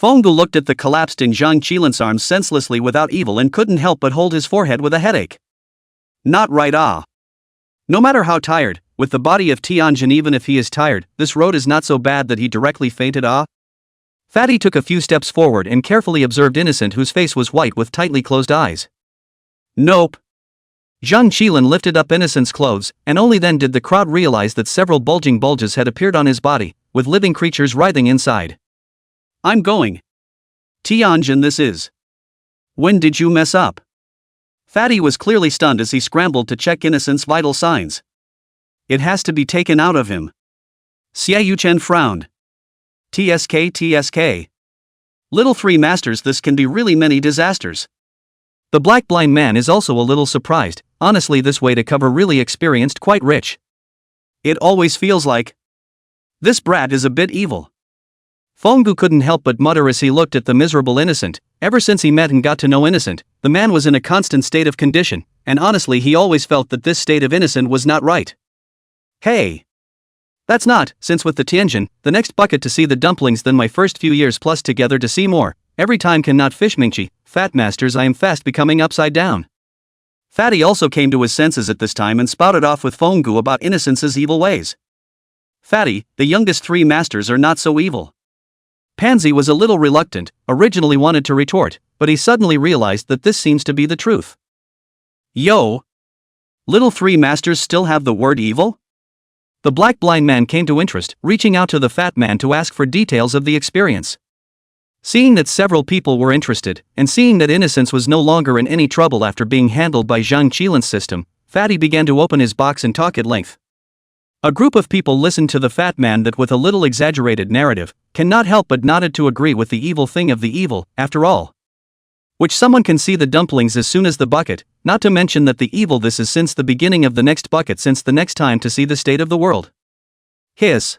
Fonggu looked at the collapsed in Zhang Qilin's arms senselessly without evil and couldn't help but hold his forehead with a headache. Not right. No matter how tired, with the body of Tianjin, even if he is tired, this road is not so bad that he directly fainted. Fatty took a few steps forward and carefully observed Innocent, whose face was white with tightly closed eyes. Nope. Zhang Qilin lifted up Innocent's clothes, and only then did the crowd realize that several bulging bulges had appeared on his body, with living creatures writhing inside. I'm going. Tianjin, this is. When did you mess up? Fatty was clearly stunned as he scrambled to check Innocent's vital signs. It has to be taken out of him. Seiyuchen frowned. TSK. Little 3 masters, this can be really many disasters. The black blind man is also a little surprised. Honestly, this way to cover really experienced, quite rich. It always feels like this brat is a bit evil. Fonggu couldn't help but mutter as he looked at the miserable Innocent. Ever since he met and got to know Innocent, the man was in a constant state of condition, and honestly he always felt that this state of Innocent was not right. Hey! That's not, since with the Tianjin, the next bucket to see the dumplings than my first few years plus together to see more. Every time can not fish Mingchi, fat masters, I am fast becoming upside down. Fatty also came to his senses at this time and spouted off with Fonggu about Innocent's evil ways. Fatty, the youngest 3 masters are not so evil. Pansy was a little reluctant, originally wanted to retort, but he suddenly realized that this seems to be the truth. Yo! Little 3 masters still have the word evil? The black blind man came to interest, reaching out to the fat man to ask for details of the experience. Seeing that several people were interested, and seeing that Innocence was no longer in any trouble after being handled by Zhang Qilin's system, Fatty began to open his box and talk at length. A group of people listened to the fat man that with a little exaggerated narrative, cannot help but nodded to agree with the evil thing of the evil, after all. Which someone can see the dumplings as soon as the bucket, not to mention that the evil this is since the beginning of the next bucket, since the next time to see the state of the world. Hiss.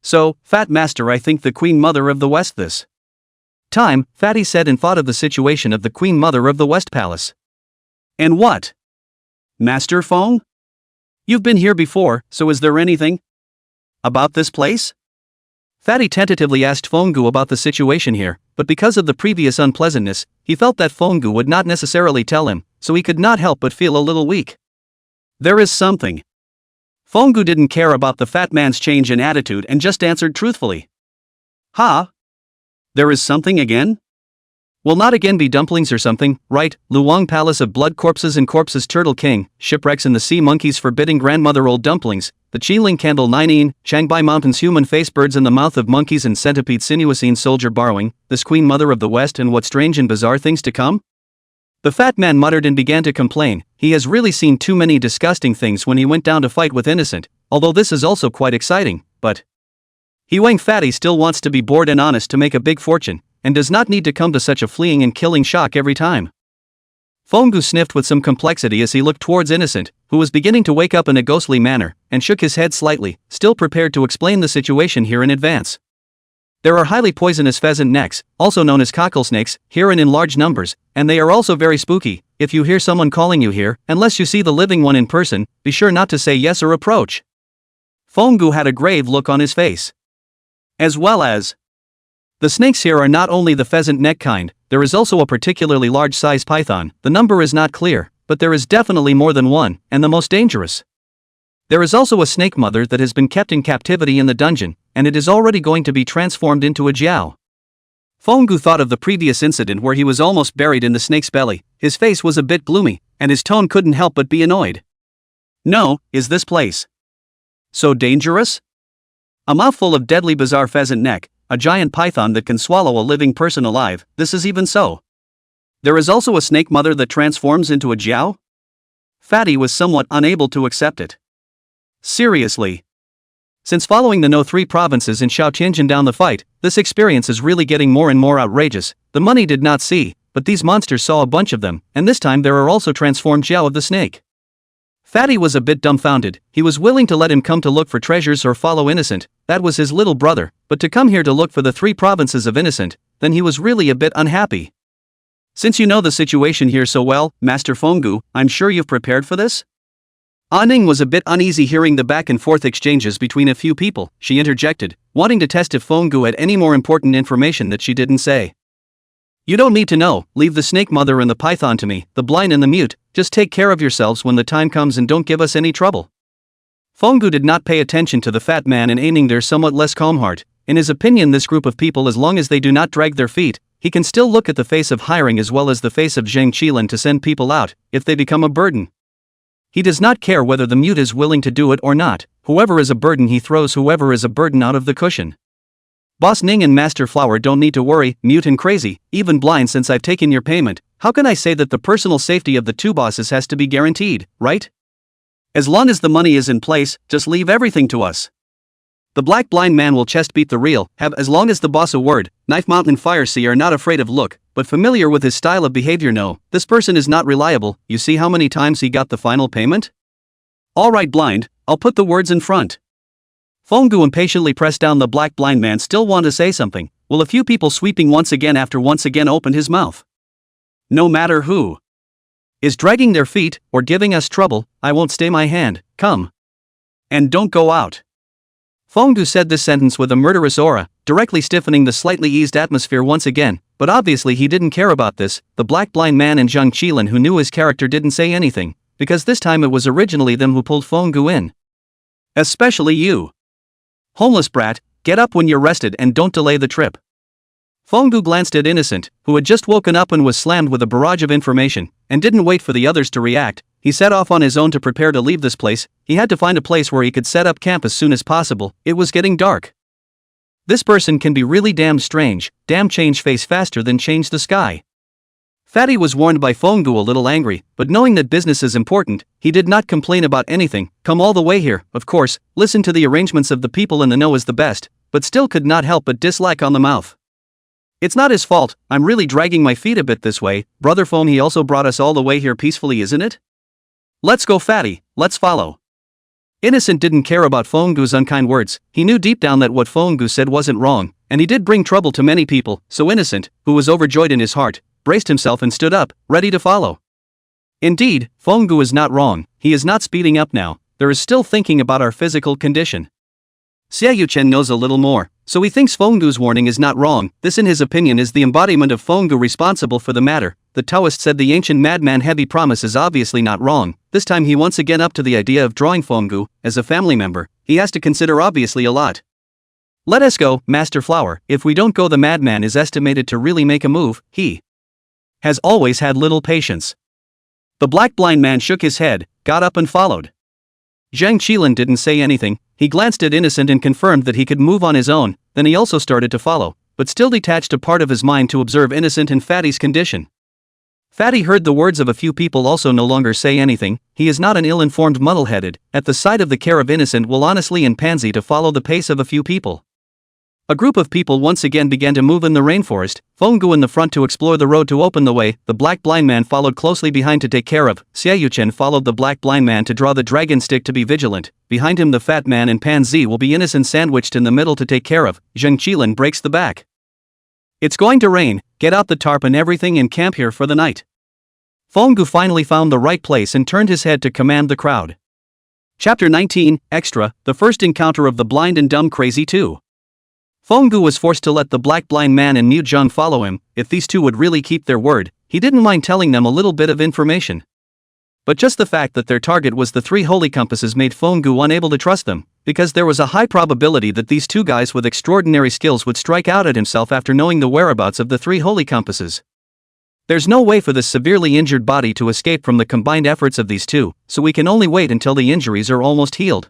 So, Fat Master, I think the Queen Mother of the West this time, Fatty said, and thought of the situation of the Queen Mother of the West Palace. And what? Master Fong? You've been here before, so is there anything about this place? Fatty tentatively asked Fonggu about the situation here, but because of the previous unpleasantness, he felt that Fonggu would not necessarily tell him, so he could not help but feel a little weak. There is something. Fonggu didn't care about the fat man's change in attitude and just answered truthfully. Ha? There is something again? Will not again be dumplings or something, right? Luang Palace of Blood, Corpses and Corpses, Turtle King, Shipwrecks in the Sea, Monkeys forbidding Grandmother, Old Dumplings, the Qiling Candle, 9 Shanghai Mountains, Human Face, Birds in the Mouth of Monkeys and Centipede, Sinuosine Soldier Borrowing, this Queen Mother of the West, and what strange and bizarre things to come? The fat man muttered and began to complain. He has really seen too many disgusting things when he went down to fight with Innocent, although this is also quite exciting, but Wang Fatty still wants to be bored and honest to make a big fortune, and does not need to come to such a fleeing and killing shock every time. Fonggu sniffed with some complexity as he looked towards Innocent, who was beginning to wake up in a ghostly manner, and shook his head slightly, still prepared to explain the situation here in advance. There are highly poisonous pheasant necks, also known as cockle snakes, here and in large numbers, and they are also very spooky. If you hear someone calling you here, unless you see the living one in person, be sure not to say yes or approach. Fonggu had a grave look on his face. As well as the snakes here are not only the pheasant neck kind, there is also a particularly large size python. The number is not clear, but there is definitely more than one, and the most dangerous. There is also a snake mother that has been kept in captivity in the dungeon, and it is already going to be transformed into a jiao. Fonggu thought of the previous incident where he was almost buried in the snake's belly. His face was a bit gloomy, and his tone couldn't help but be annoyed. No, is this place so dangerous? A mouthful of deadly bizarre pheasant neck, a giant python that can swallow a living person alive, this is even so. There is also a snake mother that transforms into a jiao? Fatty was somewhat unable to accept it. Seriously. Since following the No 3 provinces in Shaotianjin down the fight, this experience is really getting more and more outrageous. The money did not see, but these monsters saw a bunch of them, and this time there are also transformed jiao of the snake. Fatty was a bit dumbfounded. He was willing to let him come to look for treasures or follow Innocent, that was his little brother, but to come here to look for the 3 provinces of Innocent, then he was really a bit unhappy. Since you know the situation here so well, Master Fonggu, I'm sure you've prepared for this? Ning was a bit uneasy hearing the back and forth exchanges between a few people. She interjected, wanting to test if Fonggu had any more important information that she didn't say. You don't need to know, leave the snake mother and the python to me, the blind and the mute, just take care of yourselves when the time comes and don't give us any trouble. Fonggu did not pay attention to the fat man and aiming their somewhat less calm heart. In his opinion, this group of people, as long as they do not drag their feet, he can still look at the face of hiring as well as the face of Zheng Qilin to send people out, if they become a burden. He does not care whether the mute is willing to do it or not. Whoever is a burden, he throws whoever is a burden out of the cushion. Boss Ning and Master Flower don't need to worry, mute and crazy, even blind, since I've taken your payment. How can I say that the personal safety of the 2 bosses has to be guaranteed, right? As long as the money is in place, just leave everything to us. The black blind man will chest beat the real, have as long as the boss a word. Knife Mountain Fire Sea are not afraid of look, but familiar with his style of behavior. No, this person is not reliable. You see how many times he got the final payment? Alright blind, I'll put the words in front. Fonggu impatiently pressed down. The black blind man still wanted to say something, while a few people sweeping once again opened his mouth. No matter who is dragging their feet or giving us trouble, I won't stay my hand. Come. And don't go out. Fonggu said this sentence with a murderous aura, directly stiffening the slightly eased atmosphere once again, but obviously he didn't care about this. The black blind man and Zheng Qilin, who knew his character, didn't say anything, because this time it was originally them who pulled Fonggu in. Especially you. Homeless brat, get up when you're rested and don't delay the trip. Fonggu glanced at Innocent, who had just woken up and was slammed with a barrage of information, and didn't wait for the others to react. He set off on his own to prepare to leave this place. He had to find a place where he could set up camp as soon as possible. It was getting dark. This person can be really damn strange. Damn, change face faster than change the sky. Fatty was warned by Fonggu, a little angry, but knowing that business is important, he did not complain about anything. Come all the way here, of course, listen to the arrangements of the people in the know is the best, but still could not help but dislike on the mouth. It's not his fault, I'm really dragging my feet a bit this way. Brother Foam, he also brought us all the way here peacefully, isn't it? Let's go Fatty, let's follow. Innocent didn't care about Fonggu's unkind words. He knew deep down that what Fonggu said wasn't wrong, and he did bring trouble to many people, so Innocent, who was overjoyed in his heart, braced himself and stood up, ready to follow. Indeed, Fonggu is not wrong, he is not speeding up now, there is still thinking about our physical condition. Xie Yuchen knows a little more, so he thinks Fonggu's warning is not wrong. This in his opinion is the embodiment of Fonggu responsible for the matter. The Taoist said the ancient madman heavy promise is obviously not wrong. This time he once again up to the idea of drawing Fonggu as a family member. He has to consider obviously a lot. Let us go, Master Flower. If we don't go, the madman is estimated to really make a move. He has always had little patience. The black blind man shook his head, got up and followed. Zheng Qilin didn't say anything. He glanced at Innocent and confirmed that he could move on his own, then he also started to follow, but still detached a part of his mind to observe Innocent and Fatty's condition. Fatty heard the words of a few people also no longer say anything. He is not an ill-informed muddle-headed, at the sight of the care of Innocent will honestly and pansy to follow the pace of a few people. A group of people once again began to move in the rainforest, Fenggu in the front to explore the road to open the way, the black blind man followed closely behind to take care of, Xiaoyuchen followed the black blind man to draw the dragon stick to be vigilant, behind him the fat man and Pan Zi will be innocent sandwiched in the middle to take care of, Zheng Qilin breaks the back. It's going to rain, get out the tarp and everything and camp here for the night. Fenggu finally found the right place and turned his head to command the crowd. Chapter 19, Extra, the first encounter of the blind and dumb crazy 2. Fenggu was forced to let the black blind man and mute Zhang follow him. If these two would really keep their word, he didn't mind telling them a little bit of information. But just the fact that their target was the 3 holy compasses made Fenggu unable to trust them, because there was a high probability that these two guys with extraordinary skills would strike out at himself after knowing the whereabouts of the 3 holy compasses. There's no way for this severely injured body to escape from the combined efforts of these two, so we can only wait until the injuries are almost healed.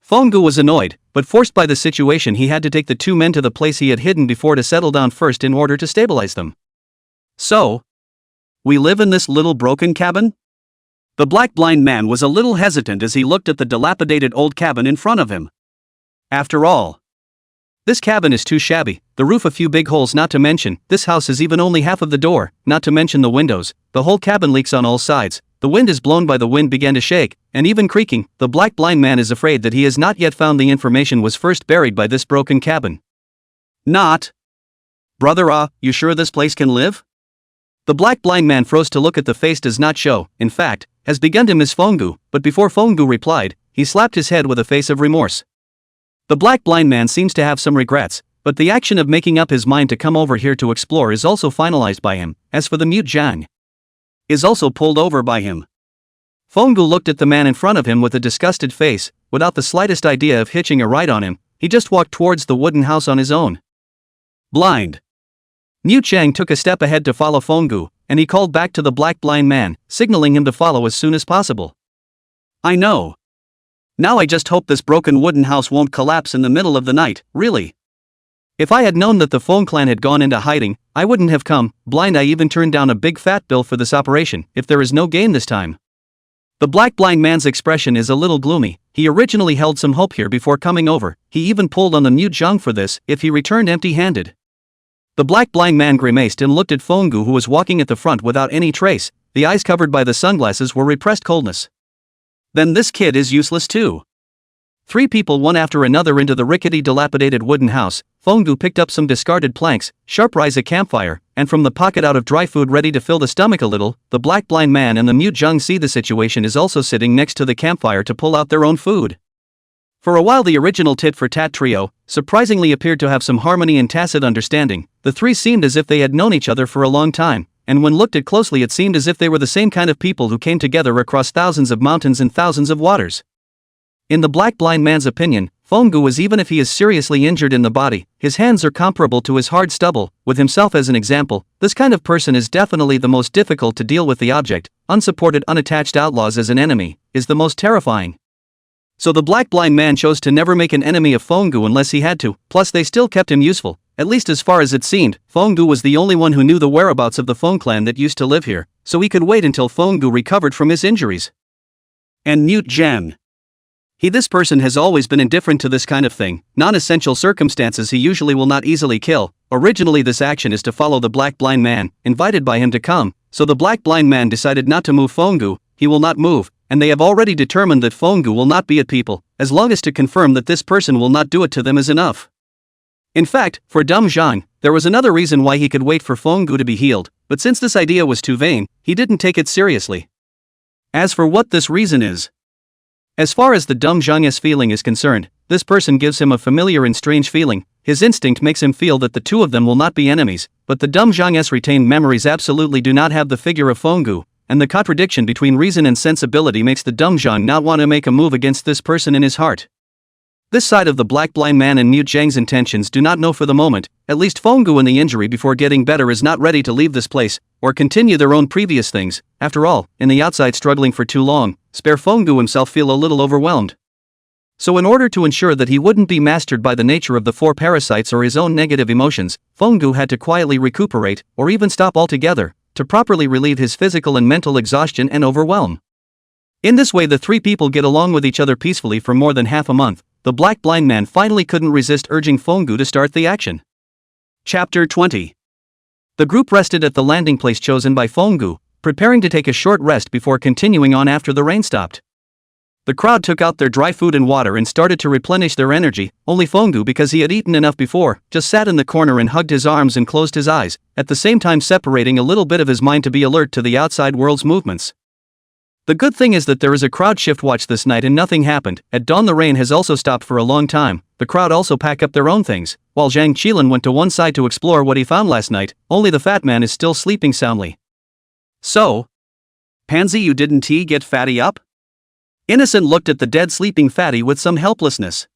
Fenggu was annoyed, but forced by the situation he had to take the 2 men to the place he had hidden before to settle down first in order to stabilize them. So, we live in this little broken cabin? The black blind man was a little hesitant as he looked at the dilapidated old cabin in front of him. After all, this cabin is too shabby, the roof a few big holes not to mention, this house is even only half of the door, not to mention the windows, the whole cabin leaks on all sides, the wind is blown by the wind began to shake, and even creaking, the black blind man is afraid that he has not yet found the information was first buried by this broken cabin. Not. Brother you sure this place can live? The black blind man froze to look at the face does not show, in fact, has begun to miss Fenggu, but before Fenggu replied, he slapped his head with a face of remorse. The black blind man seems to have some regrets, but the action of making up his mind to come over here to explore is also finalized by him. As for the mute Zhang, is also pulled over by him. Fenggu looked at the man in front of him with a disgusted face, without the slightest idea of hitching a ride on him, he just walked towards the wooden house on his own. Blind. Mute Zhang took a step ahead to follow Fenggu, and he called back to the black blind man, signaling him to follow as soon as possible. I know. Now I just hope this broken wooden house won't collapse in the middle of the night, really. If I had known that the Feng clan had gone into hiding, I wouldn't have come, blind I even turned down a big fat bill for this operation, if there is no gain this time. The black blind man's expression is a little gloomy, he originally held some hope here before coming over, he even pulled on the mute Zhang for this, if he returned empty-handed. The black blind man grimaced and looked at Fenggu who was walking at the front without any trace, the eyes covered by the sunglasses were repressed coldness. Then this kid is useless too. 3 people one after another into the rickety dilapidated wooden house, Fenggu picked up some discarded planks, sharp rise a campfire, and from the pocket out of dry food ready to fill the stomach a little, the black blind man and the mute Zhang see the situation is also sitting next to the campfire to pull out their own food. For a while the original tit-for-tat trio, surprisingly appeared to have some harmony and tacit understanding, the 3 seemed as if they had known each other for a long time, and when looked at closely it seemed as if they were the same kind of people who came together across thousands of mountains and thousands of waters. In the black blind man's opinion, Fenggu was even if he is seriously injured in the body, his hands are comparable to his hard stubble, with himself as an example, this kind of person is definitely the most difficult to deal with the object, unsupported unattached outlaws as an enemy, is the most terrifying. So the black blind man chose to never make an enemy of Fenggu unless he had to, plus they still kept him useful, at least as far as it seemed, Fenggu was the only one who knew the whereabouts of the Feng clan that used to live here, so he could wait until Fenggu recovered from his injuries. And mute Zhang. This person has always been indifferent to this kind of thing, non-essential circumstances he usually will not easily kill, originally this action is to follow the black blind man, invited by him to come, so the black blind man decided not to move Fenggu, he will not move, and they have already determined that Fenggu will not be at people, as long as to confirm that this person will not do it to them is enough. In fact, for dumb Zhang, there was another reason why he could wait for Fenggu to be healed, but since this idea was too vain, he didn't take it seriously. As for what this reason is, as far as the dumb Zhang's feeling is concerned, this person gives him a familiar and strange feeling, his instinct makes him feel that the two of them will not be enemies, but the dumb Zhang's retained memories absolutely do not have the figure of Fenggu, and the contradiction between reason and sensibility makes the dumb Zhang not want to make a move against this person in his heart. This side of the black blind man and mute Zhang's intentions do not know for the moment, at least Fenggu in the injury before getting better is not ready to leave this place, or continue their own previous things, after all, in the outside struggling for too long, spare Fenggu himself feel a little overwhelmed. So in order to ensure that he wouldn't be mastered by the nature of the 4 parasites or his own negative emotions, Fenggu had to quietly recuperate, or even stop altogether, to properly relieve his physical and mental exhaustion and overwhelm. In this way the 3 people get along with each other peacefully for more than half a month. the black blind man finally couldn't resist urging Fonggu to start the action. Chapter 20. The group rested at the landing place chosen by Fonggu, preparing to take a short rest before continuing on after the rain stopped. The crowd took out their dry food and water and started to replenish their energy. Only Fonggu, because he had eaten enough before, just sat in the corner and hugged his arms and closed his eyes, at the same time separating a little bit of his mind to be alert to the outside world's movements. The good thing is that there is a crowd shift watch this night and nothing happened. At dawn the rain has also stopped for a long time. The crowd also pack up their own things, while Zhang Qilin went to one side to explore what he found last night. Only the fat man is still sleeping soundly. So, Pansy, you didn't get fatty up? Innocent looked at the dead sleeping fatty with some helplessness.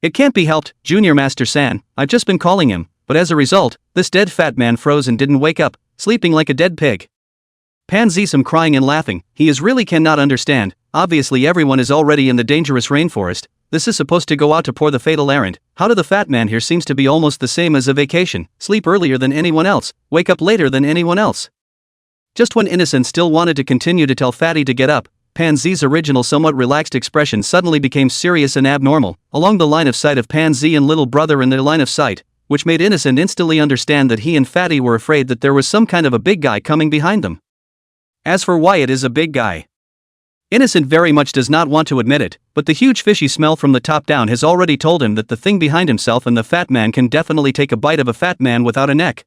It can't be helped, Junior Master San, I've just been calling him, but as a result, this dead fat man froze and didn't wake up, sleeping like a dead pig. Pansy some crying and laughing, he is really cannot understand. Obviously everyone is already in the dangerous rainforest. This is supposed to go out to pour the fatal errand. How did the fat man here seems to be almost the same as a vacation, sleep earlier than anyone else, wake up later than anyone else. Just when Innocent still wanted to continue to tell Fatty to get up, Pansy's original somewhat relaxed expression suddenly became serious and abnormal, along the line of sight of Pansy and little brother in their line of sight, which made Innocent instantly understand that he and Fatty were afraid that there was some kind of a big guy coming behind them. As for why it is a big guy, Innocent very much does not want to admit it, but the huge fishy smell from the top down has already told him that the thing behind himself and the fat man can definitely take a bite of a fat man without a neck.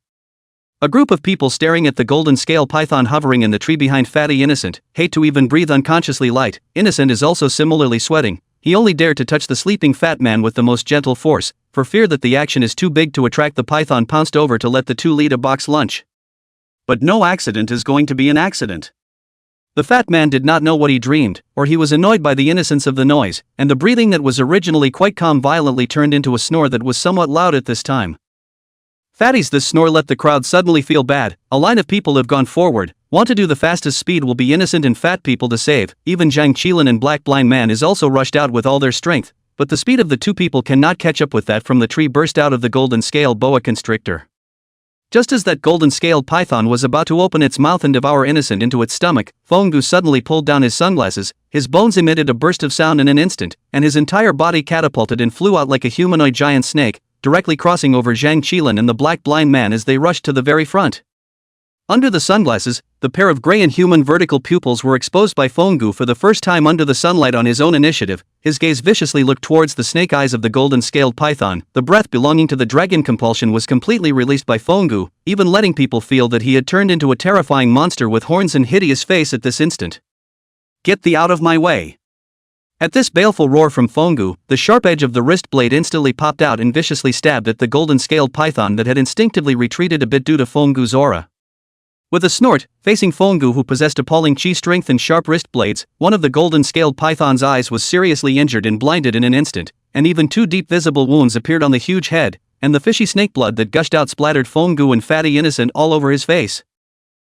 A group of people staring at the golden scale python hovering in the tree behind Fatty. Innocent hate to even breathe unconsciously light. Innocent is also similarly sweating. He only dared to touch the sleeping fat man with the most gentle force, for fear that the action is too big to attract. The python pounced over to let the two lead a box lunch. But no accident is going to be an accident. The fat man did not know what he dreamed, or he was annoyed by the innocence of the noise, and the breathing that was originally quite calm violently turned into a snore that was somewhat loud at this time. Fatty's this snore let the crowd suddenly feel bad. A line of people have gone forward, want to do the fastest speed will be Innocent and fat people to save. Even Zhang Qilin and Black Blind Man is also rushed out with all their strength, but the speed of the two people cannot catch up with that from the tree burst out of the golden scale boa constrictor. Just as that golden scaled python was about to open its mouth and devour Innocent into its stomach, Fonggu suddenly pulled down his sunglasses, his bones emitted a burst of sound in an instant, and his entire body catapulted and flew out like a humanoid giant snake, directly crossing over Zhang Qilin and the Black Blind Man as they rushed to the very front. Under the sunglasses, the pair of gray and human vertical pupils were exposed by Fonggu for the first time under the sunlight on his own initiative. His gaze viciously looked towards the snake eyes of the golden-scaled python. The breath belonging to the dragon compulsion was completely released by Fonggu, even letting people feel that he had turned into a terrifying monster with horns and hideous face at this instant. Get thee out of my way! At this baleful roar from Fonggu, the sharp edge of the wrist blade instantly popped out and viciously stabbed at the golden-scaled python that had instinctively retreated a bit due to Fonggu's aura. With a snort, facing Fonggu who possessed appalling chi strength and sharp wrist blades, one of the golden-scaled python's eyes was seriously injured and blinded in an instant, and even two deep visible wounds appeared on the huge head, and the fishy snake blood that gushed out splattered Fonggu and Fatty Innocent all over his face.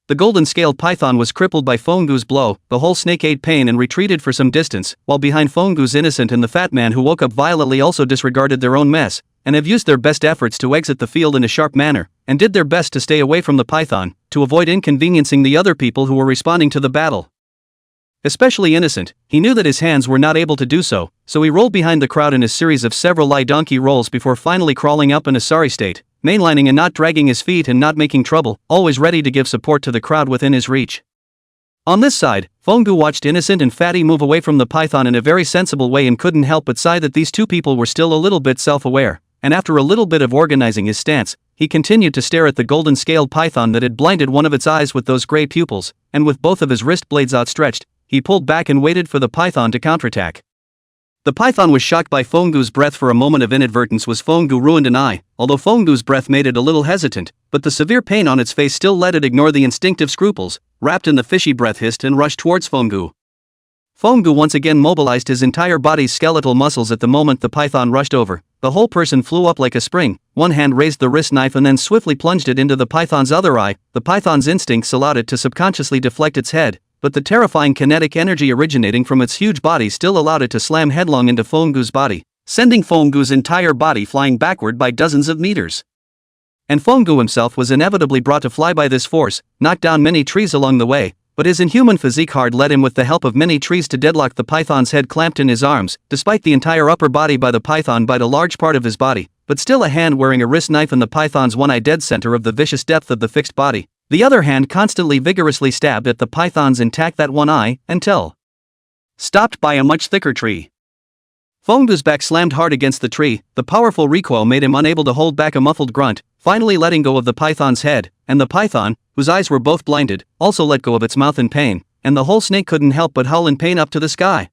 The golden-scaled python was crippled by Fonggu's blow. The whole snake ate pain and retreated for some distance, while behind Fonggu's Innocent and the fat man who woke up violently also disregarded their own mess, and have used their best efforts to exit the field in a sharp manner, and did their best to stay away from the python, to avoid inconveniencing the other people who were responding to the battle. Especially Innocent, he knew that his hands were not able to do so, so he rolled behind the crowd in a series of several lie donkey rolls before finally crawling up in a sorry state, mainlining and not dragging his feet and not making trouble, always ready to give support to the crowd within his reach. On this side, Fonggu watched Innocent and Fatty move away from the python in a very sensible way and couldn't help but sigh that these two people were still a little bit self-aware, and after a little bit of organizing his stance, he continued to stare at the golden-scaled python that had blinded one of its eyes with those gray pupils, and with both of his wrist blades outstretched, he pulled back and waited for the python to counterattack. The python was shocked by Fonggu's breath. For a moment of inadvertence was Fonggu ruined an eye, although Fonggu's breath made it a little hesitant, but the severe pain on its face still let it ignore the instinctive scruples. Wrapped in the fishy breath hissed and rushed towards Fonggu. Fonggu once again mobilized his entire body's skeletal muscles at the moment the python rushed over. The whole person flew up like a spring, one hand raised the wrist knife and then swiftly plunged it into the python's other eye. The python's instincts allowed it to subconsciously deflect its head, but the terrifying kinetic energy originating from its huge body still allowed it to slam headlong into Fonggu's body, sending Fonggu's entire body flying backward by dozens of meters. And Fonggu himself was inevitably brought to fly by this force, knocked down many trees along the way, but his inhuman physique hard led him with the help of many trees to deadlock the python's head clamped in his arms, despite the entire upper body by the python bite a large part of his body, but still a hand wearing a wrist knife in the python's one-eye dead center of the vicious depth of the fixed body, the other hand constantly vigorously stabbed at the python's intact that one eye, until stopped by a much thicker tree. Fongdu's back slammed hard against the tree, the powerful recoil made him unable to hold back a muffled grunt, finally letting go of the python's head, and the python, whose eyes were both blinded, also let go of its mouth in pain, and the whole snake couldn't help but howl in pain up to the sky.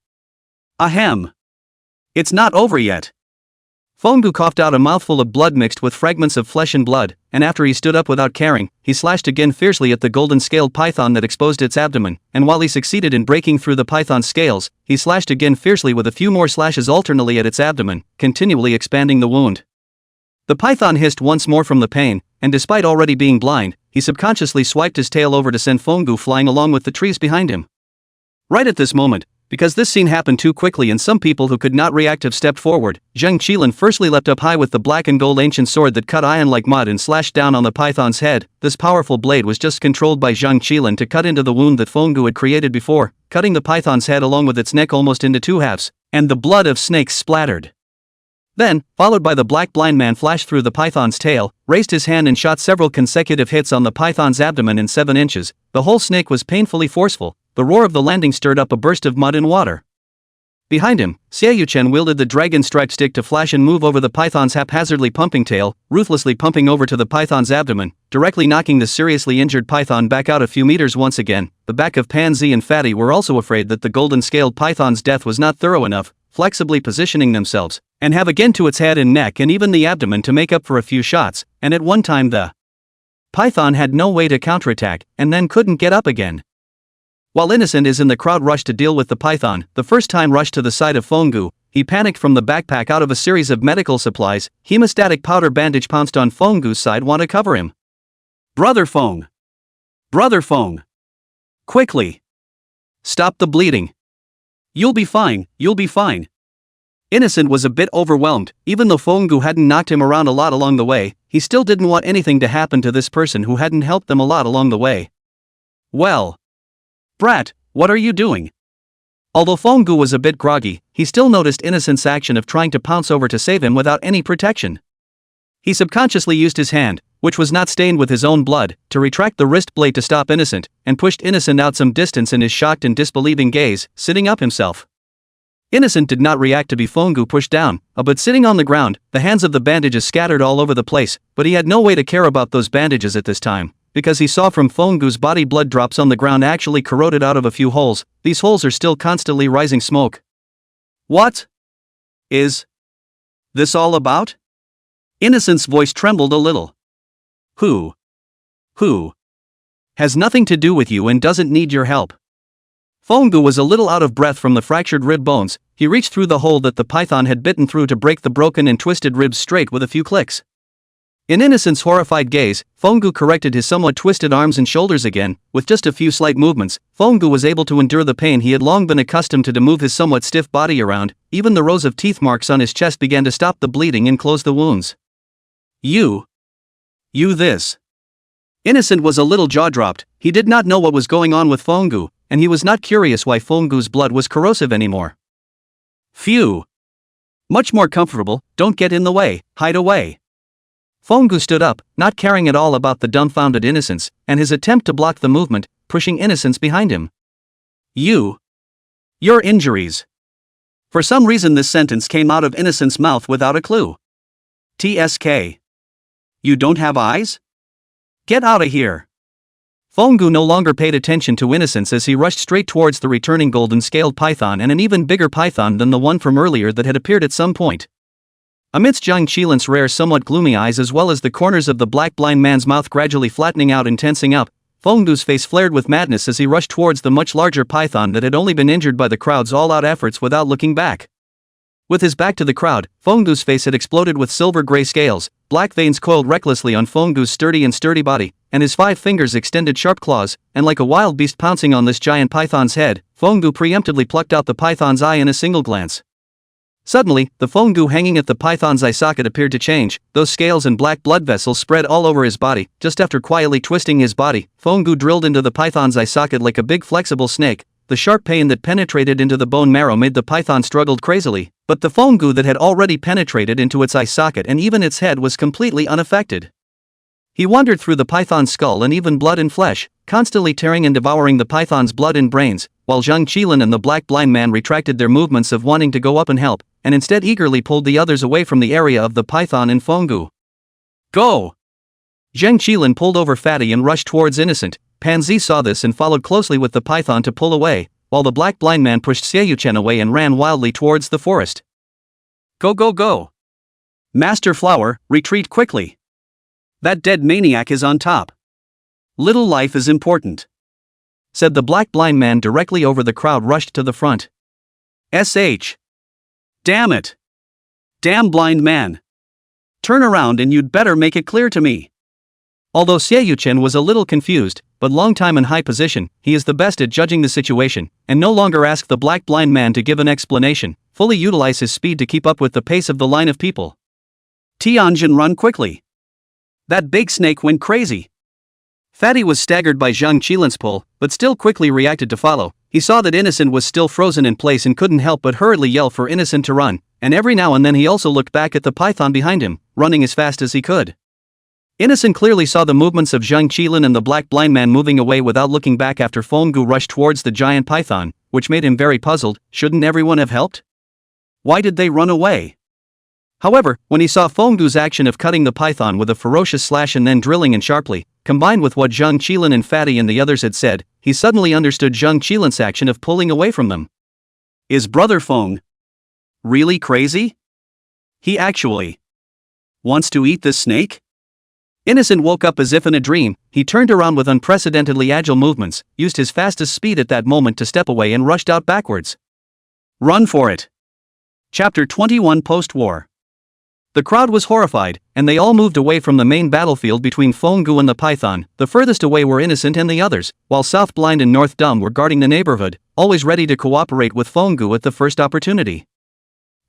Ahem! It's not over yet. Fongdu coughed out a mouthful of blood mixed with fragments of flesh and blood, and after he stood up without caring, he slashed again fiercely at the golden-scaled python that exposed its abdomen, and while he succeeded in breaking through the python's scales, he slashed again fiercely with a few more slashes alternately at its abdomen, continually expanding the wound. The python hissed once more from the pain, and despite already being blind, he subconsciously swiped his tail over to send Fongdu flying along with the trees behind him. Right at this moment, because this scene happened too quickly and some people who could not react have stepped forward, Zhang Qilin firstly leapt up high with the black and gold ancient sword that cut iron like mud and slashed down on the python's head. This powerful blade was just controlled by Zhang Qilin to cut into the wound that Fongdu had created before, cutting the python's head along with its neck almost into two halves, and the blood of snakes splattered. Then, followed by the black blind man flashed through the python's tail, raised his hand and shot several consecutive hits on the python's abdomen in 7 inches. The whole snake was painfully forceful. The roar of the landing stirred up a burst of mud and water. Behind him, Xie Yuchen wielded the dragon-striped stick to flash and move over the python's haphazardly pumping tail, ruthlessly pumping over to the python's abdomen, directly knocking the seriously injured python back out a few meters once again. The back of Pansy and Fatty were also afraid that the golden-scaled python's death was not thorough enough, flexibly positioning themselves, and have again to its head and neck and even the abdomen to make up for a few shots, and at one time the python had no way to counterattack, and then couldn't get up again. While Innocent is in the crowd rush to deal with the python, the first time rushed to the side of Fongdu, he panicked from the backpack out of a series of medical supplies. Hemostatic powder bandage pounced on Fongdu's side. Want to cover him. Brother Fong! Brother Fong! Quickly! Stop the bleeding! You'll be fine, you'll be fine. Innocent was a bit overwhelmed. Even though Fongdu hadn't knocked him around a lot along the way, he still didn't want anything to happen to this person who hadn't helped them a lot along the way. Well, Brat, what are you doing? Although Fongdu was a bit groggy, he still noticed Innocent's action of trying to pounce over to save him without any protection. He subconsciously used his hand, which was not stained with his own blood, to retract the wrist blade to stop Innocent, and pushed Innocent out some distance in his shocked and disbelieving gaze, sitting up himself. Innocent did not react to be Fongdu pushed down, but sitting on the ground, the hands of the bandages scattered all over the place, but he had no way to care about those bandages at this time, because he saw from Fongdu's body blood drops on the ground actually corroded out of a few holes. These holes are still constantly rising smoke. What is this all about? Innocent's voice trembled a little. Who has nothing to do with you and doesn't need your help. Fongdu was a little out of breath from the fractured rib bones. He reached through the hole that the python had bitten through to break the broken and twisted ribs straight with a few clicks. In Innocent's horrified gaze, Fongdu corrected his somewhat twisted arms and shoulders again. With just a few slight movements, Fongdu was able to endure the pain he had long been accustomed to move his somewhat stiff body around. Even the rows of teeth marks on his chest began to stop the bleeding and close the wounds. You this. Innocent was a little jaw-dropped. He did not know what was going on with Fongdu, and he was not curious why Fongdu's blood was corrosive anymore. Phew. Much more comfortable. Don't get in the way, hide away. Fongdu stood up, not caring at all about the dumbfounded Innocence, and his attempt to block the movement, pushing Innocence behind him. Your injuries. For some reason this sentence came out of Innocence's mouth without a clue. TSK. You don't have eyes? Get out of here. Fongdu no longer paid attention to Innocence as he rushed straight towards the returning golden-scaled python and an even bigger python than the one from earlier that had appeared at some point. Amidst Zhang Qilin's rare somewhat gloomy eyes as well as the corners of the black blind man's mouth gradually flattening out and tensing up, Fongdu's face flared with madness as he rushed towards the much larger python that had only been injured by the crowd's all-out efforts without looking back. With his back to the crowd, Fongdu's face had exploded with silver-gray scales, black veins coiled recklessly on Fongdu's sturdy body, and his 5 fingers extended sharp claws, and like a wild beast pouncing on this giant python's head, Fongdu preemptively plucked out the python's eye in a single glance. Suddenly, the fongu hanging at the python's eye socket appeared to change. Those scales and black blood vessels spread all over his body. Just after quietly twisting his body, fongu drilled into the python's eye socket like a big flexible snake. The sharp pain that penetrated into the bone marrow made the python struggle crazily, but the fongu that had already penetrated into its eye socket and even its head was completely unaffected. He wandered through the python's skull and even blood and flesh, constantly tearing and devouring the python's blood and brains, while Zhang Qilin and the black blind man retracted their movements of wanting to go up and help, and instead eagerly pulled the others away from the area of the python and fongu. Go! Zhang Qilin pulled over Fatty and rushed towards Innocent. Panzi saw this and followed closely with the python to pull away, while the black blind man pushed Xiaoyuchen away and ran wildly towards the forest. Go go go! Master Flower, retreat quickly! That dead maniac is on top. Little life is important, said the black blind man directly over the crowd rushed to the front. SH. Damn it! Damn blind man! Turn around and you'd better make it clear to me. Although Xiaoyuchen was a little confused, but long time in high position, he is the best at judging the situation, and no longer asked the black blind man to give an explanation, fully utilize his speed to keep up with the pace of the line of people. Tianjin, run quickly! That big snake went crazy. Fatty was staggered by Zhang Qilin's pull, but still quickly reacted to follow. He saw that Innocent was still frozen in place and couldn't help but hurriedly yell for Innocent to run, and every now and then he also looked back at the python behind him, running as fast as he could. Innocent clearly saw the movements of Zhang Qilin and the black blind man moving away without looking back after fongu rushed towards the giant python, which made him very puzzled. Shouldn't everyone have helped? Why did they run away? However, when he saw fongu's action of cutting the python with a ferocious slash and then drilling in sharply, combined with what Zhang Qilin and Fatty and the others had said, he suddenly understood Zhang Qilin's action of pulling away from them. Is Brother Feng really crazy? He actually wants to eat this snake? Innocent woke up as if in a dream. He turned around with unprecedentedly agile movements, used his fastest speed at that moment to step away and rushed out backwards. Run for it! Chapter 21 Post-War. The crowd was horrified, and they all moved away from the main battlefield between fongu and the python. The furthest away were Innocent and the others, while South Blind and North Dumb were guarding the neighborhood, always ready to cooperate with fongu at the first opportunity.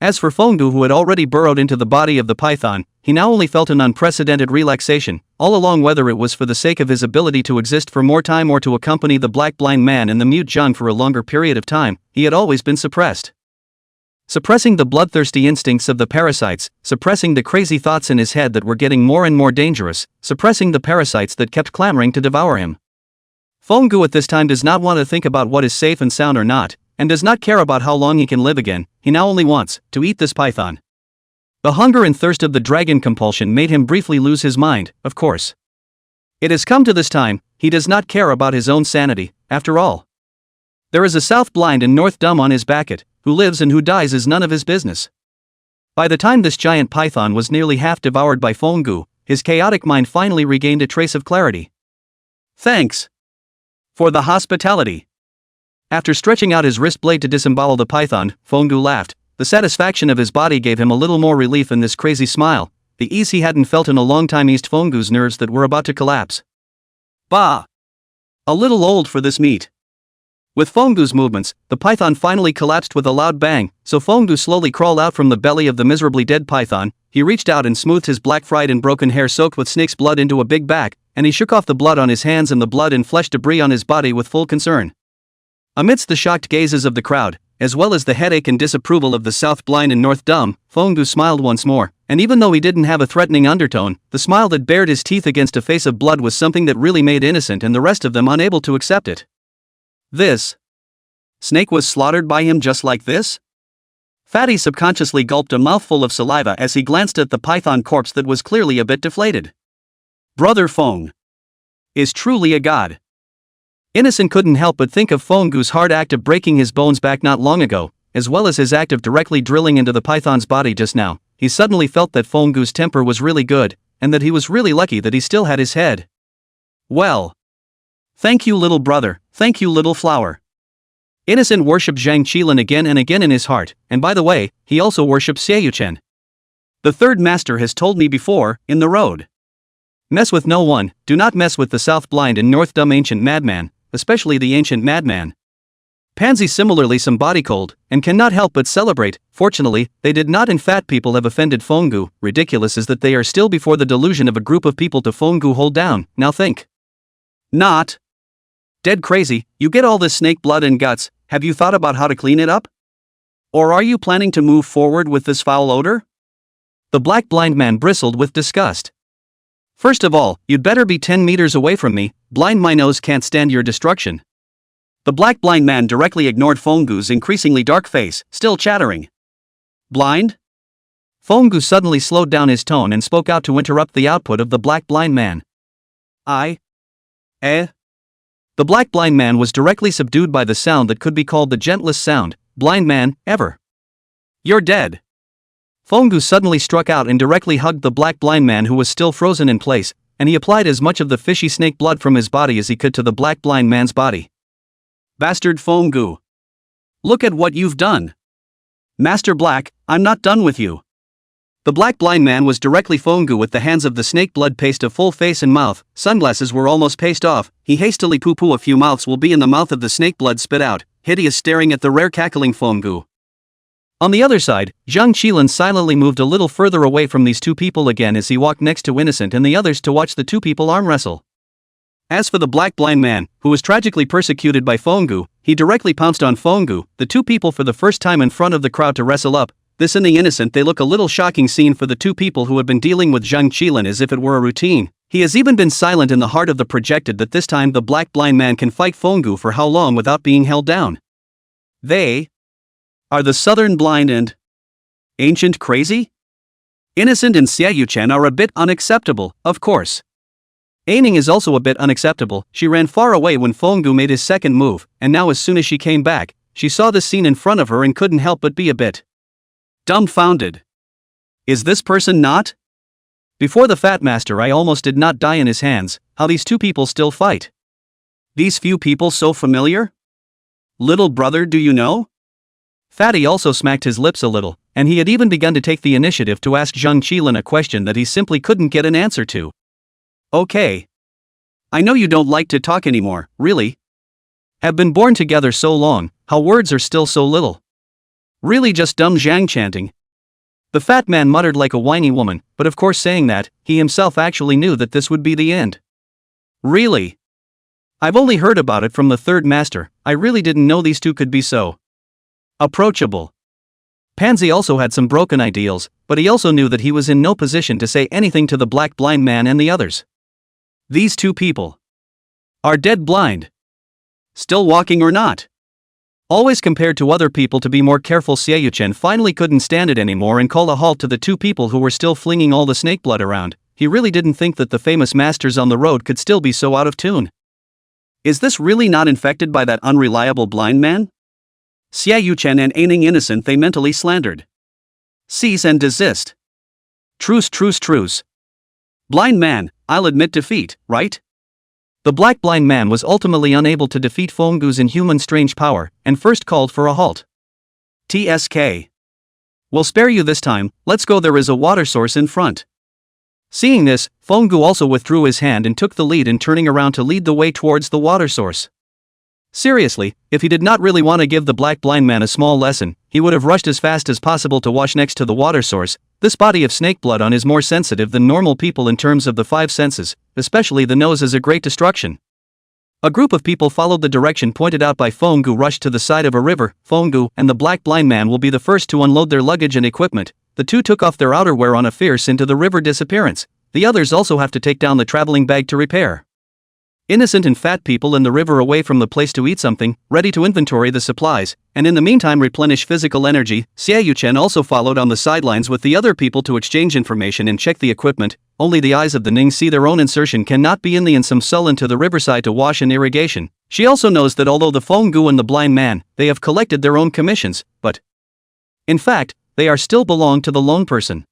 As for fongu, who had already burrowed into the body of the python, he now only felt an unprecedented relaxation, all along, whether it was for the sake of his ability to exist for more time or to accompany the black blind man and the mute Zhang for a longer period of time. He had always been suppressed. Suppressing the bloodthirsty instincts of the parasites, suppressing the crazy thoughts in his head that were getting more and more dangerous, suppressing the parasites that kept clamoring to devour him. Fongu at this time does not want to think about what is safe and sound or not, and does not care about how long he can live again. He now only wants to eat this python. The hunger and thirst of the dragon compulsion made him briefly lose his mind, of course. It has come to this time, he does not care about his own sanity, after all. There is a South Blind and North Dumb on his backet. Who lives and who dies is none of his business. By the time this giant python was nearly half devoured by fongu, his chaotic mind finally regained a trace of clarity. Thanks for the hospitality. After stretching out his wrist blade to disembowel the python, fongu laughed. The satisfaction of his body gave him a little more relief in this crazy smile. The ease he hadn't felt in a long time eased fongu's nerves that were about to collapse. Bah! A little old for this meat. With fongu's movements, the python finally collapsed with a loud bang, so fongu slowly crawled out from the belly of the miserably dead python. He reached out and smoothed his black fried and broken hair soaked with snake's blood into a big bag, and he shook off the blood on his hands and the blood and flesh debris on his body with full concern. Amidst the shocked gazes of the crowd, as well as the headache and disapproval of the South Blind and North Dumb, fongu smiled once more, and even though he didn't have a threatening undertone, the smile that bared his teeth against a face of blood was something that really made Innocent and the rest of them unable to accept it. This snake was slaughtered by him just like this? Fatty subconsciously gulped a mouthful of saliva as he glanced at the python corpse that was clearly a bit deflated. Brother Feng is truly a god. Innocent couldn't help but think of fongu's hard act of breaking his bones back not long ago, as well as his act of directly drilling into the python's body just now. He suddenly felt that fongu's temper was really good, and that he was really lucky that he still had his head. Well, thank you, little brother, thank you, little flower. Innocent worshipped Zhang Qilin again and again in his heart, and by the way, he also worshipped Xiaoyuchen. The third master has told me before, in the road. Mess with no one, do not mess with the South Blind and North Dumb ancient madman, especially the ancient madman. Pansy similarly some body cold, and cannot help but celebrate. Fortunately, they did not and fat people have offended Fongu. Ridiculous is that they are still before the delusion of a group of people to Fongu hold down. Now think. Not. Dead crazy, you get all this snake blood and guts, have you thought about how to clean it up? Or are you planning to move forward with this foul odor? The black blind man bristled with disgust. First of all, you'd better be 10 meters away from me, blind my nose can't stand your destruction. The black blind man directly ignored Fongu's increasingly dark face, still chattering. Blind? Fongu suddenly slowed down his tone and spoke out to interrupt the output of the black blind man. The black blind man was directly subdued by the sound that could be called the gentlest sound, blind man, ever. You're dead. Fongu suddenly struck out and directly hugged the black blind man who was still frozen in place, and he applied as much of the fishy snake blood from his body as he could to the black blind man's body. Bastard Fongu. Look at what you've done. Master Black, I'm not done with you. The black blind man was directly Fongu with the hands of the snake blood paste of full face and mouth, sunglasses were almost paced off, he hastily poo-poo a few mouths will be in the mouth of the snake blood spit out, hideous staring at the rare cackling Fongu. On the other side, Zhang Qilin silently moved a little further away from these two people again as he walked next to Innocent and the others to watch the two people arm wrestle. As for the black blind man, who was tragically persecuted by Fongu, he directly pounced on Fongu, the two people for the first time in front of the crowd to wrestle up. This and the Innocent they look a little shocking scene for the two people who have been dealing with Zhang Qilin as if it were a routine. He has even been silent in the heart of the projected that this time the black blind man can fight Fongu for how long without being held down. They are the Southern Blind and Ancient Crazy? Innocent and Xiaoyu-chan are a bit unacceptable, of course. Aining is also a bit unacceptable. She ran far away when Fongu made his second move, and now as soon as she came back, she saw this scene in front of her and couldn't help but be a bit dumbfounded. Is this person not? Before the Fat Master I almost did not die in his hands, how these two people still fight. These few people so familiar? Little brother, do you know? Fatty also smacked his lips a little, and he had even begun to take the initiative to ask Zhang Qilin a question that he simply couldn't get an answer to. Okay. I know you don't like to talk anymore, really? Have been born together so long, how words are still so little. Really just dumb Zhang chanting. The fat man muttered like a whiny woman, but of course saying that, he himself actually knew that this would be the end. Really? I've only heard about it from the third master, I really didn't know these two could be so approachable. Pansy also had some broken ideals, but he also knew that he was in no position to say anything to the black blind man and the others. These two people are dead blind. Still walking or not? Always compared to other people to be more careful, Xiaoyu-chen finally couldn't stand it anymore and called a halt to the two people who were still flinging all the snake blood around. He really didn't think that the famous masters on the road could still be so out of tune. Is this really not infected by that unreliable blind man? Xiaoyu-chen and Aining Innocent they mentally slandered. Cease and desist. Truce, truce, truce. Blind man, I'll admit defeat, right? The black blind man was ultimately unable to defeat Fongu's inhuman strange power, and first called for a halt. TSK. We'll spare you this time, let's go, there is a water source in front. Seeing this, Fongu also withdrew his hand and took the lead in turning around to lead the way towards the water source. Seriously, if he did not really want to give the black blind man a small lesson, he would have rushed as fast as possible to wash next to the water source. This body of snake blood on is more sensitive than normal people in terms of the five senses, especially the nose is a great destruction. A group of people followed the direction pointed out by Fongu, rushed to the side of a river. Fongu and the black blind man will be the first to unload their luggage and equipment. The two took off their outerwear on a fierce into the river disappearance. The others also have to take down the traveling bag to repair. Innocent and fat people in the river away from the place to eat something, ready to inventory the supplies, and in the meantime replenish physical energy. Xiaoyu-chen also followed on the sidelines with the other people to exchange information and check the equipment. Only the eyes of the Ning see their own insertion cannot be in the and some sullen to the riverside to wash and irrigation. She also knows that although the Fongu and the blind man, they have collected their own commissions, but in fact, they are still belong to the lone person.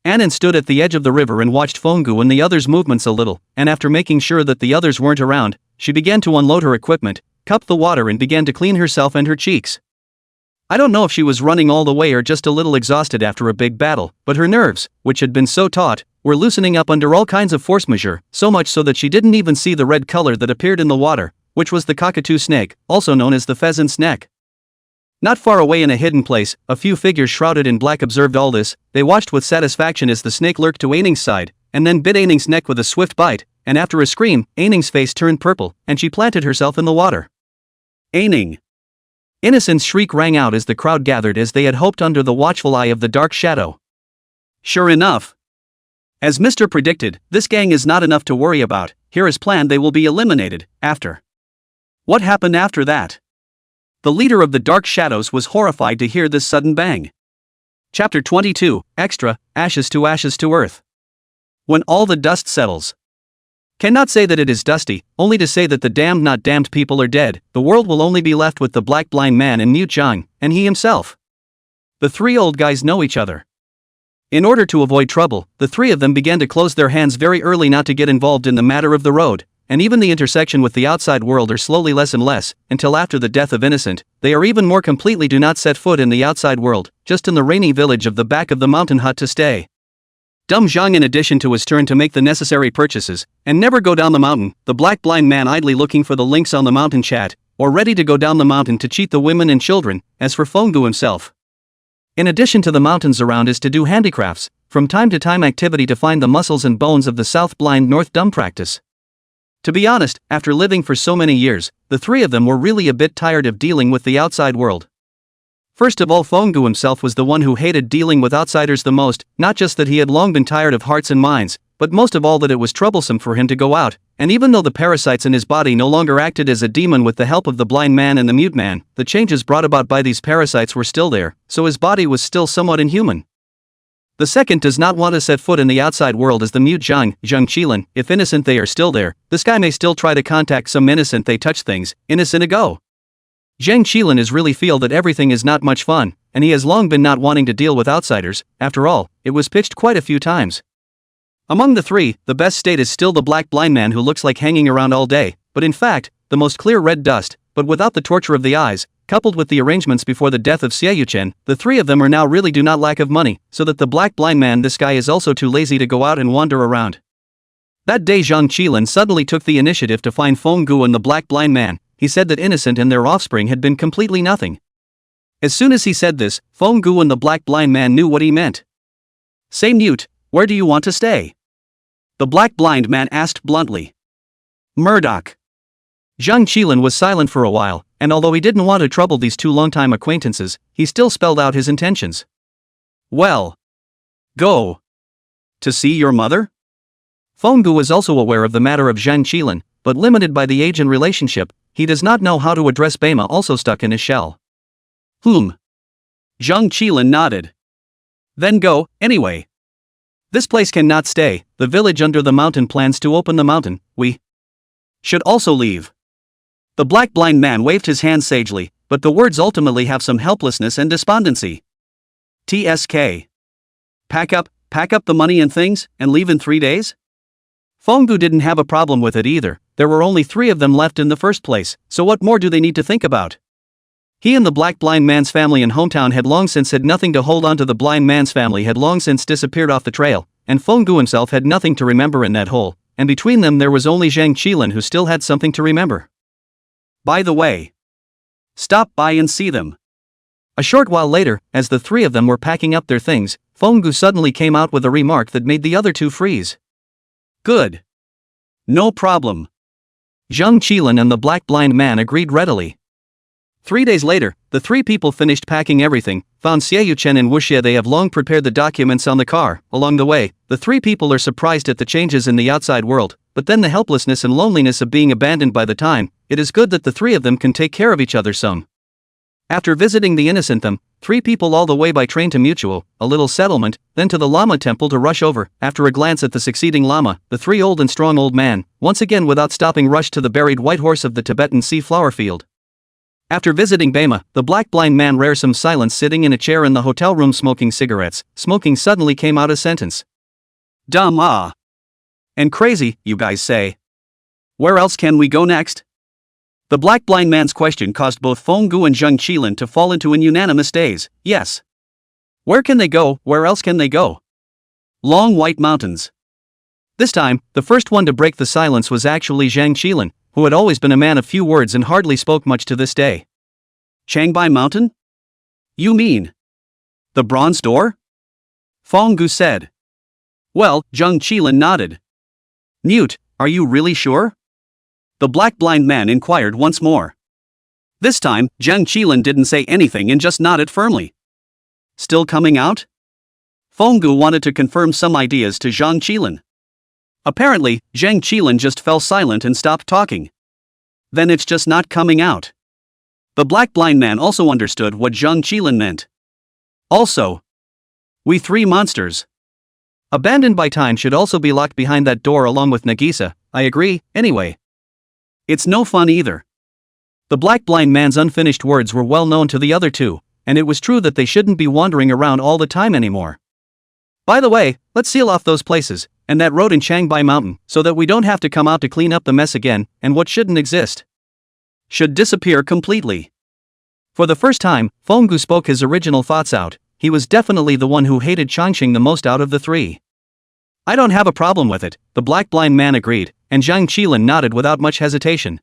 Annan stood at the edge of the river and watched Fongu and the others' movements a little, and after making sure that the others weren't around, she began to unload her equipment, cupped the water and began to clean herself and her cheeks. I don't know if she was running all the way or just a little exhausted after a big battle, but her nerves, which had been so taut, were loosening up under all kinds of force majeure, so much so that she didn't even see the red color that appeared in the water. which was the cockatoo snake, also known as the pheasant's neck. Not far away in a hidden place, a few figures shrouded in black observed all this. They watched with satisfaction as the snake lurked to Aining's side, and then bit Aining's neck with a swift bite, and after a scream, Aining's face turned purple, and she planted herself in the water. Aining! Innocent's shriek rang out as the crowd gathered as they had hoped under the watchful eye of the dark shadow. Sure enough. As Mr. predicted, this gang is not enough to worry about. Here is planned they will be eliminated, after. What happened after that? The leader of the Dark Shadows was horrified to hear this sudden bang. Chapter 22, Extra, Ashes to Earth. When all the dust settles. Cannot say that it is dusty, only to say that the damned not damned people are dead. The world will only be left with the black blind man and mute Zhang, and he himself. The three old guys know each other. In order to avoid trouble, the three of them began to close their hands very early not to get involved in the matter of the road, and even the intersection with the outside world are slowly less and less, until after the death of Innocent, they are even more completely do not set foot in the outside world, just in the rainy village of the back of the mountain hut to stay. Dumb Zhang in addition to his turn to make the necessary purchases, and never go down the mountain, the black blind man idly looking for the links on the mountain chat, or ready to go down the mountain to cheat the women and children, as for Fenggu himself. In addition to the mountains around is to do handicrafts, from time to time activity to find the muscles and bones of the South Blind North Dumb practice. To be honest, after living for so many years, the three of them were really a bit tired of dealing with the outside world. First of all, Fenggu himself was the one who hated dealing with outsiders the most, not just that he had long been tired of hearts and minds, but most of all that it was troublesome for him to go out, and even though the parasites in his body no longer acted as a demon with the help of the blind man and the mute man, the changes brought about by these parasites were still there, so his body was still somewhat inhuman. The second does not want to set foot in the outside world as the mute Zhang Qilin. If Innocent they are still there, this guy may still try to contact some Innocent they touch things, Innocent a go. Zhang Qilin is really feel that everything is not much fun, and he has long been not wanting to deal with outsiders. After all, it was pitched quite a few times. Among the three, the best state is still the black blind man who looks like hanging around all day, but in fact, the most clear red dust, but without the torture of the eyes, coupled with the arrangements before the death of Xieyuchen, the three of them are now really do not lack of money, so that the black blind man this guy is also too lazy to go out and wander around. That day Zhang Qilin suddenly took the initiative to find Fenggu and the black blind man. He said that Innocent and their offspring had been completely nothing. As soon as he said this, Fenggu and the black blind man knew what he meant. Say Mute, where do you want to stay? The black blind man asked bluntly. Murdoch. Zhang Qilin was silent for a while, and although he didn't want to trouble these two longtime acquaintances, he still spelled out his intentions. Well. Go. To see your mother? Fenggu was also aware of the matter of Zhang Qilin, but limited by the age and relationship, he does not know how to address Bema also stuck in his shell. Zhang Qilin nodded. Then go, anyway. This place cannot stay, the village under the mountain plans to open the mountain, we should also leave. The black blind man waved his hand sagely, but the words ultimately have some helplessness and despondency. TSK. Pack up the money and things, and leave in 3 days? Fenggu didn't have a problem with it either. There were only 3 of them left in the first place, so what more do they need to think about? He and the black blind man's family in hometown had long since had nothing to hold on to. The blind man's family had long since disappeared off the trail, and Fenggu himself had nothing to remember in that hole, and between them there was only Zhang Qilin who still had something to remember. By the way, stop by and see them. A short while later, as the 3 of them were packing up their things, Fenggu suddenly came out with a remark that made the other 2 freeze. Good. No problem. Zhang Qilin and the black blind man agreed readily. 3 days later, the 3 people finished packing everything, found Xieyuchen and Wuxia. They have long prepared the documents on the car. Along the way, the 3 people are surprised at the changes in the outside world, but then the helplessness and loneliness of being abandoned by the time. It is good that the 3 of them can take care of each other some. After visiting the Innocent them, 3 people all the way by train to Mutual, a little settlement, then to the Lama temple to rush over. After a glance at the succeeding Lama, the 3 old and strong old man, once again without stopping rushed to the buried white horse of the Tibetan sea flower field. After visiting Bema, the black blind man rare some silence sitting in a chair in the hotel room smoking cigarettes. Smoking suddenly came out a sentence. Dumb and crazy, you guys say. Where else can we go next? The black blind man's question caused both Fenggu and Zhang Qilin to fall into an unanimous daze. Yes. Where can they go? Where else can they go? Long white mountains. This time, the first one to break the silence was actually Zhang Qilin, who had always been a man of few words and hardly spoke much to this day. Changbai Mountain? You mean the bronze door? Feng Gu said. Well, Zhang Qilin nodded. Mute, are you really sure? The black blind man inquired once more. This time, Zhang Qilin didn't say anything and just nodded firmly. Still coming out? Feng Gu wanted to confirm some ideas to Zhang Qilin. Apparently, Zhang Qilin just fell silent and stopped talking. Then it's just not coming out. The black blind man also understood what Zhang Qilin meant. Also, we three monsters. Abandoned by time should also be locked behind that door along with Nagisa, I agree, anyway. It's no fun either. The black blind man's unfinished words were well known to the other two, and it was true that they shouldn't be wandering around all the time anymore. By the way, let's seal off those places, and that road in Changbai Mountain, so that we don't have to come out to clean up the mess again, and what shouldn't exist should disappear completely. For the first time, Feng Gu spoke his original thoughts out. He was definitely the one who hated Changqing the most out of the three. I don't have a problem with it, the black blind man agreed, and Zhang Qilin nodded without much hesitation.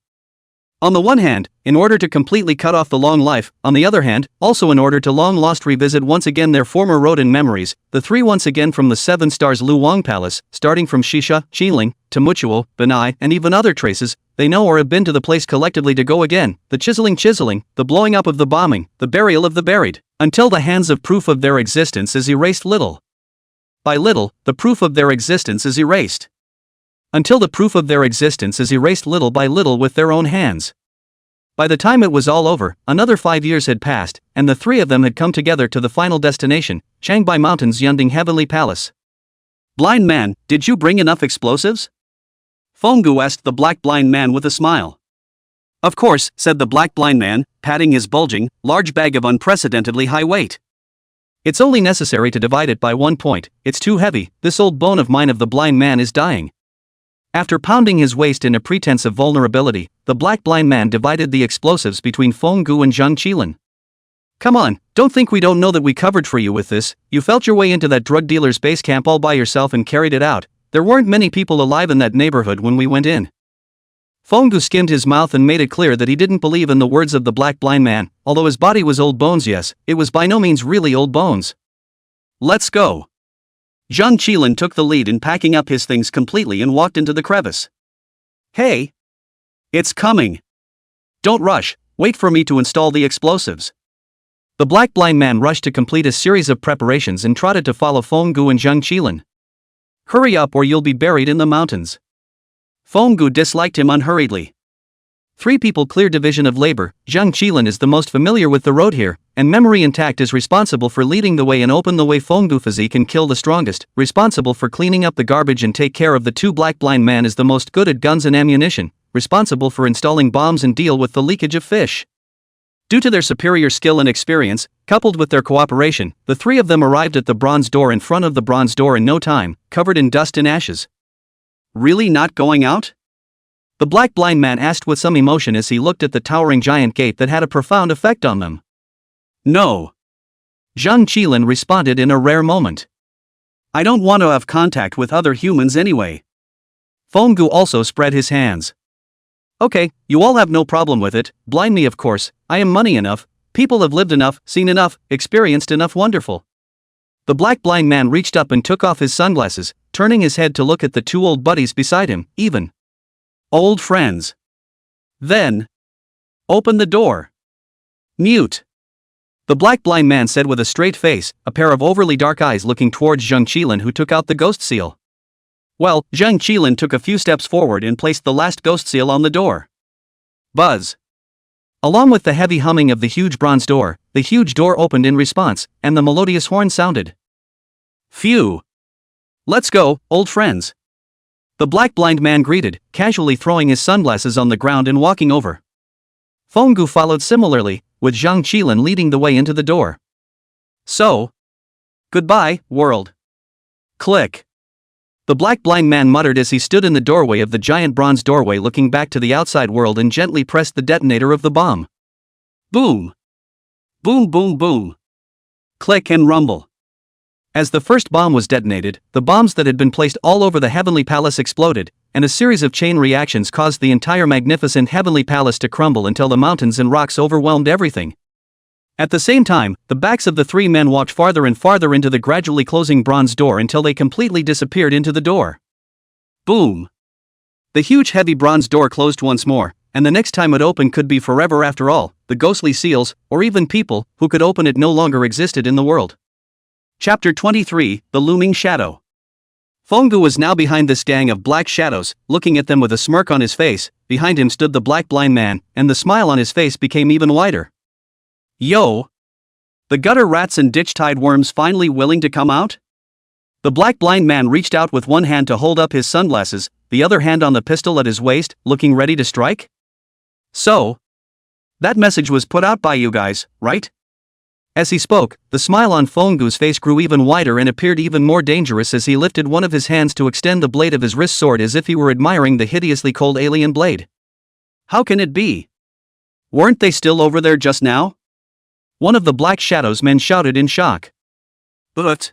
On the one hand, in order to completely cut off the long life, on the other hand, also in order to long lost revisit once again their former road in memories, the three once again from the 7 Stars Luoang Palace, starting from Shisha, Qiling, Tamuchuo, Benai, and even other traces, they know or have been to the place collectively to go again, the chiseling, the blowing up of the bombing, the burial of the buried, until the hands of proof of their existence is erased little by little, the proof of their existence is erased. Until the proof of their existence is erased little by little with their own hands. By the time it was all over, another 5 years had passed, and the three of them had come together to the final destination, Changbai Mountain's Yunding Heavenly Palace. Blind man, did you bring enough explosives? Feng Gu asked the black blind man with a smile. Of course, said the black blind man, patting his bulging, large bag of unprecedentedly high weight. It's only necessary to divide it by 1 point, it's too heavy, this old bone of mine of the blind man is dying. After pounding his waist in a pretense of vulnerability, the black blind man divided the explosives between Feng Gu and Zhang Qilin. Come on, don't think we don't know that we covered for you with this, you felt your way into that drug dealer's base camp all by yourself and carried it out, there weren't many people alive in that neighborhood when we went in. Feng Gu skimmed his mouth and made it clear that he didn't believe in the words of the black blind man, although his body was old bones. Yes, it was by no means really old bones. Let's go. Zhang Qilin took the lead in packing up his things completely and walked into the crevice. Hey! It's coming! Don't rush, wait for me to install the explosives. The black blind man rushed to complete a series of preparations and trotted to follow Feng Gu and Zhang Qilin. Hurry up or you'll be buried in the mountains. Feng Gu disliked him unhurriedly. 3 people clear division of labor, Zhang Qilin is the most familiar with the road here, and memory intact is responsible for leading the way and open the way. Feng Gu physique can kill the strongest, responsible for cleaning up the garbage and take care of the 2 black blind man is the most good at guns and ammunition, responsible for installing bombs and deal with the leakage of fish. Due to their superior skill and experience, coupled with their cooperation, the 3 of them arrived at the bronze door in front of the bronze door in no time, covered in dust and ashes. Really not going out? The black blind man asked with some emotion as he looked at the towering giant gate that had a profound effect on them. No. Zhang Qilin responded in a rare moment. I don't want to have contact with other humans anyway. Feng Gu also spread his hands. Okay, you all have no problem with it, blind me of course, I am money enough, people have lived enough, seen enough, experienced enough. Wonderful. The black blind man reached up and took off his sunglasses, turning his head to look at the 2 old buddies beside him, even old friends. Then, open the door. Mute. The black blind man said with a straight face, a pair of overly dark eyes looking towards Zhang Qilin, who took out the ghost seal. Well, Zhang Qilin took a few steps forward and placed the last ghost seal on the door. Buzz. Along with the heavy humming of the huge bronze door, the huge door opened in response, and the melodious horn sounded. Phew. Let's go, old friends. The black blind man greeted, casually throwing his sunglasses on the ground and walking over. Feng Gu followed similarly, with Zhang Qilin leading the way into the door. So, goodbye, world. Click. The black blind man muttered as he stood in the doorway of the giant bronze doorway looking back to the outside world and gently pressed the detonator of the bomb. Boom. Boom boom boom. Click and rumble. As the first bomb was detonated, the bombs that had been placed all over the Heavenly Palace exploded, and a series of chain reactions caused the entire magnificent Heavenly Palace to crumble until the mountains and rocks overwhelmed everything. At the same time, the backs of the three men walked farther and farther into the gradually closing bronze door until they completely disappeared into the door. Boom! The huge heavy bronze door closed once more, and the next time it opened could be forever after all. The ghostly seals, or even people, who could open it no longer existed in the world. Chapter 23, The Looming Shadow. Fonggu was now behind this gang of black shadows, looking at them with a smirk on his face. Behind him stood the black blind man, and the smile on his face became even wider. Yo! The gutter rats and ditch-tide worms finally willing to come out? The black blind man reached out with one hand to hold up his sunglasses, the other hand on the pistol at his waist, looking ready to strike? So, that message was put out by you guys, right? As he spoke, the smile on Fonggu's face grew even wider and appeared even more dangerous as he lifted one of his hands to extend the blade of his wrist sword as if he were admiring the hideously cold alien blade. How can it be? Weren't they still over there just now? One of the Black Shadows men shouted in shock. But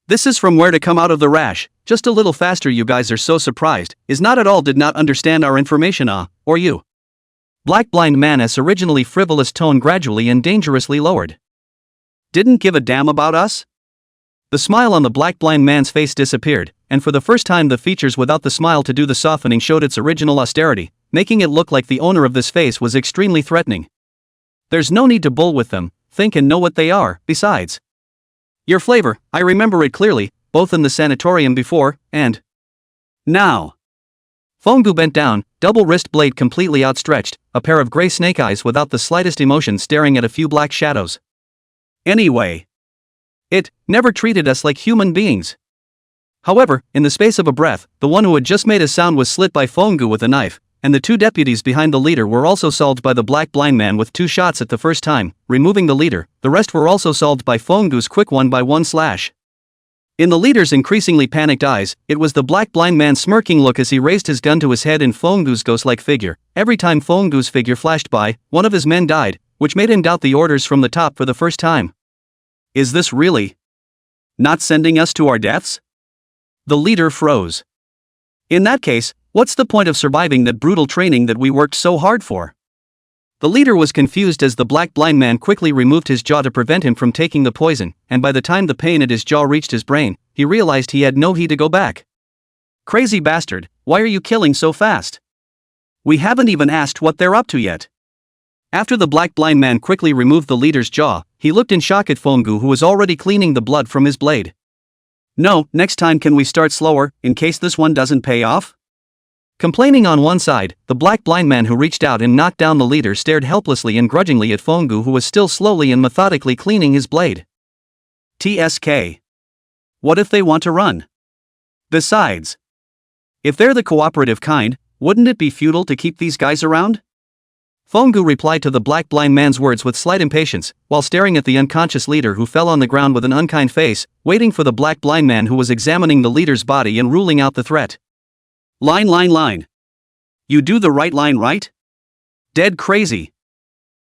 this is from where to come out of the rash, just a little faster. You guys are so surprised, is not at all did not understand our information or you. Black blind man's originally frivolous tone gradually and dangerously lowered. Didn't give a damn about us? The smile on the black blind man's face disappeared, and for the first time the features without the smile to do the softening showed its original austerity, making it look like the owner of this face was extremely threatening. There's no need to bull with them, think and know what they are, besides. Your flavor, I remember it clearly, both in the sanatorium before, and now. Fonggu bent down, double wrist blade completely outstretched, a pair of gray snake eyes without the slightest emotion staring at a few black shadows. Anyway, it never treated us like human beings. However, in the space of a breath, the one who had just made a sound was slit by Fonggu with a knife, and the two deputies behind the leader were also solved by the black blind man with 2 shots at the first time, removing the leader. The rest were also solved by Fonggu's quick 1-by-1 slash. In the leader's increasingly panicked eyes, it was the black blind man's smirking look as he raised his gun to his head in Fonggu's ghost-like figure. Every time Fonggu's figure flashed by, one of his men died, which made him doubt the orders from the top for the first time. Is this really not sending us to our deaths? The leader froze. In that case, what's the point of surviving that brutal training that we worked so hard for? The leader was confused as the black blind man quickly removed his jaw to prevent him from taking the poison, and by the time the pain at his jaw reached his brain, he realized he had no heat to go back. Crazy bastard, why are you killing so fast? We haven't even asked what they're up to yet. After the black blind man quickly removed the leader's jaw, he looked in shock at Fonggu who was already cleaning the blood from his blade. No, next time can we start slower, in case this one doesn't pay off? Complaining on one side, the black blind man who reached out and knocked down the leader stared helplessly and grudgingly at Fonggu who was still slowly and methodically cleaning his blade. TSK. What if they want to run? Besides, if they're the cooperative kind, wouldn't it be futile to keep these guys around? Fonggu replied to the black blind man's words with slight impatience, while staring at the unconscious leader who fell on the ground with an unkind face, waiting for the black blind man who was examining the leader's body and ruling out the threat. Line. You do the right line, right? Dead crazy.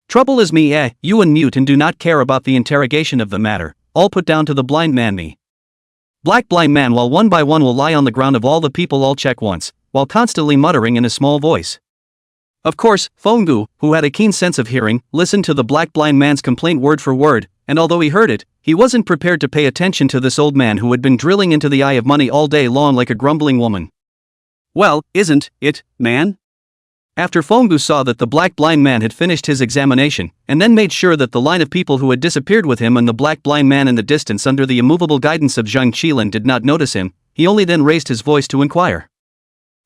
Trouble is me, you and mute and do not care about the interrogation of the matter, all put down to the blind man me. Black blind man while one by one will lie on the ground of all the people all check once, while constantly muttering in a small voice. Of course, Fonggu, who had a keen sense of hearing, listened to the black blind man's complaint word for word, and although he heard it, he wasn't prepared to pay attention to this old man who had been drilling into the eye of money all day long like a grumbling woman. Well, isn't it, man? After Fonggu saw that the black blind man had finished his examination, and then made sure that the line of people who had disappeared with him and the black blind man in the distance under the immovable guidance of Zhang Qilin did not notice him, he only then raised his voice to inquire.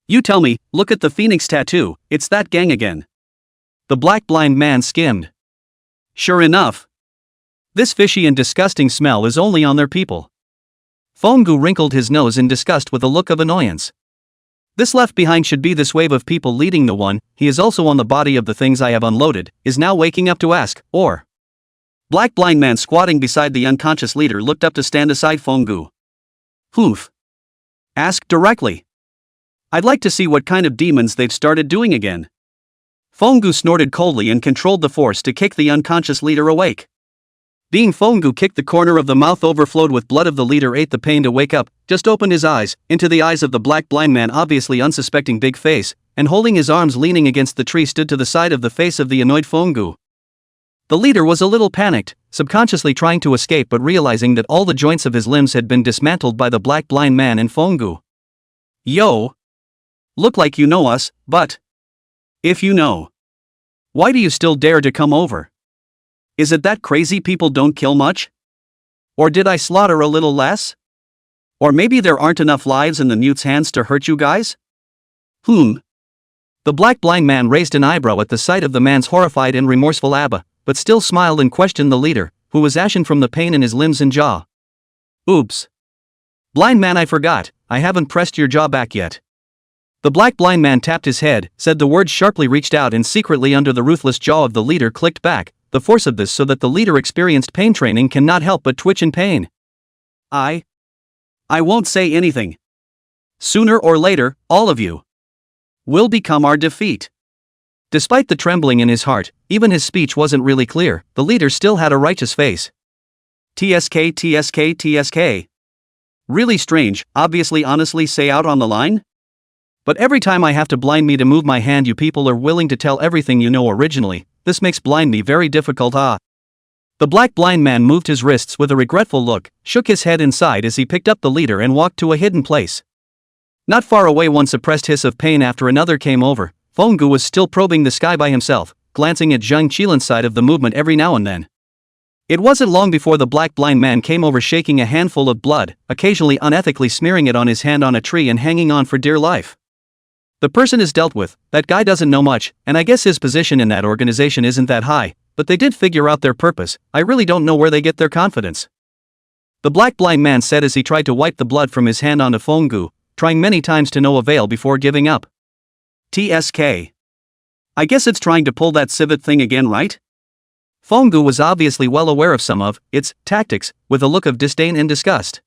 You tell me, look at the phoenix tattoo, it's that gang again. The black blind man skimmed. Sure enough. This fishy and disgusting smell is only on their people. Fonggu wrinkled his nose in disgust with a look of annoyance. This left behind should be this wave of people leading the one, he is also on the body of the things I have unloaded, is now waking up to ask, or. Black blind man squatting beside the unconscious leader looked up to stand aside Fonggu. Hoof. Ask directly. I'd like to see what kind of demons they've started doing again. Fonggu snorted coldly and controlled the force to kick the unconscious leader awake. Being Fongu kicked the corner of the mouth overflowed with blood of the leader ate the pain to wake up, just opened his eyes, into the eyes of the black blind man obviously unsuspecting big face, and holding his arms leaning against the tree stood to the side of the face of the annoyed Fongu. The leader was a little panicked, subconsciously trying to escape but realizing that all the joints of his limbs had been dismantled by the black blind man and Fongu. Yo! Look like you know us, but if you know, why do you still dare to come over? Is it that crazy people don't kill much? Or did I slaughter a little less? Or maybe there aren't enough lives in the mute's hands to hurt you guys? The black blind man raised an eyebrow at the sight of the man's horrified and remorseful abba, but still smiled and questioned the leader, who was ashen from the pain in his limbs and jaw. Oops. Blind man, I forgot, I haven't pressed your jaw back yet. The black blind man tapped his head, said the words sharply reached out and secretly under the ruthless jaw of the leader clicked back, the force of this so that the leader experienced pain training cannot help but twitch in pain. I won't say anything. Sooner or later, all of you will become our defeat. Despite the trembling in his heart, even his speech wasn't really clear, the leader still had a righteous face. TSK TSK TSK. Really strange, obviously honestly say out on the line? But every time I have to blind me to move my hand you people are willing to tell everything you know originally, this makes blind me very difficult. The black blind man moved his wrists with a regretful look, shook his head inside as he picked up the leader and walked to a hidden place. Not far away one suppressed hiss of pain after another came over, Fongu was still probing the sky by himself, glancing at Zhang Qilin's side of the movement every now and then. It wasn't long before the black blind man came over shaking a handful of blood, occasionally unethically smearing it on his hand on a tree and hanging on for dear life. The person is dealt with, that guy doesn't know much, and I guess his position in that organization isn't that high, but they did figure out their purpose, I really don't know where they get their confidence. The black blind man said as he tried to wipe the blood from his hand onto Fongu, trying many times to no avail before giving up. TSK. I guess it's trying to pull that civet thing again, right? Fongu was obviously well aware of some of its tactics, with a look of disdain and disgust.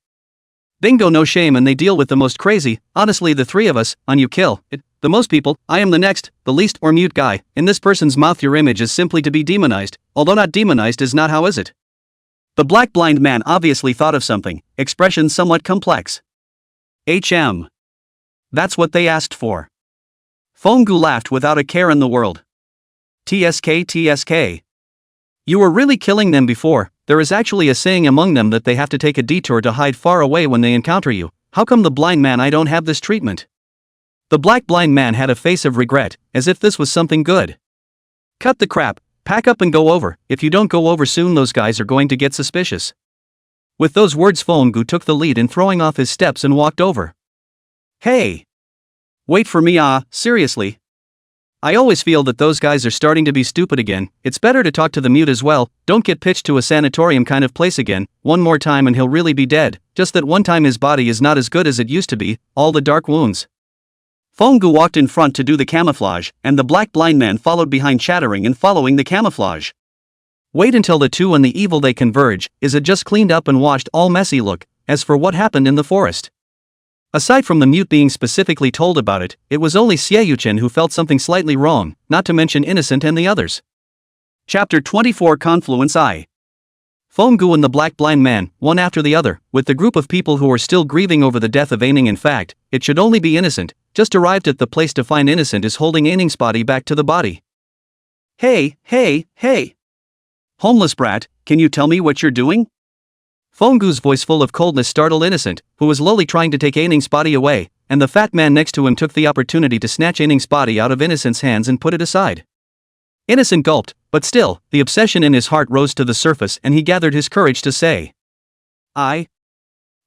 Bingo, no shame, and they deal with the most crazy, honestly the three of us, on you kill it, the most people, I am the next, the least or mute guy, in this person's mouth your image is simply to be demonized, although not demonized is not how is it? The black blind man obviously thought of something, expression somewhat complex. That's what they asked for. Fongu laughed without a care in the world. TSK TSK. You were really killing them before, there is actually a saying among them that they have to take a detour to hide far away when they encounter you, how come the blind man I don't have this treatment? The black blind man had a face of regret, as if this was something good. Cut the crap, pack up and go over, if you don't go over soon those guys are going to get suspicious. With those words Fongu took the lead in throwing off his steps and walked over. Hey! Wait for me, seriously? I always feel that those guys are starting to be stupid again, it's better to talk to the mute as well, don't get pitched to a sanatorium kind of place again, one more time and he'll really be dead, just that one time his body is not as good as it used to be, all the dark wounds. Fongu walked in front to do the camouflage, and the black blind man followed behind chattering and following the camouflage. Wait until the two and the evil they converge, is it just cleaned up and washed all messy look, as for what happened in the forest. Aside from the mute being specifically told about it, it was only Xieyuchen who felt something slightly wrong, not to mention Innocent and the others. Chapter 24 Confluence I. Fongu and the black blind man, one after the other, with the group of people who were still grieving over the death of Aining. In fact, it should only be Innocent, just arrived at the place to find Innocent is holding Aining's body back to the body. Hey! Homeless brat, can you tell me what you're doing? Fongu's voice full of coldness startled Innocent, who was lowly trying to take Aining's body away, and the fat man next to him took the opportunity to snatch Aining's body out of Innocent's hands and put it aside. Innocent gulped, but still, the obsession in his heart rose to the surface and he gathered his courage to say.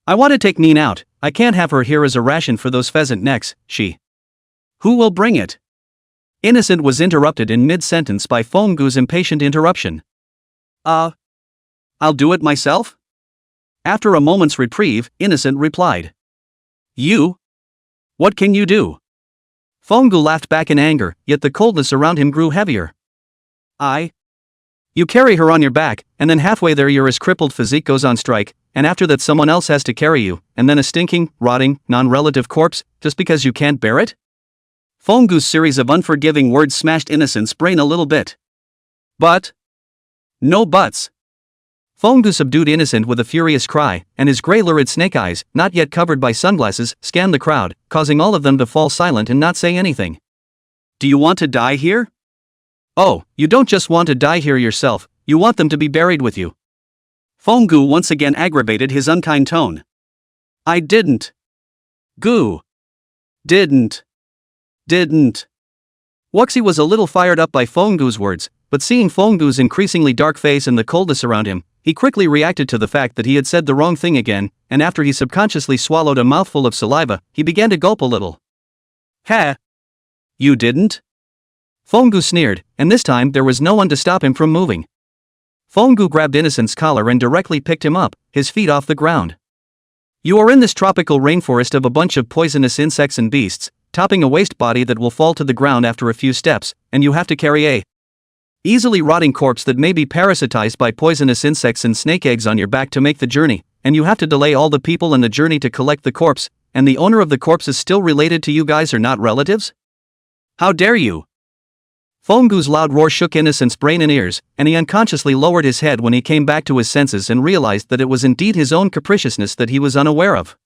I want to take Neen out, I can't have her here as a ration for those pheasant necks, she. Who will bring it? Innocent was interrupted in mid-sentence by Fongu's impatient interruption. I'll do it myself? After a moment's reprieve, Innocent replied. You? What can you do? Fongu laughed back in anger, yet the coldness around him grew heavier. You carry her on your back, and then halfway there your crippled physique goes on strike, and after that someone else has to carry you, and then a stinking, rotting, non-relative corpse, just because you can't bear it? Fongu's series of unforgiving words smashed Innocent's brain a little bit. But? No buts. Fonggu subdued Innocent with a furious cry, and his grey lurid snake eyes, not yet covered by sunglasses, scanned the crowd, causing all of them to fall silent and not say anything. Do you want to die here? Oh, you don't just want to die here yourself, you want them to be buried with you. Fonggu once again aggravated his unkind tone. I didn't. Gu. Didn't. Wuxi was a little fired up by Fonggu's words, but seeing Fonggu's increasingly dark face and the coldness around him, he quickly reacted to the fact that he had said the wrong thing again, and after he subconsciously swallowed a mouthful of saliva, he began to gulp a little. Ha! You didn't? Fonggu sneered, and this time there was no one to stop him from moving. Fonggu grabbed Innocent's collar and directly picked him up, his feet off the ground. You are in this tropical rainforest of a bunch of poisonous insects and beasts, topping a waste body that will fall to the ground after a few steps, and you have to carry a easily rotting corpse that may be parasitized by poisonous insects and snake eggs on your back to make the journey, and you have to delay all the people in the journey to collect the corpse, and the owner of the corpse is still related to you guys or not relatives? How dare you? Fonggu's loud roar shook Innocent's brain and ears, and he unconsciously lowered his head when he came back to his senses and realized that it was indeed his own capriciousness that he was unaware of.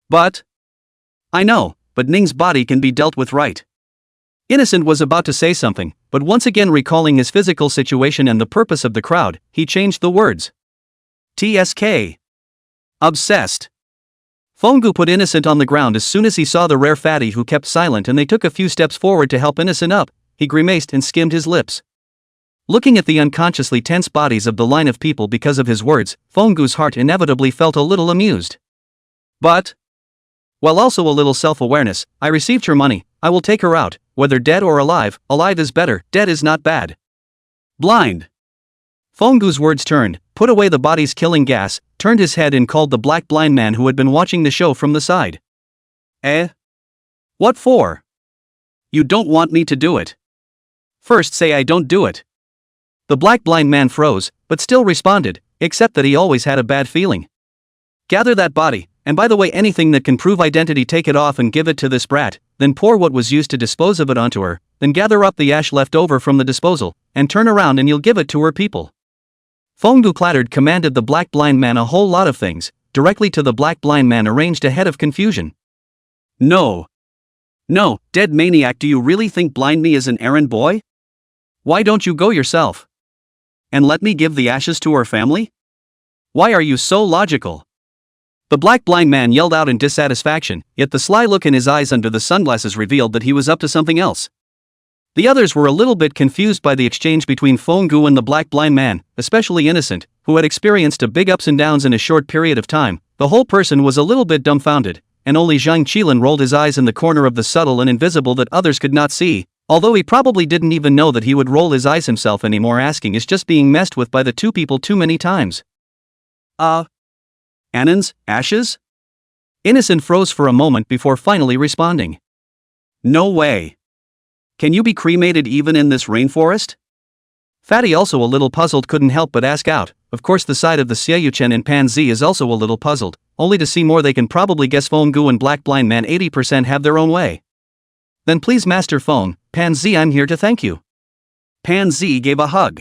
But I know, but Ning's body can be dealt with, right? Innocent was about to say something, but once again recalling his physical situation and the purpose of the crowd, he changed the words. TSK. Obsessed. Fonggu put Innocent on the ground as soon as he saw the rare fatty who kept silent, and they took a few steps forward to help Innocent up. He grimaced and skimmed his lips. Looking at the unconsciously tense bodies of the line of people because of his words, Fonggu's heart inevitably felt a little amused. But, while also a little self-awareness, I received her money, I will take her out, whether dead or alive is better, dead is not bad. Blind. Fonggu's words turned, put away the body's killing gas, turned his head and called the black blind man who had been watching the show from the side. Eh? What for? You don't want me to do it. First say I don't do it. The black blind man froze, but still responded, except that he always had a bad feeling. Gather that body, and by the way, anything that can prove identity, take it off and give it to this brat, then pour what was used to dispose of it onto her, then gather up the ash left over from the disposal, and turn around and you'll give it to her people. Fonggu clattered commanded the black blind man a whole lot of things, directly to the black blind man arranged a head of confusion. No, dead maniac, do you really think blind me is an errand boy? Why don't you go yourself? And let me give the ashes to her family? Why are you so logical? The black blind man yelled out in dissatisfaction, yet the sly look in his eyes under the sunglasses revealed that he was up to something else. The others were a little bit confused by the exchange between Fonggu and the black blind man, especially Innocent, who had experienced a big ups and downs in a short period of time. The whole person was a little bit dumbfounded, and only Zhang Qilin rolled his eyes in the corner of the subtle and invisible that others could not see, although he probably didn't even know that he would roll his eyes himself anymore, asking is just being messed with by the two people too many times. Annans, ashes? Innocent froze for a moment before finally responding. No way. Can you be cremated even in this rainforest? Fatty, also a little puzzled, couldn't help but ask out. Of course the side of the Xiaoyuchen and Pan Zi is also a little puzzled, only to see more they can probably guess. Fonggu and Black Blind Man 80% have their own way. Then please Master Phone, Pan Zi, I'm here to thank you. Pan Zi gave a hug.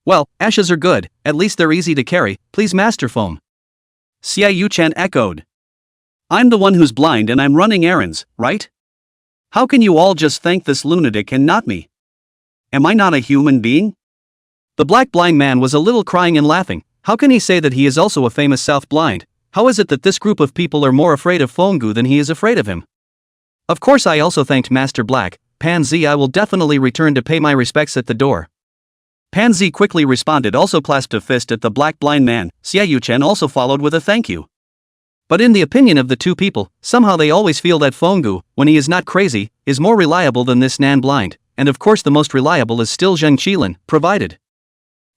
Well, ashes are good, at least they're easy to carry, please Master Phone. Xiaoyuchen echoed. I'm the one who's blind and I'm running errands, right? How can you all just thank this lunatic and not me? Am I not a human being? The Black Blind Man was a little crying and laughing. How can he say that he is also a famous South Blind? How is it that this group of people are more afraid of Fonggu than he is afraid of him? Of course I also thanked Master Black. Pan Zi, I will definitely return to pay my respects at the door. Pan Zi quickly responded, also clasped a fist at the Black Blind Man. Xiaoyuchen also followed with a thank you. But in the opinion of the two people, somehow they always feel that Fonggu, when he is not crazy, is more reliable than this Nan Blind, and of course the most reliable is still Zhang Qilin, provided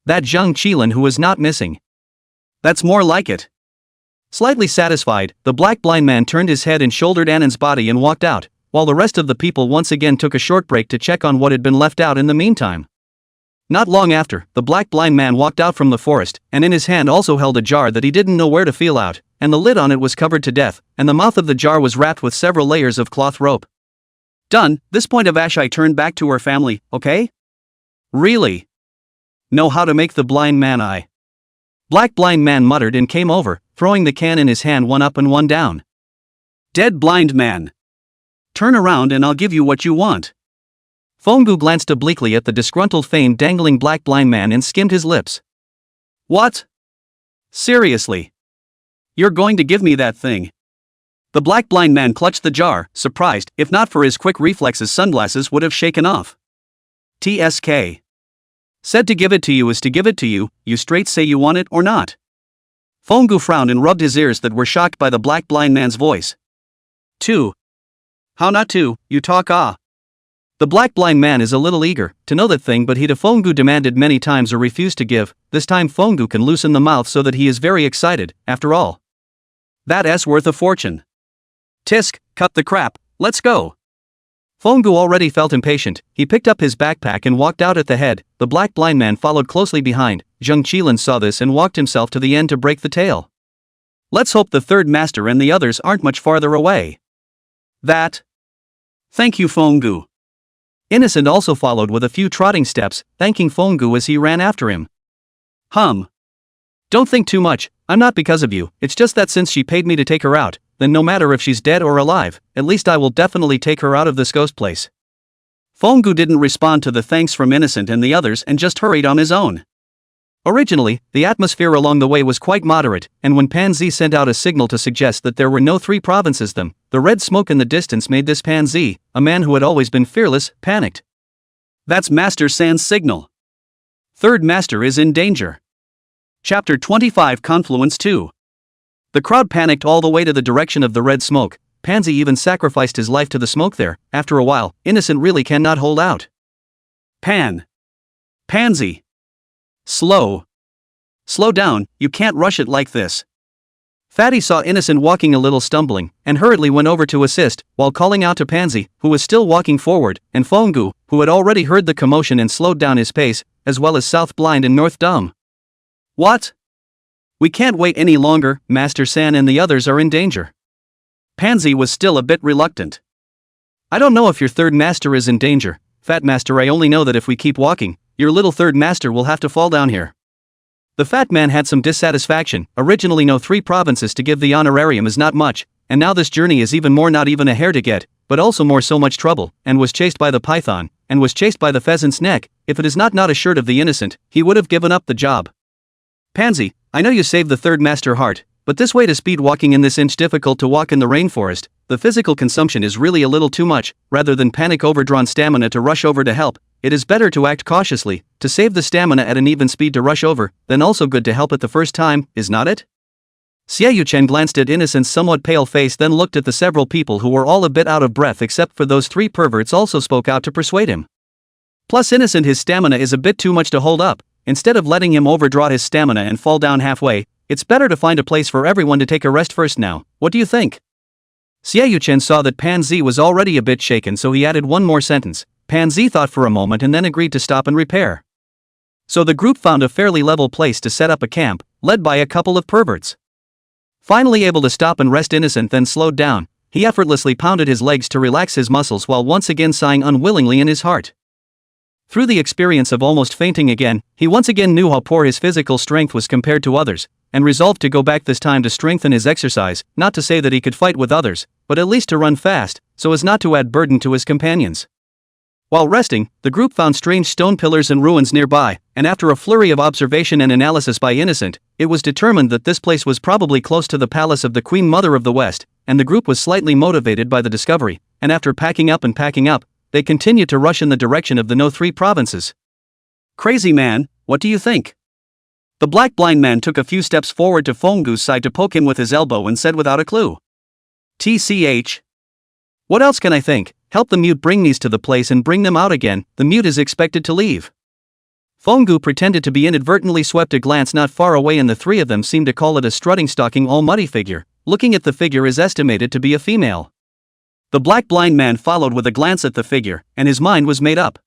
that Zhang Qilin who is not missing. That's more like it. Slightly satisfied, the Black Blind Man turned his head and shouldered Annan's body and walked out, while the rest of the people once again took a short break to check on what had been left out in the meantime. Not long after, the Black Blind Man walked out from the forest, and in his hand also held a jar that he didn't know where to feel out, and the lid on it was covered to death, and the mouth of the jar was wrapped with several layers of cloth rope. Done, this point of ash I turned back to her family, okay? Really? Know how to make the blind man eye. Black blind man muttered and came over, throwing the can in his hand one up and one down. Dead blind man. Turn around and I'll give you what you want. Fongu glanced obliquely at the disgruntled fame dangling black blind man and skimmed his lips. What? Seriously? You're going to give me that thing? The black blind man clutched the jar, surprised. If not for his quick reflexes, sunglasses would have shaken off. TSK. Said to give it to you is to give it to you, you straight say you want it or not. Fongu frowned and rubbed his ears that were shocked by the black blind man's voice. Two. How not to, you talk ah. The black blind man is a little eager to know that thing, but he Fongu demanded many times or refused to give. This time Fongu can loosen the mouth so that he is very excited, after all. That's worth a fortune. Tisk, cut the crap, let's go. Fongu already felt impatient. He picked up his backpack and walked out at the head. The black blind man followed closely behind. Zheng Qilin saw this and walked himself to the end to break the tail. Let's hope the third master and the others aren't much farther away. That. Thank you, Fongu. Innocent also followed with a few trotting steps, thanking Fongu as he ran after him. Don't think too much, I'm not because of you, it's just that since she paid me to take her out, then no matter if she's dead or alive, at least I will definitely take her out of this ghost place. Fongu didn't respond to the thanks from Innocent and the others and just hurried on his own. Originally, the atmosphere along the way was quite moderate, and when Panzi sent out a signal to suggest that there were no three provinces, the red smoke in the distance made this Panzi, a man who had always been fearless, panicked. That's Master San's signal. Third Master is in danger. Chapter 25 Confluence 2. The crowd panicked all the way to the direction of the red smoke. Pansy even sacrificed his life to the smoke there. After a while, Innocent really cannot hold out. Pansy. Slow down, you can't rush it like this. Fatty saw Innocent walking a little stumbling, and hurriedly went over to assist, while calling out to Pansy, who was still walking forward, and Fongu, who had already heard the commotion and slowed down his pace, as well as South Blind and North Dumb. What? We can't wait any longer, Master San and the others are in danger. Pansy was still a bit reluctant. I don't know if your third master is in danger, Fat Master. I only know that if we keep walking, your little third master will have to fall down here. The fat man had some dissatisfaction. Originally no three provinces to give the honorarium is not much, and now this journey is even more not even a hair to get, but also more so much trouble, and was chased by the python, and was chased by the pheasant's neck. If it is not assured of the Innocent, he would have given up the job. Pansy, I know you saved the third master heart, but this way to speed walking in this inch difficult to walk in the rainforest, the physical consumption is really a little too much. Rather than panic overdrawn stamina to rush over to help, it is better to act cautiously, to save the stamina at an even speed to rush over, then also good to help it the first time, is not it? Xie Yuchen glanced at Innocent's somewhat pale face, then looked at the several people who were all a bit out of breath except for those three perverts, also spoke out to persuade him. Plus Innocent, his stamina is a bit too much to hold up. Instead of letting him overdraw his stamina and fall down halfway, it's better to find a place for everyone to take a rest first now. What do you think? Xie Yuchen saw that Panzi was already a bit shaken, so he added one more sentence. Panzi thought for a moment and then agreed to stop and repair. So the group found a fairly level place to set up a camp, led by a couple of perverts. Finally able to stop and rest, Innocent then slowed down. He effortlessly pounded his legs to relax his muscles while once again sighing unwillingly in his heart. Through the experience of almost fainting again, he once again knew how poor his physical strength was compared to others, and resolved to go back this time to strengthen his exercise, not to say that he could fight with others, but at least to run fast, so as not to add burden to his companions. While resting, the group found strange stone pillars and ruins nearby, and after a flurry of observation and analysis by Innocent, it was determined that this place was probably close to the palace of the Queen Mother of the West, and the group was slightly motivated by the discovery, and after packing up, they continued to rush in the direction of the No 3 provinces. Crazy man, what do you think? The black blind man took a few steps forward to Fongu's side to poke him with his elbow and said without a clue. TCH. What else can I think? Help the mute bring these to the place and bring them out again. The mute is expected to leave. Fongu pretended to be inadvertently swept a glance not far away, and the three of them seemed to call it a strutting, stalking, all muddy figure. Looking at the figure is estimated to be a female. The black blind man followed with a glance at the figure, and his mind was made up.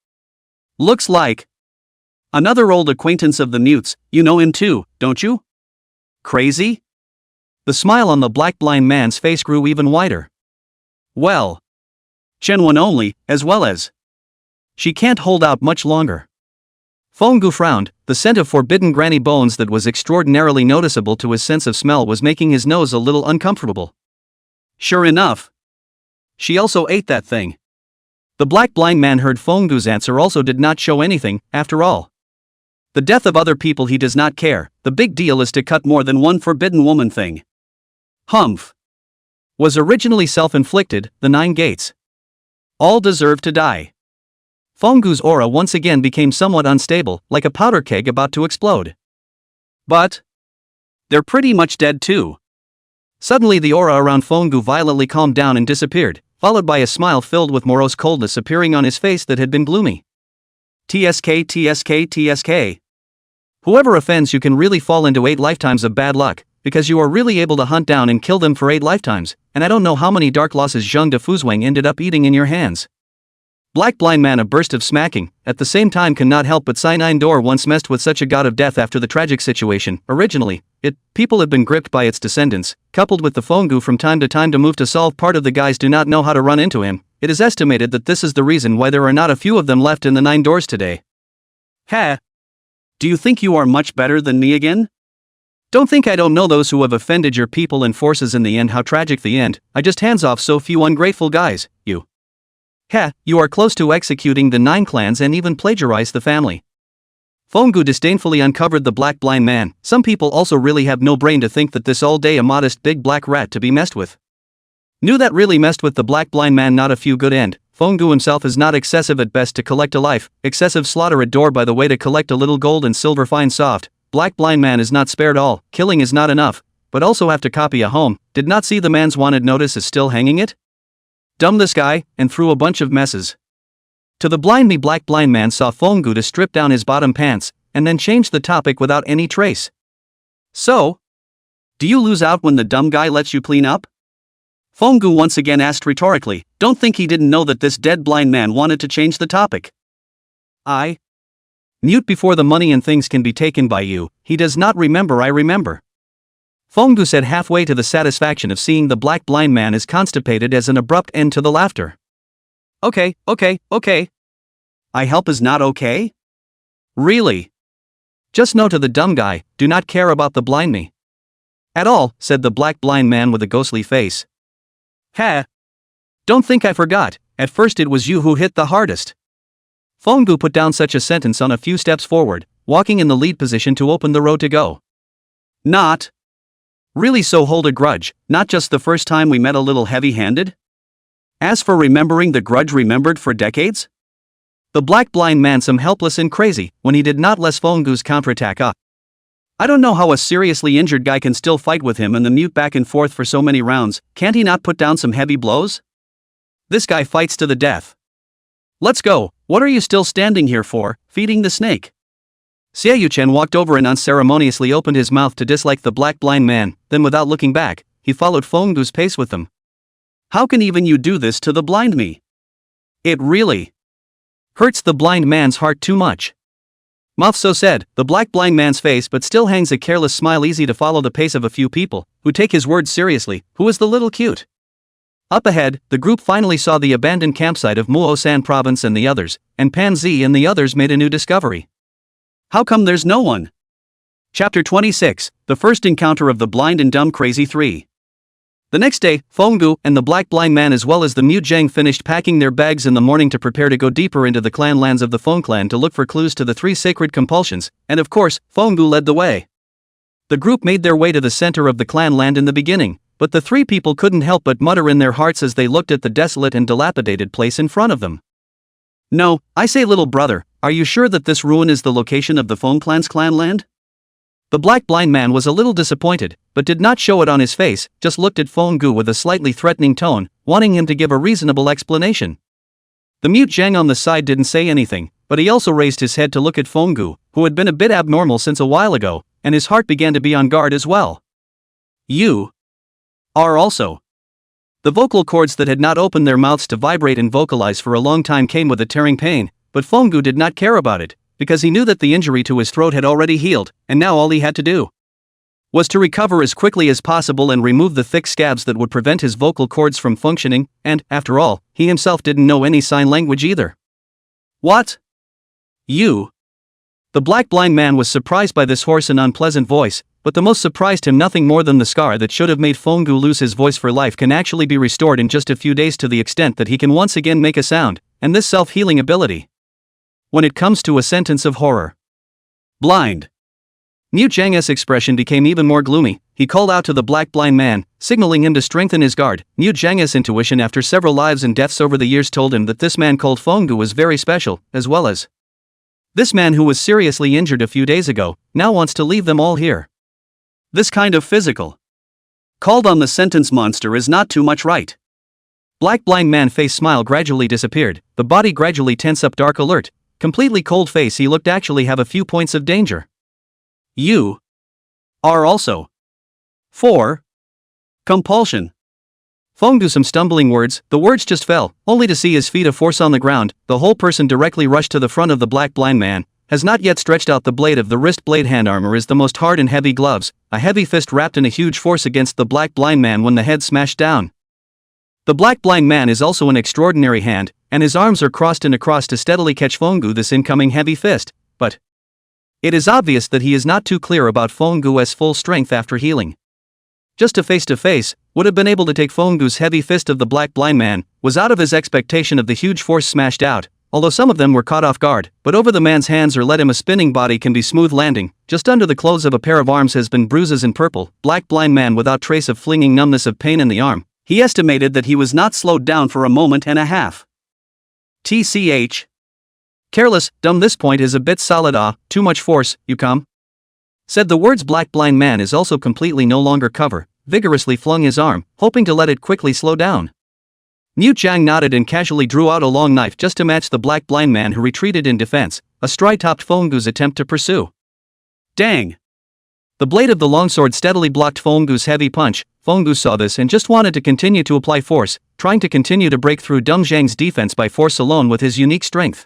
Looks like another old acquaintance of the mutes. You know him too, don't you? Crazy? The smile on the black blind man's face grew even wider. Well, Chen one only, as well as. She can't hold out much longer. Fenggu frowned. The scent of forbidden granny bones that was extraordinarily noticeable to his sense of smell was making his nose a little uncomfortable. Sure enough, she also ate that thing. The black blind man heard Fenggu's answer also did not show anything, after all. The death of other people he does not care, the big deal is to cut more than one forbidden woman thing. Humph. Was originally self-inflicted, the 9 gates. All deserve to die. Fenggu's aura once again became somewhat unstable, like a powder keg about to explode. But they're pretty much dead too. Suddenly the aura around Fenggu violently calmed down and disappeared, followed by a smile filled with morose coldness appearing on his face that had been gloomy. TSK TSK TSK. Whoever offends you can really fall into 8 lifetimes of bad luck, because you are really able to hunt down and kill them for 8 lifetimes, and I don't know how many dark losses Zheng de Fuzhuang ended up eating in your hands. Black blind man, a burst of smacking, at the same time cannot help but sigh. Nine Door once messed with such a god of death after the tragic situation. Originally, people have been gripped by its descendants, coupled with the Fenggu from time to move to solve. Part of the guys do not know how to run into him. It is estimated that this is the reason why there are not a few of them left in the 9 doors today. Ha! Do you think you are much better than me again? Don't think I don't know those who have offended your people and forces in the end. How tragic the end. I just hands off so few ungrateful guys, you. Ha, you are close to executing the 9 clans and even plagiarize the family. Fenggu disdainfully uncovered the black blind man. Some people also really have no brain to think that this all day a modest big black rat to be messed with. Knew that really messed with the black blind man. Not a few good end. Fenggu himself is not excessive at best to collect a life, excessive slaughter at door by the way to collect a little gold and silver fine soft. Black blind man is not spared all, killing is not enough, but also have to copy a home. Did not see the man's wanted notice is still hanging it? Dumb this guy, and threw a bunch of messes. To the blind me, black blind man saw Fenggu to strip down his bottom pants, and then change the topic without any trace. So? Do you lose out when the dumb guy lets you clean up? Fenggu once again asked rhetorically. Don't think he didn't know that this dead blind man wanted to change the topic. I mute before the money and things can be taken by you. He does not remember. I remember. Fenggu said, halfway to the satisfaction of seeing the black blind man as constipated as an abrupt end to the laughter. Okay. I help is not okay? Really? Just no to the dumb guy, do not care about the blind me. At all, said the black blind man with a ghostly face. Ha! Don't think I forgot, at first it was you who hit the hardest. Fenggu put down such a sentence on a few steps forward, walking in the lead position to open the road to go. Not really, so hold a grudge, not just the first time we met a little heavy-handed? As for remembering the grudge remembered for decades? The black blind man some helpless and crazy, when he did not let Fenggu's counterattack up. I don't know how a seriously injured guy can still fight with him and the mute back and forth for so many rounds. Can't he not put down some heavy blows? This guy fights to the death. Let's go, what are you still standing here for, feeding the snake? Xie Yuchen walked over and unceremoniously opened his mouth to dislike the black blind man, then without looking back, he followed Fenggu's pace with them. How can even you do this to the blind me? It really hurts the blind man's heart too much. So said, the black blind man's face but still hangs a careless smile, easy to follow the pace of a few people, who take his words seriously. Who is the little cute? Up ahead, the group finally saw the abandoned campsite of Muosan province and the others, and Pan Zi and the others made a new discovery. How come there's no one? Chapter 26, The First Encounter of the Blind and Dumb Crazy 3. The next day, Fenggu and the black blind man as well as the mute Zheng finished packing their bags in the morning to prepare to go deeper into the clan lands of the Feng clan to look for clues to the 3 sacred compulsions, and of course, Fenggu led the way. The group made their way to the center of the clan land in the beginning, but the 3 people couldn't help but mutter in their hearts as they looked at the desolate and dilapidated place in front of them. No, I say, little brother, are you sure that this ruin is the location of the Feng clan's clan land? The black blind man was a little disappointed, but did not show it on his face, just looked at Fenggu with a slightly threatening tone, wanting him to give a reasonable explanation. The mute Zheng on the side didn't say anything, but he also raised his head to look at Fenggu, who had been a bit abnormal since a while ago, and his heart began to be on guard as well. You are also. The vocal cords that had not opened their mouths to vibrate and vocalize for a long time came with a tearing pain, but Fenggu did not care about it, because he knew that the injury to his throat had already healed, and now all he had to do was to recover as quickly as possible and remove the thick scabs that would prevent his vocal cords from functioning, and, after all, he himself didn't know any sign language either. What? You The black blind man was surprised by this hoarse and unpleasant voice, but the most surprised him nothing more than the scar that should have made Fonggu lose his voice for life can actually be restored in just a few days to the extent that he can once again make a sound, and this self-healing ability. When it comes to a sentence of horror. Blind. Niu Chang's expression became even more gloomy. He called out to the black blind man, signaling him to strengthen his guard. Niu Chang's intuition after several lives and deaths over the years told him that this man called Fonggu was very special, as well as this man who was seriously injured a few days ago, now wants to leave them all here. This kind of physical called on the sentence monster is not too much, right? Black blind man face smile gradually disappeared, the body gradually tense up, dark alert, completely cold face. He looked actually have a few points of danger. You are also for compulsion. Fongdu some stumbling words, the words just fell, only to see his feet of force on the ground. The whole person directly rushed to the front of the black blind man, has not yet stretched out the blade of the wrist blade. Hand armor is the most hard and heavy gloves, a heavy fist wrapped in a huge force against the black blind man when the head smashed down. The black blind man is also an extraordinary hand, and his arms are crossed and across to steadily catch Fonggu this incoming heavy fist, but it is obvious that he is not too clear about Fonggu's full strength after healing. Just to face, would have been able to take Fonggu's heavy fist of the black blind man, was out of his expectation of the huge force smashed out, although some of them were caught off guard, but over the man's hands or let him a spinning body can be smooth landing, just under the clothes of a pair of arms has been bruises in purple, black blind man without trace of flinging numbness of pain in the arm. He estimated that he was not slowed down for a moment and a half. TCH. Careless, dumb, this point is a bit solid. Too much force, you come? Said the words. Black blind man is also completely no longer cover, vigorously flung his arm, hoping to let it quickly slow down. Niu Chang nodded and casually drew out a long knife just to match the black blind man who retreated in defense, a stride topped Fonggu's attempt to pursue. Dang! The blade of the longsword steadily blocked Fonggu's heavy punch. Fonggu saw this and just wanted to continue to apply force, trying to continue to break through Deng Zhang's defense by force alone with his unique strength.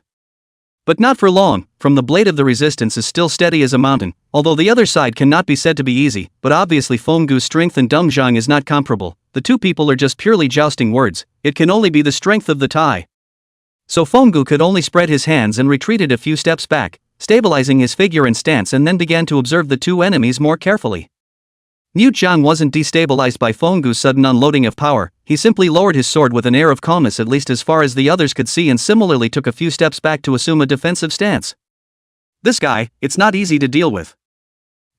But not for long, from the blade of the resistance is still steady as a mountain, although the other side cannot be said to be easy, but obviously Fonggu's strength and Deng Zhang is not comparable. The two people are just purely jousting words, it can only be the strength of the tie. So Fonggu could only spread his hands and retreated a few steps back, stabilizing his figure and stance, and then began to observe the two enemies more carefully. Niu Chang wasn't destabilized by Fonggu's sudden unloading of power, he simply lowered his sword with an air of calmness at least as far as the others could see, and similarly took a few steps back to assume a defensive stance. This guy, it's not easy to deal with.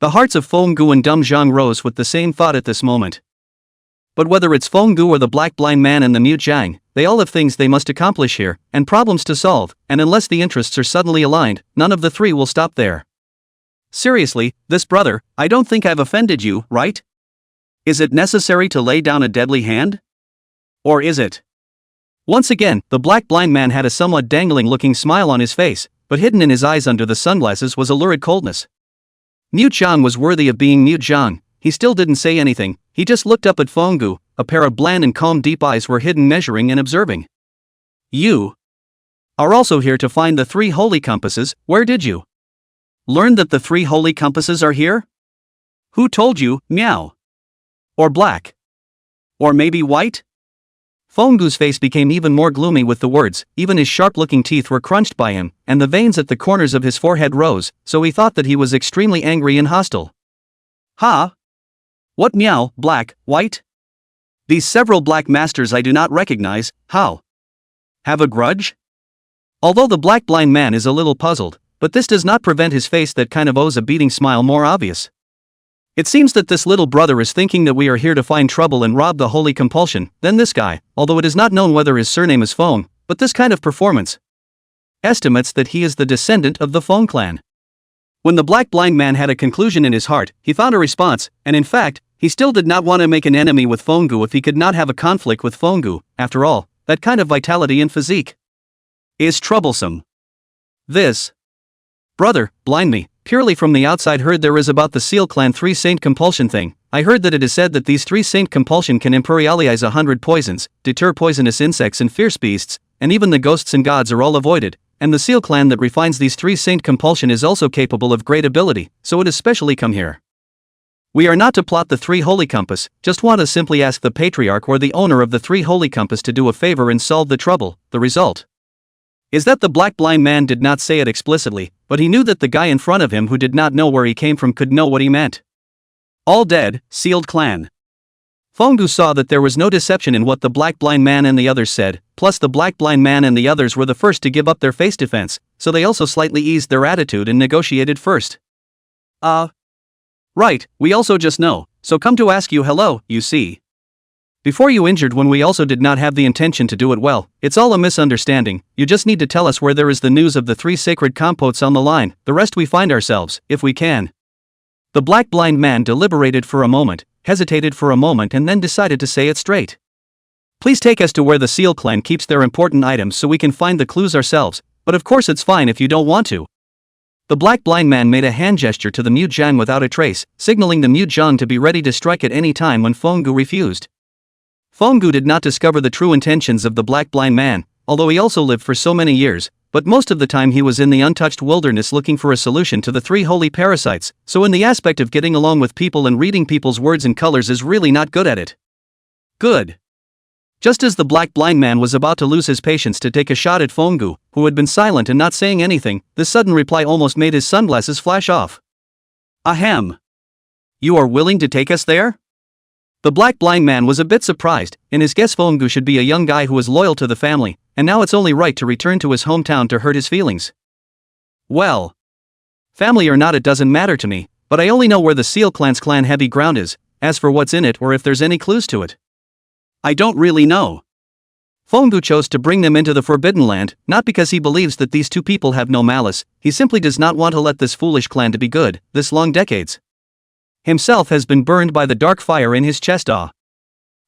The hearts of Fonggu and Deng Zhang rose with the same thought at this moment. But whether it's Fonggu or the black blind man and the Niu Chang, they all have things they must accomplish here, and problems to solve, and unless the interests are suddenly aligned, none of the three will stop there. Seriously, this brother, I don't think I've offended you, right? Is it necessary to lay down a deadly hand? Or is it? Once again, the black blind man had a somewhat dangling-looking smile on his face, but hidden in his eyes under the sunglasses was a lurid coldness. Niu Chang was worthy of being Niu Chang. He still didn't say anything, he just looked up at Fonggu, a pair of bland and calm deep eyes were hidden, measuring and observing. You are also here to find the three holy compasses. Where did you learn that the three holy compasses are here? Who told you? Meow. Or black? Or maybe white? Fonggu's face became even more gloomy with the words, even his sharp-looking teeth were crunched by him, and the veins at the corners of his forehead rose, so he thought that he was extremely angry and hostile. Ha? What? Meow, black, white? These several black masters I do not recognize, how? Have a grudge? Although the black blind man is a little puzzled, but this does not prevent his face that kind of owes a beating smile more obvious. It seems that this little brother is thinking that we are here to find trouble and rob the holy compulsion. Then this guy, although it is not known whether his surname is Fong, but this kind of performance estimates that he is the descendant of the Fong clan. When the black blind man had a conclusion in his heart, he found a response, and in fact, he still did not want to make an enemy with Fonggu if he could not have a conflict with Fonggu. After all, that kind of vitality and physique is troublesome. This brother, blind me, purely from the outside heard there is about the Seal clan 3 saint compulsion thing. I heard that it is said that these 3 saint compulsion can imperialize 100 poisons, deter poisonous insects and fierce beasts, and even the ghosts and gods are all avoided, and the Seal clan that refines these 3 saint compulsion is also capable of great ability, so it has specially come here. We are not to plot the 3 holy compass, just want to simply ask the patriarch or the owner of the 3 holy compass to do a favor and solve the trouble. The result is that the black blind man did not say it explicitly, but he knew that the guy in front of him who did not know where he came from could know what he meant. All dead, sealed clan. Fonggu saw that there was no deception in what the black blind man and the others said, plus the black blind man and the others were the first to give up their face defense, so they also slightly eased their attitude and negotiated first. Right, we also just know, so come to ask you hello, you see. Before you injured when we also did not have the intention to do it well, it's all a misunderstanding, you just need to tell us where there is the news of the 3 sacred compotes on the line, the rest we find ourselves, if we can. The black blind man deliberated for a moment, hesitated for a moment and then decided to say it straight. Please take us to where the Seal Clan keeps their important items so we can find the clues ourselves, but of course it's fine if you don't want to. The black blind man made a hand gesture to the mute Zhang without a trace, signaling the mute Zhang to be ready to strike at any time when Fonggu refused. Fonggu did not discover the true intentions of the black blind man, although he also lived for so many years, but most of the time he was in the untouched wilderness looking for a solution to the 3 holy parasites, so in the aspect of getting along with people and reading people's words and colors is really not good at it. Good. Just as the black blind man was about to lose his patience to take a shot at Fonggu, who had been silent and not saying anything, this sudden reply almost made his sunglasses flash off. Ahem. You are willing to take us there? The black blind man was a bit surprised, in his guess Fonggu should be a young guy who was loyal to the family, and now it's only right to return to his hometown to hurt his feelings. Well, family or not it doesn't matter to me, but I only know where the Seal Clan's clan heavy ground is, as for what's in it or if there's any clues to it. I don't really know. Fonggu chose to bring them into the Forbidden Land, not because he believes that these 2 people have no malice, he simply does not want to let this foolish clan to be good, this long decades. Himself has been burned by the dark fire in his chest.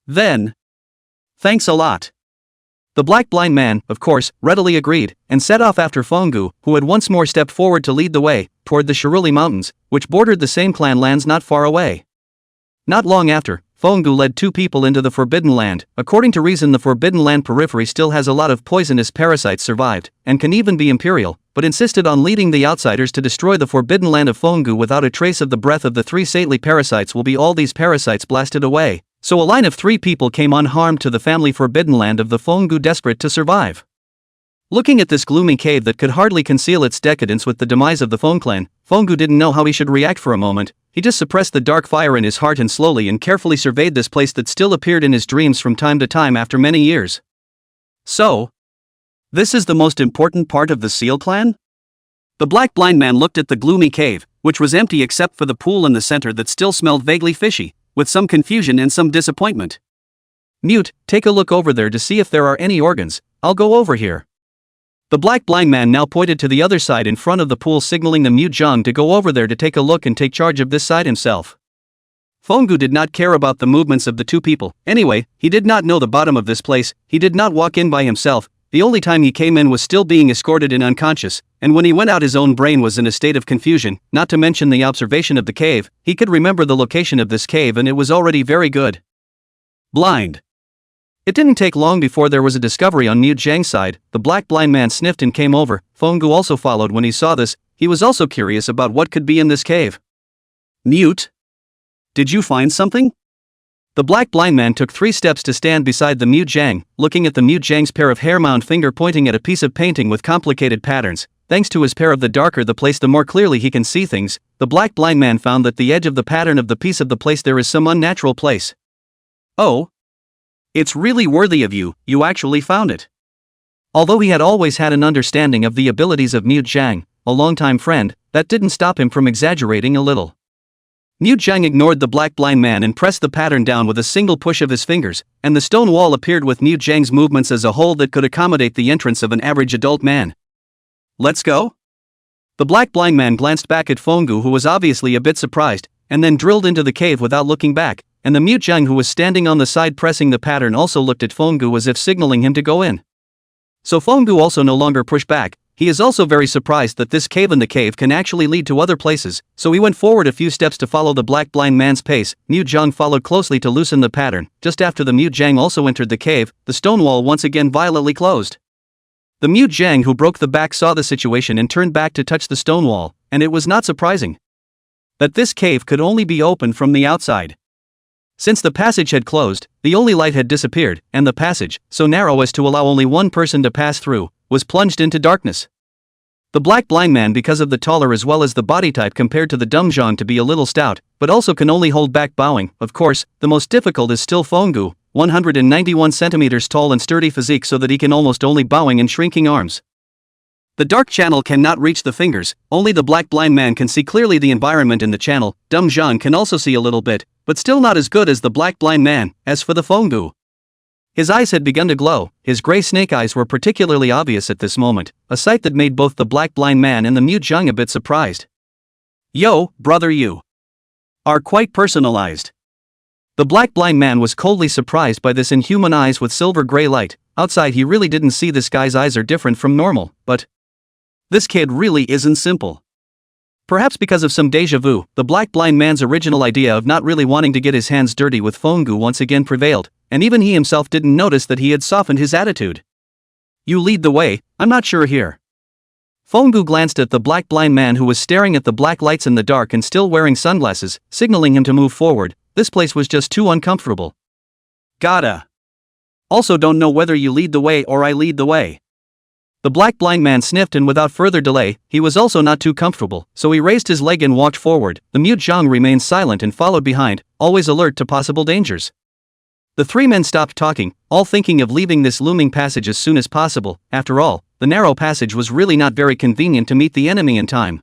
Then. Thanks a lot. The black blind man, of course, readily agreed, and set off after Fonggu, who had once more stepped forward to lead the way, toward the Shiruli Mountains, which bordered the same clan lands not far away. Not long after, Fonggu led 2 people into the Forbidden Land. According to reason, the Forbidden Land periphery still has a lot of poisonous parasites survived, and can even be imperial, but insisted on leading the outsiders to destroy the Forbidden Land of Fonggu without a trace of the breath of the 3 saintly parasites will be all these parasites blasted away. So a line of 3 people came unharmed to the family Forbidden Land of the Fonggu, desperate to survive. Looking at this gloomy cave that could hardly conceal its decadence with the demise of the Fong clan, Fonggu didn't know how he should react for a moment. He just suppressed the dark fire in his heart and slowly and carefully surveyed this place that still appeared in his dreams from time to time after many years. So, this is the most important part of the Seal Clan? The black blind man looked at the gloomy cave, which was empty except for the pool in the center that still smelled vaguely fishy, with some confusion and some disappointment. Mute, take a look over there to see if there are any organs. I'll go over here. The black blind man now pointed to the other side in front of the pool, signaling the mute Zhang to go over there to take a look and take charge of this side himself. Fonggu did not care about the movements of the 2 people. Anyway, he did not know the bottom of this place. He did not walk in by himself. The only time he came in was still being escorted and unconscious, and when he went out his own brain was in a state of confusion, not to mention the observation of the cave. He could remember the location of this cave and it was already very good. Blind. It didn't take long before there was a discovery on mute Zhang's side. The black blind man sniffed and came over. Fonggu also followed when he saw this. He was also curious about what could be in this cave. Mute? Did you find something? The black blind man took 3 steps to stand beside the mute Zhang, looking at the mute Zhang's pair of hair-mound finger pointing at a piece of painting with complicated patterns. Thanks to his pair of the darker the place the more clearly he can see things, the black blind man found that the edge of the pattern of the piece of the place there is some unnatural place. Oh? It's really worthy of you, you actually found it. Although he had always had an understanding of the abilities of mute Zhang, a longtime friend, that didn't stop him from exaggerating a little. Mute Zhang ignored the black blind man and pressed the pattern down with a single push of his fingers, and the stone wall appeared with mute Zhang's movements as a hole that could accommodate the entrance of an average adult man. Let's go? The black blind man glanced back at Fonggu, who was obviously a bit surprised, and then drilled into the cave without looking back, and the mute Zhang who was standing on the side pressing the pattern also looked at Fonggu as if signaling him to go in. So Fonggu also no longer pushed back. He is also very surprised that this cave in the cave can actually lead to other places, so he went forward a few steps to follow the black blind man's pace. Mute Zhang followed closely to loosen the pattern. Just after the mute Zhang also entered the cave, the stone wall once again violently closed. The mute Zhang who broke the back saw the situation and turned back to touch the stone wall, and it was not surprising that this cave could only be opened from the outside. Since the passage had closed, the only light had disappeared, and the passage, so narrow as to allow only one person to pass through, was plunged into darkness. The black blind man, because of the taller as well as the body type compared to the dumb Zhang, to be a little stout, but also can only hold back bowing. Of course, the most difficult is still Fenggu, 191 centimeters tall and sturdy physique, so that he can almost only bowing and shrinking arms. The dark channel cannot reach the fingers, only the black blind man can see clearly the environment in the channel. Dumb Zhang can also see a little bit, but still not as good as the black blind man. As for the Fenggu, his eyes had begun to glow, his grey snake eyes were particularly obvious at this moment, a sight that made both the black blind man and the mute Zhang a bit surprised. Yo, brother, you are quite personalized. The black blind man was coldly surprised by this inhuman eyes with silver grey light. Outside he really didn't see this guy's eyes are different from normal, but this kid really isn't simple. Perhaps because of some déjà vu, the black blind man's original idea of not really wanting to get his hands dirty with Fenggu once again prevailed, and even he himself didn't notice that he had softened his attitude. You lead the way, I'm not sure here. Fenggu glanced at the black blind man, who was staring at the black lights in the dark and still wearing sunglasses, signaling him to move forward. This place was just too uncomfortable. Gotta. Also don't know whether you lead the way or I lead the way. The black blind man sniffed, and without further delay, he was also not too comfortable, so he raised his leg and walked forward. The mute Zhang remained silent and followed behind, always alert to possible dangers. The three men stopped talking, all thinking of leaving this looming passage as soon as possible. After all, the narrow passage was really not very convenient to meet the enemy in time.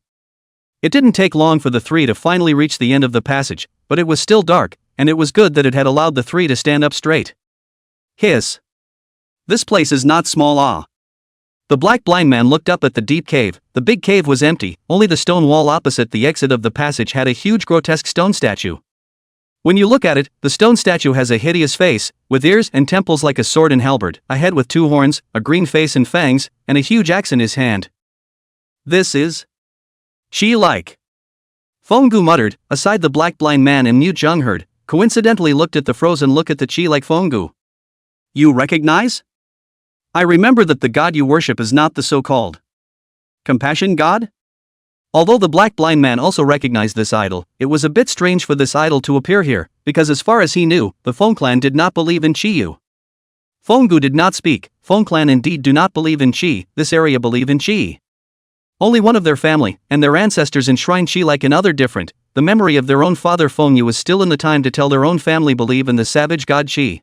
It didn't take long for the three to finally reach the end of the passage, but it was still dark, and it was good that it had allowed the three to stand up straight. Hiss. This place is not small. The black blind man looked up at the deep cave. The big cave was empty, only the stone wall opposite the exit of the passage had a huge grotesque stone statue. When you look at it, the stone statue has a hideous face, with ears and temples like a sword and halberd, a head with two horns, a green face and fangs, and a huge axe in his hand. This is Chi-like. Fenggu muttered. Aside, the black blind man and mute Zhang heard, coincidentally looked at the frozen look at the Chi-like Fenggu. You recognize? I remember that the god you worship is not the so-called compassion god? Although the black blind man also recognized this idol, it was a bit strange for this idol to appear here, because as far as he knew, the Feng clan did not believe in Chi-yu. Fenggu did not speak. Feng clan indeed do not believe in Chi, this area believe in Chi. Only one of their family, and their ancestors enshrine Chi-like in other different. The memory of their own father Fengyu was still in the time to tell their own family believe in the savage god Chi.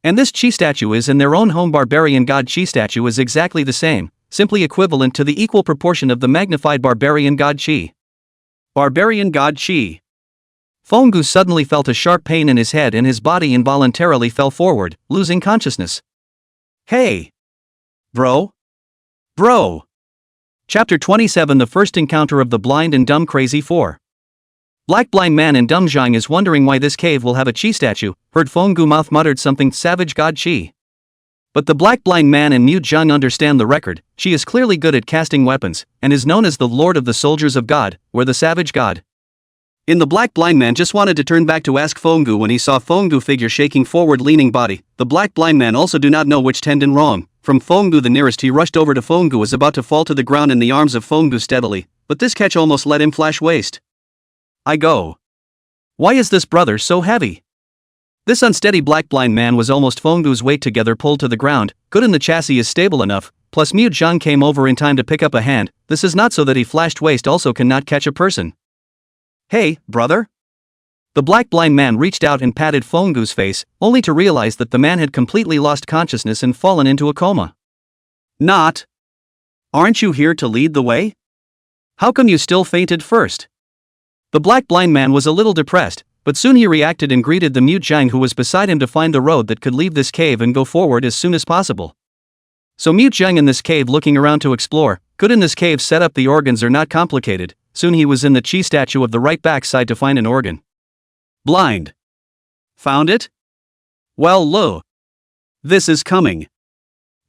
And this Chi statue is, in their own home barbarian god Chi statue is exactly the same, simply equivalent to the equal proportion of the magnified barbarian god Chi. Barbarian god Chi. Fenggu suddenly felt a sharp pain in his head and his body involuntarily fell forward, losing consciousness. Hey! Bro? Chapter 27, The First Encounter of the Blind and Dumb Crazy 4. Black blind man and dumb Zhang is wondering why this cave will have a Chi statue. Heard Fenggu mouth muttered something savage god Chi. But the black blind man and mute Zhang understand the record. She is clearly good at casting weapons, and is known as the Lord of the Soldiers of God, or the Savage God. The black blind man just wanted to turn back to ask Fenggu when he saw Fenggu figure shaking forward leaning body. The black blind man also do not know which tendon wrong. From Fenggu the nearest, he rushed over to Fenggu, was about to fall to the ground in the arms of Fenggu steadily, but this catch almost let him flash waist. I go. Why is this brother so heavy? This unsteady black blind man was almost Fenggu's weight together pulled to the ground. Good, and the chassis is stable enough, plus mute Zhang came over in time to pick up a hand. This is not so that he flashed waist also cannot catch a person. Hey, brother? The black blind man reached out and patted Fenggu's face, only to realize that the man had completely lost consciousness and fallen into a coma. Not. Aren't you here to lead the way? How come you still fainted first? The black blind man was a little depressed, but soon he reacted and greeted the mute Zhang, who was beside him, to find the road that could leave this cave and go forward as soon as possible. So mute Zhang in this cave looking around to explore. Good, in this cave setup the organs are not complicated. Soon he was in the Chi statue of the right back side to find an organ. Blind. Found it? Well, lo. This is coming.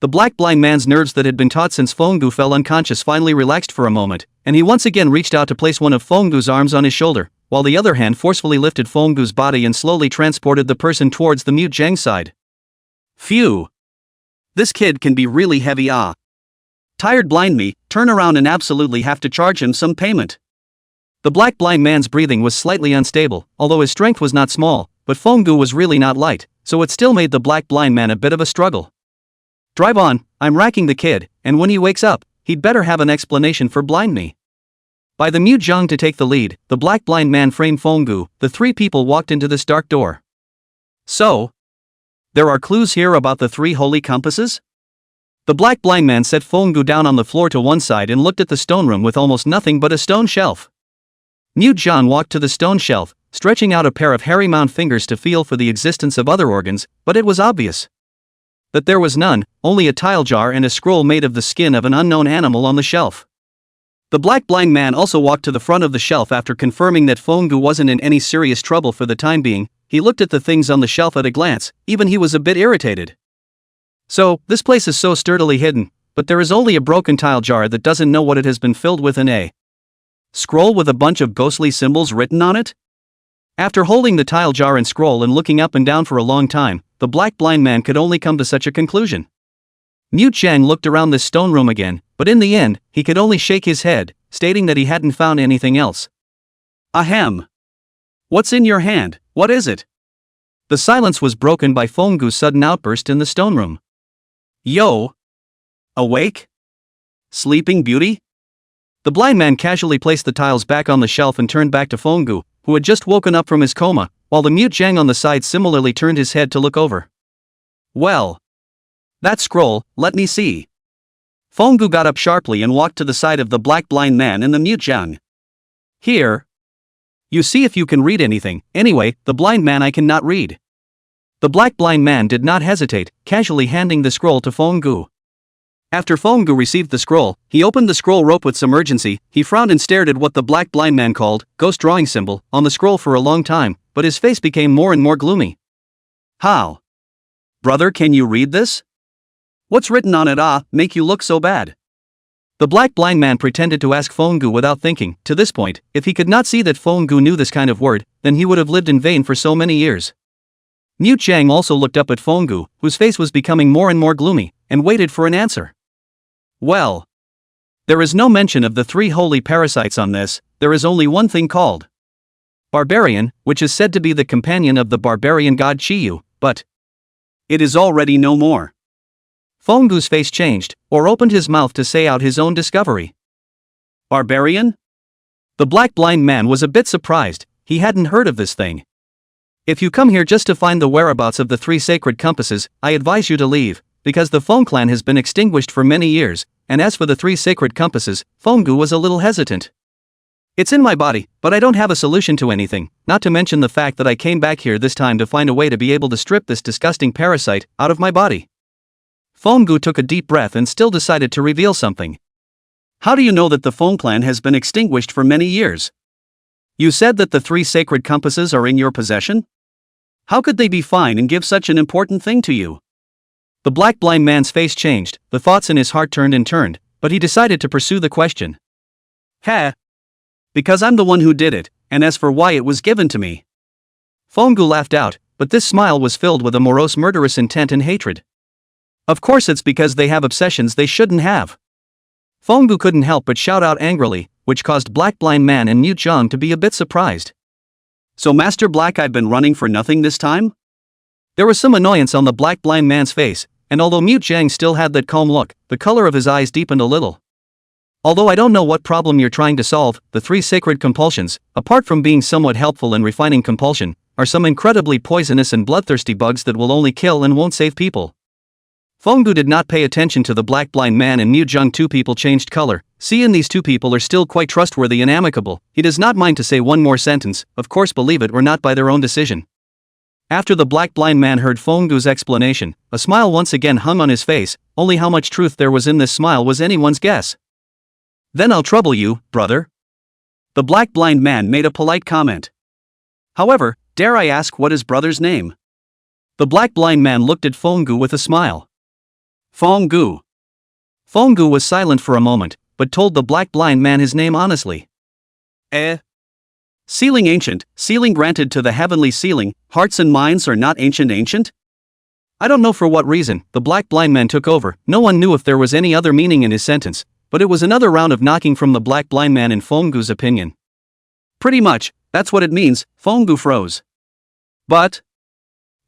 The black blind man's nerves that had been taut since Fenggu fell unconscious finally relaxed for a moment, and he once again reached out to place one of Fenggu's arms on his shoulder, while the other hand forcefully lifted Fenggu's body and slowly transported the person towards the mute Zhang side. Phew! This kid can be really heavy. Tired blind me, turn around and absolutely have to charge him some payment. The black blind man's breathing was slightly unstable, although his strength was not small, but Fenggu was really not light, so it still made the black blind man a bit of a struggle. Drive on, I'm racking the kid, and when he wakes up, he'd better have an explanation for blind me. By the mute Zhang to take the lead, the black blind man framed Fenggu, the three people walked into this dark door. So, there are clues here about the three holy compasses? The black blind man set Fenggu down on the floor to one side and looked at the stone room with almost nothing but a stone shelf. Mute Zhang walked to the stone shelf, stretching out a pair of hairy mound fingers to feel for the existence of other organs, but it was obvious that there was none, only a tile jar and a scroll made of the skin of an unknown animal on the shelf. The black blind man also walked to the front of the shelf after confirming that Fenggu wasn't in any serious trouble for the time being. He looked at the things on the shelf at a glance, even he was a bit irritated. So, this place is so sturdily hidden, but there is only a broken tile jar that doesn't know what it has been filled with and a scroll with a bunch of ghostly symbols written on it? After holding the tile jar and scroll and looking up and down for a long time, the black blind man could only come to such a conclusion. Mute Zhang looked around this stone room again, but in the end, he could only shake his head, stating that he hadn't found anything else. Ahem. What's in your hand, what is it? The silence was broken by Fenggu's sudden outburst in the stone room. Yo! Awake? Sleeping Beauty? The blind man casually placed the tiles back on the shelf and turned back to Fenggu, who had just woken up from his coma, while the mute Zhang on the side similarly turned his head to look over. Well. That scroll, let me see. Fenggu got up sharply and walked to the side of the black blind man and the mute Zhang. Here. You see if you can read anything. Anyway, the blind man I cannot read. The black blind man did not hesitate, casually handing the scroll to Fenggu. After Fenggu received the scroll, he opened the scroll rope with some urgency. He frowned and stared at what the black blind man called ghost drawing symbol on the scroll for a long time, but his face became more and more gloomy. How? Brother, can you read this? What's written on it make you look so bad? The black blind man pretended to ask Fenggu without thinking. To this point, if he could not see that Fenggu knew this kind of word, then he would have lived in vain for so many years. Mute Zhang also looked up at Fenggu, whose face was becoming more and more gloomy, and waited for an answer. Well, there is no mention of the three holy parasites on this. There is only one thing called Barbarian, which is said to be the companion of the barbarian god Chiyu, but it is already no more. Fenggu's face changed, or opened his mouth to say out his own discovery. Barbarian? The black blind man was a bit surprised. He hadn't heard of this thing. If you come here just to find the whereabouts of the three sacred compasses, I advise you to leave, because the Feng clan has been extinguished for many years, and as for the three sacred compasses, Fenggu was a little hesitant. It's in my body, but I don't have a solution to anything, not to mention the fact that I came back here this time to find a way to be able to strip this disgusting parasite out of my body. Fenggu took a deep breath and still decided to reveal something. How do you know that the Feng clan has been extinguished for many years? You said that the three sacred compasses are in your possession? How could they be fine and give such an important thing to you? The black blind man's face changed, the thoughts in his heart turned, but he decided to pursue the question. Because I'm the one who did it, and as for why it was given to me. Fenggu laughed out, but this smile was filled with a morose murderous intent and hatred. Of course it's because they have obsessions they shouldn't have. Fenggu couldn't help but shout out angrily, which caused Black Blind Man and Mute Zhang to be a bit surprised. So Master Black, I've been running for nothing this time? There was some annoyance on the Black Blind Man's face, and although Mute Zhang still had that calm look, the color of his eyes deepened a little. Although I don't know what problem you're trying to solve, the three sacred compulsions, apart from being somewhat helpful in refining compulsion, are some incredibly poisonous and bloodthirsty bugs that will only kill and won't save people. Fenggu did not pay attention to the Black Blind Man and Mute Zhang. Two people changed color. Seeing these two people are still quite trustworthy and amicable, he does not mind to say one more sentence, of course believe it or not by their own decision. After the Black Blind Man heard Fenggu's explanation, a smile once again hung on his face, only how much truth there was in this smile was anyone's guess. Then I'll trouble you, brother. The Black Blind Man made a polite comment. However, dare I ask what is brother's name? The Black Blind Man looked at Fenggu with a smile. Fenggu. Fenggu was silent for a moment, but told the Black Blind Man his name honestly. Sealing ancient, sealing granted to the heavenly sealing, hearts and minds are not ancient? I don't know for what reason, the Black Blind Man took over. No one knew if there was any other meaning in his sentence, but it was another round of knocking from the Black Blind Man in Fenggu's opinion. Pretty much, that's what it means. Fenggu froze. But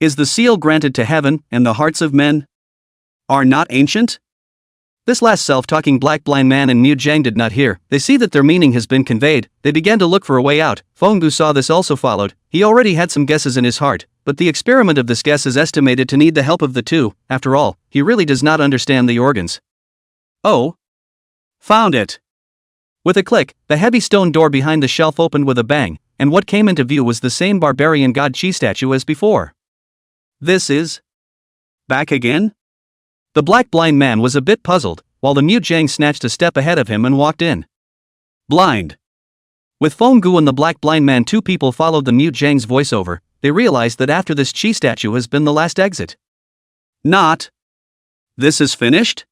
is the seal granted to heaven and the hearts of men? are not ancient? This last self-talking black blind man and Mu Jiang did not hear. They see that their meaning has been conveyed. They began to look for a way out. Fenggu saw this also followed. He already had some guesses in his heart, but the experiment of this guess is estimated to need the help of the two. After all, he really does not understand the organs. Oh. Found it. With a click, the heavy stone door behind the shelf opened with a bang, and what came into view was the same barbarian god Qi statue as before. This is... back again? The black blind man was a bit puzzled, while the Mu Jiang snatched a step ahead of him and walked in. Blind. With Fenggu and the black blind man, two people followed the Mu Jiang's voiceover. They realized that after this Qi statue has been the last exit. Not. This is finished?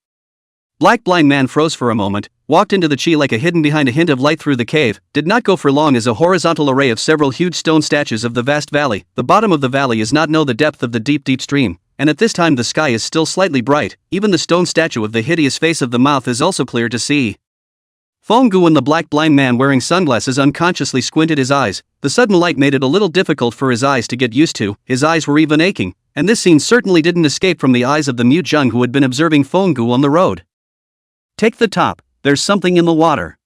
Black blind man froze for a moment, walked into the Qi like a hidden behind a hint of light through the cave, did not go for long as a horizontal array of several huge stone statues of the vast valley. The bottom of the valley is not know the depth of the deep stream, and at this time the sky is still slightly bright. Even the stone statue of the hideous face of the mouth is also clear to see. Fenggu and the black blind man wearing sunglasses unconsciously squinted his eyes. The sudden light made it a little difficult for his eyes to get used to. His eyes were even aching, and this scene certainly didn't escape from the eyes of the Mu Jiang who had been observing Fenggu on the road. Take the top, there's something in the water.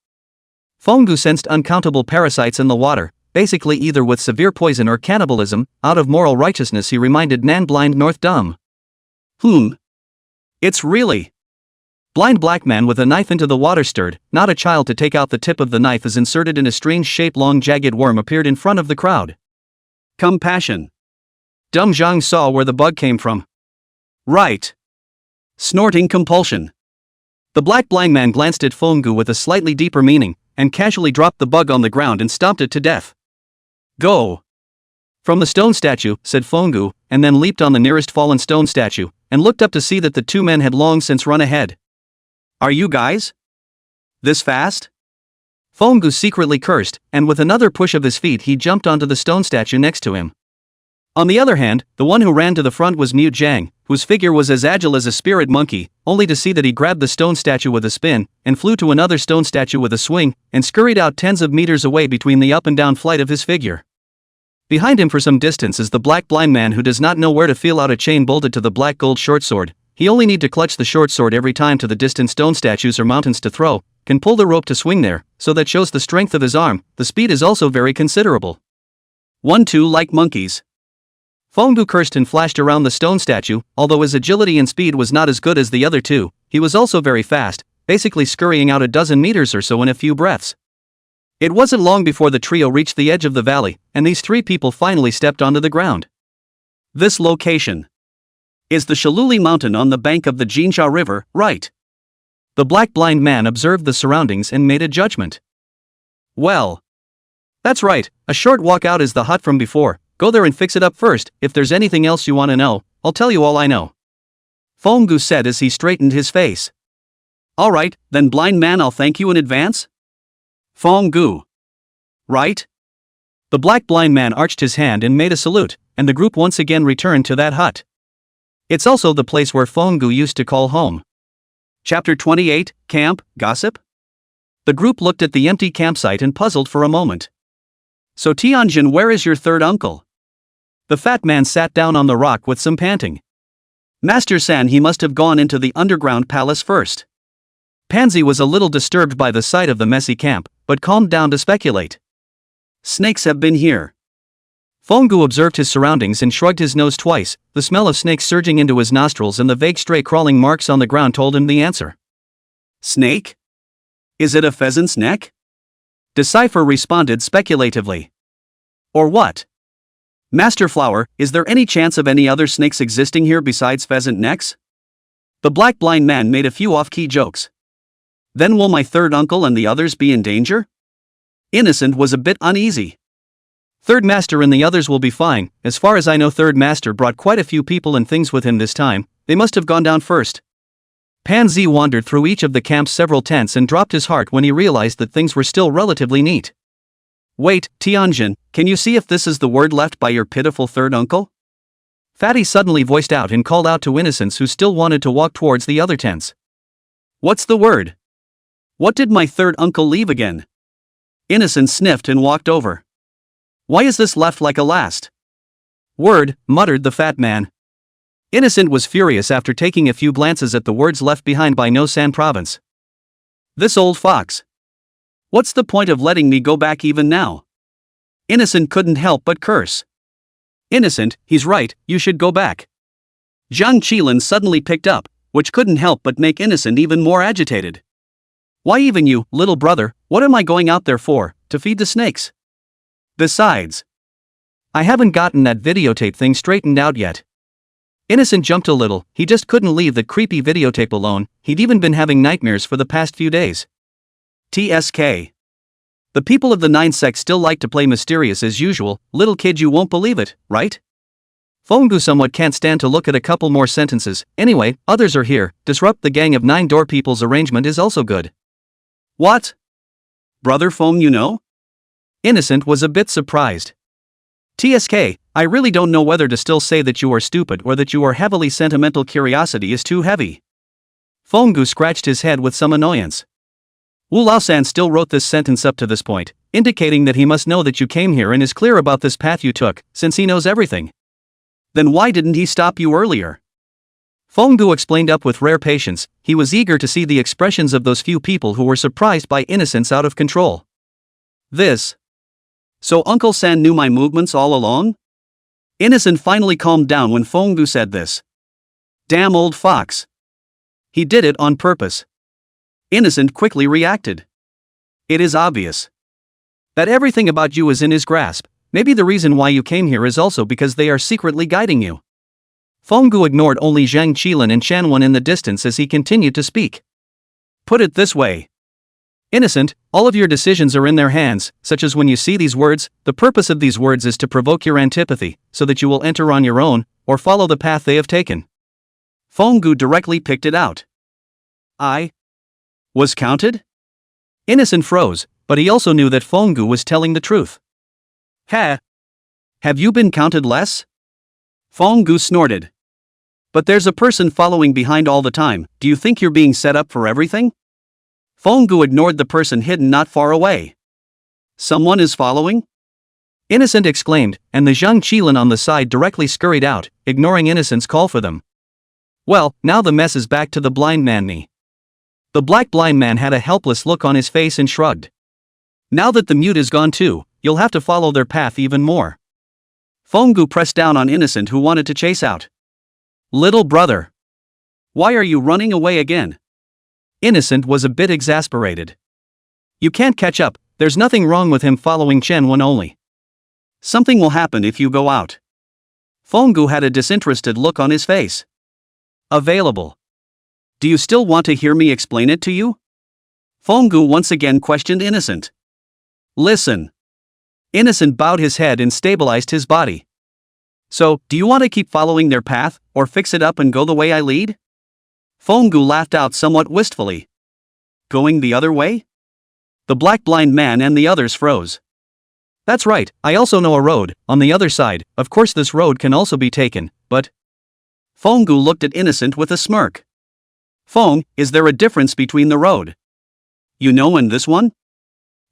Fenggu sensed uncountable parasites in the water, basically either with severe poison or cannibalism. Out of moral righteousness he reminded Nan blind North dumb. It's really... Blind black man with a knife into the water stirred, not a child to take out the tip of the knife is inserted in a strange shape. Long jagged worm appeared in front of the crowd. Compassion. Dumb Zhang saw where the bug came from. Right. Snorting compulsion. The black blind man glanced at Fenggu with a slightly deeper meaning, and casually dropped the bug on the ground and stomped it to death. Go. From the stone statue, said Fenggu, and then leaped on the nearest fallen stone statue, and looked up to see that the two men had long since run ahead. Are you guys this fast? Fenggu secretly cursed, and with another push of his feet he jumped onto the stone statue next to him. On the other hand, the one who ran to the front was Mu Jiang, whose figure was as agile as a spirit monkey, only to see that he grabbed the stone statue with a spin, and flew to another stone statue with a swing, and scurried out tens of meters away between the up and down flight of his figure. Behind him for some distance is the black blind man who does not know where to feel out a chain bolted to the black gold short sword. He only need to clutch the short sword every time to the distant stone statues or mountains to throw, can pull the rope to swing there, so that shows the strength of his arm. The speed is also very considerable. 1-2 like monkeys. Fenggu cursed and flashed around the stone statue. Although his agility and speed was not as good as the other two, he was also very fast, basically scurrying out a dozen meters or so in a few breaths. It wasn't long before the trio reached the edge of the valley, and these three people finally stepped onto the ground. This location is the Shaluli Mountain on the bank of the Jinsha River, right? The black blind man observed the surroundings and made a judgment. Well, that's right, a short walk out is the hut from before. Go there and fix it up first. If there's anything else you want to know, I'll tell you all I know. Fenggu said as he straightened his face. Alright, then blind man, I'll thank you in advance. Fenggu. Right? The black blind man arched his hand and made a salute, and the group once again returned to that hut. It's also the place where Fenggu used to call home. Chapter 28, Camp, Gossip? The group looked at the empty campsite and puzzled for a moment. So Tianjin, where is your third uncle? The fat man sat down on the rock with some panting. Master San, he must have gone into the underground palace first. Pansy was a little disturbed by the sight of the messy camp, but calmed down to speculate. Snakes have been here. Fenggu observed his surroundings and shrugged his nose twice. The smell of snakes surging into his nostrils and the vague stray crawling marks on the ground told him the answer. Snake? Is it a pheasant's neck? Decipher responded speculatively. Or what? Master Flower, is there any chance of any other snakes existing here besides pheasant necks? The black blind man made a few off-key jokes. Then will my third uncle and the others be in danger? Innocent was a bit uneasy. Third Master and the others will be fine. As far as I know, Third Master brought quite a few people and things with him this time. They must have gone down first. Pansy wandered through each of the camp's several tents and dropped his heart when he realized that things were still relatively neat. Wait, Tianjin, can you see if this is the word left by your pitiful third uncle? Fatty suddenly voiced out and called out to Innocence, who still wanted to walk towards the other tents. What's the word? What did my third uncle leave again? Innocence sniffed and walked over. Why is this left like a last word? Muttered the fat man. Innocent was furious after taking a few glances at the words left behind by No-san province. This old fox. What's the point of letting me go back even now? Innocent couldn't help but curse. Innocent, he's right, you should go back. Zhang Qilin suddenly picked up, which couldn't help but make Innocent even more agitated. Why even you, little brother, what am I going out there for, to feed the snakes? Besides, I haven't gotten that videotape thing straightened out yet. Innocent jumped a little, he just couldn't leave that creepy videotape alone, he'd even been having nightmares for the past few days. TSK. The people of the Nine Sects still like to play mysterious as usual, little kid, you won't believe it, right? Fonggu somewhat can't stand to look at a couple more sentences. Anyway, others are here, disrupt the gang of 9 door people's arrangement is also good. What? Brother Fong, you know? Innocent was a bit surprised. TSK, I really don't know whether to still say that you are stupid or that you are heavily sentimental. Curiosity is too heavy. Fonggu scratched his head with some annoyance. Wu Lao-san still wrote this sentence up to this point, indicating that he must know that you came here and is clear about this path you took, since he knows everything. Then why didn't he stop you earlier? Fonggu explained up with rare patience, he was eager to see the expressions of those few people who were surprised by Innocence out of control. This. So Uncle San knew my movements all along? Innocent finally calmed down when Fonggu said this. Damn old fox. He did it on purpose. Innocent quickly reacted. It is obvious that everything about you is in his grasp. Maybe the reason why you came here is also because they are secretly guiding you. Fonggu ignored only Zhang Qilin and Shanwen in the distance as he continued to speak. Put it this way. Innocent, all of your decisions are in their hands, such as when you see these words, the purpose of these words is to provoke your antipathy, so that you will enter on your own, or follow the path they have taken. Fonggu directly picked it out. I was counted? Innocent froze, but he also knew that Fonggu was telling the truth. Ha! Have you been counted less? Fonggu snorted. But there's a person following behind all the time, do you think you're being set up for everything? Fonggu ignored the person hidden not far away. Someone is following? Innocent exclaimed, and the Zhang Qilin on the side directly scurried out, ignoring Innocent's call for them. Well, now the mess is back to the blind man me. The black blind man had a helpless look on his face and shrugged. Now that the mute is gone too, you'll have to follow their path even more. Fonggu pressed down on Innocent who wanted to chase out. Little brother. Why are you running away again? Innocent was a bit exasperated. You can't catch up, there's nothing wrong with him following Shanwen only. Something will happen if you go out. Fonggu had a disinterested look on his face. Available. Do you still want to hear me explain it to you? Fonggu once again questioned Innocent. Listen. Innocent bowed his head and stabilized his body. So, do you want to keep following their path, or fix it up and go the way I lead? Fonggu laughed out somewhat wistfully. Going the other way? The black blind man and the others froze. That's right, I also know a road, on the other side, of course this road can also be taken, but... Fonggu looked at Innocent with a smirk. Fong, is there a difference between the road? You know, and this one?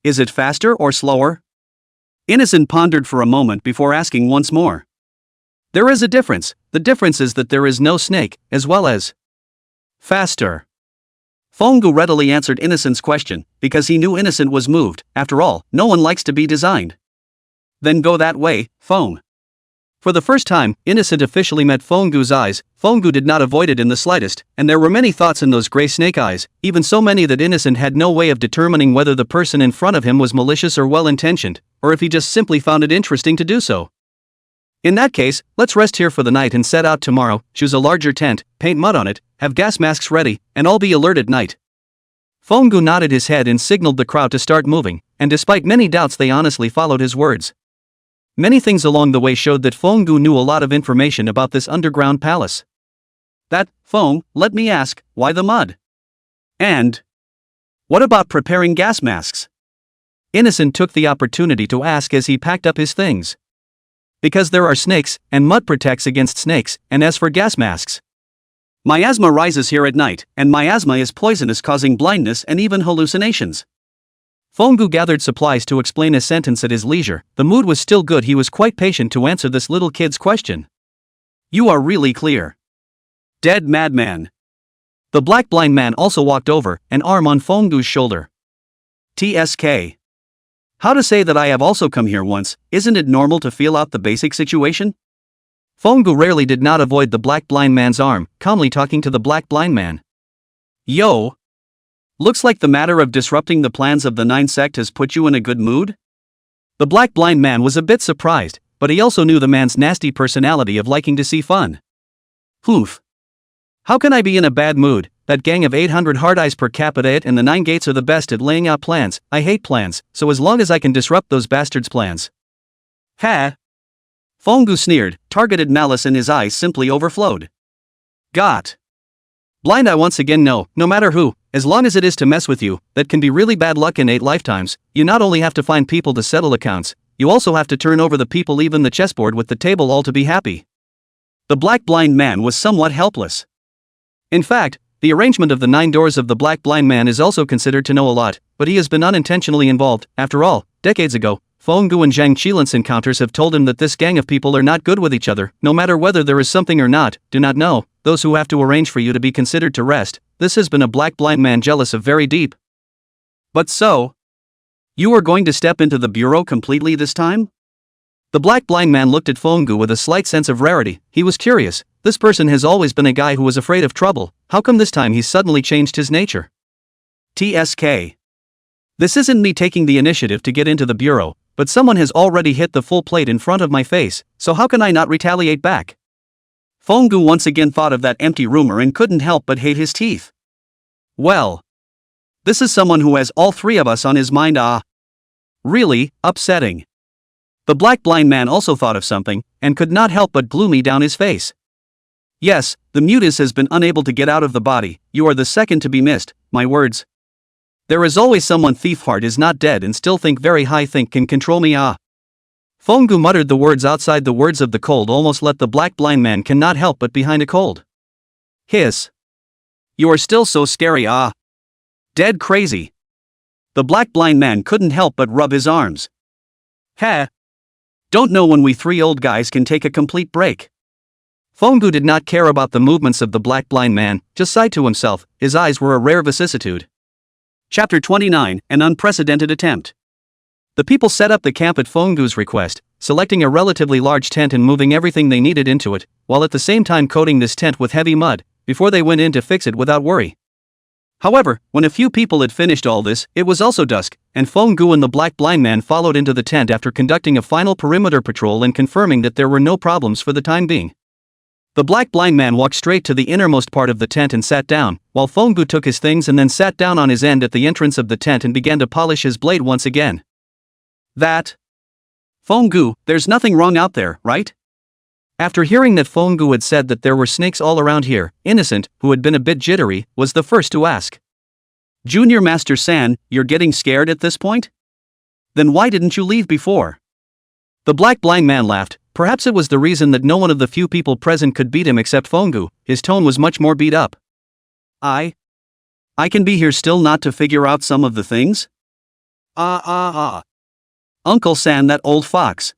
Is it faster or slower? Innocent pondered for a moment before asking once more. There is a difference, the difference is that there is no snake, as well as faster. Fonggu readily answered Innocent's question, because he knew Innocent was moved, after all, no one likes to be designed. Then go that way, Fong. For the first time, Innocent officially met Fonggu's eyes. Fonggu did not avoid it in the slightest, and there were many thoughts in those gray snake eyes, even so many that Innocent had no way of determining whether the person in front of him was malicious or well-intentioned, or if he just simply found it interesting to do so. In that case, let's rest here for the night and set out tomorrow, choose a larger tent, paint mud on it, have gas masks ready, and all be alert at night. Fonggu nodded his head and signaled the crowd to start moving, and despite many doubts they honestly followed his words. Many things along the way showed that Fonggu knew a lot of information about this underground palace. That, Fong, let me ask, why the mud? And what about preparing gas masks? Innocent took the opportunity to ask as he packed up his things. Because there are snakes, and mud protects against snakes, and as for gas masks. Miasma rises here at night, and miasma is poisonous, causing blindness and even hallucinations. Fonggu gathered supplies to explain a sentence at his leisure. The mood was still good, he was quite patient to answer this little kid's question. You are really clear. Dead madman. The black blind man also walked over, an arm on Fonggu's shoulder. TSK. How to say that I have also come here once, isn't it normal to feel out the basic situation? Fonggu rarely did not avoid the black blind man's arm, calmly talking to the black blind man. Yo. Looks like the matter of disrupting the plans of the Nine Sect has put you in a good mood? The black blind man was a bit surprised, but he also knew the man's nasty personality of liking to see fun. Hoof. How can I be in a bad mood? That gang of 800 hard eyes per capita and the Nine Gates are the best at laying out plans. I hate plans, so as long as I can disrupt those bastards' plans. Ha! Fonggu sneered, targeted malice in his eyes simply overflowed. Got. Blind I once again know, no matter who, as long as it is to mess with you, that can be really bad luck in 8 lifetimes. You not only have to find people to settle accounts, you also have to turn over the people even the chessboard with the table all to be happy. The black blind man was somewhat helpless. In fact, the arrangement of the 9 doors of the black blind man is also considered to know a lot, but he has been unintentionally involved. After all, decades ago, Fonggu and Zhang Qilin's encounters have told him that this gang of people are not good with each other, no matter whether there is something or not. Do not know, those who have to arrange for you to be considered to rest. This has been a black blind man jealous of very deep. But so? You are going to step into the bureau completely this time? The black blind man looked at Fonggu with a slight sense of rarity. He was curious. This person has always been a guy who was afraid of trouble. How come this time he's suddenly changed his nature? TSK. This isn't me taking the initiative to get into the bureau, but someone has already hit the full plate in front of my face, so how can I not retaliate back? Fonggu once again thought of that empty rumor and couldn't help but hate his teeth. Well. This is someone who has all 3 of us on his mind. Really, upsetting. The black blind man also thought of something, and could not help but gloomy down his face. Yes, the mutus has been unable to get out of the body. You are the second to be missed, my words. There is always someone thief heart is not dead and still think very high think can control me. Fonggu muttered the words outside the words of the cold almost let the black blind man cannot help but behind a cold. Hiss. You are still so scary. Dead crazy. The black blind man couldn't help but rub his arms. Ha. Don't know when we 3 old guys can take a complete break. Fonggu did not care about the movements of the black blind man, just sighed to himself. His eyes were a rare vicissitude. Chapter 29, An Unprecedented Attempt. The people set up the camp at Fonggu's request, selecting a relatively large tent and moving everything they needed into it, while at the same time coating this tent with heavy mud, before they went in to fix it without worry. However, when a few people had finished all this, it was also dusk, and Fonggu and the black blind man followed into the tent after conducting a final perimeter patrol and confirming that there were no problems for the time being. The black blind man walked straight to the innermost part of the tent and sat down, while Fonggu took his things and then sat down on his end at the entrance of the tent and began to polish his blade once again. That. Fonggu, there's nothing wrong out there, right? After hearing that Fonggu had said that there were snakes all around here, Innocent, who had been a bit jittery, was the first to ask. Junior Master San, you're getting scared at this point? Then why didn't you leave before? The black blind man laughed. Perhaps it was the reason that no one of the few people present could beat him except Fonggu. His tone was much more beat up. I can be here still not to figure out some of the things? Uncle San, that old fox.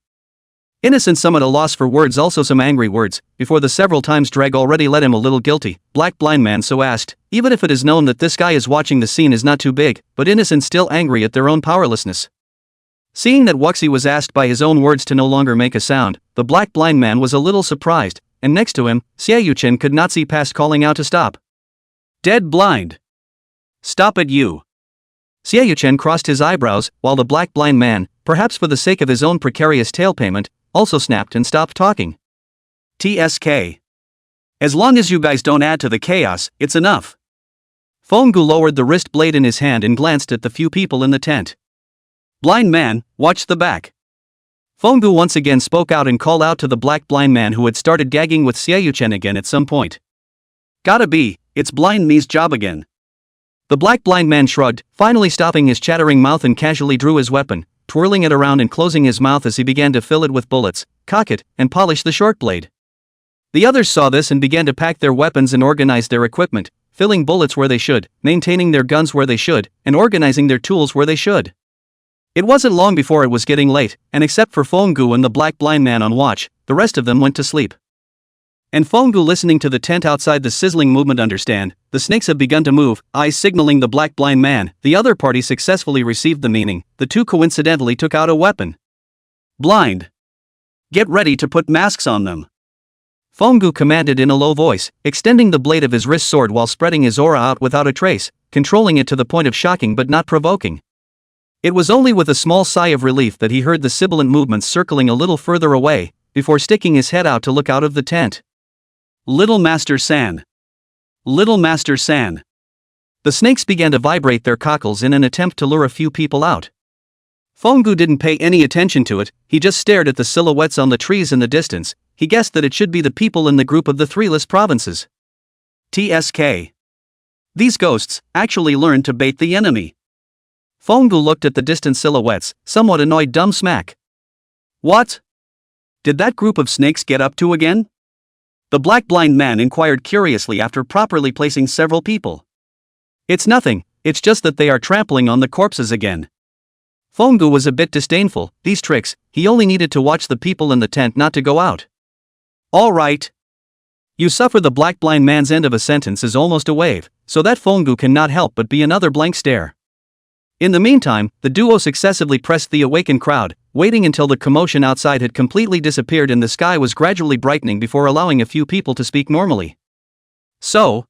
Innocent, some at a loss for words, also some angry words, before the several times drag already let him a little guilty. Black blind man so asked, even if it is known that this guy is watching, the scene is not too big, but Innocent still angry at their own powerlessness. Seeing that Wuxi was asked by his own words to no longer make a sound, the black blind man was a little surprised, and next to him, Xiaoyuchen could not see past calling out to stop. Dead blind. Stop it, you. Xiaoyuchen crossed his eyebrows, while the black blind man, perhaps for the sake of his own precarious tail payment, also snapped and stopped talking. TSK. As long as you guys don't add to the chaos, it's enough. Fonggu lowered the wrist blade in his hand and glanced at the few people in the tent. Blind man, watch the back. Fonggu once again spoke out and called out to the black blind man who had started gagging with Xiaoyuchen again at some point. Gotta be, it's blind me's job again. The black blind man shrugged, finally stopping his chattering mouth and casually drew his weapon, twirling it around and closing his mouth as he began to fill it with bullets, cock it, and polish the short blade. The others saw this and began to pack their weapons and organize their equipment, filling bullets where they should, maintaining their guns where they should, and organizing their tools where they should. It wasn't long before it was getting late, and except for Fonggu and the black blind man on watch, the rest of them went to sleep. And Fongu listening to the tent outside the sizzling movement understand, the snakes have begun to move, eyes signaling the black blind man. The other party successfully received the meaning, the two coincidentally took out a weapon. Blind. Get ready to put masks on them. Fongu commanded in a low voice, extending the blade of his wrist sword while spreading his aura out without a trace, controlling it to the point of shocking but not provoking. It was only with a small sigh of relief that he heard the sibilant movements circling a little further away, before sticking his head out to look out of the tent. Little Master San. Little Master San. The snakes began to vibrate their cockles in an attempt to lure a few people out. Fongu didn't pay any attention to it, he just stared at the silhouettes on the trees in the distance. He guessed that it should be the people in the group of the Three-less Provinces. TSK. These ghosts actually learned to bait the enemy. Fongu looked at the distant silhouettes, somewhat annoyed. Dumb smack. What did that group of snakes get up to again? The black blind man inquired curiously after properly placing several people. It's nothing, it's just that they are trampling on the corpses again. Fongu was a bit disdainful. These tricks, he only needed to watch the people in the tent not to go out. All right. You suffer. The black blind man's end of a sentence is almost a wave, so that Fongu cannot help but be another blank stare. In the meantime, the duo successively pressed the awakened crowd, waiting until the commotion outside had completely disappeared and the sky was gradually brightening before allowing a few people to speak normally. So,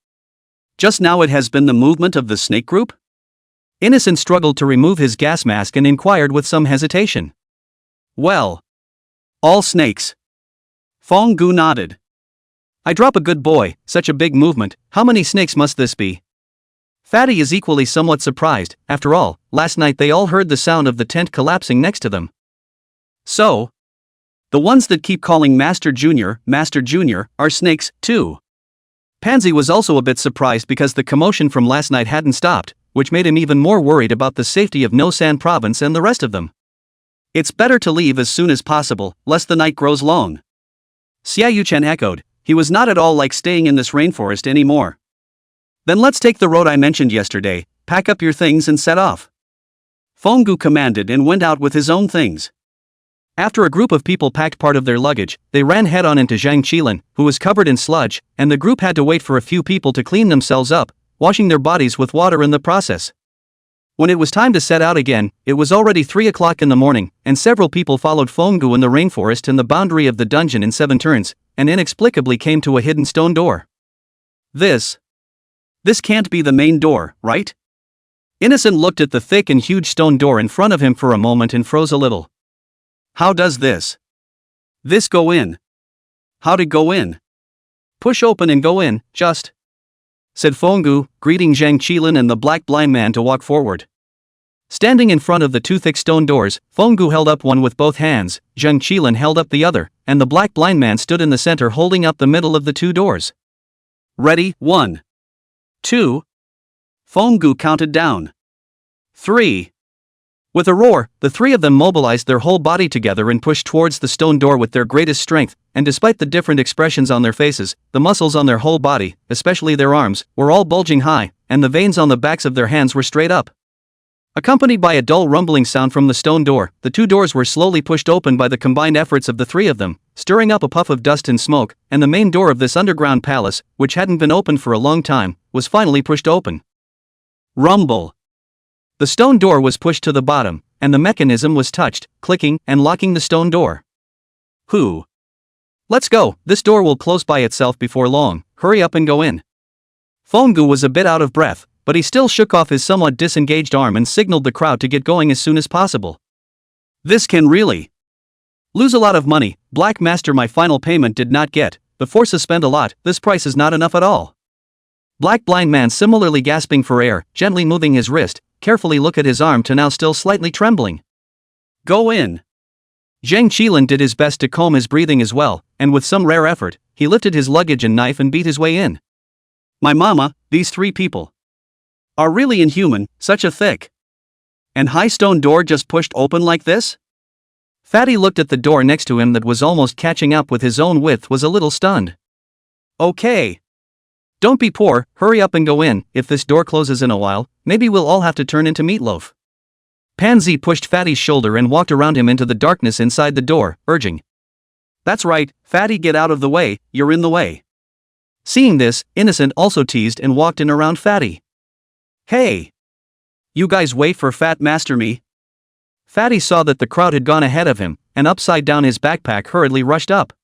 just now it has been the movement of the snake group? Innocent struggled to remove his gas mask and inquired with some hesitation. Well, all snakes. Fongu nodded. I drop a good boy, such a big movement, how many snakes must this be? Fatty is equally somewhat surprised. After all, last night they all heard the sound of the tent collapsing next to them. So, the ones that keep calling Master Junior, are snakes, too. Pansy was also a bit surprised because the commotion from last night hadn't stopped, which made him even more worried about the safety of No-San Province and the rest of them. It's better to leave as soon as possible, lest the night grows long. Xiaoyu-chan echoed, he was not at all like staying in this rainforest anymore. Then let's take the road I mentioned yesterday, pack up your things and set off. Fongu commanded and went out with his own things. After a group of people packed part of their luggage, they ran head-on into Zhang Qilin, who was covered in sludge, and the group had to wait for a few people to clean themselves up, washing their bodies with water in the process. When it was time to set out again, it was already 3 o'clock in the morning, and several people followed Fongu in the rainforest and the boundary of the dungeon in 7 turns, and inexplicably came to a hidden stone door. This can't be the main door, right? Innocent looked at the thick and huge stone door in front of him for a moment and froze a little. How does this go in? How to go in? Push open and go in, just, said Fongu, greeting Zhang Qilin and the black blind man to walk forward. Standing in front of the 2 thick stone doors, Fongu held up one with both hands, Zhang Qilin held up the other, and the black blind man stood in the center holding up the middle of the 2 doors. Ready, 1. 2. Fongu counted down. 3. With a roar, the 3 of them mobilized their whole body together and pushed towards the stone door with their greatest strength, and despite the different expressions on their faces, the muscles on their whole body, especially their arms, were all bulging high, and the veins on the backs of their hands were straight up. Accompanied by a dull rumbling sound from the stone door, the 2 doors were slowly pushed open by the combined efforts of the 3 of them, stirring up a puff of dust and smoke, and the main door of this underground palace, which hadn't been opened for a long time, was finally pushed open. Rumble. The stone door was pushed to the bottom, and the mechanism was touched, clicking and locking the stone door. Who? Let's go, this door will close by itself before long, hurry up and go in. Fongu was a bit out of breath, but he still shook off his somewhat disengaged arm and signaled the crowd to get going as soon as possible. This can really lose a lot of money. Black Master, my final payment did not get, the forces spend a lot, this price is not enough at all. Black blind man similarly gasping for air, gently moving his wrist, carefully look at his arm to now still slightly trembling. Go in. Zhang Qilin did his best to calm his breathing as well, and with some rare effort, he lifted his luggage and knife and beat his way in. My mama, these 3 people are really inhuman, such a thick and high stone door just pushed open like this? Fatty looked at the door next to him that was almost catching up with his own width, was a little stunned. Okay. Don't be poor, hurry up and go in, if this door closes in a while, maybe we'll all have to turn into meatloaf. Pansy pushed Fatty's shoulder and walked around him into the darkness inside the door, urging. That's right, fatty, get out of the way, you're in the way. Seeing this, Innocent also teased and walked in around Fatty. Hey! You guys wait for Fat Master me. Fatty saw that the crowd had gone ahead of him, and upside down his backpack hurriedly rushed up.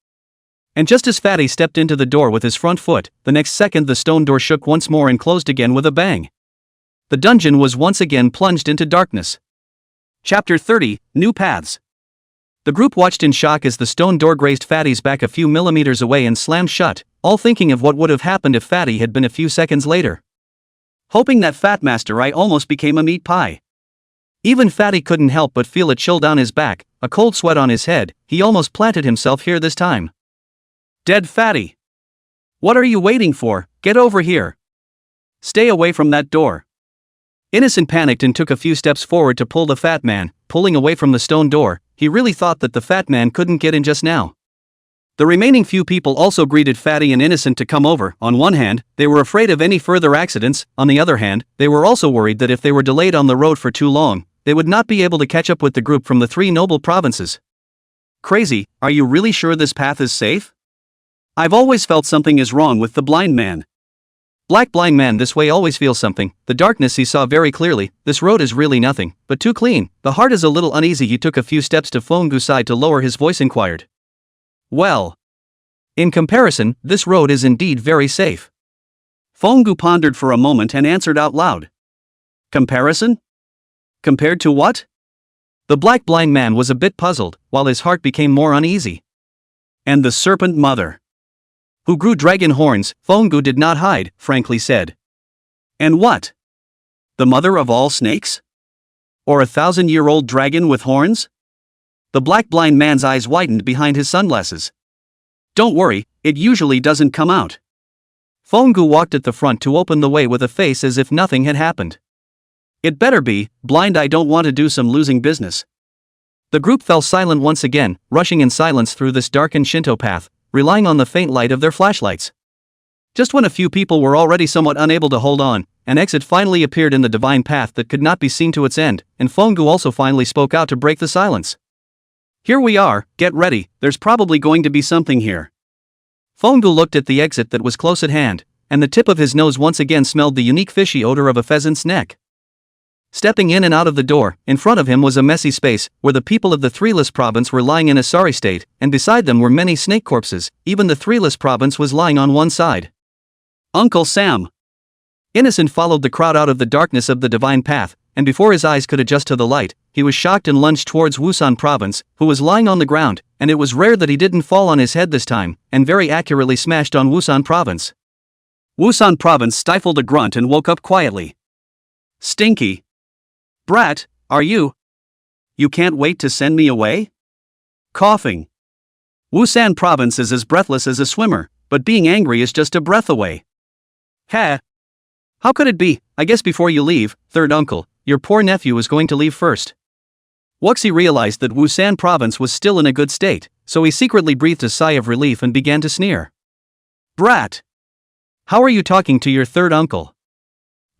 And just as Fatty stepped into the door with his front foot, the next second the stone door shook once more and closed again with a bang. The dungeon was once again plunged into darkness. Chapter 30, New Paths. The group watched in shock as the stone door grazed Fatty's back a few millimeters away and slammed shut, all thinking of what would have happened if Fatty had been a few seconds later. Hoping that Fat Master I almost became a meat pie. Even Fatty couldn't help but feel a chill down his back, a cold sweat on his head. He almost planted himself here this time. Dead Fatty! What are you waiting for? Get over here! Stay away from that door. Innocent panicked and took a few steps forward to pull the fat man, pulling away from the stone door. He really thought that the fat man couldn't get in just now. The remaining few people also greeted Fatty and Innocent to come over. On one hand, they were afraid of any further accidents. On the other hand, they were also worried that if they were delayed on the road for too long, they would not be able to catch up with the group from the three noble provinces. Crazy, are you really sure this path is safe? I've always felt something is wrong with the blind man. Black blind man this way always feels something. The darkness he saw very clearly. This road is really nothing, but too clean. The heart is a little uneasy. He took a few steps to Fongu's side to lower his voice, inquired. Well, in comparison, this road is indeed very safe. Fongu pondered for a moment and answered out loud. Comparison? Compared to what? The black blind man was a bit puzzled, while his heart became more uneasy. And the serpent mother, who grew dragon horns, Fongu did not hide, frankly said. And what? The mother of all snakes? Or a 1,000-year-old dragon with horns? The black blind man's eyes widened behind his sunglasses. Don't worry, it usually doesn't come out. Fongu walked at the front to open the way with a face as if nothing had happened. It better be, blind, I don't want to do some losing business. The group fell silent once again, rushing in silence through this darkened Shinto path, relying on the faint light of their flashlights. Just when a few people were already somewhat unable to hold on, an exit finally appeared in the divine path that could not be seen to its end, and Fongu also finally spoke out to break the silence. Here we are, get ready, there's probably going to be something here. Fongu looked at the exit that was close at hand, and the tip of his nose once again smelled the unique fishy odor of a pheasant's neck. Stepping in and out of the door, in front of him was a messy space, where the people of the Three-less province were lying in a sorry state, and beside them were many snake corpses. Even the Three-less province was lying on one side. Uncle Sam! Innocent followed the crowd out of the darkness of the divine path, and before his eyes could adjust to the light, he was shocked and lunged towards Wusan province, who was lying on the ground, and it was rare that he didn't fall on his head this time, and very accurately smashed on Wusan province. Wusan province stifled a grunt and woke up quietly. Stinky! Brat, are you? You can't wait to send me away? Coughing. Wusan province is as breathless as a swimmer, but being angry is just a breath away. Ha! How could it be? I guess before you leave, third uncle, your poor nephew is going to leave first. Wuxi realized that Wusan province was still in a good state, so he secretly breathed a sigh of relief and began to sneer. Brat! How are you talking to your third uncle?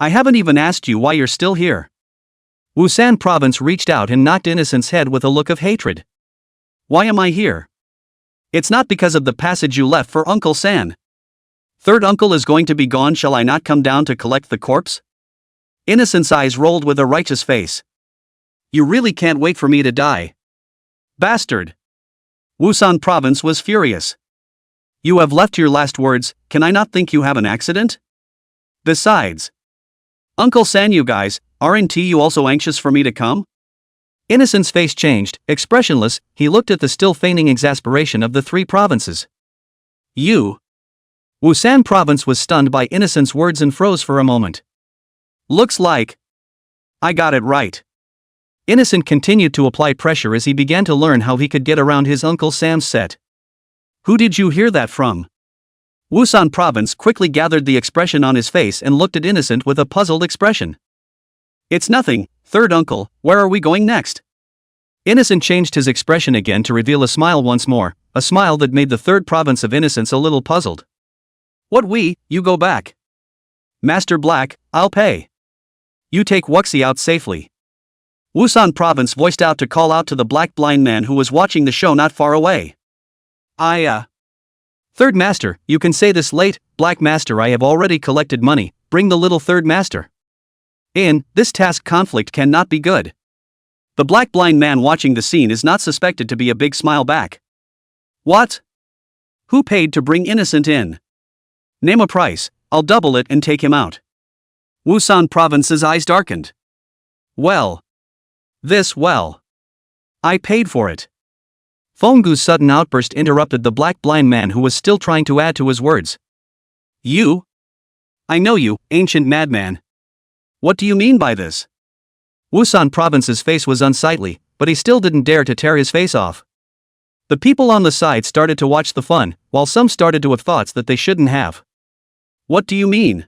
I haven't even asked you why you're still here. Wusan province reached out and knocked Innocent's head with a look of hatred. Why am I here? It's not because of the passage you left for Uncle San. Third uncle is going to be gone, shall I not come down to collect the corpse? Innocent's eyes rolled with a righteous face. You really can't wait for me to die. Bastard! Wusan province was furious. You have left your last words, can I not think you have an accident? Besides, Uncle San, you guys, aren't you also anxious for me to come? Innocent's face changed, expressionless, he looked at the still feigning exasperation of the three provinces. You? Wusan province was stunned by Innocent's words and froze for a moment. Looks like I got it right. Innocent continued to apply pressure as he began to learn how he could get around his Uncle Sam's set. Who did you hear that from? Wusan province quickly gathered the expression on his face and looked at Innocent with a puzzled expression. It's nothing, third uncle, where are we going next? Innocent changed his expression again to reveal a smile once more, a smile that made the third province of Innocence a little puzzled. What you go back. Master Black, I'll pay. You take Wuxi out safely. Wusan province voiced out to call out to the black blind man who was watching the show not far away. Third master, you can say this late, black master, I have already collected money, bring the little third master. This task conflict cannot be good. The black blind man watching the scene is not suspected to be a big smile back. What? Who paid to bring innocent in? Name a price, I'll double it and take him out. Wusan Province's eyes darkened. Well. I paid for it. Fenggu's sudden outburst interrupted the black blind man who was still trying to add to his words. You? I know you, ancient madman. What do you mean by this? Wusan Province's face was unsightly, but he still didn't dare to tear his face off. The people on the side started to watch the fun, while some started to have thoughts that they shouldn't have. What do you mean?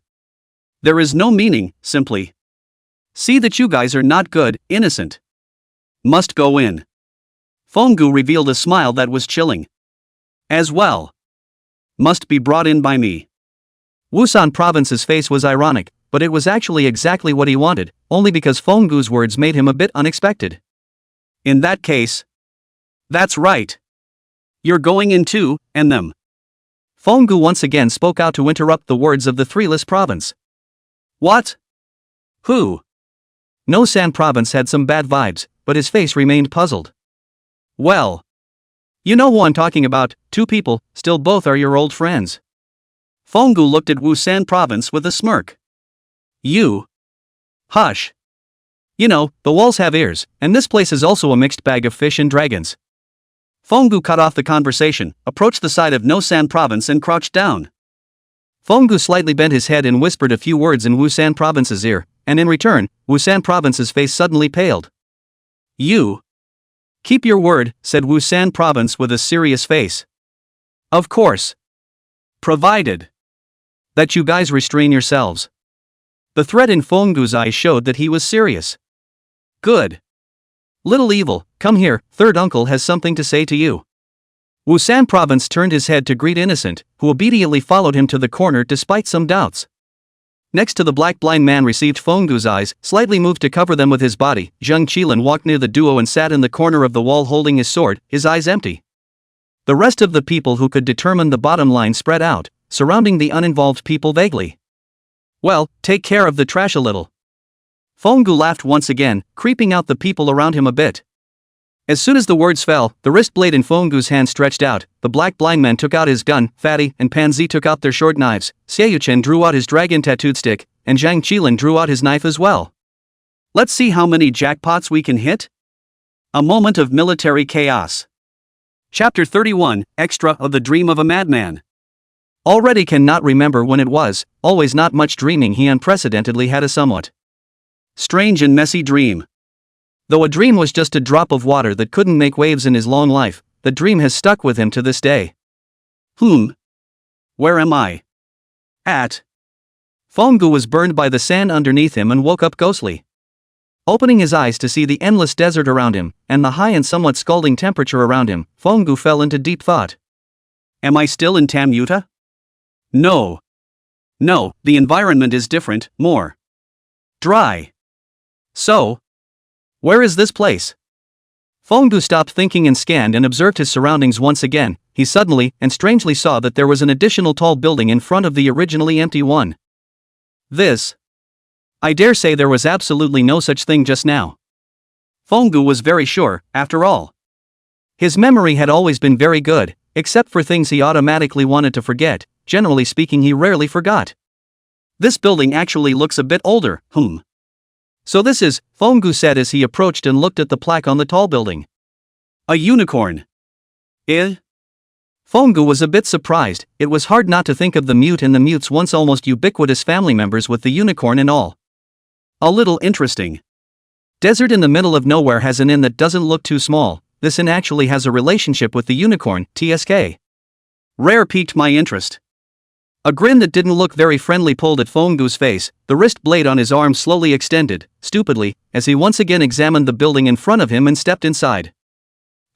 There is no meaning, simply. See that you guys are not good, innocent. Must go in. Fenggu revealed a smile that was chilling. As well. Must be brought in by me. Wusan Province's face was ironic, but it was actually exactly what he wanted, only because Fenggu's words made him a bit unexpected. In that case. That's right. You're going in too, and them. Fenggu once again spoke out to interrupt the words of the Three-less province. What? Who? No San Province had some bad vibes, but his face remained puzzled. Well. You know who I'm talking about, two people, still both are your old friends. Fenggu looked at Wusan Province with a smirk. You. Hush. You know, the walls have ears, and this place is also a mixed bag of fish and dragons. Fenggu cut off the conversation, approached the side of No San Province and crouched down. Fenggu slightly bent his head and whispered a few words in Wusan Province's ear, and in return, Wusan Province's face suddenly paled. You. Keep your word, said Wusan Province with a serious face. Of course. Provided that you guys restrain yourselves. The threat in Fenggu's eyes showed that he was serious. Good. Little evil, come here, third uncle has something to say to you. Wusan Province turned his head to greet Innocent, who obediently followed him to the corner despite some doubts. Next to the black blind man received Fenggu's eyes, slightly moved to cover them with his body. Zheng Qilin walked near the duo and sat in the corner of the wall holding his sword, his eyes empty. The rest of the people who could determine the bottom line spread out, surrounding the uninvolved people vaguely. Well, take care of the trash a little. Fenggu laughed once again, creeping out the people around him a bit. As soon as the words fell, the wrist blade in Fenggu's hand stretched out, the black blind man took out his gun, Fatty and Panzi took out their short knives, Xiaochen drew out his dragon-tattooed stick, and Zhang Qilin drew out his knife as well. Let's see how many jackpots we can hit? A moment of military chaos. Chapter 31, Extra of the Dream of a Madman. Already cannot remember when it was, always not much dreaming he unprecedentedly had a somewhat strange and messy dream. Though a dream was just a drop of water that couldn't make waves in his long life, the dream has stuck with him to this day. Where am I? At. Fenggu was burned by the sand underneath him and woke up ghostly. Opening his eyes to see the endless desert around him, and the high and somewhat scalding temperature around him, Fenggu fell into deep thought. Am I still in Tamuta? No. No, the environment is different, more dry. So, where is this place? Fenggu stopped thinking and scanned and observed his surroundings once again. He suddenly and strangely saw that there was an additional tall building in front of the originally empty one. I dare say there was absolutely no such thing just now. Fenggu was very sure, after all. His memory had always been very good, except for things he automatically wanted to forget. Generally speaking, he rarely forgot. This building actually looks a bit older, So this is, Fenggu said as he approached and looked at the plaque on the tall building. A unicorn. Fenggu was a bit surprised. It was hard not to think of the mute and the mute's once almost ubiquitous family members with the unicorn and all. A little interesting. Desert in the middle of nowhere has an inn that doesn't look too small. This inn actually has a relationship with the unicorn, TSK. Rare piqued my interest. A grin that didn't look very friendly pulled at Fenggu's face. The wrist blade on his arm slowly extended, stupidly, as he once again examined the building in front of him and stepped inside.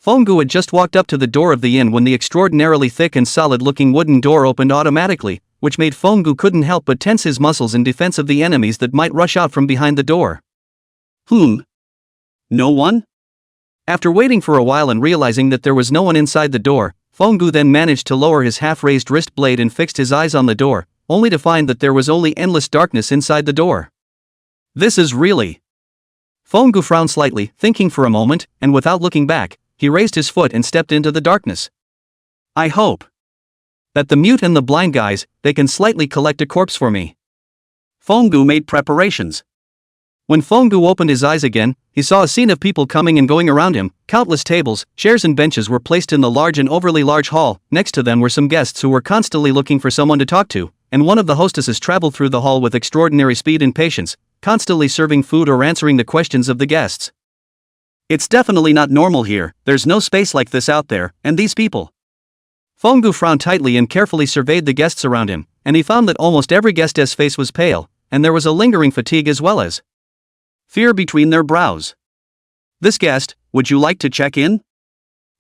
Fenggu had just walked up to the door of the inn when the extraordinarily thick and solid-looking wooden door opened automatically, which made Fenggu couldn't help but tense his muscles in defense of the enemies that might rush out from behind the door. No one? After waiting for a while and realizing that there was no one inside the door, Fenggu then managed to lower his half-raised wrist blade and fixed his eyes on the door, only to find that there was only endless darkness inside the door. This is really... Fenggu frowned slightly, thinking for a moment, and without looking back, he raised his foot and stepped into the darkness. I hope that the mute and the blind guys, they can slightly collect a corpse for me. Fenggu made preparations. When Fenggu opened his eyes again, he saw a scene of people coming and going around him. Countless tables, chairs and benches were placed in the large and overly large hall. Next to them were some guests who were constantly looking for someone to talk to, and one of the hostesses traveled through the hall with extraordinary speed and patience, constantly serving food or answering the questions of the guests. It's definitely not normal here, there's no space like this out there, and these people. Fenggu frowned tightly and carefully surveyed the guests around him, and he found that almost every guest's face was pale, and there was a lingering fatigue as well as fear between their brows. This guest, would you like to check in?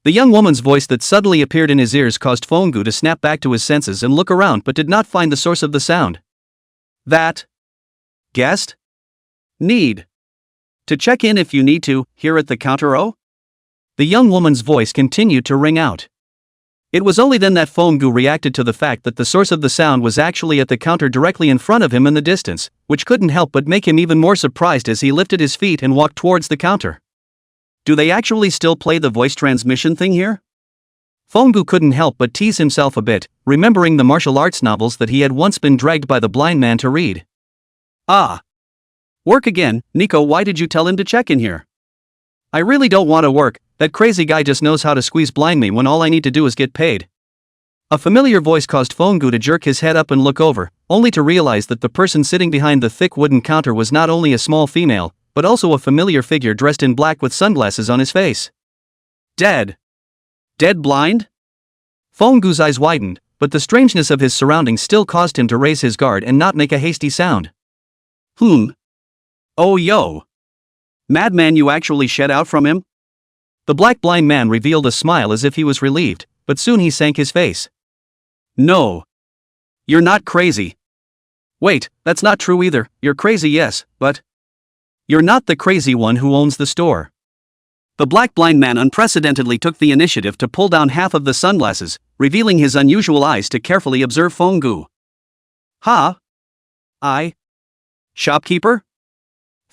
The young woman's voice that suddenly appeared in his ears caused Fenggu to snap back to his senses and look around but did not find the source of the sound. That guest? Need to check in if you need to, here at the counter. Oh? The young woman's voice continued to ring out. It was only then that Fenggu reacted to the fact that the source of the sound was actually at the counter directly in front of him in the distance, which couldn't help but make him even more surprised as he lifted his feet and walked towards the counter. Do they actually still play the voice transmission thing here? Fenggu couldn't help but tease himself a bit, remembering the martial arts novels that he had once been dragged by the blind man to read. Ah. Work again, Nico. Why did you tell him to check in here? I really don't want to work, that crazy guy just knows how to squeeze blind me when all I need to do is get paid. A familiar voice caused Fenggu to jerk his head up and look over, only to realize that the person sitting behind the thick wooden counter was not only a small female, but also a familiar figure dressed in black with sunglasses on his face. Dead? Dead blind? Fenggu's eyes widened, but the strangeness of his surroundings still caused him to raise his guard and not make a hasty sound. Oh yo. Madman, you actually shed out from him? The black blind man revealed a smile as if he was relieved, but soon he sank his face. No. You're not crazy. Wait, that's not true either. You're crazy, yes, but you're not the crazy one who owns the store. The black blind man unprecedentedly took the initiative to pull down half of the sunglasses, revealing his unusual eyes to carefully observe Fenggu. Ha? Shopkeeper?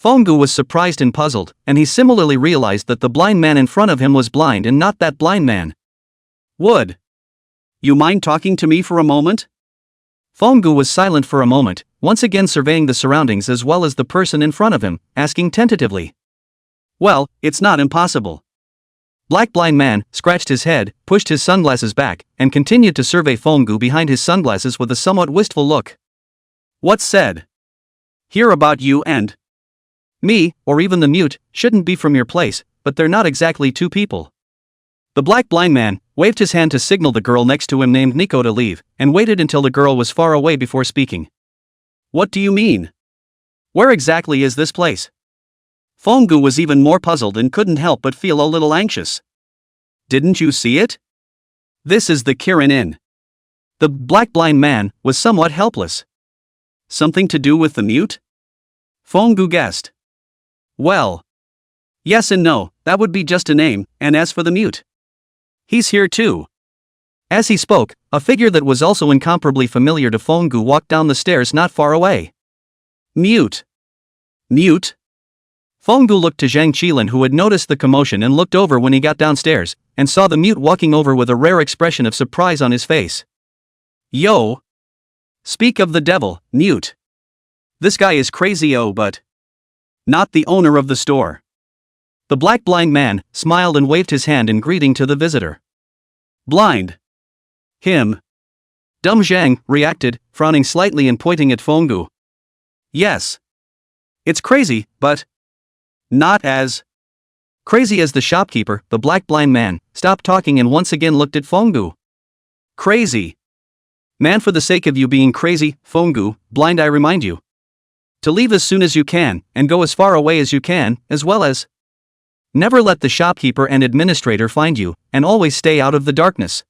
Fenggu was surprised and puzzled, and he similarly realized that the blind man in front of him was blind and not that blind man. Would you mind talking to me for a moment? Fenggu was silent for a moment, once again surveying the surroundings as well as the person in front of him, asking tentatively. Well, it's not impossible. Black blind man scratched his head, pushed his sunglasses back, and continued to survey Fenggu behind his sunglasses with a somewhat wistful look. What's said? Hear about you and me, or even the mute, shouldn't be from your place, but they're not exactly two people. The black blind man waved his hand to signal the girl next to him named Nico to leave, and waited until the girl was far away before speaking. What do you mean? Where exactly is this place? Fenggu was even more puzzled and couldn't help but feel a little anxious. Didn't you see it? This is the Kirin Inn. The black blind man was somewhat helpless. Something to do with the mute? Fenggu guessed. Well, yes and no, that would be just a name, and as for the mute, he's here too. As he spoke, a figure that was also incomparably familiar to Fenggu walked down the stairs not far away. Mute. Mute? Fenggu looked to Zhang Qilin, who had noticed the commotion and looked over when he got downstairs, and saw the mute walking over with a rare expression of surprise on his face. Yo! Speak of the devil, mute. This guy is crazy, but not the owner of the store. The black blind man smiled and waved his hand in greeting to the visitor. Blind? Him? Dumb Zhang reacted, frowning slightly and pointing at Fenggu. Yes. It's crazy, but not as crazy as the shopkeeper. The black blind man stopped talking and once again looked at Fenggu. Crazy? Man, for the sake of you being crazy, Fenggu, blind, I remind you to leave as soon as you can, and go as far away as you can, as well as never let the shopkeeper and administrator find you, and always stay out of the darkness.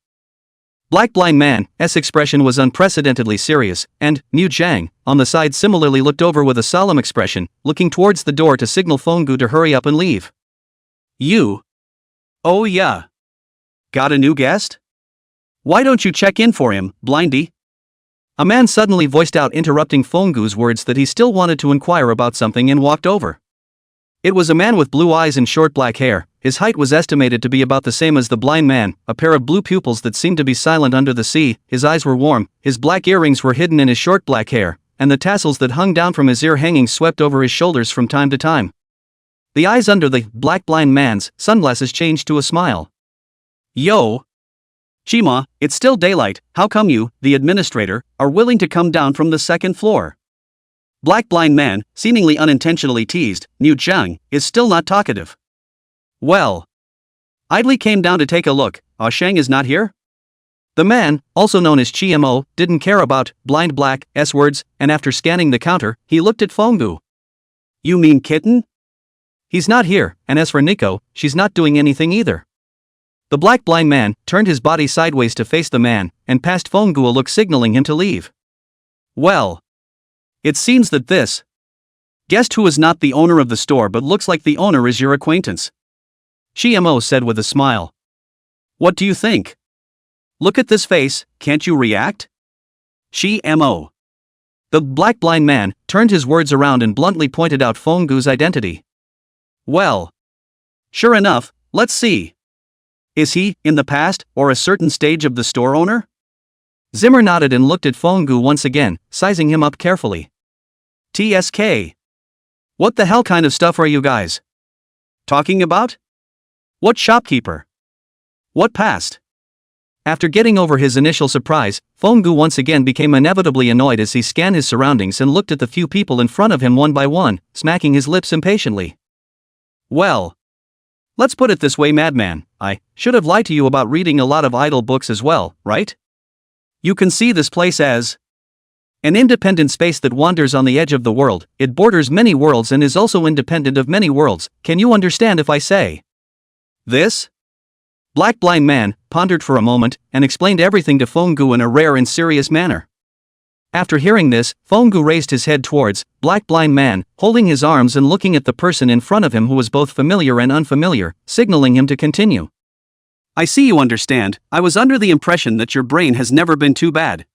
Black blind man's expression was unprecedentedly serious, and Mu Zhang, on the side, similarly looked over with a solemn expression, looking towards the door to signal Fenggu to hurry up and leave. You? Oh yeah. Got a new guest? Why don't you check in for him, blindy? A man suddenly voiced out, interrupting Fonggu's words that he still wanted to inquire about something, and walked over. It was a man with blue eyes and short black hair. His height was estimated to be about the same as the blind man, a pair of blue pupils that seemed to be silent under the sea. His eyes were warm, his black earrings were hidden in his short black hair, and the tassels that hung down from his ear hangings swept over his shoulders from time to time. The eyes under the black blind man's sunglasses changed to a smile. Yo! Chima, it's still daylight, how come you, the administrator, are willing to come down from the second floor? Black blind man, seemingly unintentionally teased, Niu Zhang, is still not talkative. Well. Idly came down to take a look. Shang is not here? The man, also known as Chimo, didn't care about blind black's words, and after scanning the counter, he looked at Fonggu. You mean kitten? He's not here, and as for Nico, she's not doing anything either. The black blind man turned his body sideways to face the man, and passed Fonggu a look signaling him to leave. Well. It seems that this guest who is not the owner of the store but looks like the owner is your acquaintance. Chimo said with a smile. What do you think? Look at this face, can't you react? Chimo. The black blind man turned his words around and bluntly pointed out Fonggu's identity. Well. Sure enough, let's see. Is he, in the past, or a certain stage of the store owner? Zimmer nodded and looked at Fonggu once again, sizing him up carefully. TSK. What the hell kind of stuff are you guys talking about? What shopkeeper? What past? After getting over his initial surprise, Fonggu once again became inevitably annoyed as he scanned his surroundings and looked at the few people in front of him one by one, smacking his lips impatiently. Well. Let's put it this way, madman, I should have lied to you about reading a lot of idle books as well, right? You can see this place as an independent space that wanders on the edge of the world. It borders many worlds and is also independent of many worlds. Can you understand if I say this? Black blind man pondered for a moment and explained everything to Fonggu in a rare and serious manner. After hearing this, Fonggu raised his head towards black blind man, holding his arms and looking at the person in front of him who was both familiar and unfamiliar, signaling him to continue. I see you understand. I was under the impression that your brain has never been too bad.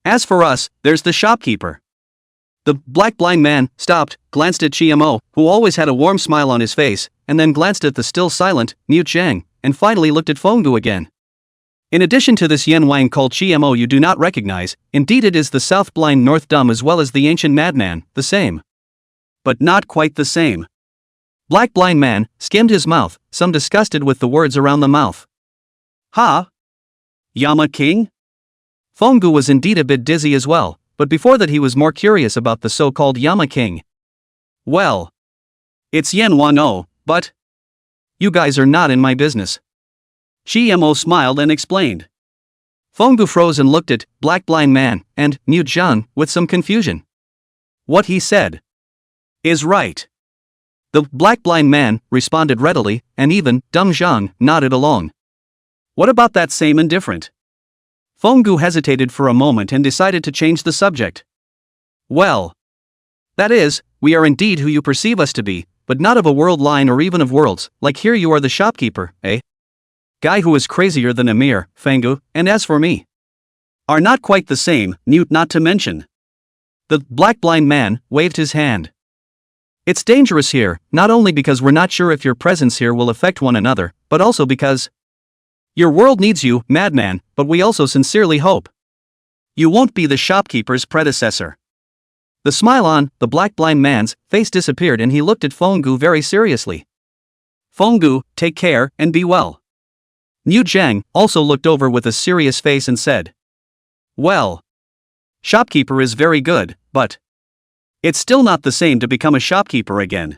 As for us, there's the shopkeeper. The black blind man stopped, glanced at Chimo, who always had a warm smile on his face, and then glanced at the still silent Niu Zhang, and finally looked at Fonggu again. In addition to this Yen Wang called Chimo you do not recognize, indeed it is the South Blind North Dumb as well as the ancient madman, the same. But not quite the same. Black blind man skimmed his mouth, some disgusted with the words around the mouth. Ha? Yama King? Fonggu was indeed a bit dizzy as well, but before that he was more curious about the so-called Yama King. Well. It's Yen Wang oh, but you guys are not in my business. Chimo smiled and explained. Fonggu froze and looked at black blind man and Niu Zhang with some confusion. What he said is right. The black blind man responded readily, and even Dumb Zhang nodded along. What about that same and different? Fonggu hesitated for a moment and decided to change the subject. Well. That is, we are indeed who you perceive us to be, but not of a world line or even of worlds, like here you are the shopkeeper, eh? Guy who is crazier than Amir, Fanggu, and as for me, are not quite the same, Newt not to mention. The black blind man waved his hand. It's dangerous here, not only because we're not sure if your presence here will affect one another, but also because your world needs you, madman, but we also sincerely hope you won't be the shopkeeper's predecessor. The smile on the black blind man's face disappeared and he looked at Fonggu very seriously. Fonggu, take care and be well. Niu Zhang also looked over with a serious face and said, well. Shopkeeper is very good, but it's still not the same to become a shopkeeper again.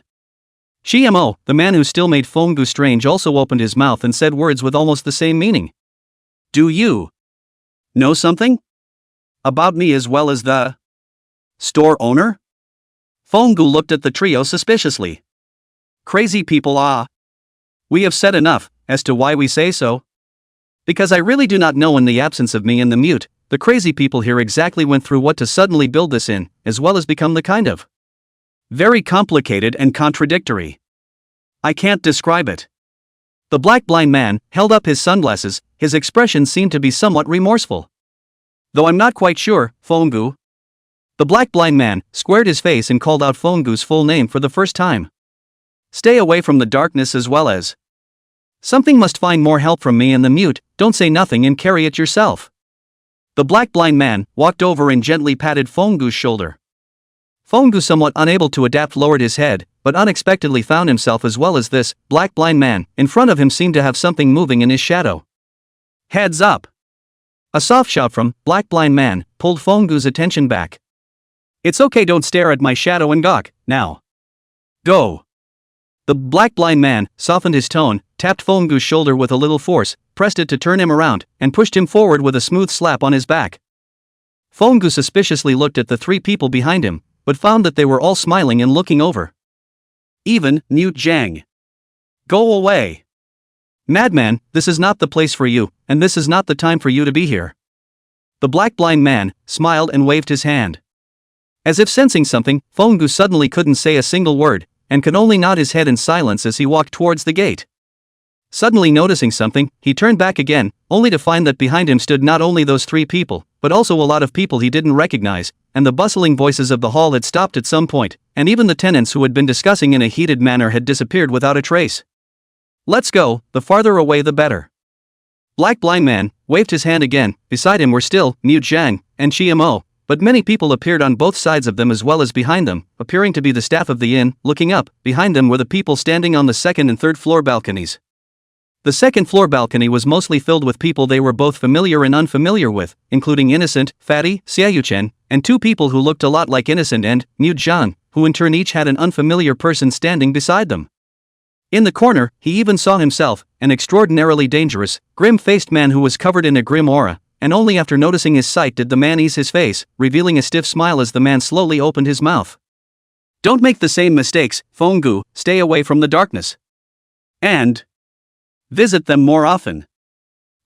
Chimo, the man who still made Fonggu strange, also opened his mouth and said words with almost the same meaning. Do you know something about me as well as the store owner? Fonggu looked at the trio suspiciously. Crazy people ah. We have said enough. As to why we say so? Because I really do not know, in the absence of me and the mute, the crazy people here exactly went through what to suddenly build this in, as well as become the kind of very complicated and contradictory. I can't describe it. The black blind man held up his sunglasses, his expression seemed to be somewhat remorseful. Though I'm not quite sure, Fongu. The black blind man squared his face and called out Fongu's full name for the first time. Stay away from the darkness as well as. Something must find more help from me and the mute, don't say nothing and carry it yourself. The black blind man walked over and gently patted Fongu's shoulder. Fongu, somewhat unable to adapt, lowered his head, but unexpectedly found himself, as well as this black blind man in front of him seemed to have something moving in his shadow. Heads up! A soft shout from black blind man pulled Fongu's attention back. It's okay, don't stare at my shadow and gawk, now. Go! The black blind man softened his tone, tapped Fongu's shoulder with a little force, pressed it to turn him around, and pushed him forward with a smooth slap on his back. Fongu suspiciously looked at the three people behind him, but found that they were all smiling and looking over. Even Mute Jiang. Go away. Madman, this is not the place for you, and this is not the time for you to be here. The black blind man smiled and waved his hand. As if sensing something, Fongu suddenly couldn't say a single word, and could only nod his head in silence as he walked towards the gate. Suddenly noticing something, he turned back again, only to find that behind him stood not only those three people, but also a lot of people he didn't recognize, and the bustling voices of the hall had stopped at some point, and even the tenants who had been discussing in a heated manner had disappeared without a trace. Let's go, the farther away the better. Black blind man waved his hand again. Beside him were still Mute Jiang and Chiamo, but many people appeared on both sides of them as well as behind them, appearing to be the staff of the inn. Looking up, behind them were the people standing on the second and third floor balconies. The second floor balcony was mostly filled with people they were both familiar and unfamiliar with, including Innocent, Fatty, Xiaoyuchen, and two people who looked a lot like Innocent, and Mute Jiang, who in turn each had an unfamiliar person standing beside them. In the corner, he even saw himself, an extraordinarily dangerous, grim-faced man who was covered in a grim aura, and only after noticing his sight did the man ease his face, revealing a stiff smile as the man slowly opened his mouth. Don't make the same mistakes, Fongu, stay away from the darkness. And visit them more often.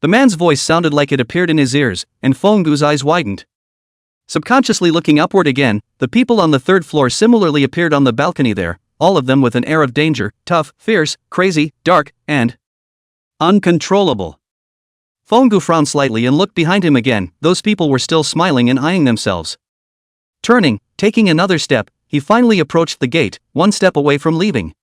The man's voice sounded like it appeared in his ears, and Fongu's eyes widened. Subconsciously looking upward again, the people on the third floor similarly appeared on the balcony there, all of them with an air of danger, tough, fierce, crazy, dark, and uncontrollable. Fongu frowned slightly and looked behind him again. Those people were still smiling and eyeing themselves. Turning, taking another step, he finally approached the gate, one step away from leaving.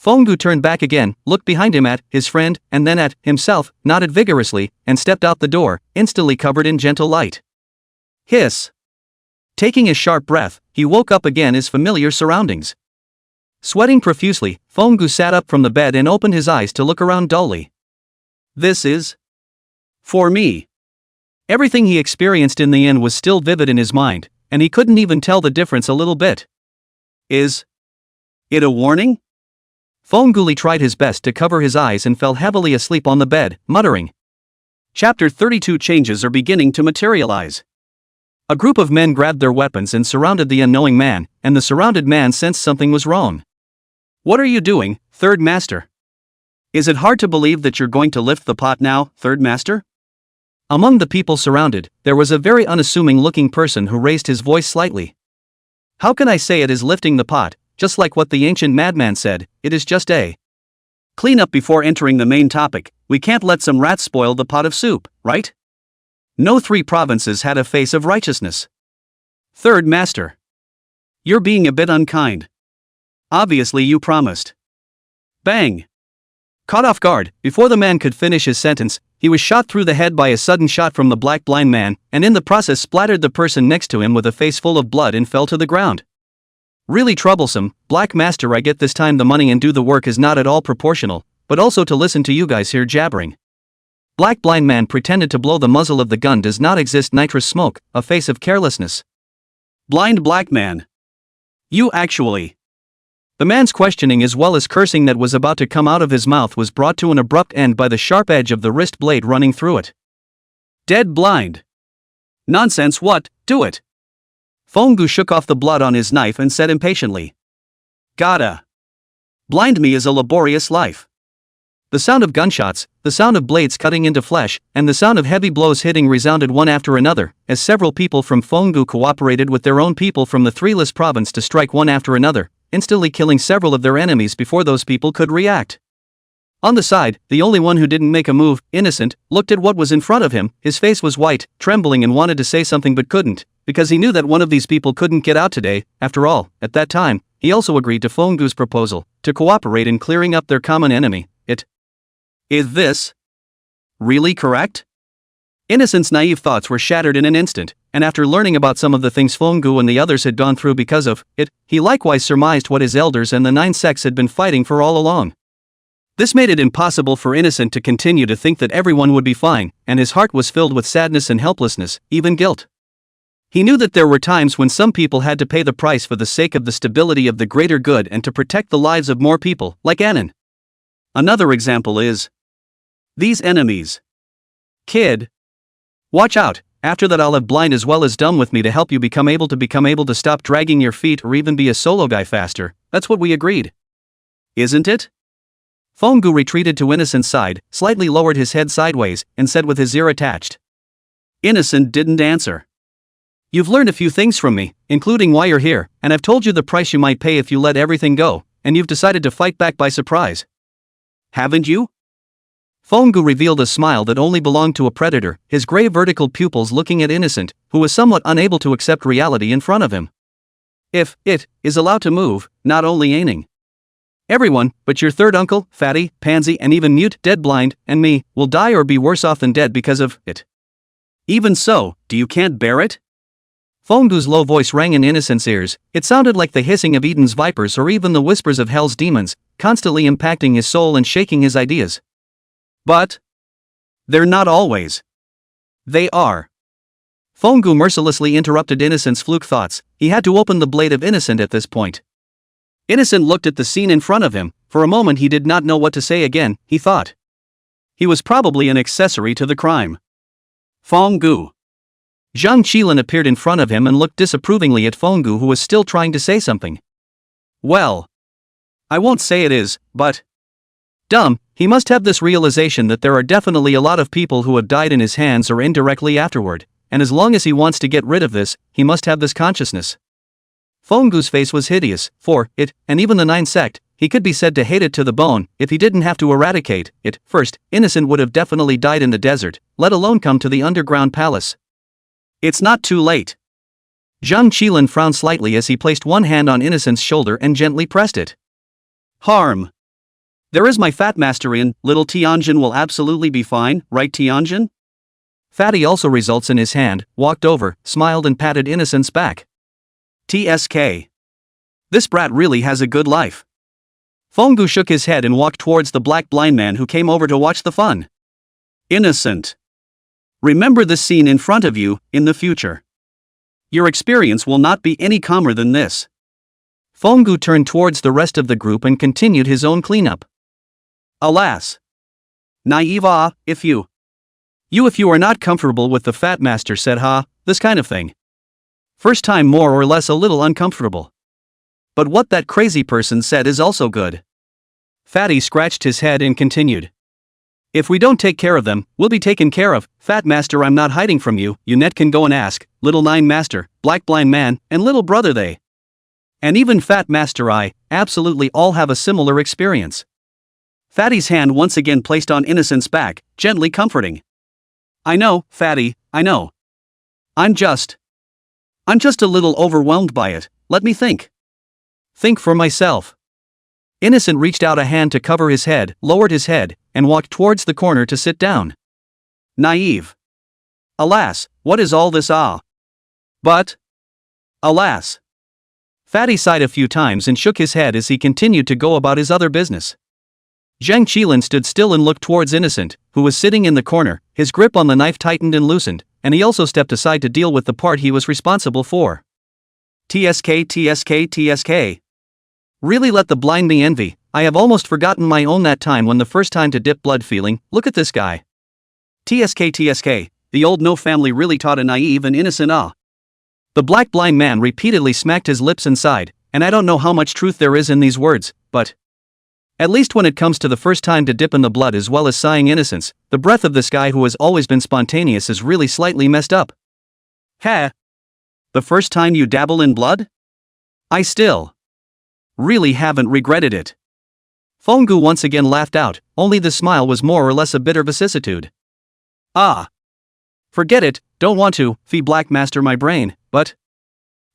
Fongu turned back again, looked behind him at his friend, and then at himself, nodded vigorously, and stepped out the door, instantly covered in gentle light. Hiss! Taking a sharp breath, he woke up again in his familiar surroundings. Sweating profusely, Fongu sat up from the bed and opened his eyes to look around dully. This is for me. Everything he experienced in the inn was still vivid in his mind, and he couldn't even tell the difference a little bit. Is it a warning? Fongu tried his best to cover his eyes and fell heavily asleep on the bed, muttering. Chapter 32. Changes are beginning to materialize. A group of men grabbed their weapons and surrounded the unknowing man, and the surrounded man sensed something was wrong. What are you doing, Third Master? Is it hard to believe that you're going to lift the pot now, Third Master? Among the people surrounded, there was a very unassuming-looking person who raised his voice slightly. How can I say it is lifting the pot, just like what the ancient madman said, it is just a clean up before entering the main topic. We can't let some rats spoil the pot of soup, right? No three provinces had a face of righteousness. Third Master. You're being a bit unkind. Obviously you promised. Bang! Caught off guard, before the man could finish his sentence, he was shot through the head by a sudden shot from the black blind man, and in the process splattered the person next to him with a face full of blood and fell to the ground. Really troublesome, Black Master. I get this time the money and do the work is not at all proportional, but also to listen to you guys here jabbering. Black blind man pretended to blow the muzzle of the gun. Does not exist nitrous smoke, a face of carelessness. Blind black man. You actually. The man's questioning as well as cursing that was about to come out of his mouth was brought to an abrupt end by the sharp edge of the wrist blade running through it. Dead blind. Nonsense, what? Do it. Fongu shook off the blood on his knife and said impatiently. Gotta. Blind me is a laborious life. The sound of gunshots, the sound of blades cutting into flesh, and the sound of heavy blows hitting resounded one after another, as several people from Fongu cooperated with their own people from the Three-less province to strike one after another, instantly killing several of their enemies before those people could react. On the side, the only one who didn't make a move, Innocent, looked at what was in front of him. His face was white, trembling, and wanted to say something but couldn't, because he knew that one of these people couldn't get out today. After all, at that time, he also agreed to Fongu's proposal to cooperate in clearing up their common enemy. Is this really correct? Innocent's naive thoughts were shattered in an instant, and after learning about some of the things Fongu and the others had gone through because of it, he likewise surmised what his elders and the 9 sects had been fighting for all along. This made it impossible for Innocent to continue to think that everyone would be fine, and his heart was filled with sadness and helplessness, even guilt. He knew that there were times when some people had to pay the price for the sake of the stability of the greater good and to protect the lives of more people, like Anon. Another example is these enemies. Kid. Watch out, after that I'll have blind as well as dumb with me to help you become able to stop dragging your feet or even be a solo guy faster. That's what we agreed. Isn't it? Fongu retreated to Innocent's side, slightly lowered his head sideways, and said with his ear attached. Innocent didn't answer. You've learned a few things from me, including why you're here, and I've told you the price you might pay if you let everything go, and you've decided to fight back by surprise. Haven't you? Fongu revealed a smile that only belonged to a predator, his gray vertical pupils looking at Innocent, who was somewhat unable to accept reality in front of him. If it is allowed to move, not only Aning. Everyone, but your third uncle, Fatty, Pansy, and even Mute, dead blind, and me, will die or be worse off than dead because of it. Even so, do you can't bear it? Fongu's low voice rang in Innocent's ears. It sounded like the hissing of Eden's vipers or even the whispers of hell's demons, constantly impacting his soul and shaking his ideas. But they're not always. They are. Fongu mercilessly interrupted Innocent's fluke thoughts. He had to open the blade of Innocent at this point. Innocent looked at the scene in front of him. For a moment he did not know what to say again, he thought. He was probably an accessory to the crime. Fongu. Zhang Qilin appeared in front of him and looked disapprovingly at Fongu, who was still trying to say something. Well, I won't say it is, but dumb, he must have this realization that there are definitely a lot of people who have died in his hands or indirectly afterward, and as long as he wants to get rid of this, he must have this consciousness. Fongu's face was hideous, for it, and even the 9 sect, he could be said to hate it to the bone. If he didn't have to eradicate it first, Innocent would have definitely died in the desert, let alone come to the underground palace. It's not too late. Zhang Qilin frowned slightly as he placed one hand on Innocent's shoulder and gently pressed it. Harm. There is my fat master in, little Tianjin will absolutely be fine, right Tianjin? Fatty also results in his hand, walked over, smiled and patted Innocent's back. TSK. This brat really has a good life. Fongu shook his head and walked towards the black blind man who came over to watch the fun. Innocent. Remember this scene in front of you, in the future. Your experience will not be any calmer than this. Fongu turned towards the rest of the group and continued his own cleanup. Alas. Naive if you are not comfortable with the fat master said this kind of thing. First time more or less a little uncomfortable. But what that crazy person said is also good. Fatty scratched his head and continued. If we don't take care of them, we'll be taken care of. Fat master, I'm not hiding from you, you net can go and ask, little 9 master, black blind man, and little brother they. And even fat master I, absolutely all have a similar experience. Fatty's hand once again placed on Innocent's back, gently comforting. I know, Fatty, I know. I'm just a little overwhelmed by it, let me think. Think for myself. Innocent reached out a hand to cover his head, lowered his head, and walked towards the corner to sit down. Naive. Alas, what is all this But. Alas. Fatty sighed a few times and shook his head as he continued to go about his other business. Zhang Qilin stood still and looked towards Innocent, who was sitting in the corner, his grip on the knife tightened and loosened, and he also stepped aside to deal with the part he was responsible for. TSK. Really let the blind me envy, I have almost forgotten my own that time when the first time to dip blood feeling, look at this guy. TSK, the old no family really taught a naive and innocent The black blind man repeatedly smacked his lips and sighed, and I don't know how much truth there is in these words, but at least when it comes to the first time to dip in the blood as well as sighing innocence, the breath of this guy who has always been spontaneous is really slightly messed up. The first time you dabble in blood? I still really haven't regretted it. Fenggu once again laughed out, only the smile was more or less a bitter vicissitude. Ah. Forget it, don't want to, Black Master my brain, but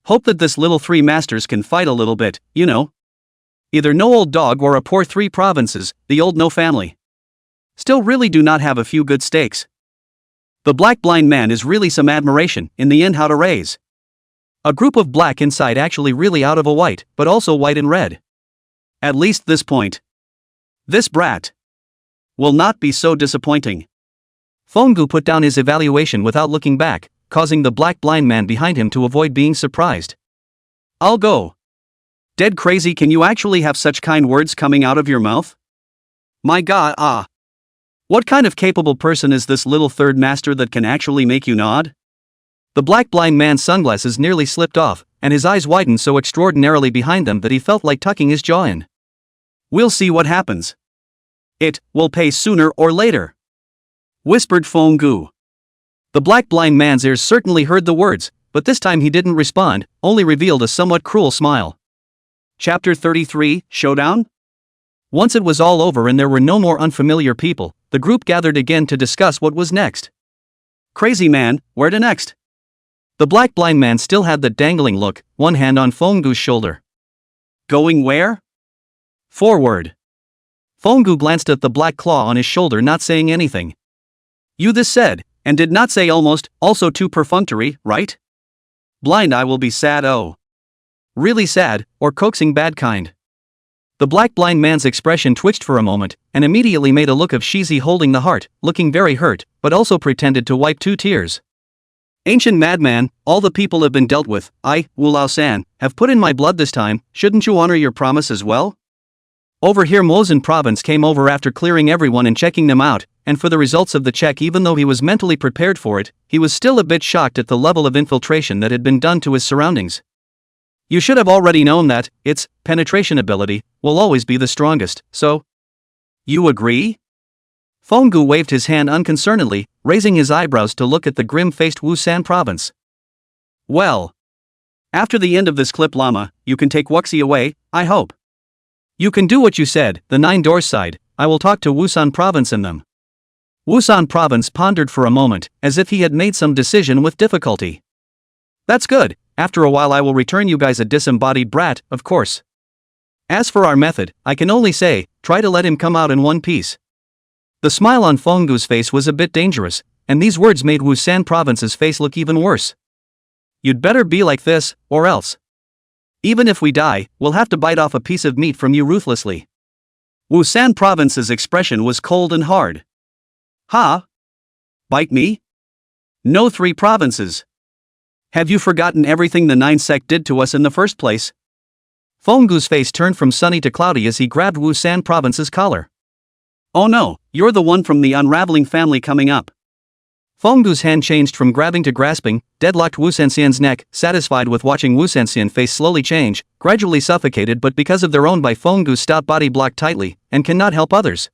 hope that this little three masters can fight a little bit, you know. Either no old dog or a poor three provinces, the old no family. Still really do not have a few good steaks. The black blind man is really some admiration, in the end how to raise a group of black inside actually really out of a white, but also white and red. At least this point. This brat will not be so disappointing. Fenggu put down his evaluation without looking back, causing the black blind man behind him to avoid being surprised. I'll go. Dead crazy, can you actually have such kind words coming out of your mouth? My god, ah. What kind of capable person is this little third master that can actually make you nod? The black blind man's sunglasses nearly slipped off, and his eyes widened so extraordinarily behind them that he felt like tucking his jaw in. We'll see what happens. It will pay sooner or later, whispered Fenggu. The black blind man's ears certainly heard the words, but this time he didn't respond, only revealed a somewhat cruel smile. Chapter 33, Showdown? Once it was all over and there were no more unfamiliar people, the group gathered again to discuss what was next. Crazy man, where to next? The black blind man still had the dangling look, one hand on Fenggu's shoulder. Going where? Forward. Fenggu glanced at the black claw on his shoulder, not saying anything. You this said, and did not say almost, also too perfunctory, right? Blind eye will be sad, oh. Really sad, or coaxing bad kind. The black blind man's expression twitched for a moment, and immediately made a look of Shizi holding the heart, looking very hurt, but also pretended to wipe 2 tears. Ancient madman, all the people have been dealt with, I, Wu Lao-san, have put in my blood this time, shouldn't you honor your promise as well? Over here Mozen province came over after clearing everyone and checking them out, and for the results of the check, even though he was mentally prepared for it, he was still a bit shocked at the level of infiltration that had been done to his surroundings. You should have already known that its penetration ability will always be the strongest, so you agree? Fenggu waved his hand unconcernedly, raising his eyebrows to look at the grim-faced Wusan province. Well, after the end of this clip llama, you can take Wuxi away, I hope. You can do what you said, the 9 doors side, I will talk to Wusan province in them. Wusan province pondered for a moment, as if he had made some decision with difficulty. That's good, after a while I will return you guys a disembodied brat, of course. As for our method, I can only say, try to let him come out in one piece. The smile on Fenggu's face was a bit dangerous, and these words made Wusan province's face look even worse. You'd better be like this, or else. Even if we die, we'll have to bite off a piece of meat from you ruthlessly. Wusan province's expression was cold and hard. Ha? Bite me? No 3 provinces. Have you forgotten everything the 9 sect did to us in the first place? Fenggu's face turned from sunny to cloudy as he grabbed Wusan province's collar. Oh no, you're the one from the unraveling family coming up. Fenggu's hand changed from grabbing to grasping, deadlocked Wu Senxian's neck, satisfied with watching Wu Senxian face slowly change, gradually suffocated but because of their own by Fenggu's stout body blocked tightly, and cannot help others.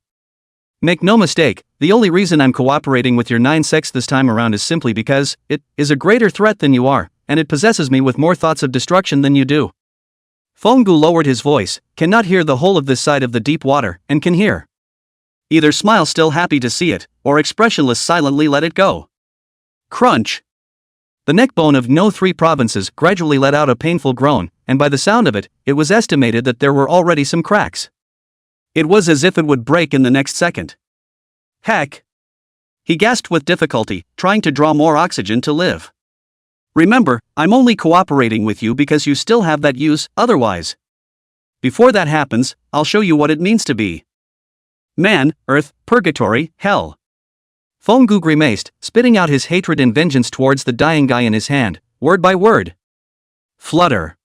Make no mistake, the only reason I'm cooperating with your 9 sects this time around is simply because it is a greater threat than you are, and it possesses me with more thoughts of destruction than you do. Fenggu lowered his voice, cannot hear the whole of this side of the deep water, and can hear. Either smile still happy to see it, or expressionless silently let it go. Crunch. The neck bone of no 3 provinces gradually let out a painful groan, and by the sound of it, it was estimated that there were already some cracks. It was as if it would break in the next second. Heck! He gasped with difficulty, trying to draw more oxygen to live. Remember, I'm only cooperating with you because you still have that use, otherwise. Before that happens, I'll show you what it means to be man, earth, purgatory, hell. Fenggu grimaced, spitting out his hatred and vengeance towards the dying guy in his hand, word by word. Flutter.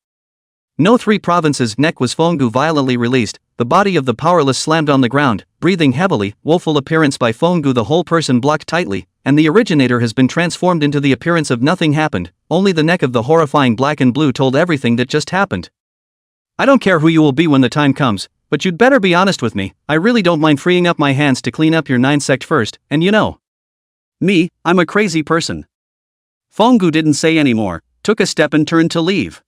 No 3 provinces' neck was Fenggu violently released, the body of the powerless slammed on the ground, breathing heavily, woeful appearance by Fenggu, the whole person blocked tightly, and the originator has been transformed into the appearance of nothing happened, only the neck of the horrifying black and blue told everything that just happened. I don't care who you will be when the time comes, but you'd better be honest with me, I really don't mind freeing up my hands to clean up your 9 sect first, and you know. Me, I'm a crazy person. Fenggu didn't say any more, took a step and turned to leave.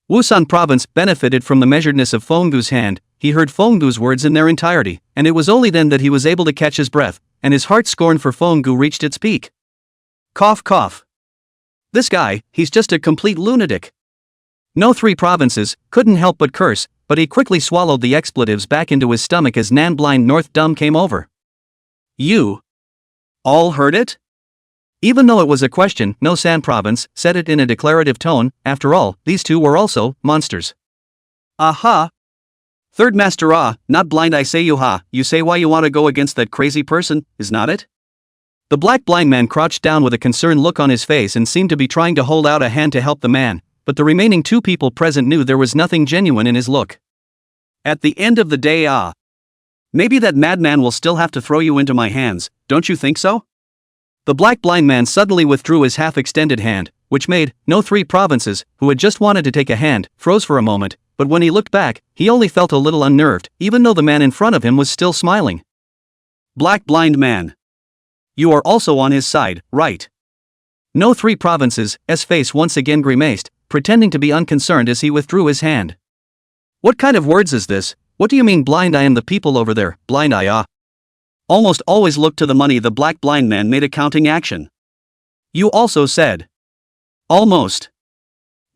Wusan province benefited from the measuredness of Fenggu's hand, he heard Fenggu's words in their entirety, and it was only then that he was able to catch his breath, and his heart's scorn for Fenggu reached its peak. Cough cough. This guy, he's just a complete lunatic. No three provinces couldn't help but curse, but he quickly swallowed the expletives back into his stomach as Nan Blind North Dumb came over. You all heard it? Even though it was a question, no San province said it in a declarative tone. After all, these two were also monsters. Aha! Third master, not blind, I say. You say why you want to go against that crazy person, is not it? The black blind man crouched down with a concerned look on his face and seemed to be trying to hold out a hand to help the man, but the remaining two people present knew there was nothing genuine in his look. At the end of the day, maybe that madman will still have to throw you into my hands, don't you think so? The black blind man suddenly withdrew his half-extended hand, which made no three provinces, who had just wanted to take a hand, froze for a moment, but when he looked back, he only felt a little unnerved, even though the man in front of him was still smiling. Black blind man. You are also on his side, right? No three provinces' face once again grimaced, pretending to be unconcerned as he withdrew his hand. What kind of words is this? What do you mean blind? I am the people over there, blind eye. Almost always look to the money. The black blind man made a counting action. You also said. Almost.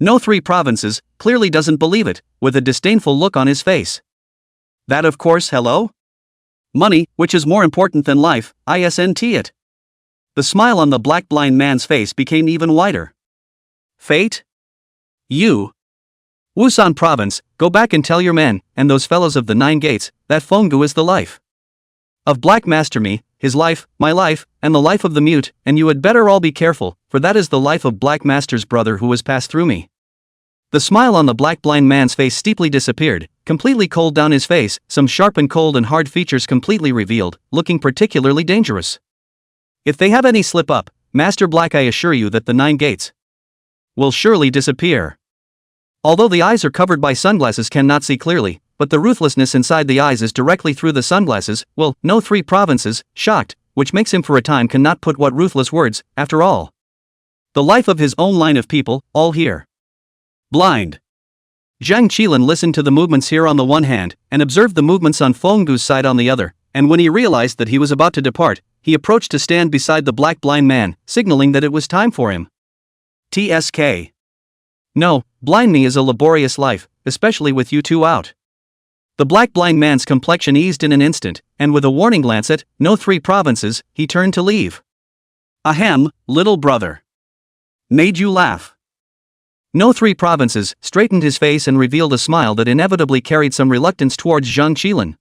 No three provinces clearly doesn't believe it, with a disdainful look on his face. That of course, hello? Money, which is more important than life, isn't it? The smile on the black blind man's face became even wider. Fate? You. Wusan province, go back and tell your men, and those fellows of the 9 gates, that Fenggu is the life of Black Master me, his life, my life, and the life of the mute, and you had better all be careful, for that is the life of Black Master's brother who has passed through me. The smile on the black blind man's face steeply disappeared, completely cold down his face, some sharp and cold and hard features completely revealed, looking particularly dangerous. If they have any slip up, Master Black, I assure you that the 9 gates will surely disappear. Although the eyes are covered by sunglasses cannot see clearly, but the ruthlessness inside the eyes is directly through the sunglasses. Well, no three provinces, shocked, which makes him for a time cannot put what ruthless words, after all. The life of his own line of people, all here. Blind. Zhang Qilin listened to the movements here on the one hand, and observed the movements on Fenggu's side on the other, and when he realized that he was about to depart, he approached to stand beside the black blind man, signaling that it was time for him. TSK. No, blind me is a laborious life, especially with you two out. The black blind man's complexion eased in an instant, and with a warning glance at no three provinces, he turned to leave. Ahem, little brother. Made you laugh. No three provinces straightened his face and revealed a smile that inevitably carried some reluctance towards Zhang Qilin.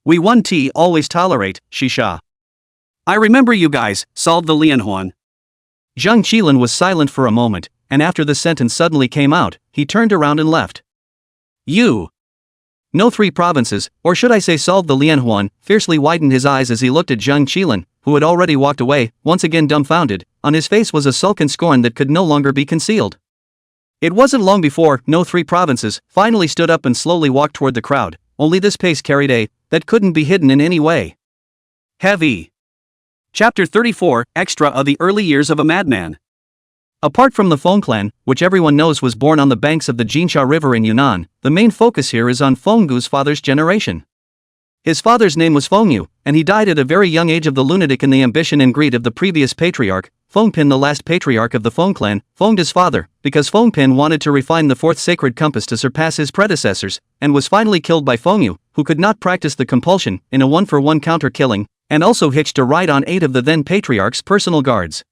We 1T always tolerate, Shisha. I remember you guys solved the Lianhuan. Zhang Qilin was silent for a moment, and after the sentence suddenly came out, he turned around and left. You. No three provinces, or should I say solved the Lianhuan, fiercely widened his eyes as he looked at Zhang Qilin, who had already walked away, once again dumbfounded. On his face was a sullen scorn that could no longer be concealed. It wasn't long before no three provinces finally stood up and slowly walked toward the crowd, only this pace carried a that couldn't be hidden in any way. Heavy. Chapter 34, Extra of the Early Years of a Madman. Apart from the Feng clan, which everyone knows was born on the banks of the Jinsha River in Yunnan, the main focus here is on Fenggu's father's generation. His father's name was Fengyu, and he died at a very young age of the lunatic and the ambition and greed of the previous patriarch, Fengpin, the last patriarch of the Feng clan, Fenged his father, because Fengpin wanted to refine the fourth sacred compass to surpass his predecessors, and was finally killed by Fengyu, who could not practice the compulsion, in a one-for-one counter-killing, and also hitched a ride on 8 of the then patriarch's personal guards.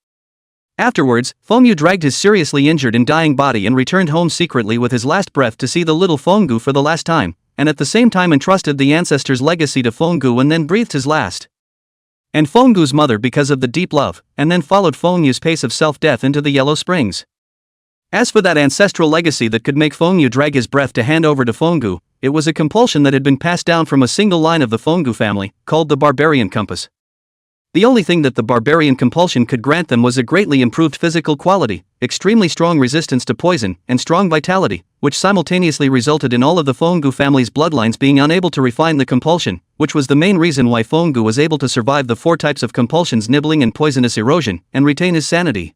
Afterwards, Fengyu dragged his seriously injured and dying body and returned home secretly with his last breath to see the little Fenggu for the last time, and at the same time entrusted the ancestor's legacy to Fenggu and then breathed his last. And Fenggu's mother because of the deep love, and then followed Fengyu's pace of self-death into the Yellow Springs. As for that ancestral legacy that could make Fengyu drag his breath to hand over to Fenggu, it was a compulsion that had been passed down from a single line of the Fenggu family, called the Barbarian Compass. The only thing that the barbarian compulsion could grant them was a greatly improved physical quality, extremely strong resistance to poison, and strong vitality, which simultaneously resulted in all of the Fenggu family's bloodlines being unable to refine the compulsion, which was the main reason why Fenggu was able to survive the 4 types of compulsions: nibbling and poisonous erosion, and retain his sanity.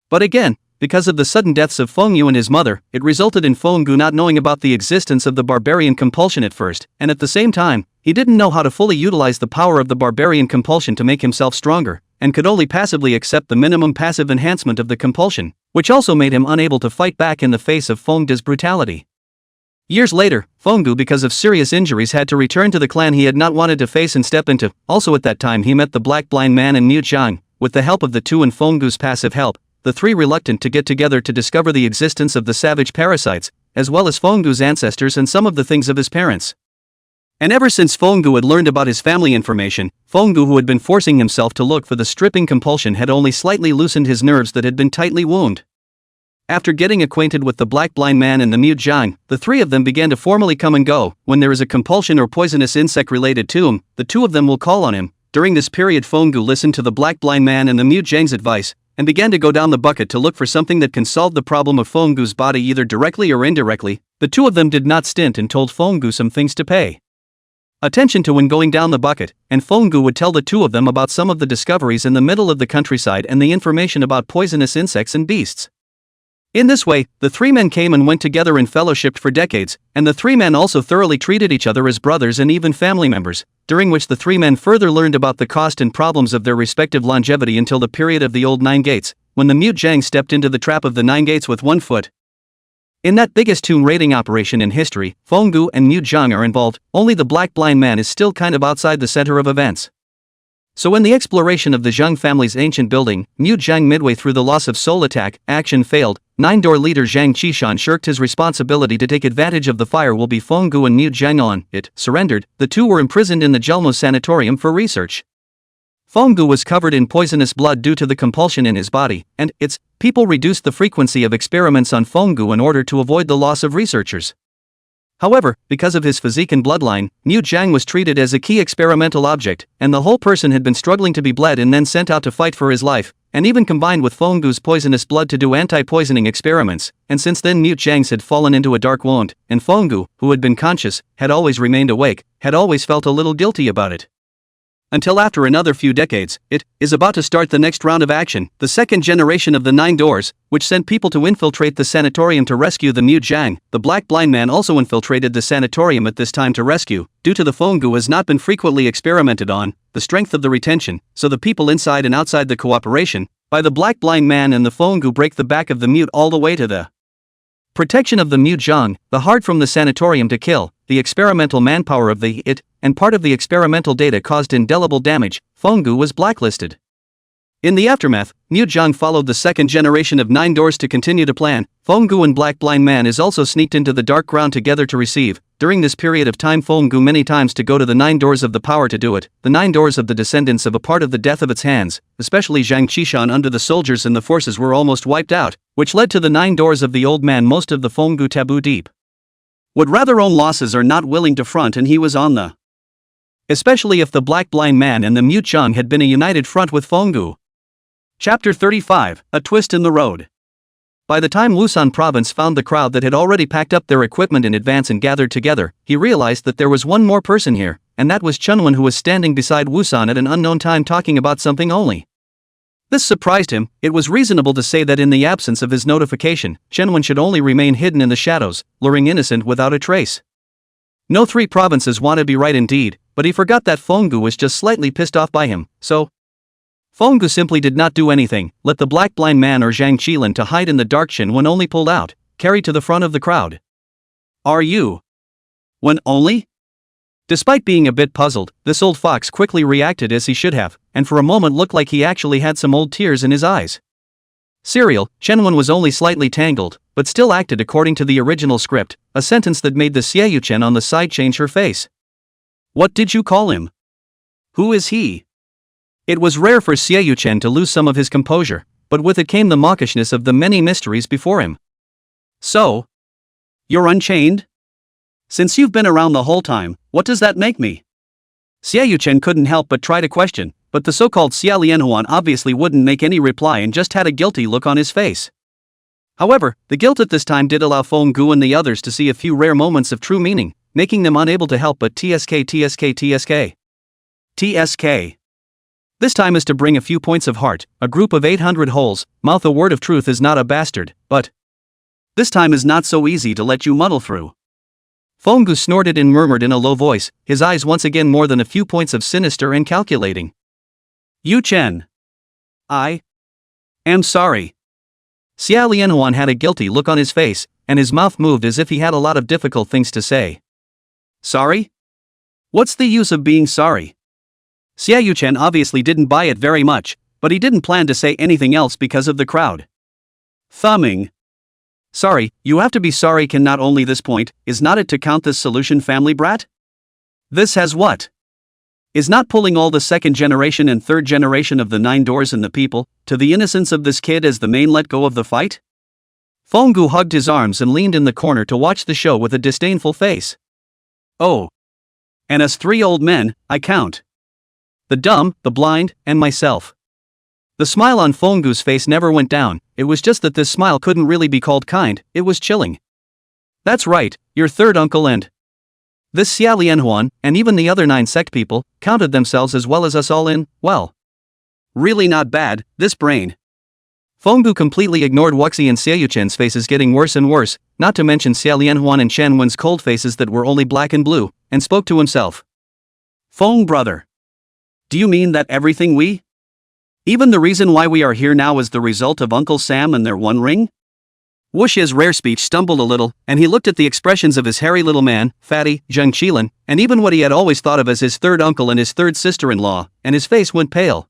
But again, because of the sudden deaths of Fengyu and his mother, it resulted in Fengyu not knowing about the existence of the barbarian compulsion at first, and at the same time, he didn't know how to fully utilize the power of the barbarian compulsion to make himself stronger, and could only passively accept the minimum passive enhancement of the compulsion, which also made him unable to fight back in the face of Fengdu's brutality. Years later, Fengdu, because of serious injuries, had to return to the clan he had not wanted to face and step into. Also at that time he met the Black Blind Man and Mu Zhang. With the help of the two and Fengdu's passive help, the three reluctant to get together to discover the existence of the savage parasites, as well as Fengdu's ancestors and some of the things of his parents. And ever since Fengdu had learned about his family information, Fengdu, who had been forcing himself to look for the stripping compulsion, had only slightly loosened his nerves that had been tightly wound. After getting acquainted with the Black Blind Man and the Mu Zhang, the three of them began to formally come and go. When there is a compulsion or poisonous insect related to him, the two of them will call on him. During this period Fengdu listened to the Black Blind Man and the Mu Zhang's advice, and began to go down the bucket to look for something that can solve the problem of Fengdu's body either directly or indirectly. The two of them did not stint and told Fengdu some things to pay attention to when going down the bucket, and Fengdu would tell the two of them about some of the discoveries in the middle of the countryside and the information about poisonous insects and beasts. In this way, the three men came and went together and fellowshipped for decades, and the three men also thoroughly treated each other as brothers and even family members, during which the three men further learned about the cost and problems of their respective longevity until the period of the old 9 gates, when the Mu Zhang stepped into the trap of the 9 gates with 1 foot. In that biggest tomb raiding operation in history, Fengdu and Mu Zhang are involved, only the Black Blind Man is still kind of outside the center of events. So in the exploration of the Zhang family's ancient building, Mu Zhang, midway through the loss of soul attack, action failed. 9-door leader Zhang Qishan shirked his responsibility to take advantage of the fire will be Fengdu and Mu Zhang on it, surrendered. The two were imprisoned in the Jelmo Sanatorium for research. Fengdu was covered in poisonous blood due to the compulsion in his body, and its people reduced the frequency of experiments on Fengdu in order to avoid the loss of researchers. However, because of his physique and bloodline, Mu Zhang was treated as a key experimental object, and the whole person had been struggling to be bled and then sent out to fight for his life, and even combined with Fengdu's poisonous blood to do anti-poisoning experiments, and since then Mu Zhang's had fallen into a dark wound, and Fengdu, who had been conscious, had always remained awake, had always felt a little guilty about it. Until after another few decades, it is about to start the next round of action, the second generation of the 9 doors, which sent people to infiltrate the sanatorium to rescue the Mu Zhang. The Black Blind Man also infiltrated the sanatorium at this time to rescue, due to the Fengdu has not been frequently experimented on, the strength of the retention, so the people inside and outside the cooperation, by the Black Blind Man and the Fengdu break the back of the mute all the way to the protection of the Mu Zhang, the hard from the sanatorium to kill, the experimental manpower of the it, and part of the experimental data caused indelible damage. Fengdu was blacklisted. In the aftermath, Mu Zhang followed the second generation of 9 doors to continue to plan. Fengdu and Black Blind Man is also sneaked into the dark ground together to receive, during this period of time Fengdu many times to go to the 9 doors of the power to do it, the 9 doors of the descendants of a part of the death of its hands, especially Zhang Qishan under the soldiers and the forces were almost wiped out, which led to the 9 doors of the old man most of the Fengdu taboo deep would rather own losses or not willing to front, and he was on the especially if the Black Blind Man and the Mu Zhang had been a united front with Fengdu. Chapter 35, A Twist in the Road. By the time Wusan province found the crowd that had already packed up their equipment in advance and gathered together, he realized that there was one more person here, and that was Chunwen, who was standing beside Wusan at an unknown time talking about something only. This surprised him. It was reasonable to say that in the absence of his notification, Chunwen should only remain hidden in the shadows, luring innocent without a trace. No 3 provinces want to be right indeed, but he forgot that Fengdu was just slightly pissed off by him, so Fengdu simply did not do anything, let the Black Blind Man or Zhang Qilin to hide in the dark. Chunwen only pulled out, carried to the front of the crowd. Are you one only? Despite being a bit puzzled, this old fox quickly reacted as he should have, and for a moment looked like he actually had some old tears in his eyes. Serial, Chunwen was only slightly tangled, but still acted according to the original script, a sentence that made the Xiaoyu on the side change her face. What did you call him? Who is he? It was rare for Xiaoyu to lose some of his composure, but with it came the mawkishness of the many mysteries before him. So, you're unchained? Since you've been around the whole time, what does that make me? Xiaoyu couldn't help but try to question, but the so-called Xia Lianhuan obviously wouldn't make any reply and just had a guilty look on his face. However, the guilt at this time did allow Fengdu and the others to see a few rare moments of true meaning, making them unable to help but TSK. This time is to bring a few points of heart, a group of 800 holes, mouth a word of truth is not a bastard, but this time is not so easy to let you muddle through. Fonggu snorted and murmured in a low voice, his eyes once again more than a few points of sinister and calculating. Yu Chen. I am sorry. Xia Lianhuan had a guilty look on his face, and his mouth moved as if he had a lot of difficult things to say. Sorry? What's the use of being sorry? Xia Yuchen obviously didn't buy it very much, but he didn't plan to say anything else because of the crowd. Thumbing. Sorry, you have to be sorry can not only this point, is not it to count this solution family brat? This has what? Is not pulling all the second generation and third generation of the 9 doors and the people, to the innocence of this kid as the main let go of the fight? Fonggu hugged his arms and leaned in the corner to watch the show with a disdainful face. Oh. And us 3 old men, I count. The dumb, the blind, and myself. The smile on Fonggu's face never went down, it was just that this smile couldn't really be called kind, it was chilling. That's right, your third uncle and this Xia Lianhuan, and even the other 9 sect people, counted themselves as well as us all in, well. Really not bad, this brain. Fonggu completely ignored Wuxi and Xia Yuchen's faces getting worse and worse, not to mention Xia Lianhuan and Chen Wen's cold faces that were only black and blue, and spoke to himself. Fong brother. Do you mean that everything we? Even the reason why we are here now is the result of Uncle Sam and their One Ring? Wuxi's rare speech stumbled a little, and he looked at the expressions of his hairy little man, Fatty, Zheng Qilin, and even what he had always thought of as his third uncle and his third sister-in-law, and his face went pale.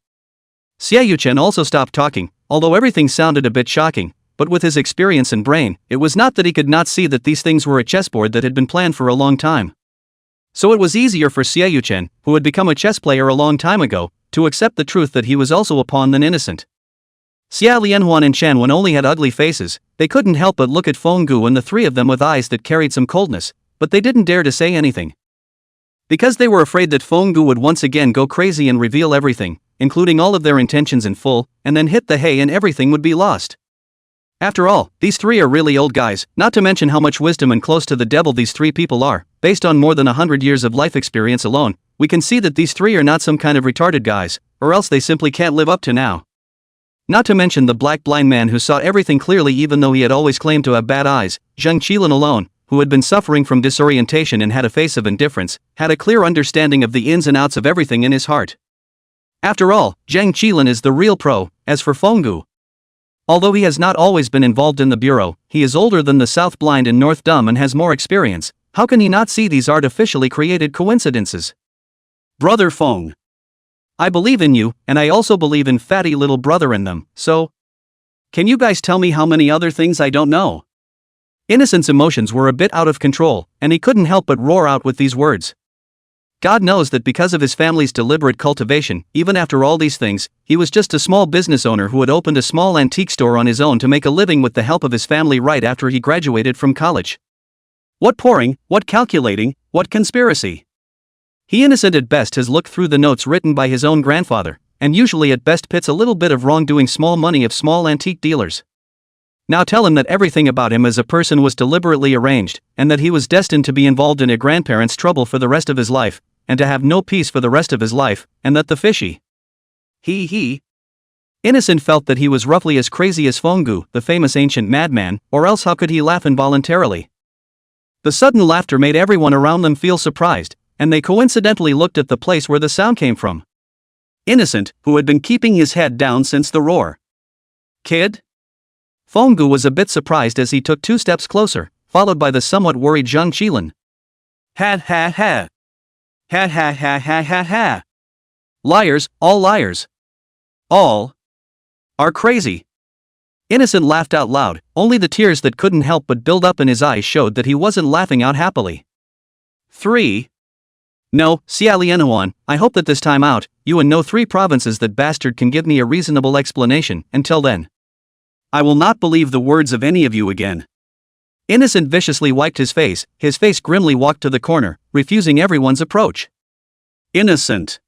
Xia Yuchen also stopped talking, although everything sounded a bit shocking, but with his experience and brain, it was not that he could not see that these things were a chessboard that had been planned for a long time. So it was easier for Xia Yuchen, who had become a chess player a long time ago, to accept the truth that he was also a pawn than innocent. Xia Lianhuan and Chen Wen only had ugly faces, they couldn't help but look at Fonggu and the 3 of them with eyes that carried some coldness, but they didn't dare to say anything. Because they were afraid that Fonggu would once again go crazy and reveal everything, including all of their intentions in full, and then hit the hay and everything would be lost. After all, these 3 are really old guys, not to mention how much wisdom and close to the devil these 3 people are. Based on more than 100 years of life experience alone, we can see that these 3 are not some kind of retarded guys, or else they simply can't live up to now. Not to mention the black blind man who saw everything clearly even though he had always claimed to have bad eyes, Zheng Qilin alone, who had been suffering from disorientation and had a face of indifference, had a clear understanding of the ins and outs of everything in his heart. After all, Zheng Qilin is the real pro. As for Fonggu, although he has not always been involved in the bureau, he is older than the South Blind and North Dumb and has more experience. How can he not see these artificially created coincidences? Brother Fong. I believe in you, and I also believe in Fatty little brother in them, so? Can you guys tell me how many other things I don't know? Innocent's emotions were a bit out of control, and he couldn't help but roar out with these words. God knows that because of his family's deliberate cultivation, even after all these things, he was just a small business owner who had opened a small antique store on his own to make a living with the help of his family right after he graduated from college. What pouring, what calculating, what conspiracy? He innocent at best has looked through the notes written by his own grandfather, and usually at best pits a little bit of wrongdoing small money of small antique dealers. Now tell him that everything about him as a person was deliberately arranged, and that he was destined to be involved in a grandparent's trouble for the rest of his life, and to have no peace for the rest of his life, and that the fishy. Innocent felt that he was roughly as crazy as Fonggu, the famous ancient madman, or else how could he laugh involuntarily? The sudden laughter made everyone around them feel surprised, and they coincidentally looked at the place where the sound came from. Innocent, who had been keeping his head down since the roar. Kid? Fonggu was a bit surprised as he took 2 steps closer, followed by the somewhat worried Zheng Qilin. Ha ha ha. Ha ha ha ha ha ha. Liars, all liars. All are crazy. Innocent laughed out loud, only the tears that couldn't help but build up in his eyes showed that he wasn't laughing out happily. 3. No, Xia Lianhuan, I hope that this time out, you and no 3 provinces that bastard can give me a reasonable explanation. Until then, I will not believe the words of any of you again. Innocent viciously wiped his face grimly walked to the corner, refusing everyone's approach. Innocent.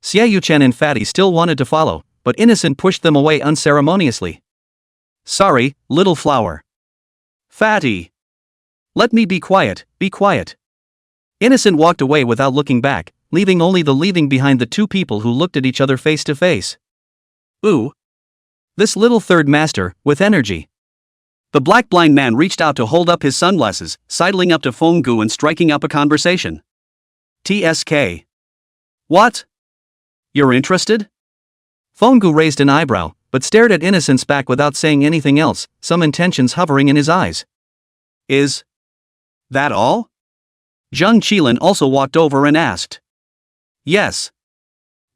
Xia Yuchen and Fatty still wanted to follow, but Innocent pushed them away unceremoniously. Sorry, little flower. Fatty. Let me be quiet, be quiet. Innocent walked away without looking back, leaving behind the two people who looked at each other face to face. Ooh. This little third master, with energy. The black blind man reached out to hold up his sunglasses, sidling up to Fonggu and striking up a conversation. TSK. What? You're interested? Fonggu raised an eyebrow, but stared at Innocence back without saying anything else, some intentions hovering in his eyes. Is that all? Zheng Qilin also walked over and asked. Yes.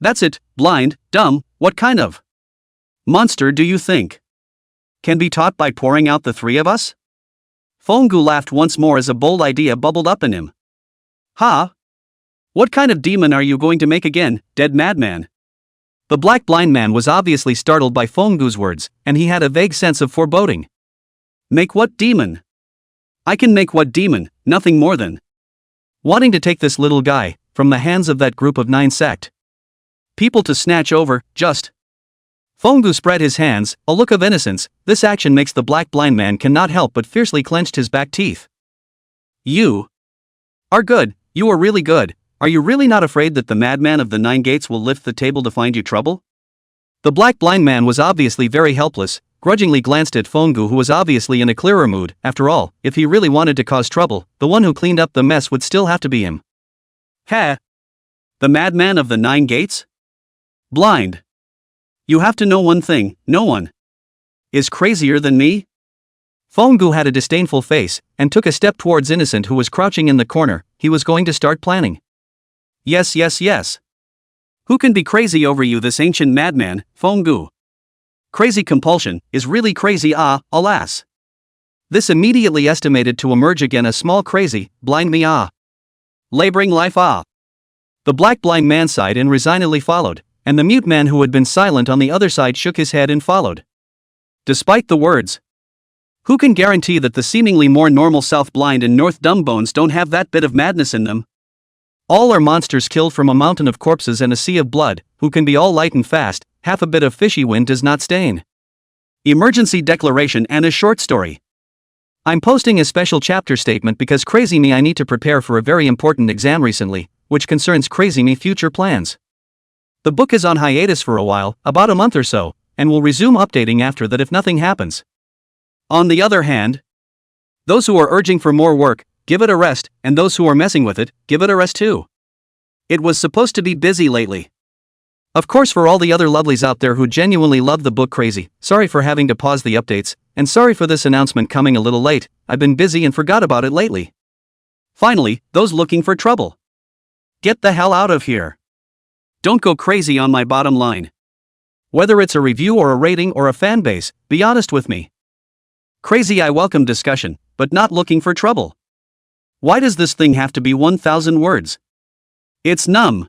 That's it, blind, dumb, what kind of monster do you think can be taught by pouring out the three of us? Fonggu laughed once more as a bold idea bubbled up in him. Ha! What kind of demon are you going to make again, dead madman? The black blind man was obviously startled by Fonggu's words, and he had a vague sense of foreboding. Make what demon? I can make what demon, nothing more than wanting to take this little guy from the hands of that group of 9 sect people to snatch over, just. Fonggu spread his hands, a look of innocence. This action makes the black blind man cannot help but fiercely clenched his back teeth. You are good, you are really good. Are you really not afraid that the madman of the 9 gates will lift the table to find you trouble? The black blind man was obviously very helpless, grudgingly glanced at Fonggu, who was obviously in a clearer mood. After all, if he really wanted to cause trouble, the one who cleaned up the mess would still have to be him. Ha! The madman of the 9 gates? Blind. You have to know one thing, no one is crazier than me? Fonggu had a disdainful face, and took a step towards Innocent, who was crouching in the corner. He was going to start planning. Yes. Who can be crazy over you, this ancient madman, Fonggu? Crazy compulsion, is really crazy, alas. This immediately estimated to emerge again a small crazy, blind me, laboring life, The black blind man sighed and resignedly followed, and the mute man who had been silent on the other side shook his head and followed. Despite the words, who can guarantee that the seemingly more normal South blind and North dumb bones don't have that bit of madness in them? All are monsters killed from a mountain of corpses and a sea of blood, who can be all light and fast, half a bit of fishy wind does not stain. Emergency declaration and a short story. I'm posting a special chapter statement because crazy me, I need to prepare for a very important exam recently, which concerns crazy me future plans. The book is on hiatus for a while, about a month or so, and will resume updating after that if nothing happens. On the other hand, those who are urging for more work, give it a rest, and those who are messing with it, give it a rest too. It was supposed to be busy lately. Of course, for all the other lovelies out there who genuinely love the book Crazy, sorry for having to pause the updates, and sorry for this announcement coming a little late. I've been busy and forgot about it lately. Finally, those looking for trouble, get the hell out of here. Don't go crazy on my bottom line. Whether it's a review or a rating or a fan base, be honest with me. Crazy, I welcome discussion, but not looking for trouble. Why does this thing have to be 1,000 words? It's numb.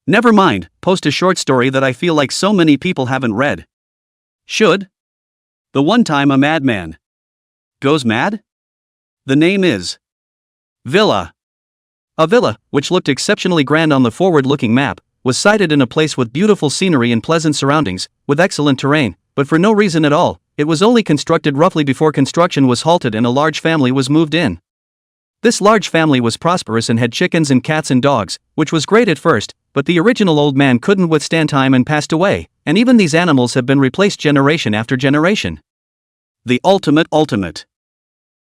Never mind, post a short story that I feel like so many people haven't read. Should? The One Time a Madman Goes Mad? The name is Villa. A villa, which looked exceptionally grand on the forward-looking map, was sited in a place with beautiful scenery and pleasant surroundings, with excellent terrain, but for no reason at all. It was only constructed roughly before construction was halted and a large family was moved in. This large family was prosperous and had chickens and cats and dogs, which was great at first, but the original old man couldn't withstand time and passed away, and even these animals have been replaced generation after generation. The ultimate.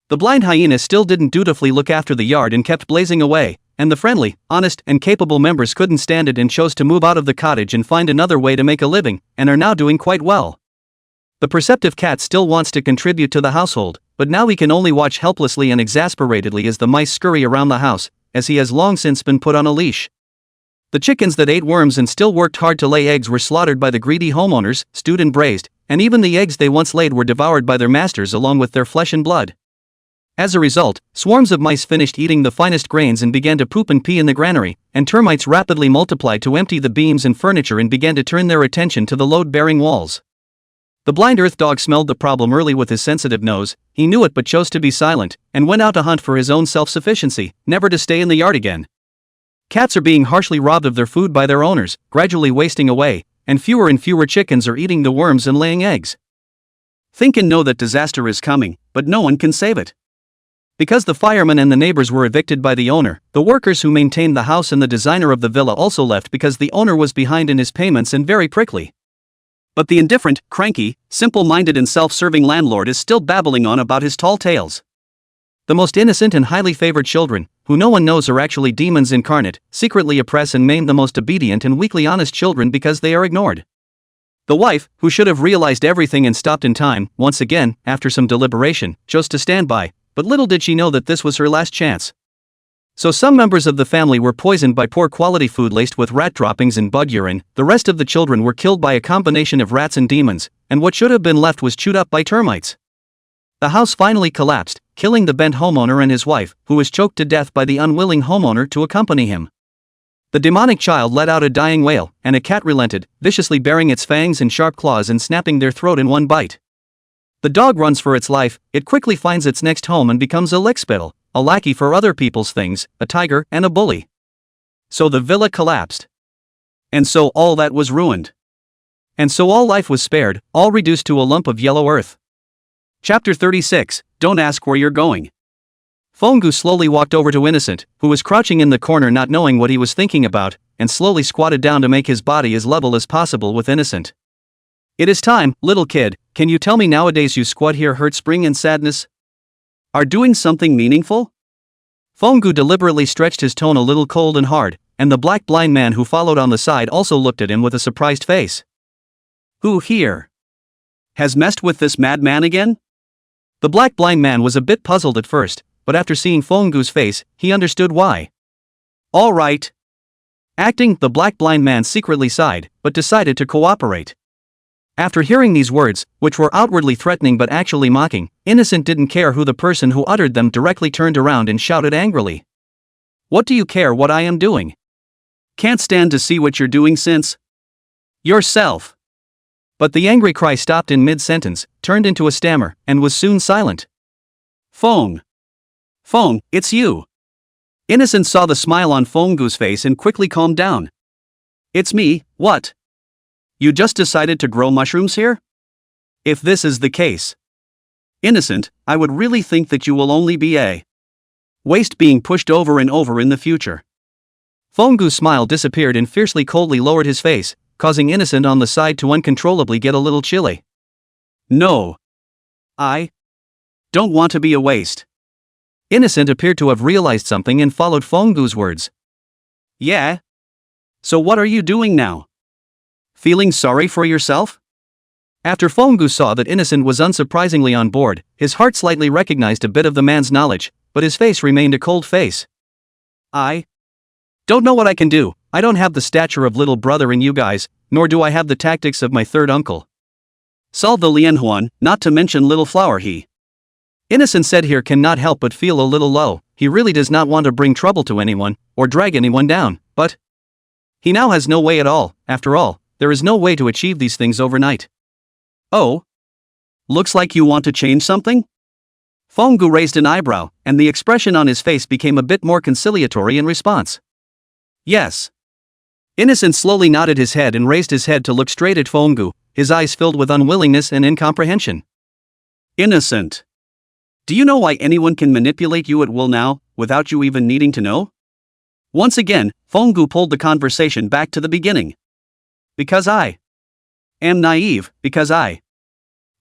The blind hyena still didn't dutifully look after the yard and kept blazing away, and the friendly, honest, and capable members couldn't stand it and chose to move out of the cottage and find another way to make a living, and are now doing quite well. The perceptive cat still wants to contribute to the household, but now he can only watch helplessly and exasperatedly as the mice scurry around the house, as he has long since been put on a leash. The chickens that ate worms and still worked hard to lay eggs were slaughtered by the greedy homeowners, stewed and braised, and even the eggs they once laid were devoured by their masters along with their flesh and blood. As a result, swarms of mice finished eating the finest grains and began to poop and pee in the granary, and termites rapidly multiplied to empty the beams and furniture and began to turn their attention to the load-bearing walls. The blind earth dog smelled the problem early with his sensitive nose. He knew it but chose to be silent, and went out to hunt for his own self-sufficiency, never to stay in the yard again. Cats are being harshly robbed of their food by their owners, gradually wasting away, and fewer chickens are eating the worms and laying eggs. Think and know that disaster is coming, but no one can save it. Because the firemen and the neighbors were evicted by the owner, the workers who maintained the house and the designer of the villa also left because the owner was behind in his payments and very prickly. But the indifferent, cranky, simple-minded and self-serving landlord is still babbling on about his tall tales. The most innocent and highly favored children, who no one knows are actually demons incarnate, secretly oppress and maim the most obedient and weakly honest children because they are ignored. The wife, who should have realized everything and stopped in time, once again, after some deliberation, chose to stand by, but little did she know that this was her last chance. So some members of the family were poisoned by poor quality food laced with rat droppings and bug urine, the rest of the children were killed by a combination of rats and demons, and what should have been left was chewed up by termites. The house finally collapsed, killing the bent homeowner and his wife, who was choked to death by the unwilling homeowner to accompany him. The demonic child let out a dying wail, and a cat relented, viciously baring its fangs and sharp claws and snapping their throat in one bite. The dog runs for its life, it quickly finds its next home and becomes a lickspittle, a lackey for other people's things, a tiger and a bully. So the villa collapsed. And so all that was ruined. And so all life was spared, all reduced to a lump of yellow earth. Chapter 36, Don't Ask Where You're Going. Fongu slowly walked over to Innocent, who was crouching in the corner not knowing what he was thinking about, and slowly squatted down to make his body as level as possible with Innocent. It is time, little kid, can you tell me nowadays you squat here hurt spring and sadness? Are doing something meaningful? Fongu deliberately stretched his tone a little cold and hard, and the black blind man who followed on the side also looked at him with a surprised face. Who here has messed with this madman again? The black blind man was a bit puzzled at first, but after seeing Fongu's face, he understood why. All right. Acting, the black blind man secretly sighed, but decided to cooperate. After hearing these words, which were outwardly threatening but actually mocking, Innocent didn't care who the person who uttered them directly turned around and shouted angrily. What do you care what I am doing? Can't stand to see what you're doing since yourself. But the angry cry stopped in mid-sentence, turned into a stammer, and was soon silent. Fong, it's you. Innocent saw the smile on Fongu's face and quickly calmed down. It's me, what? You just decided to grow mushrooms here? If this is the case, Innocent, I would really think that you will only be a waste being pushed over and over in the future. Fongu's smile disappeared and fiercely coldly lowered his face, causing Innocent on the side to uncontrollably get a little chilly. No. I don't want to be a waste. Innocent appeared to have realized something and followed Fongu's words. Yeah? So what are you doing now? Feeling sorry for yourself? After Fongu saw that Innocent was unsurprisingly on board, his heart slightly recognized a bit of the man's knowledge, but his face remained a cold face. I don't know what I can do, I don't have the stature of little brother in you guys, nor do I have the tactics of my third uncle. Solve the Lianhuan, not to mention little flower he. Innocent said here cannot help but feel a little low, he really does not want to bring trouble to anyone, or drag anyone down, but he now has no way at all, after all, there is no way to achieve these things overnight. Oh? Looks like you want to change something? Fongu raised an eyebrow, and the expression on his face became a bit more conciliatory in response. Yes. Innocent slowly nodded his head and raised his head to look straight at Fongu, his eyes filled with unwillingness and incomprehension. Innocent. Do you know why anyone can manipulate you at will now, without you even needing to know? Once again, Fongu pulled the conversation back to the beginning. Because I am naive, because I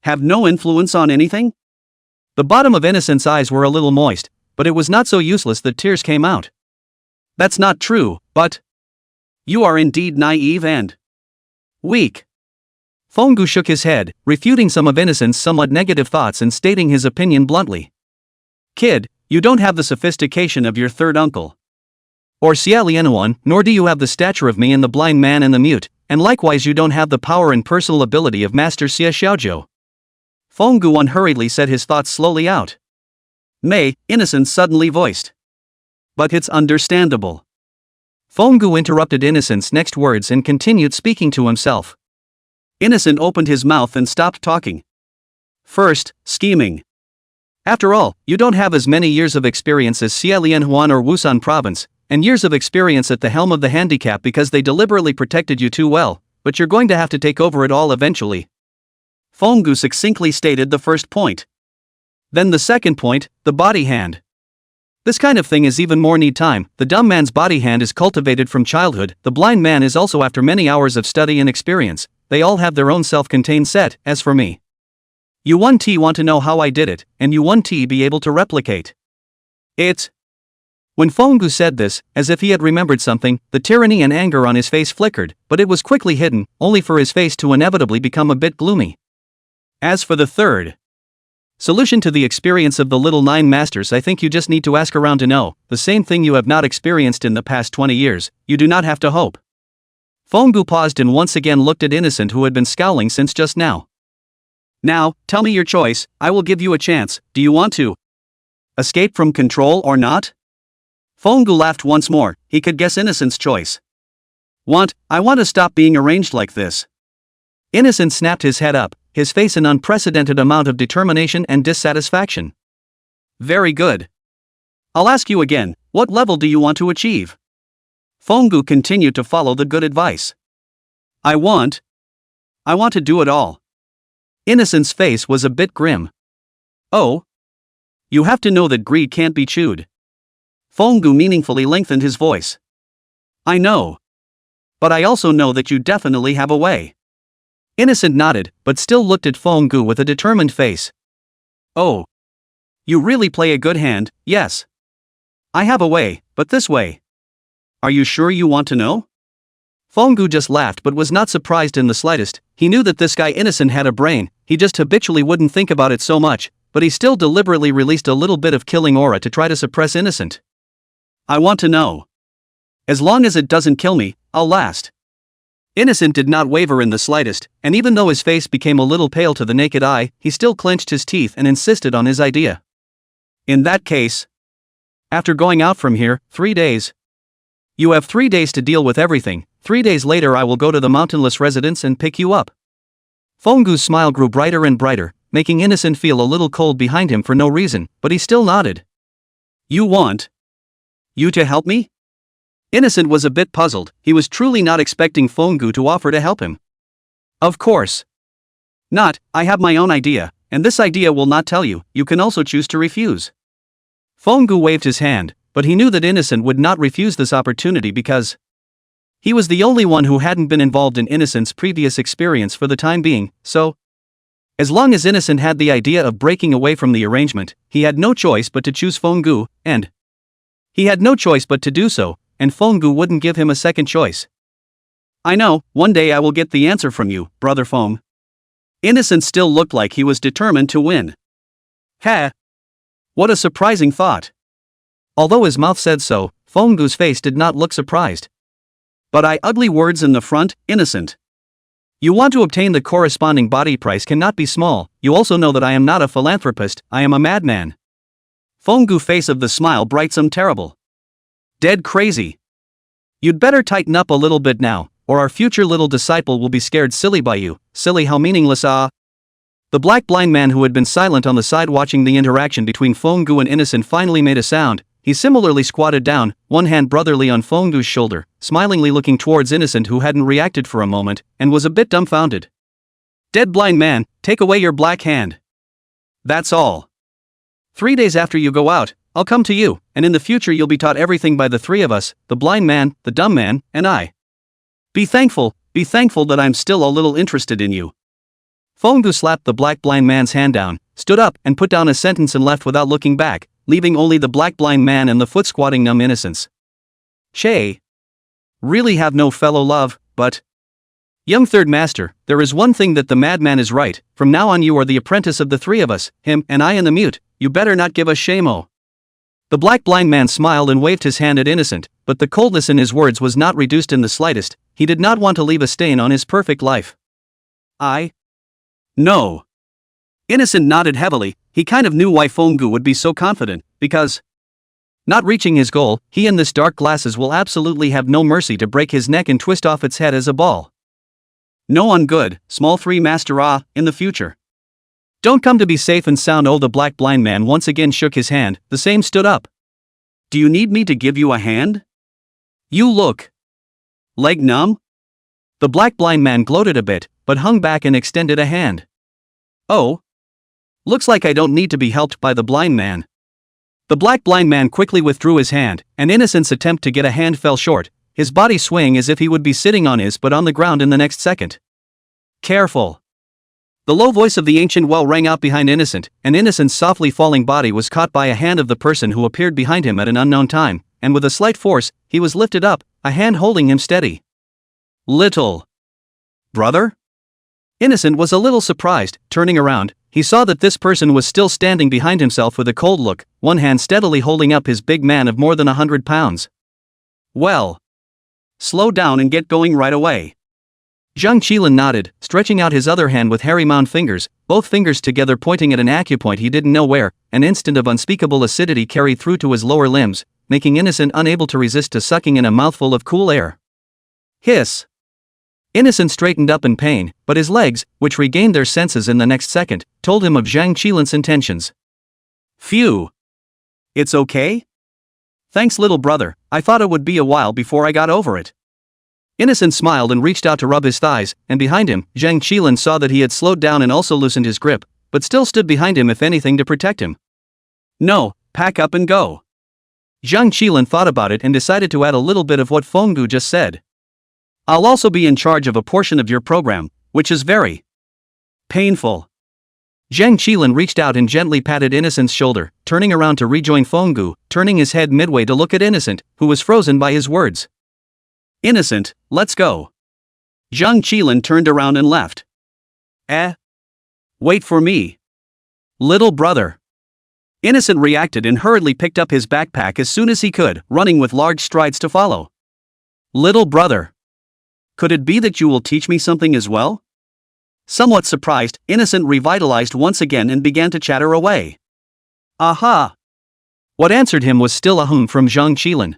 have no influence on anything? The bottom of Innocent's eyes were a little moist, but it was not so useless that tears came out. That's not true, but you are indeed naive and weak. Fongu shook his head, refuting some of Innocent's somewhat negative thoughts and stating his opinion bluntly. Kid, you don't have the sophistication of your third uncle. Or Xia Lianuan, nor do you have the stature of me and the blind man and the mute, and likewise you don't have the power and personal ability of Master Xia Xiaozhou. Fongu unhurriedly said his thoughts slowly out. May, Innocent suddenly voiced. But it's understandable. Fongu interrupted Innocent's next words and continued speaking to himself. Innocent opened his mouth and stopped talking. First, scheming. After all, you don't have as many years of experience as Xia Lianhuan or Wusan province, and years of experience at the helm of the handicap because they deliberately protected you too well, but you're going to have to take over it all eventually. Fongu succinctly stated the first point. Then the second point, the body hand. This kind of thing is even more need time. The dumb man's body hand is cultivated from childhood, the blind man is also after many hours of study and experience. They all have their own self-contained set. As for me, you 1T want to know how I did it, and you 1T be able to replicate it. When Fonggu said this, as if he had remembered something, the tyranny and anger on his face flickered, but it was quickly hidden, only for his face to inevitably become a bit gloomy. As for the third solution to the experience of the little 9 masters, I think you just need to ask around to know, the same thing you have not experienced in the past 20 years, you do not have to hope. Fonggu paused and once again looked at Innocent, who had been scowling since just now. Now, tell me your choice, I will give you a chance. Do you want to escape from control or not? Fonggu laughed once more. He could guess Innocent's choice. I want to stop being arranged like this. Innocent snapped his head up, his face an unprecedented amount of determination and dissatisfaction. Very good. I'll ask you again, what level do you want to achieve? Fonggu continued to follow the good advice. I want to do it all. Innocent's face was a bit grim. Oh? You have to know that greed can't be chewed. Fonggu meaningfully lengthened his voice. I know. But I also know that you definitely have a way. Innocent nodded, but still looked at Fonggu with a determined face. Oh. You really play a good hand, yes. I have a way, but this way. Are you sure you want to know? Fonggu just laughed but was not surprised in the slightest. He knew that this guy Innocent had a brain, he just habitually wouldn't think about it so much, but he still deliberately released a little bit of killing aura to try to suppress Innocent. I want to know. As long as it doesn't kill me, I'll last. Innocent did not waver in the slightest, and even though his face became a little pale to the naked eye, he still clenched his teeth and insisted on his idea. In that case, after going out from here, 3 days. You have 3 days to deal with everything. 3 days later I will go to the mountainless residence and pick you up. Fonggu's smile grew brighter and brighter, making Innocent feel a little cold behind him for no reason, but he still nodded. You want you to help me? Innocent was a bit puzzled. He was truly not expecting Fonggu to offer to help him. Of course not, I have my own idea, and this idea will not tell you. You can also choose to refuse. Fonggu waved his hand, but he knew that Innocent would not refuse this opportunity because he was the only one who hadn't been involved in Innocent's previous experience for the time being, so as long as Innocent had the idea of breaking away from the arrangement, he had no choice but to choose Fonggu, and he had no choice but to do so, and Fonggu wouldn't give him a second choice. I know, one day I will get the answer from you, brother Fong. Innocent still looked like he was determined to win. Ha! What a surprising thought. Although his mouth said so, Fonggu's face did not look surprised. But ugly words in the front, Innocent. You want to obtain the corresponding body price cannot be small. You also know that I am not a philanthropist, I am a madman. Fonggu face of the smile bright some terrible. Dead crazy. You'd better tighten up a little bit now, or our future little disciple will be scared silly by you. Silly how meaningless The black blind man who had been silent on the side watching the interaction between Fonggu and Innocent finally made a sound. He similarly squatted down, one hand brotherly on Fonggu's shoulder, smilingly looking towards Innocent who hadn't reacted for a moment, and was a bit dumbfounded. Dead blind man, take away your black hand. That's all. 3 days after you go out, I'll come to you, and in the future you'll be taught everything by the 3 of us, the blind man, the dumb man, and I. Be thankful that I'm still a little interested in you. Fonggu slapped the black blind man's hand down, stood up and put down a sentence and left without looking back, leaving only the black blind man and the foot-squatting numb Innocents. Che. Really have no fellow love, but young third master, there is one thing that the madman is right, from now on you are the apprentice of the 3 of us, him and I and the mute, you better not give us shame-o. The black blind man smiled and waved his hand at Innocent, but the coldness in his words was not reduced in the slightest. He did not want to leave a stain on his perfect life. No. Innocent nodded heavily. He kind of knew why Fonggu would be so confident, because not reaching his goal, he and this dark glasses will absolutely have no mercy to break his neck and twist off its head as a ball. No on good, small 3 master in the future. Don't come to be safe and sound. The black blind man once again shook his hand, the same stood up. Do you need me to give you a hand? You look leg numb? The black blind man gloated a bit, but hung back and extended a hand. Oh. Looks like I don't need to be helped by the blind man. The black blind man quickly withdrew his hand, and Innocent's attempt to get a hand fell short, his body swaying as if he would be sitting on his but on the ground in the next second. Careful! The low voice of the ancient well rang out behind Innocent, and Innocent's softly falling body was caught by a hand of the person who appeared behind him at an unknown time, and with a slight force, he was lifted up, a hand holding him steady. Little brother? Innocent was a little surprised. Turning around, he saw that this person was still standing behind himself with a cold look, one hand steadily holding up his big man of more than 100 pounds. Well, slow down and get going right away. Zhang Qilin nodded, stretching out his other hand with hairy mound fingers, both fingers together pointing at an acupoint he didn't know where. An instant of unspeakable acidity carried through to his lower limbs, making Innocent unable to resist to sucking in a mouthful of cool air. Hiss! Innocent straightened up in pain, but his legs, which regained their senses in the next second, told him of Zhang Qilin's intentions. Phew! It's okay? Thanks, little brother, I thought it would be a while before I got over it. Innocent smiled and reached out to rub his thighs, and behind him, Zhang Qilin saw that he had slowed down and also loosened his grip, but still stood behind him if anything to protect him. No, pack up and go. Zhang Qilin thought about it and decided to add a little bit of what Fenggu just said. I'll also be in charge of a portion of your program, which is very painful. Zhang Qilin reached out and gently patted Innocent's shoulder, turning around to rejoin Fenggu, turning his head midway to look at Innocent, who was frozen by his words. Innocent, let's go. Zhang Qilin turned around and left. Wait for me. Little brother. Innocent reacted and hurriedly picked up his backpack as soon as he could, running with large strides to follow. Little brother. Could it be that you will teach me something as well? Somewhat surprised, Innocent revitalized once again and began to chatter away. Aha! What answered him was still a hum from Zhang Qilin.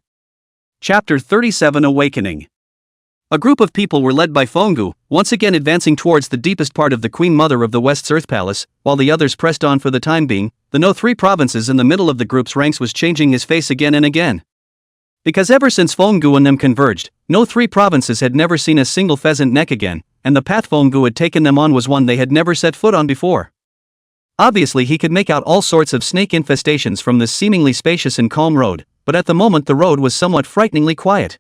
Chapter 37 Awakening. A group of people were led by Fenggu, once again advancing towards the deepest part of the Queen Mother of the West's Earth Palace, while the others pressed on for the time being. The No 3 provinces in the middle of the group's ranks was changing his face again and again. Because ever since Fenggu and them converged, No 3 provinces had never seen a single pheasant neck again, and the path Fenggu had taken them on was one they had never set foot on before. Obviously he could make out all sorts of snake infestations from this seemingly spacious and calm road, but at the moment the road was somewhat frighteningly quiet.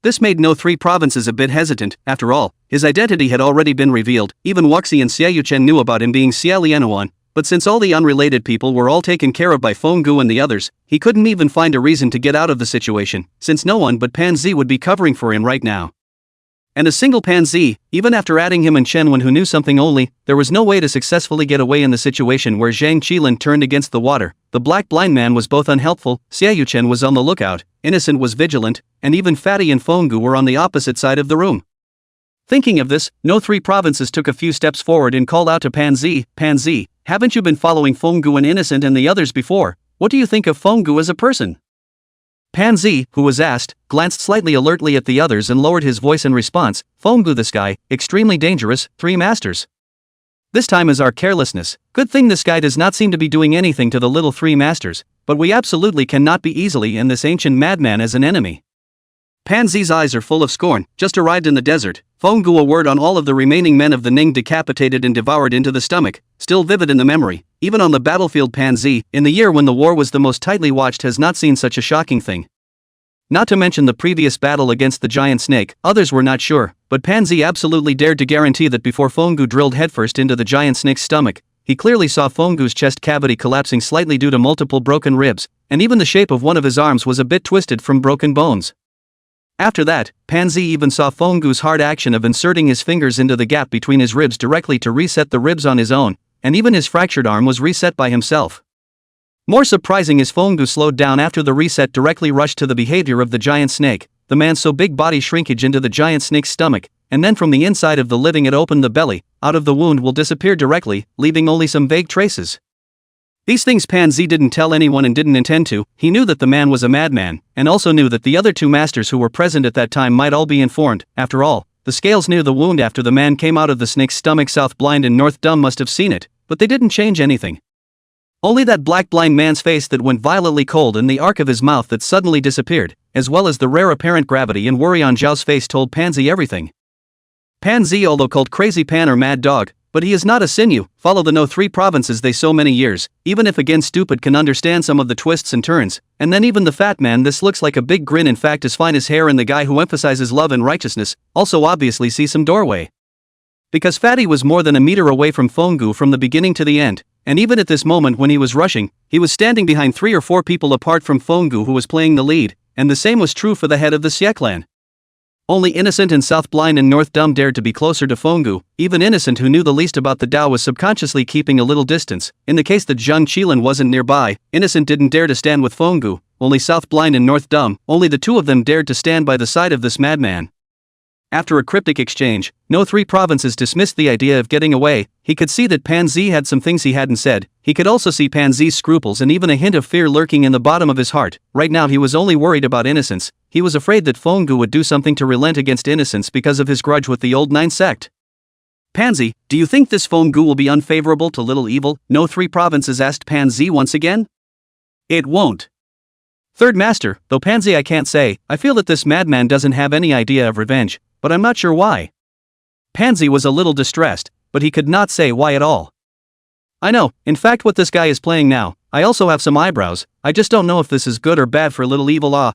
This made No 3 provinces a bit hesitant. After all, his identity had already been revealed. Even Wuxi and Xiaoyuchen knew about him being Xia Lianuan, but since all the unrelated people were all taken care of by Fenggu and the others, he couldn't even find a reason to get out of the situation, since no one but Pan Zi would be covering for him right now. And a single Pan Zi, even after adding him and Chen Wen who knew something only, there was no way to successfully get away in the situation where Zhang Qilin turned against the water. The black blind man was both unhelpful, Xiaoyuchen was on the lookout, Innocent was vigilant, and even Fatty and Fenggu were on the opposite side of the room. Thinking of this, No 3 provinces took a few steps forward and called out to Pan Zi, haven't you been following Fenggu and Innocent and the others before? What do you think of Fenggu as a person? Pan Zi, who was asked, glanced slightly alertly at the others and lowered his voice in response. Fenggu, this guy, extremely dangerous, 3 masters. This time is our carelessness. Good thing this guy does not seem to be doing anything to the little 3 masters, but we absolutely cannot be easily in this ancient madman as an enemy. Pan Zi's eyes are full of scorn. Just arrived in the desert, Fenggu a word on all of the remaining men of the Ning decapitated and devoured into the stomach, still vivid in the memory. Even on the battlefield Pan Zi, in the year when the war was the most tightly watched, has not seen such a shocking thing. Not to mention the previous battle against the giant snake, others were not sure, but Pan Zi absolutely dared to guarantee that before Fenggu drilled headfirst into the giant snake's stomach, he clearly saw Fenggu's chest cavity collapsing slightly due to multiple broken ribs, and even the shape of one of his arms was a bit twisted from broken bones. After that, Pan Zi even saw Fenggu's hard action of inserting his fingers into the gap between his ribs directly to reset the ribs on his own, and even his fractured arm was reset by himself. More surprising is Fenggu slowed down after the reset directly rushed to the behavior of the giant snake, the man's so big body shrinkage into the giant snake's stomach, and then from the inside of the living it opened the belly, out of the wound will disappear directly, leaving only some vague traces. These things Pan Zi didn't tell anyone and didn't intend to. He knew that the man was a madman, and also knew that the other 2 masters who were present at that time might all be informed. After all, the scales near the wound after the man came out of the snake's stomach south blind and north dumb must have seen it, but they didn't change anything. Only that black blind man's face that went violently cold and the arc of his mouth that suddenly disappeared, as well as the rare apparent gravity and worry on Zhao's face told Pan Zi everything. Pan Zi, although called Crazy Pan or Mad Dog, but he is not a sinew, follow the no 3 provinces they so many years, even if again stupid can understand some of the twists and turns, and then even the fat man this looks like a big grin in fact as fine as hair and the guy who emphasizes love and righteousness, also obviously see some doorway. Because Fatty was more than a meter away from Fongu from the beginning to the end, and even at this moment when he was rushing, he was standing behind 3 or 4 people apart from Fongu who was playing the lead, and the same was true for the head of the Xie clan. Only Innocent and South Blind and North Dumb dared to be closer to Fongu, even Innocent who knew the least about the Dao was subconsciously keeping a little distance. In the case that Zhang Qilin wasn't nearby, Innocent didn't dare to stand with Fongu, only South Blind and North Dumb, only the 2 of them dared to stand by the side of this madman. After a cryptic exchange, no 3 provinces dismissed the idea of getting away. He could see that Pan Zi had some things he hadn't said, he could also see Pan Zi's scruples and even a hint of fear lurking in the bottom of his heart. Right now he was only worried about Innocence, he was afraid that Fongu would do something to relent against Innocence because of his grudge with the old 9 sect. Pansy, do you think this Fongu will be unfavorable to Little Evil? No 3 provinces asked Pan Zi once again. It won't. Third Master, though Pansy I can't say, I feel that this madman doesn't have any idea of revenge, but I'm not sure why. Pansy was a little distressed, but he could not say why at all. I know, in fact what this guy is playing now, I also have some eyebrows, I just don't know if this is good or bad for Little Evil.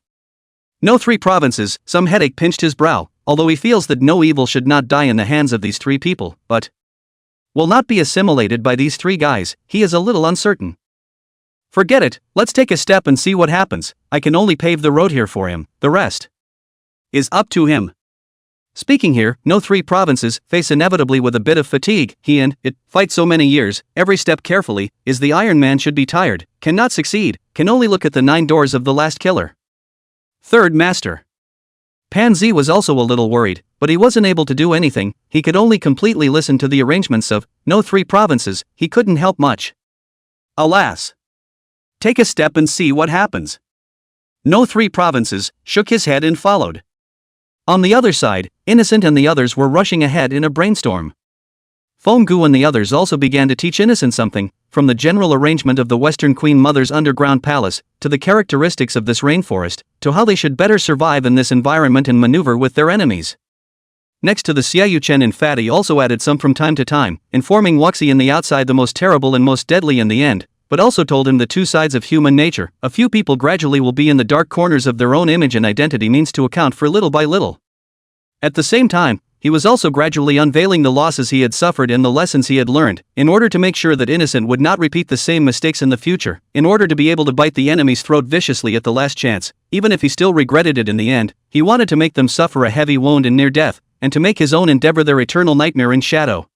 No 3 provinces, some headache pinched his brow, although he feels that no evil should not die in the hands of these 3 people, but will not be assimilated by these 3 guys, he is a little uncertain. Forget it, let's take a step and see what happens, I can only pave the road here for him, the rest is up to him. Speaking here, no 3 provinces face inevitably with a bit of fatigue. He and it fight so many years, every step carefully, is the Iron Man should be tired, cannot succeed, can only look at the 9 doors of the last killer. Third Master. Pan Zi was also a little worried, but he wasn't able to do anything, he could only completely listen to the arrangements of no 3 provinces, he couldn't help much. Alas. Take a step and see what happens. No 3 provinces shook his head and followed. On the other side, Innocent and the others were rushing ahead in a brainstorm. Fongu and the others also began to teach Innocent something, from the general arrangement of the Western Queen Mother's underground palace, to the characteristics of this rainforest, to how they should better survive in this environment and maneuver with their enemies. Next to the Xiaoyu Chen and Fatty also added some from time to time, informing Wuxi in the outside the most terrible and most deadly in the end, but also told him the 2 sides of human nature. A few people gradually will be in the dark corners of their own image and identity means to account for little by little. At the same time, he was also gradually unveiling the losses he had suffered and the lessons he had learned, in order to make sure that Innocent would not repeat the same mistakes in the future, in order to be able to bite the enemy's throat viciously at the last chance, even if he still regretted it in the end. He wanted to make them suffer a heavy wound and near death, and to make his own endeavor their eternal nightmare in shadow.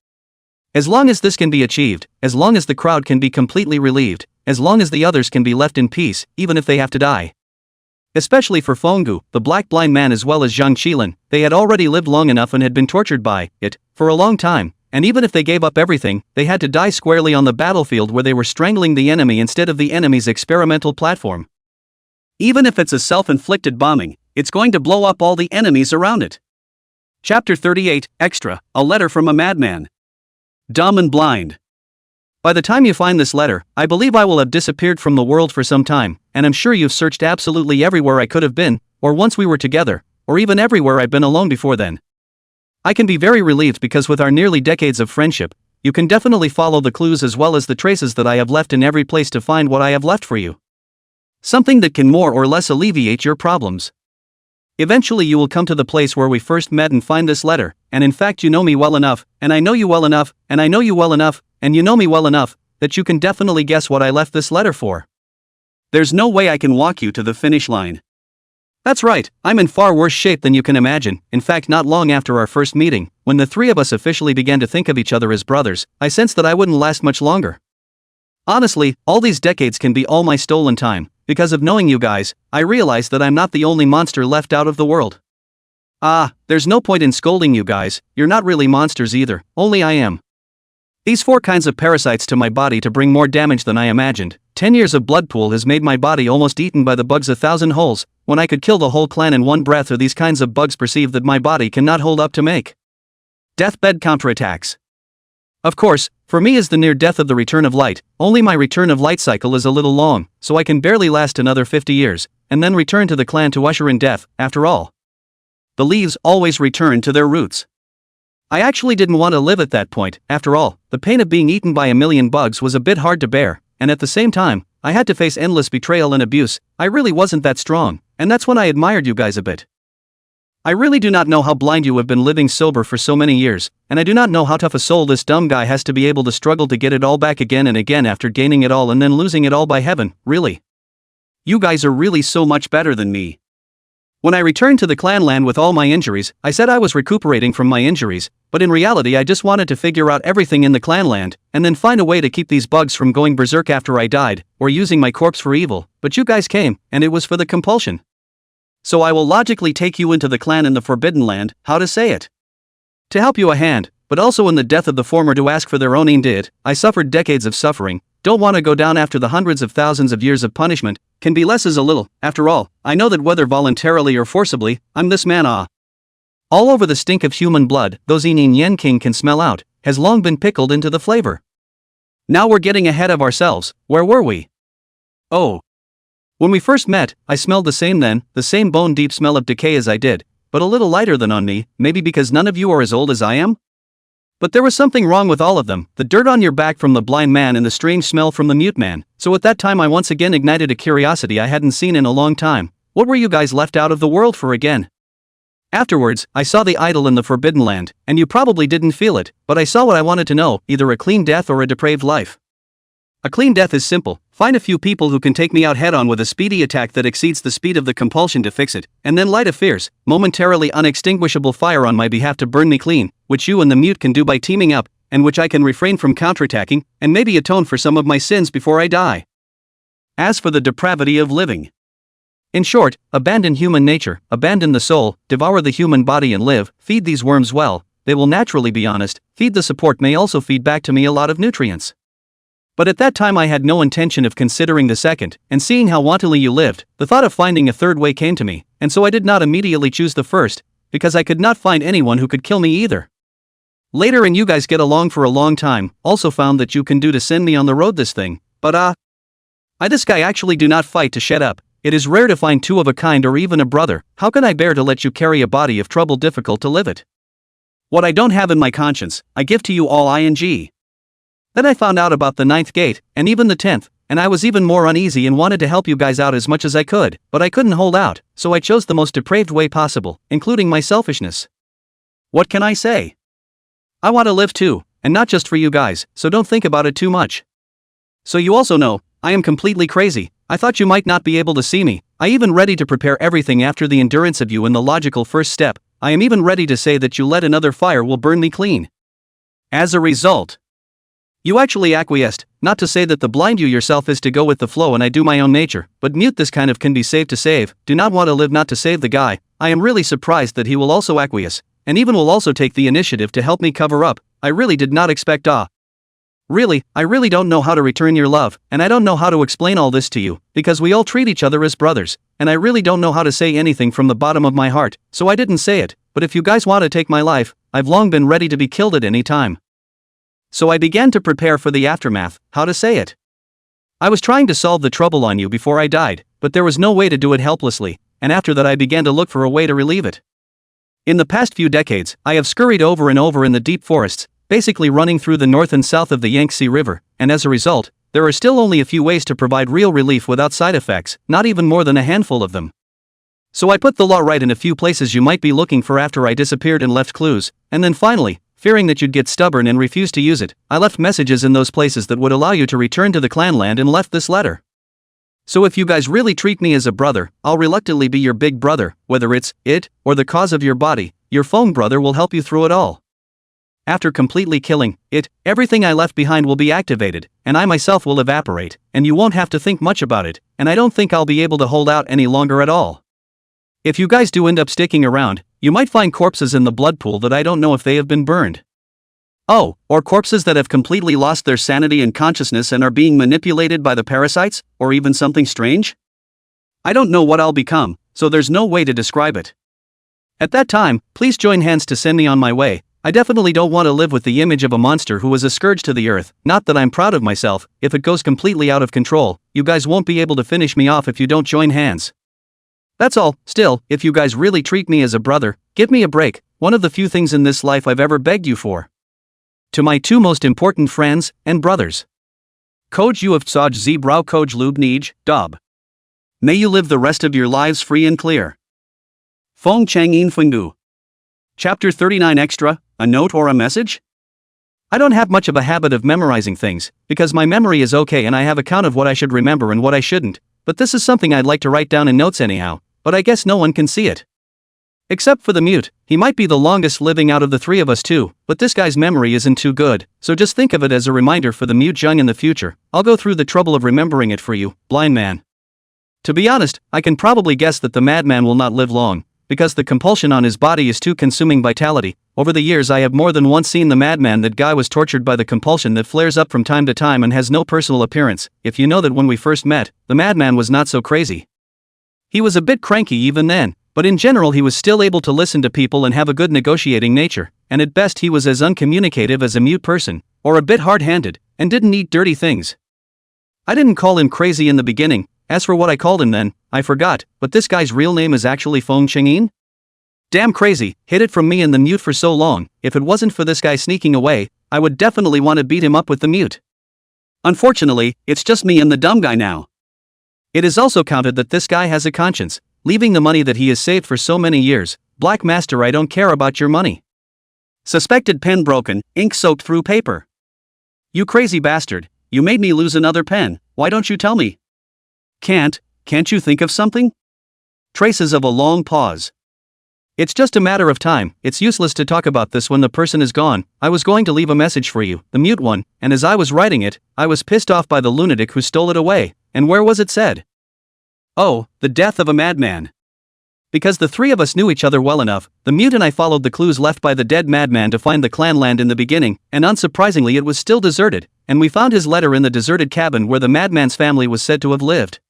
As long as this can be achieved, as long as the crowd can be completely relieved, as long as the others can be left in peace, even if they have to die. Especially for Fongu, the black blind man as well as Zhang Qilin, they had already lived long enough and had been tortured by it for a long time, and even if they gave up everything, they had to die squarely on the battlefield where they were strangling the enemy instead of the enemy's experimental platform. Even if it's a self-inflicted bombing, it's going to blow up all the enemies around it. Chapter 38, Extra, a letter from a madman. Dumb and blind. By the time you find this letter, I believe I will have disappeared from the world for some time, and I'm sure you've searched absolutely everywhere I could have been, or once we were together, or even everywhere I've been alone before then. I can be very relieved because with our nearly decades of friendship, you can definitely follow the clues as well as the traces that I have left in every place to find what I have left for you. Something that can more or less alleviate your problems. Eventually you will come to the place where we first met and find this letter, and in fact you know me well enough, and I know you well enough, and I know you well enough, and you know me well enough, that you can definitely guess what I left this letter for. There's no way I can walk you to the finish line. That's right, I'm in far worse shape than you can imagine. In fact, not long after our first meeting, when the 3 of us officially began to think of each other as brothers, I sensed that I wouldn't last much longer. Honestly, all these decades can be all my stolen time. Because of knowing you guys, I realized that I'm not the only monster left out of the world. There's no point in scolding you guys, you're not really monsters either, only I am. These 4 kinds of parasites to my body to bring more damage than I imagined. 10 years of blood pool has made my body almost eaten by the bugs 1,000 holes, when I could kill the whole clan in one breath, or these kinds of bugs perceive that my body cannot hold up to make deathbed counterattacks. Of course, for me is the near death of the return of light, only my return of light cycle is a little long, so I can barely last another 50 years, and then return to the clan to usher in death. After all, the leaves always return to their roots. I actually didn't want to live at that point. After all, the pain of being eaten by a million bugs was a bit hard to bear, and at the same time, I had to face endless betrayal and abuse. I really wasn't that strong, and that's when I admired you guys a bit. I really do not know how blind you have been living sober for so many years, and I do not know how tough a soul this dumb guy has to be able to struggle to get it all back again and again after gaining it all and then losing it all. By heaven, really. You guys are really so much better than me. When I returned to the clanland with all my injuries, I said I was recuperating from my injuries, but in reality I just wanted to figure out everything in the clanland, and then find a way to keep these bugs from going berserk after I died, or using my corpse for evil. But you guys came, and it was for the compulsion. So I will logically take you into the clan in the Forbidden Land, how to say it? To help you a hand, but also in the death of the former to ask for their own did. I suffered decades of suffering, don't want to go down after the hundreds of thousands of years of punishment, can be less is a little. After all, I know that whether voluntarily or forcibly, I'm this man all over the stink of human blood, those Yin Yen King can smell out, has long been pickled into the flavor. Now we're getting ahead of ourselves. Where were we? Oh. When we first met, I smelled the same then, the same bone-deep smell of decay as I did, but a little lighter than on me, maybe because none of you are as old as I am? But there was something wrong with all of them, the dirt on your back from the blind man and the strange smell from the mute man, so at that time I once again ignited a curiosity I hadn't seen in a long time. What were you guys left out of the world for again? Afterwards, I saw the idol in the Forbidden Land, and you probably didn't feel it, but I saw what I wanted to know, either a clean death or a depraved life. A clean death is simple, find a few people who can take me out head-on with a speedy attack that exceeds the speed of the compulsion to fix it, and then light a fierce, momentarily unextinguishable fire on my behalf to burn me clean, which you and the mute can do by teaming up, and which I can refrain from counterattacking, and maybe atone for some of my sins before I die. As for the depravity of living. In short, abandon human nature, abandon the soul, devour the human body and live, feed these worms well, they will naturally be honest, feed the support may also feed back to me a lot of nutrients. But at that time I had no intention of considering the second, and seeing how wantonly you lived, the thought of finding a third way came to me, and so I did not immediately choose the first, because I could not find anyone who could kill me either. Later and you guys get along for a long time, also found that you can do to send me on the road this thing, but this guy actually do not fight to shut up, it is rare to find two of a kind or even a brother, how can I bear to let you carry a body of trouble difficult to live it? What I don't have in my conscience, I give to you all ing. Then I found out about the 9th gate, and even the 10th, and I was even more uneasy and wanted to help you guys out as much as I could, but I couldn't hold out, so I chose the most depraved way possible, including my selfishness. What can I say? I want to live too, and not just for you guys, so don't think about it too much. So you also know, I am completely crazy, I thought you might not be able to see me, I even ready to prepare everything after the endurance of you in the logical first step, I am even ready to say that you let another fire will burn me clean. As a result, you actually acquiesced, not to say that the blind you yourself is to go with the flow and I do my own nature, but mute this kind of can be saved to save, do not want to live not to save the guy, I am really surprised that he will also acquiesce, and even will also take the initiative to help me cover up, I really did not expect Really, I really don't know how to return your love, and I don't know how to explain all this to you, because we all treat each other as brothers, and I really don't know how to say anything from the bottom of my heart, so I didn't say it, but if you guys want to take my life, I've long been ready to be killed at any time. So I began to prepare for the aftermath, how to say it. I was trying to solve the trouble on you before I died, but there was no way to do it helplessly, and after that I began to look for a way to relieve it. In the past few decades, I have scurried over and over in the deep forests, basically running through the north and south of the Yangtze River, and as a result, there are still only a few ways to provide real relief without side effects, not even more than a handful of them. So I put the law right in a few places you might be looking for after I disappeared and left clues, and then finally, fearing that you'd get stubborn and refuse to use it, I left messages in those places that would allow you to return to the clanland and left this letter. So if you guys really treat me as a brother, I'll reluctantly be your big brother, whether it's it, or the cause of your body, your phone brother will help you through it all. After completely killing it, everything I left behind will be activated, and I myself will evaporate, and you won't have to think much about it, and I don't think I'll be able to hold out any longer at all. If you guys do end up sticking around, you might find corpses in the blood pool that I don't know if they have been burned. Oh, or corpses that have completely lost their sanity and consciousness and are being manipulated by the parasites, or even something strange? I don't know what I'll become, so there's no way to describe it. At that time, please join hands to send me on my way. I definitely don't want to live with the image of a monster who is a scourge to the earth, not that I'm proud of myself, if it goes completely out of control, you guys won't be able to finish me off if you don't join hands. That's all. Still, if you guys really treat me as a brother, give me a break, one of the few things in this life I've ever begged you for. To my two most important friends and brothers. Koj u of Tsaj z brau Koj lub nij, dob. May you live the rest of your lives free and clear. Fong Chang In Fungu. Chapter 39 Extra, a note or a message? I don't have much of a habit of memorizing things, because my memory is okay and I have a count of what I should remember and what I shouldn't, but this is something I'd like to write down in notes anyhow, but I guess no one can see it. Except for the mute, he might be the longest living out of the three of us too, but this guy's memory isn't too good, so just think of it as a reminder for the mute young in the future. I'll go through the trouble of remembering it for you, blind man. To be honest, I can probably guess that the madman will not live long, because the compulsion on his body is too consuming vitality. Over the years I have more than once seen the madman. That guy was tortured by the compulsion that flares up from time to time and has no personal appearance. If you know that when we first met, the madman was not so crazy. He was a bit cranky even then, but in general he was still able to listen to people and have a good negotiating nature, and at best he was as uncommunicative as a mute person, or a bit hard-handed, and didn't eat dirty things. I didn't call him crazy in the beginning. As for what I called him then, I forgot, but this guy's real name is actually Fong Cheng-in? Damn crazy, hid it from me in the mute for so long. If it wasn't for this guy sneaking away, I would definitely want to beat him up with the mute. Unfortunately, it's just me and the dumb guy now. It is also counted that this guy has a conscience, leaving the money that he has saved for so many years. Black Master, I don't care about your money. Suspected pen broken, ink soaked through paper. You crazy bastard, you made me lose another pen, why don't you tell me? Can't you think of something? Traces of a long pause. It's just a matter of time. It's useless to talk about this when the person is gone. I was going to leave a message for you, the mute one, and as I was writing it, I was pissed off by the lunatic who stole it away. And where was it said? Oh, the death of a madman. Because the three of us knew each other well enough, the mute and I followed the clues left by the dead madman to find the clan land in the beginning, and unsurprisingly it was still deserted, and we found his letter in the deserted cabin where the madman's family was said to have lived.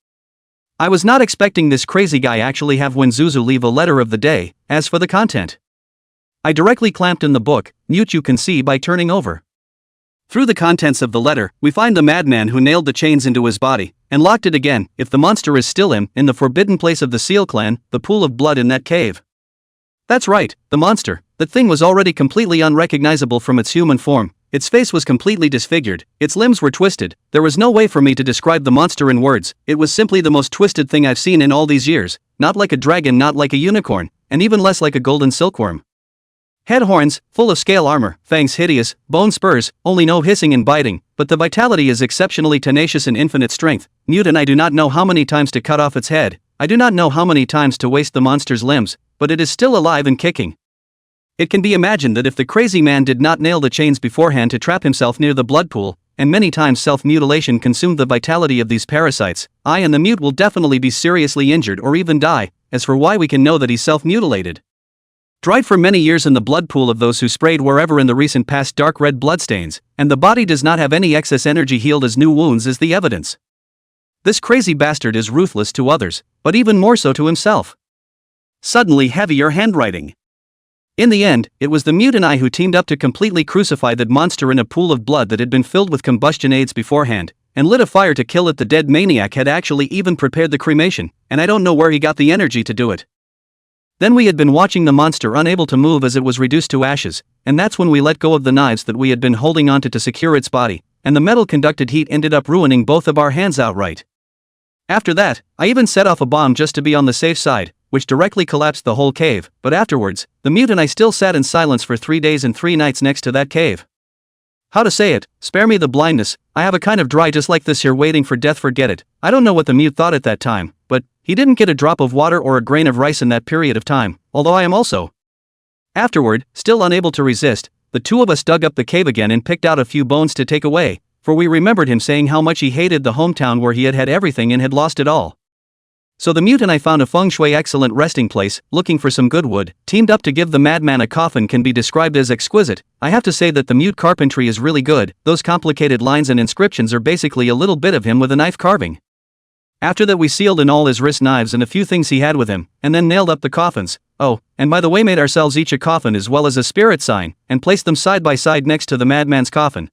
I was not expecting this crazy guy actually have Wenzuzu leave a letter of the day. As for the content, I directly clamped in the book, mute you can see by turning over. Through the contents of the letter, we find the madman who nailed the chains into his body, and locked it again, if the monster is still him, in the forbidden place of the Seal clan, the pool of blood in that cave. That's right, the monster. That thing was already completely unrecognizable from its human form. Its face was completely disfigured, its limbs were twisted. There was no way for me to describe the monster in words. It was simply the most twisted thing I've seen in all these years, not like a dragon, not like a unicorn, and even less like a golden silkworm. Head horns, full of scale armor, fangs hideous, bone spurs, only no hissing and biting, but the vitality is exceptionally tenacious and infinite strength. Mute and I do not know how many times to cut off its head. I do not know how many times to waste the monster's limbs, but it is still alive and kicking. It can be imagined that if the crazy man did not nail the chains beforehand to trap himself near the blood pool, and many times self-mutilation consumed the vitality of these parasites, I and the mute will definitely be seriously injured or even die. As for why we can know that he self-mutilated. Dried for many years in the blood pool of those who sprayed wherever in the recent past dark red bloodstains, and the body does not have any excess energy healed as new wounds is the evidence. This crazy bastard is ruthless to others, but even more so to himself. Suddenly heavier handwriting. In the end, it was the mute and I who teamed up to completely crucify that monster in a pool of blood that had been filled with combustion aids beforehand, and lit a fire to kill it. The dead maniac had actually even prepared the cremation, and I don't know where he got the energy to do it. Then we had been watching the monster unable to move as it was reduced to ashes, and that's when we let go of the knives that we had been holding onto to secure its body, and the metal conducted heat ended up ruining both of our hands outright. After that, I even set off a bomb just to be on the safe side, which directly collapsed the whole cave, but afterwards, the mute and I still sat in silence for 3 days and 3 nights next to that cave. How to say it, spare me the blindness, I have a kind of dry just like this here waiting for death. Forget it. I don't know what the mute thought at that time, but he didn't get a drop of water or a grain of rice in that period of time, although I am also. Afterward, still unable to resist, the two of us dug up the cave again and picked out a few bones to take away, for we remembered him saying how much he hated the hometown where he had had everything and had lost it all. So the mute and I found a feng shui excellent resting place, looking for some good wood, teamed up to give the madman a coffin can be described as exquisite. I have to say that the mute carpentry is really good. Those complicated lines and inscriptions are basically a little bit of him with a knife carving. After that we sealed in all his wrist knives and a few things he had with him, and then nailed up the coffins. Oh, and by the way made ourselves each a coffin as well as a spirit sign, and placed them side by side next to the madman's coffin.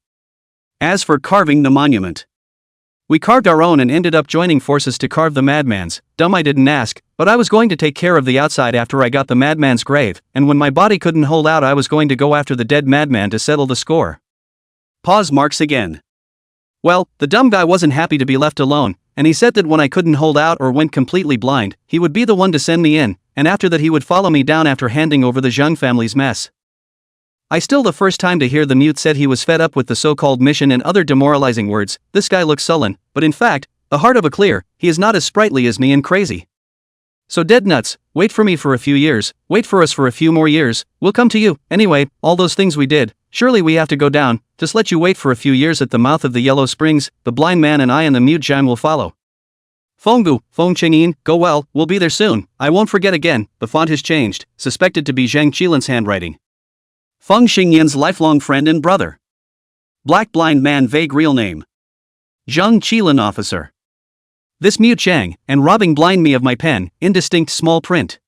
As for carving the monument, We carved our own and ended up joining forces to carve the madman's. Dumb I didn't ask, but I was going to take care of the outside after I got the madman's grave, and when my body couldn't hold out I was going to go after the dead madman to settle the score. Pause marks again. Well, the dumb guy wasn't happy to be left alone, and he said that when I couldn't hold out or went completely blind, he would be the one to send me in, and after that he would follow me down after handing over the Zhang family's mess. I still the first time to hear the mute said he was fed up with the so-called mission and other demoralizing words. This guy looks sullen, but in fact, the heart of a clear, he is not as sprightly as me and crazy. So dead nuts, wait for me for a few years, wait for us for a few more years, we'll come to you. Anyway, all those things we did, surely we have to go down, just let you wait for a few years at the mouth of the Yellow Springs, the blind man and I and the mute Zhang will follow. Fenggu, Feng Qingyin, go well, we'll be there soon. I won't forget again, the font has changed, suspected to be Zhang Qilin's handwriting. Feng Xinyan's lifelong friend and brother. Black blind man vague real name. Zhang Qilin officer. This mute Zhang, and robbing blind me of my pen, indistinct small print.